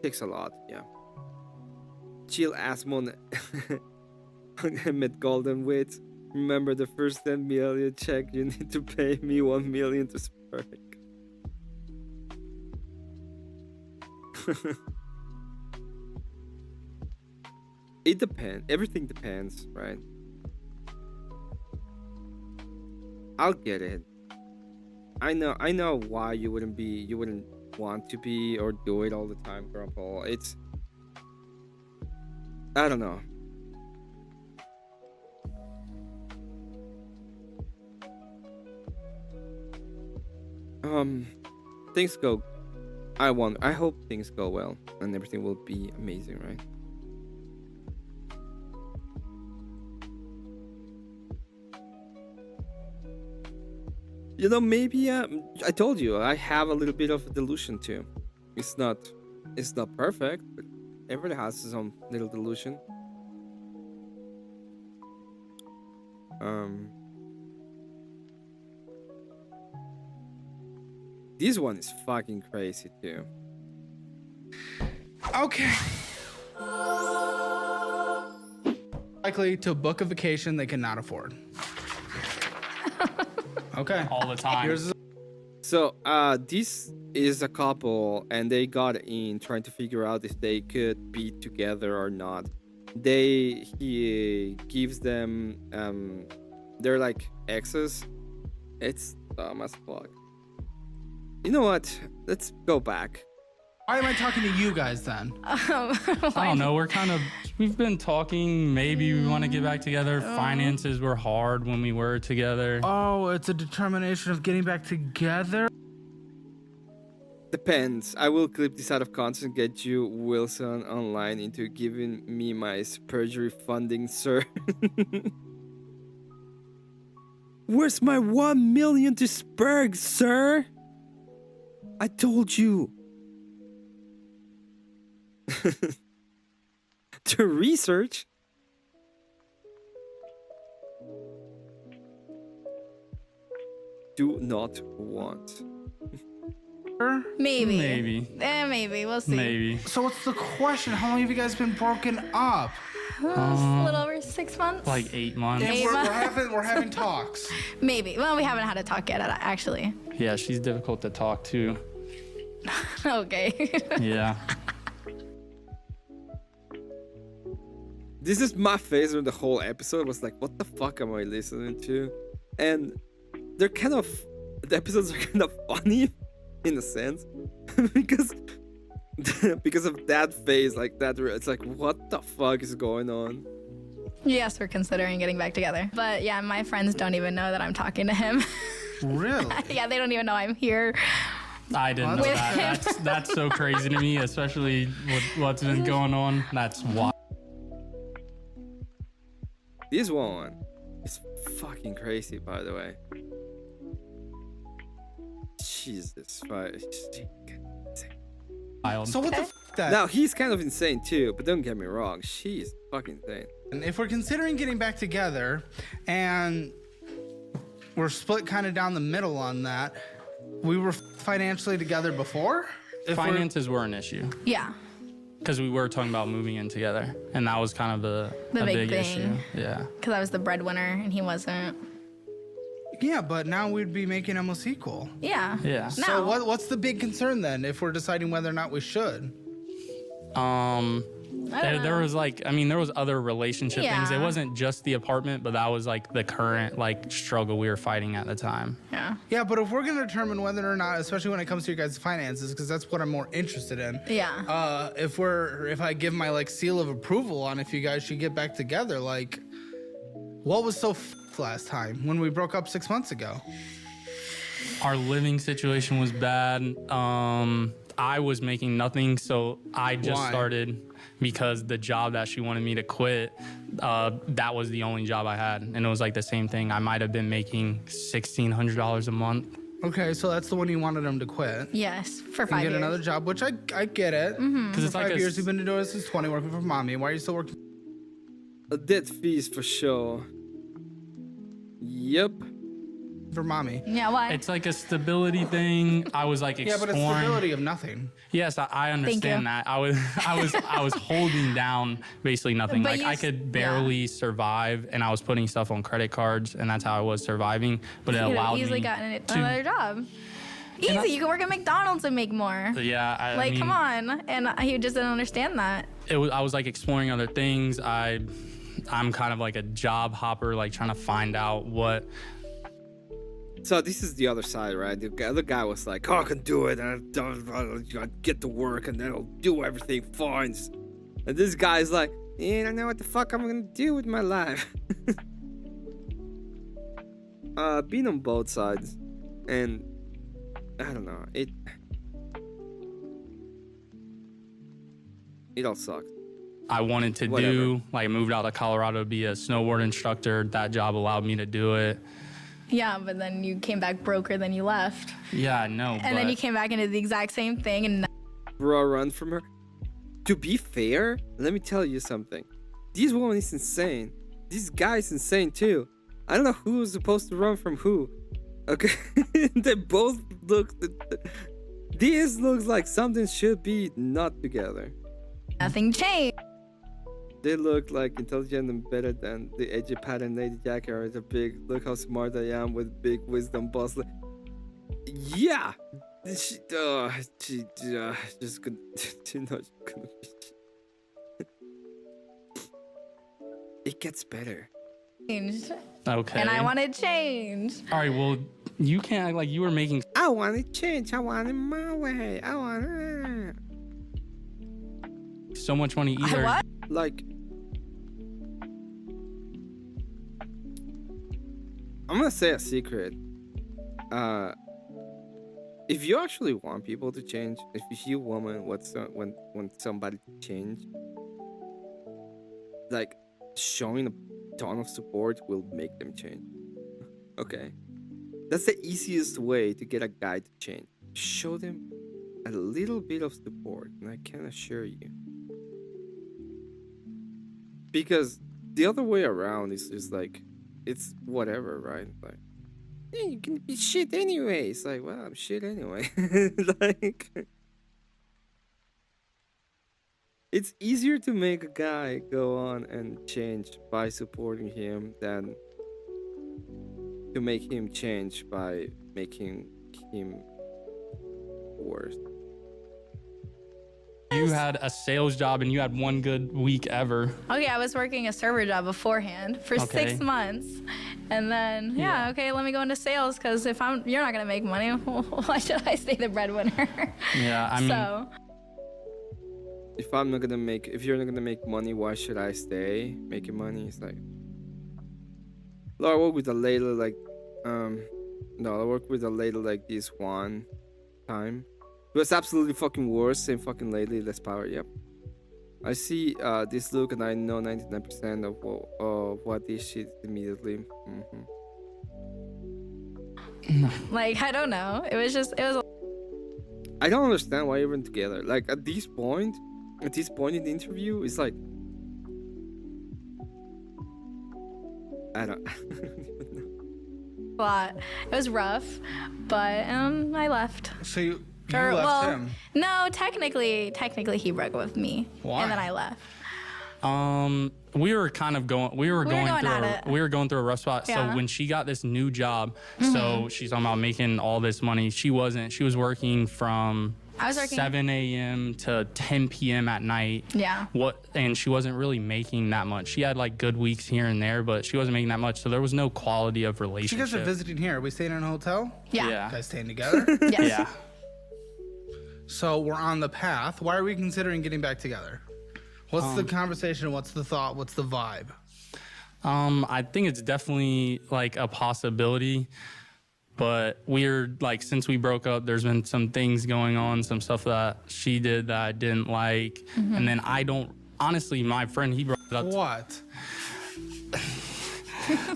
takes a lot. Yeah. Chill Asmon Emmett Golden with. Remember the first 10 million check. You need to pay me 1 million to spark. It depends. Everything depends, right? I'll get it. I know why you wouldn't want to be or do it all the time, Grumple. It's, I don't know. Things go. I hope things go well and everything will be amazing, right? You know, maybe I told you I have a little bit of a delusion too. It's not perfect, but everybody has some little delusion. This one is fucking crazy too. Okay. Likely to book a vacation they cannot afford. Okay. All the time. So, this is a couple, and they got in trying to figure out if they could be together or not. He gives them, they're like exes. It's dumb as fuck. You know what? Let's go back. Why am I talking to you guys then? I don't know. We've been talking. Maybe we want to get back together. Finances were hard when we were together. Oh, it's a determination of getting back together? Depends. I will clip this out of context and get you, Wilson, online into giving me my perjury funding, sir. Where's my 1 million to Spurg, sir? I told you. To research? Do not want. Maybe. Maybe. We'll see. Maybe. So what's the question? How long have you guys been broken up? A little over 6 months. Like 8 months. And we're having talks. Maybe. Well, we haven't had a talk yet, actually. Yeah, she's difficult to talk to. Okay. Yeah. This is my face when the whole episode was like, what the fuck am I listening to? And the episodes are kind of funny in a sense because of that face, like that. It's like, what the fuck is going on? Yes, we're considering getting back together. But yeah, my friends don't even know that I'm talking to him. Really? Yeah, they don't even know I'm here. I didn't know that. That's so crazy to me, especially with what's been going on. That's wild. This one is fucking crazy, by the way. Jesus Christ. So what the f that? Now, he's kind of insane too, but don't get me wrong. She's fucking insane. And if we're considering getting back together and we're split kind of down the middle on that, we were financially together before? Finances were an issue. Yeah. Because we were talking about moving in together, and that was kind of a big thing. issue. Yeah. Because I was the breadwinner and he wasn't. Yeah, but now we'd be making almost equal. Yeah. Yeah. So what's the big concern then if we're deciding whether or not we should? There was there was other relationship things. It wasn't just the apartment, but that was like the current struggle we were fighting at the time. Yeah. Yeah, but if we're gonna determine whether or not, especially when it comes to your guys' finances, because that's what I'm more interested in. Yeah. If I give my seal of approval on if you guys should get back together, what was so last time when we broke up 6 months ago? Our living situation was bad. I was making nothing, so I just Why? started because the job that she wanted me to quit, that was the only job I had. And it was like the same thing. I might have been making $1,600 a month. Okay, so that's the one you wanted him to quit. Yes, for And 5 get years. another job, which I get it. Because it's For like 5 a years, you've been doing this since 20, working for mommy. Why are you still working? A dead fees for sure. Yep. For mommy. Yeah, why? It's like a stability thing. I was like Yeah, exploring. but it's stability of nothing. Yes, I understand you. that. I was holding down basically nothing. But Like you I s- could barely survive, and I was putting stuff on credit cards, and that's how I was surviving. But it You could have allowed easily me gotten to. another job. Easy, you can work at McDonald's and make more. Yeah, I mean, Come on. And he just didn't understand that. I was like exploring other things. I'm kind of like a job hopper, like trying to find out what. So this is the other side, right? The other guy was like, "Oh, I can do it, and I'll get to work, and then I'll do everything fine." And this guy's like, "Yeah, I don't know what the fuck I'm gonna do with my life." Been on both sides, and I don't know. It all sucked. I wanted to Whatever. do. Like, I moved out to Colorado to be a snowboard instructor. That job allowed me to do it. Yeah, but then you came back broker, then you left. Yeah, I know. And then you came back and did the exact same thing. And Bro, run from her. To be fair, let me tell you something. This woman is insane. This guy is insane too. I don't know who's supposed to run from who. Okay, they both look. This looks like something should be not together. nothing changed. They look like intelligent and better than the edgy Pat and Lady Jackie are. The big, look how smart I am with big wisdom boss. Yeah, she just gonna, it gets better. Changed. Okay. And I wanted change. All right. Well, you can't act like you were making. I want it change. I want it my way. I want it. So much money either. What? Like, I'm gonna say a secret. If you actually want people to change, if you woman want somebody to change, like showing a ton of support will make them change. Okay, that's the easiest way to get a guy to change. Show them a little bit of support, and I can assure you. Because the other way around is just like, it's whatever, right? Like, yeah, you can be shit anyway. It's like, well, I'm shit anyway. Like, it's easier to make a guy go on and change by supporting him than to make him change by making him worse. You had a sales job and you had one good week ever. Okay, I was working a server job beforehand for Okay. 6 months. And then, yeah, okay, let me go into sales because if you're not going to make money, why should I stay the breadwinner? Yeah, I mean, So, If you're not gonna make money, why should I stay making money? It's like, I work with a lady like, no, I worked with a lady like this one time. It was absolutely fucking worse. Same fucking lady, less power. Yep. I see this look and I know 99% of what this shit immediately. like, I don't know. It was I don't understand why you're even together. Like at this point in the interview, it's like, I don't even know. a lot. It was rough, but I left. So you Or, left well, him. no, technically he broke up with me. Why? And then I left. we were kind of going. We were going through a rough spot. Yeah. So when she got this new job, so she's talking about making all this money. She wasn't. She was working from I was working 7 a.m. to 10 p.m. at night. Yeah. And she wasn't really making that much. She had like good weeks here and there, but she wasn't making that much. So there was no quality of So you relationship. guys are visiting here. Are we staying in a hotel? Yeah. Yeah. You guys staying together? Yes. Yeah. So we're on the path. Why are we considering getting back together? What's the conversation? What's the thought? What's the vibe? I think it's definitely like a possibility, But we're like, since we broke up, there's been some things going on, some stuff that she did that I didn't like. And then I don't, honestly, my friend, he brought it up. What?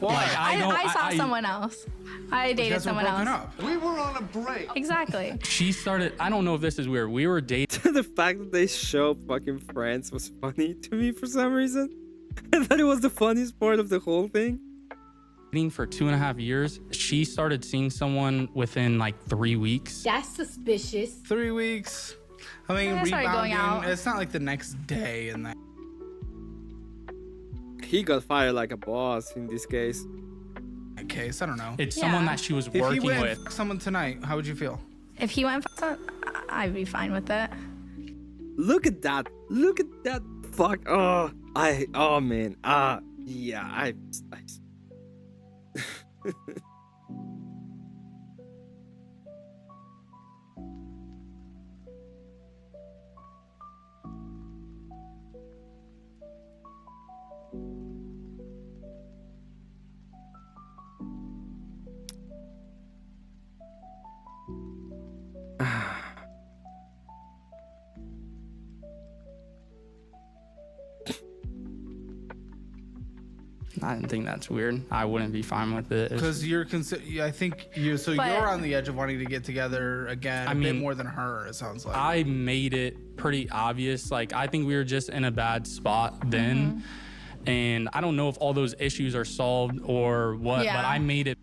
Like, I saw someone else. I dated someone else. We were on a break. Exactly. She started, I don't know if this is weird. We were dating. The fact that they show fucking friends was funny to me for some reason. I thought it was the funniest part of the whole thing. For 2.5 years. She started seeing someone within like 3 weeks. That's suspicious. 3 weeks. I mean, I started going rebounding. out. It's not like the next day and that. He got fired like a boss in this case. Case, I don't know. It's someone that she was If he working went with. someone tonight, how would you feel? If he went, I'd be fine with it. Look at that. Look at that. Fuck. Oh, oh man. Yeah, I I didn't think that's weird. I wouldn't be fine with it. Because I think you're you're on the edge of wanting to get together again. I a bit mean, more than her. It sounds like. I made it pretty obvious. Like, I think we were just in a bad spot then. And I don't know if all those issues are solved or what, but I made it.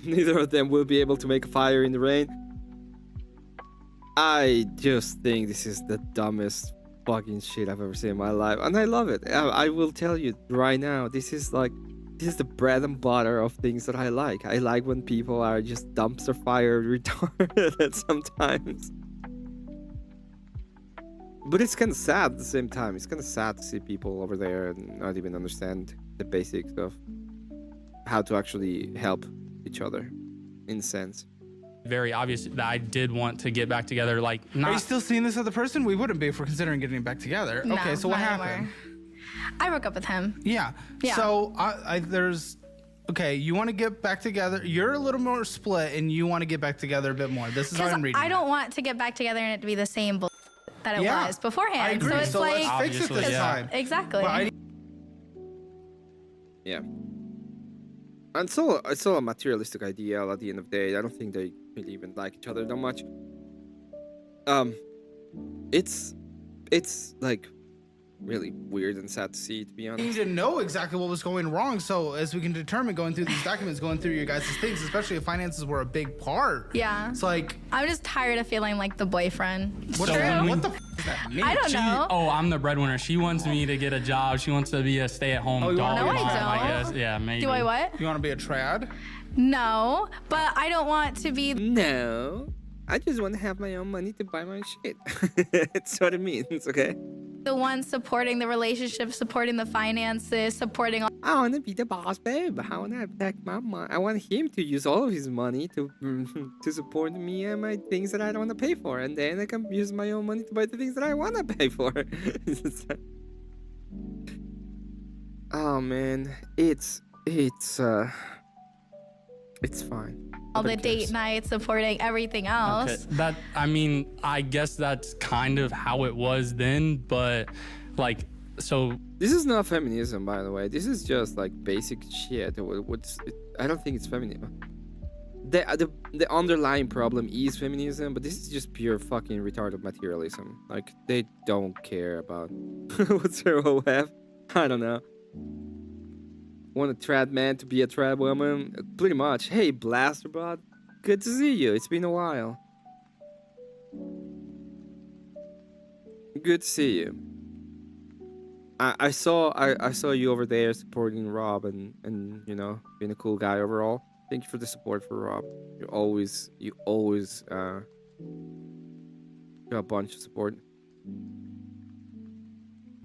Neither of them will be able to make a fire in the rain. I just think this is the dumbest fucking shit I've ever seen in my life, and I love it. I will tell you right now, this is the bread and butter of things that I like. I like when people are just dumpster fire retarded sometimes. But it's kind of sad at the same time. It's kind of sad to see people over there and not even understand the basics of how to actually help each other, in a sense. Very obvious that I did want to get back together. Like, Are you still seeing this other person? We wouldn't be if we're considering getting back together. No, okay, so what not happened? anymore. I broke up with him. Yeah. Yeah. So okay, you want to get back together. You're a little more split, and you want to get back together a bit more. This is how I'm reading. I don't want to get back together and it to be the same that it Yeah, was beforehand. I agree. So it's So like, let's fix it this time. Exactly. Yeah. And it's all a materialistic ideal at the end of the day. I don't think they really even like each other that much. It's like really weird and sad to see, to be You honest. need to know exactly what was going wrong, so as we can determine going through these documents, going through your guys' things, especially if finances were a big part. Yeah. It's like, I'm just tired of feeling like the boyfriend. what True. the f does that mean? I don't know. Oh, I'm the breadwinner. She wants me to get a job. She wants to be a stay-at-home Oh, you dog wanna be a mom, I trad? guess. Yeah, maybe. Do I what? You want to be a trad? No, but I don't want to be. No. I just want to have my own money to buy my shit. That's what it means, okay? The one supporting the relationship, supporting the finances, supporting all. I want to be the boss, babe. I want to protect my money. I want him to use all of his money to support me and my things that I don't want to pay for, and then I can use my own money to buy the things that I want to pay for. Oh man, it's fine. All the date nights, supporting everything else. Okay. I mean, I guess that's kind of how it was then, but like, so. This is not feminism, by the way. This is just like basic shit. I don't think it's feminism. The underlying problem is feminism, but this is just pure fucking retarded materialism. Like, they don't care about what's her OF. I don't know. Want a trad man to be a trad woman? Pretty much. Hey, Blasterbot. Good to see you. It's been a while. Good to see you. I saw you over there supporting Rob and you know, being a cool guy overall. Thank you for the support for Rob. You always show a bunch of support.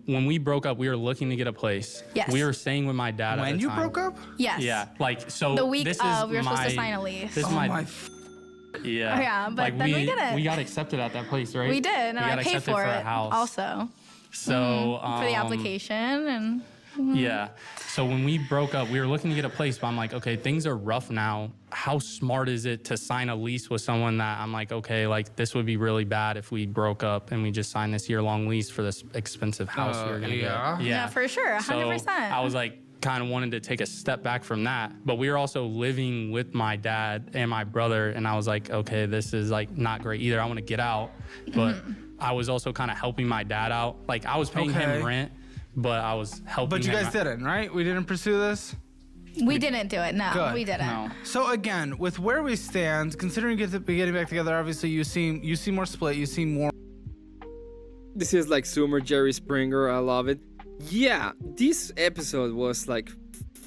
When we broke up, we were looking to get a place. Yes. We were staying with my dad at When the you time. broke up? Yes. Yeah, like, so The week this of, is we were supposed to my- sign a lease. This is Oh my, my yeah. Yeah, but like then we didn't. We got accepted at that place, right? We did, and We I got paid accepted for a it house. also. So For the application and. Yeah. So when we broke up, we were looking to get a place, but I'm like, okay, things are rough now. How smart is it to sign a lease with someone that I'm like, okay, like this would be really bad if we broke up and we just signed this year-long lease for this expensive house we were gonna get. Yeah, for sure, 100%. So I was like, kind of wanted to take a step back from that, but we were also living with my dad and my brother, and I was like, okay, this is like not great either. I want to get out, but I was also kind of helping my dad out. Like I was paying him rent, but I was helping. But you him guys didn't, right? We didn't pursue this. We didn't do it. No, Good. we didn't. No. So again, with where we stand, considering getting back together, obviously you seem more split. You seem more. This is like Sumer Jerry Springer. I love it. Yeah, this episode was like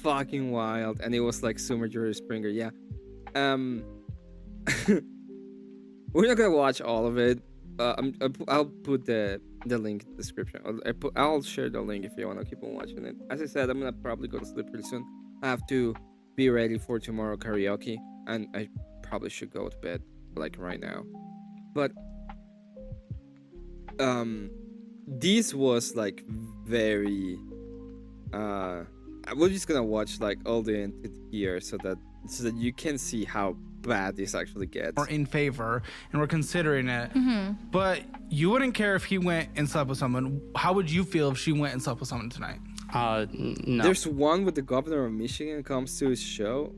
fucking wild, and it was like Sumer Jerry Springer. Yeah. We're not gonna watch all of it. I'll put the link in the description. I'll share the link if you want to keep on watching it. As I said, I'm gonna probably go to sleep pretty soon. I have to be ready for tomorrow karaoke, and I probably should go to bed like right now. But this was like very we're just gonna watch like all the end here so that you can see how bad this actually gets. Or in favor, and we're considering it. But you wouldn't care if he went and slept with someone. How would you feel if she went and slept with someone tonight? No. There's one with the governor of Michigan comes to his show.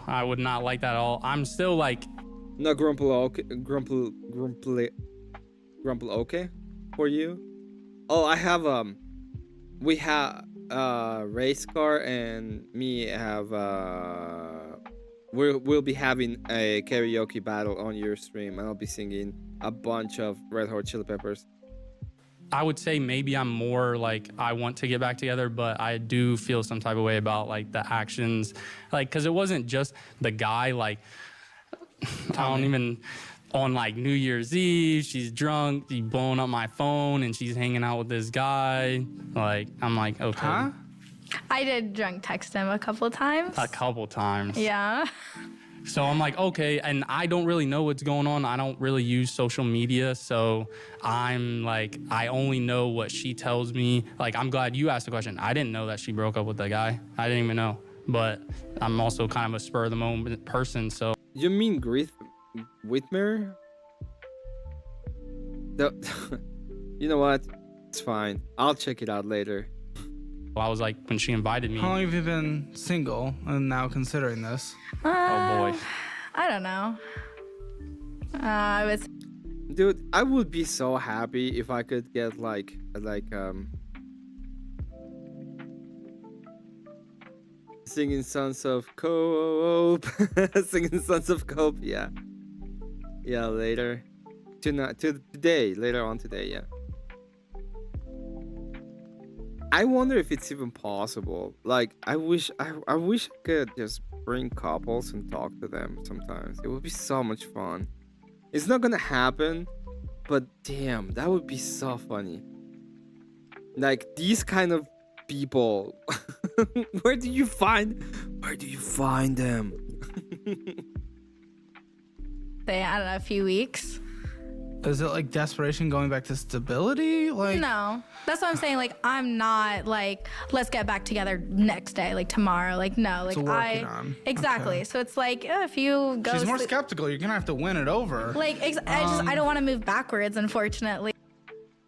I would not like that at all. I'm still like, no grumple okay for you. Oh, I have we have race car and me have we'll be having a karaoke battle on your stream, and I'll be singing a bunch of Red Hot Chili Peppers. I would say maybe I'm more like I want to get back together, but I do feel some type of way about like the actions, like because it wasn't just the guy. Like I don't even on like New Year's Eve, she's drunk, she's blowing up my phone, and she's hanging out with this guy. Like I'm like, okay. Huh? I did drunk text him a couple times. A couple times. Yeah. So I'm like, okay, and I don't really know what's going on. I don't really use social media, so I'm like, I only know what she tells me. Like, I'm glad you asked the question. I didn't know that she broke up with that guy. I didn't even know. But I'm also kind of a spur of the moment person, so. You mean Grief Whitmer? You know what? It's fine. I'll check it out later. I was like, when she invited me. How long have you been single and now considering this? Oh boy. I don't know. I was. Dude, I would be so happy if I could get like singing Sons of Cope. Singing Sons of Cope, yeah. Yeah, later. Today, later on today, yeah. I wonder if it's even possible. Like, I wish I could just bring couples and talk to them sometimes. It would be so much fun. It's not gonna happen, but damn, that would be so funny. Like, these kind of people, where do you find them? Say, I don't know, a few weeks. Is it like desperation going back to stability? Like, no, that's what I'm saying. Like, I'm not like, let's get back together next day, like tomorrow. Like, no, like exactly. Okay. So it's like if you go. She's more skeptical. You're gonna have to win it over. Like, I don't want to move backwards, unfortunately.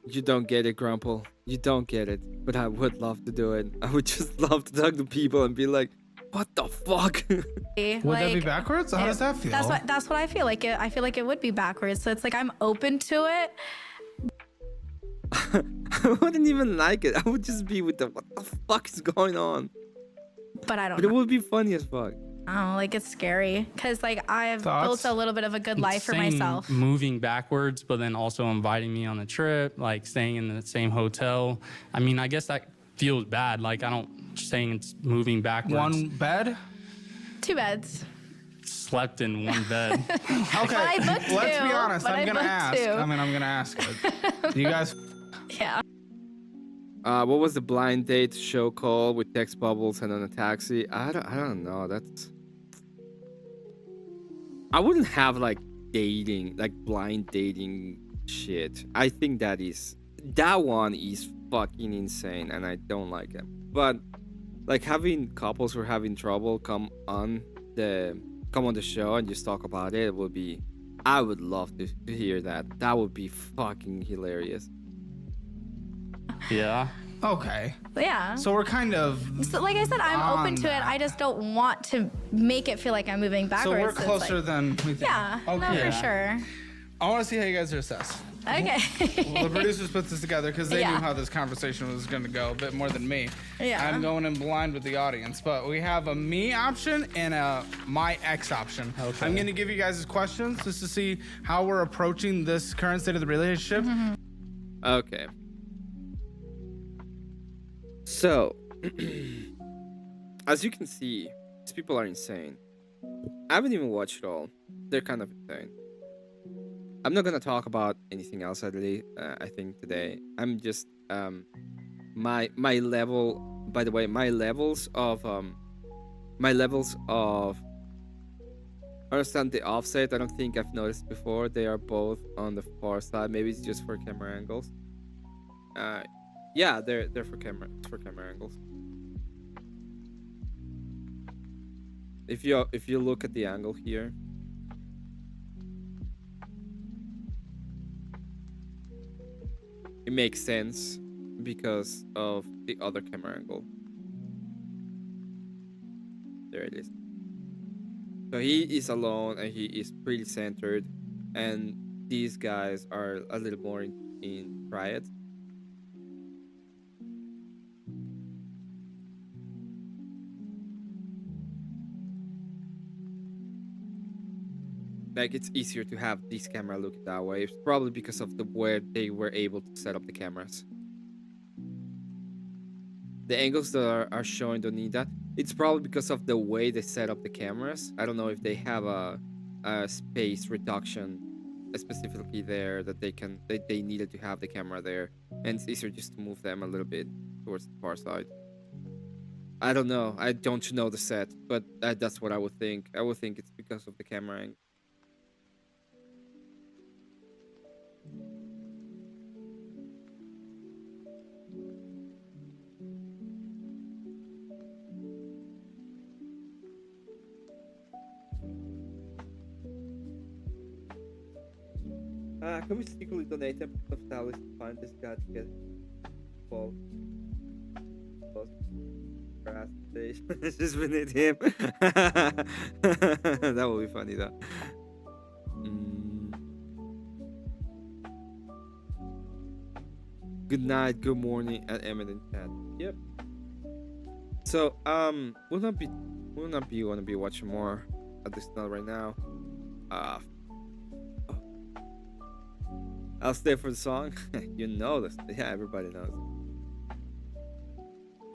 You don't get it, Grumple. You don't get it. But I would love to do it. I would just love to talk to people and be like, what the fuck? Would that be backwards? How does that feel? That's what I feel like. I feel like it would be backwards. So it's like I'm open to it. I wouldn't even like it. I would just be with what the fuck is going on? But I don't. But it would be funny as fuck. Oh, like it's scary because like I've built a little bit of a good life for myself. Moving backwards, but then also inviting me on the trip, like staying in the same hotel. I mean, I guess that feels bad. Like I don't saying it's moving backwards. One bed? 2 beds. Slept in one bed. Okay, let's be honest. I'm gonna ask. Do you guys? Yeah. What was the blind date show called with text bubbles and then a taxi? I don't know. I wouldn't have like dating, like blind dating shit. I think that is that one is fucking insane, and I don't like it. But like having couples who are having trouble come on the show and just talk about it would be. I would love to hear that. That would be fucking hilarious. Yeah. Okay. Yeah. So we're kind of. So, like I said, I'm open to that. it. I just don't want to make it feel like I'm moving backwards. So we're It's closer like, than we think. Yeah. No, for sure. I want to see how you guys are assessed. Okay. Well, the producers put this together because they Yeah. knew how this conversation was going to go a bit more than me. Yeah. I'm going in blind with the audience, but we have a me option and a my ex option. Okay. I'm going to give you guys questions just to see how we're approaching this current state of the relationship. Okay. So, as you can see, these people are insane. I haven't even watched it all. They're kind of insane. I'm not gonna talk about anything else. I think today. I'm just my level. By the way, my levels of understand the offset. I don't think I've noticed before. They are both on the far side. Maybe it's just for camera angles. Yeah, they're for camera angles. If you look at the angle here, it makes sense because of the other camera angle. There it is. So he is alone and he is pretty centered, and these guys are a little more in triad. Like, it's easier to have this camera look that way. It's probably because of the where they were able to set up the cameras. The angles that are showing don't need that. It's probably because of the way they set up the cameras. I don't know if they have a space reduction specifically there that they needed to have the camera there, and it's easier just to move them a little bit towards the far side. I don't know. I don't know the set, but that's what I would think. I would think it's because of the camera angle. Can we secretly donate $10 to find this guy to get ball? Just beneath him. That would be funny though. Good night, good morning at Emmett and chat. Yep. So we'll not be want to be watching more at this not right now. I'll stay for the song. You know this. Yeah, everybody knows.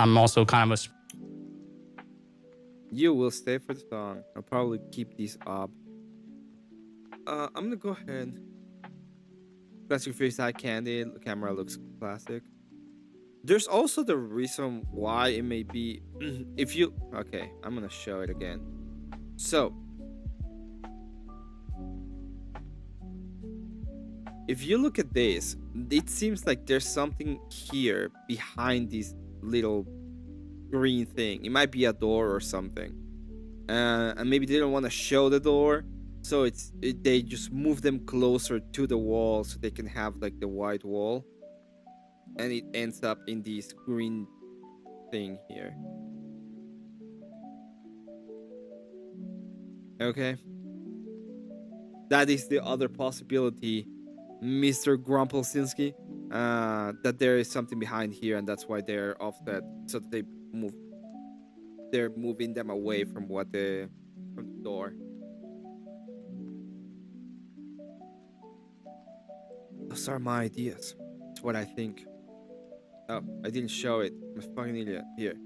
I'm also kind of You will stay for the song. I'll probably keep these up. I'm gonna go ahead. Classic face eye candy. The camera looks classic. There's also the reason why it may be. If you okay, I'm gonna show it again. So. If you look at this, it seems like there's something here behind this little green thing. It might be a door or something. And maybe they don't want to show the door, so they just move them closer to the wall so they can have like the white wall. And it ends up in this green thing here. Okay. That is the other possibility, Mr. Grumpelsinski, that there is something behind here, and that's why they're offset, so that they're moving them away from from the door. Those are my ideas. That's what I think. Oh, I didn't show it. I'm a fucking idiot. Here.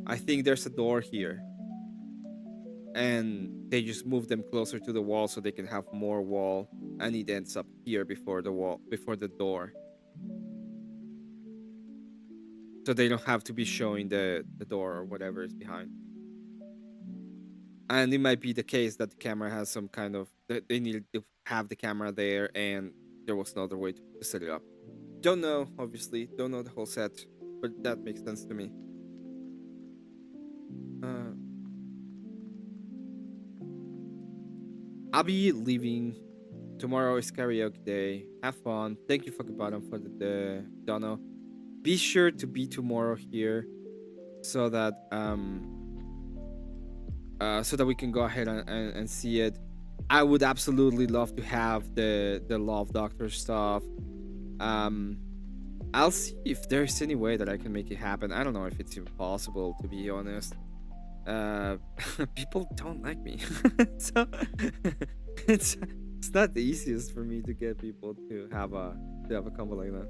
I think there's a door here. And they just move them closer to the wall so they can have more wall, and it ends up here before the door, so they don't have to be showing the door or whatever is behind. And it might be the case that the camera has some kind of they needed to have the camera there and there was no other way to set it up. Don't know, obviously. Don't know the whole set, but that makes sense to me. I'll be leaving. Tomorrow is karaoke day. Have fun. Thank you, fucking bottom, for the dono. Be sure to be tomorrow here, so that we can go ahead and see it. I would absolutely love to have the Love Doctor stuff. I'll see if there's any way that I can make it happen. I don't know if it's even possible, to be honest. People don't like me, so it's not the easiest for me to get people to have a combo like that.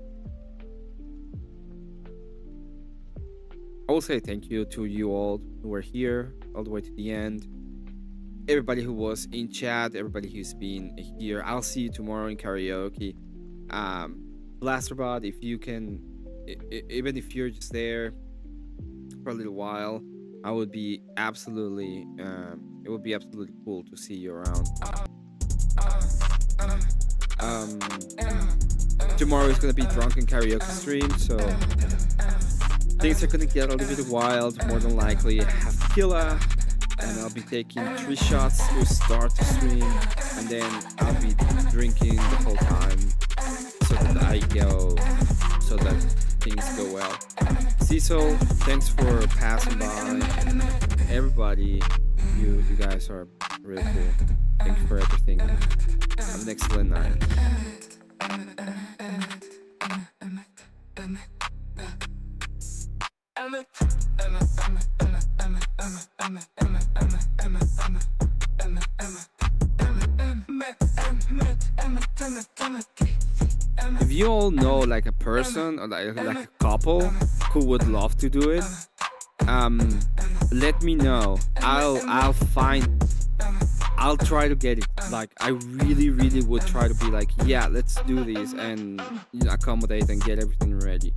I will say thank you to you all who were here all the way to the end. Everybody who was in chat, everybody who's been here. I'll see you tomorrow in karaoke. Blasterbot, if you can, even if you're just there for a little while, I would be absolutely, it would be absolutely cool to see you around. Tomorrow is gonna be drunken karaoke stream, so things are gonna get a little bit wild. More than likely, I have tequila, and I'll be taking 3 shots to start the stream, and then I'll be drinking the whole time, so that things go well. Cecil, thanks for passing by. Everybody, you guys are really cool. Thank you for everything. Have an excellent night. If you all know like a person or like a couple who would love to do it, let me know. I'll try to get it. Like, I really would try to be like, yeah, let's do this, and accommodate and get everything ready.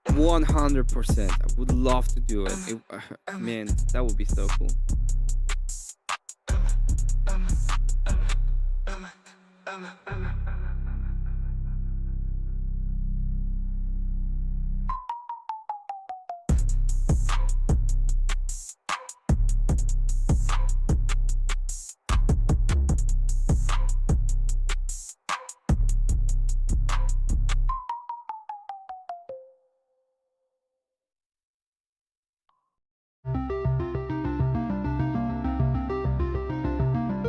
100%. I would love to do it. Man, that would be so cool.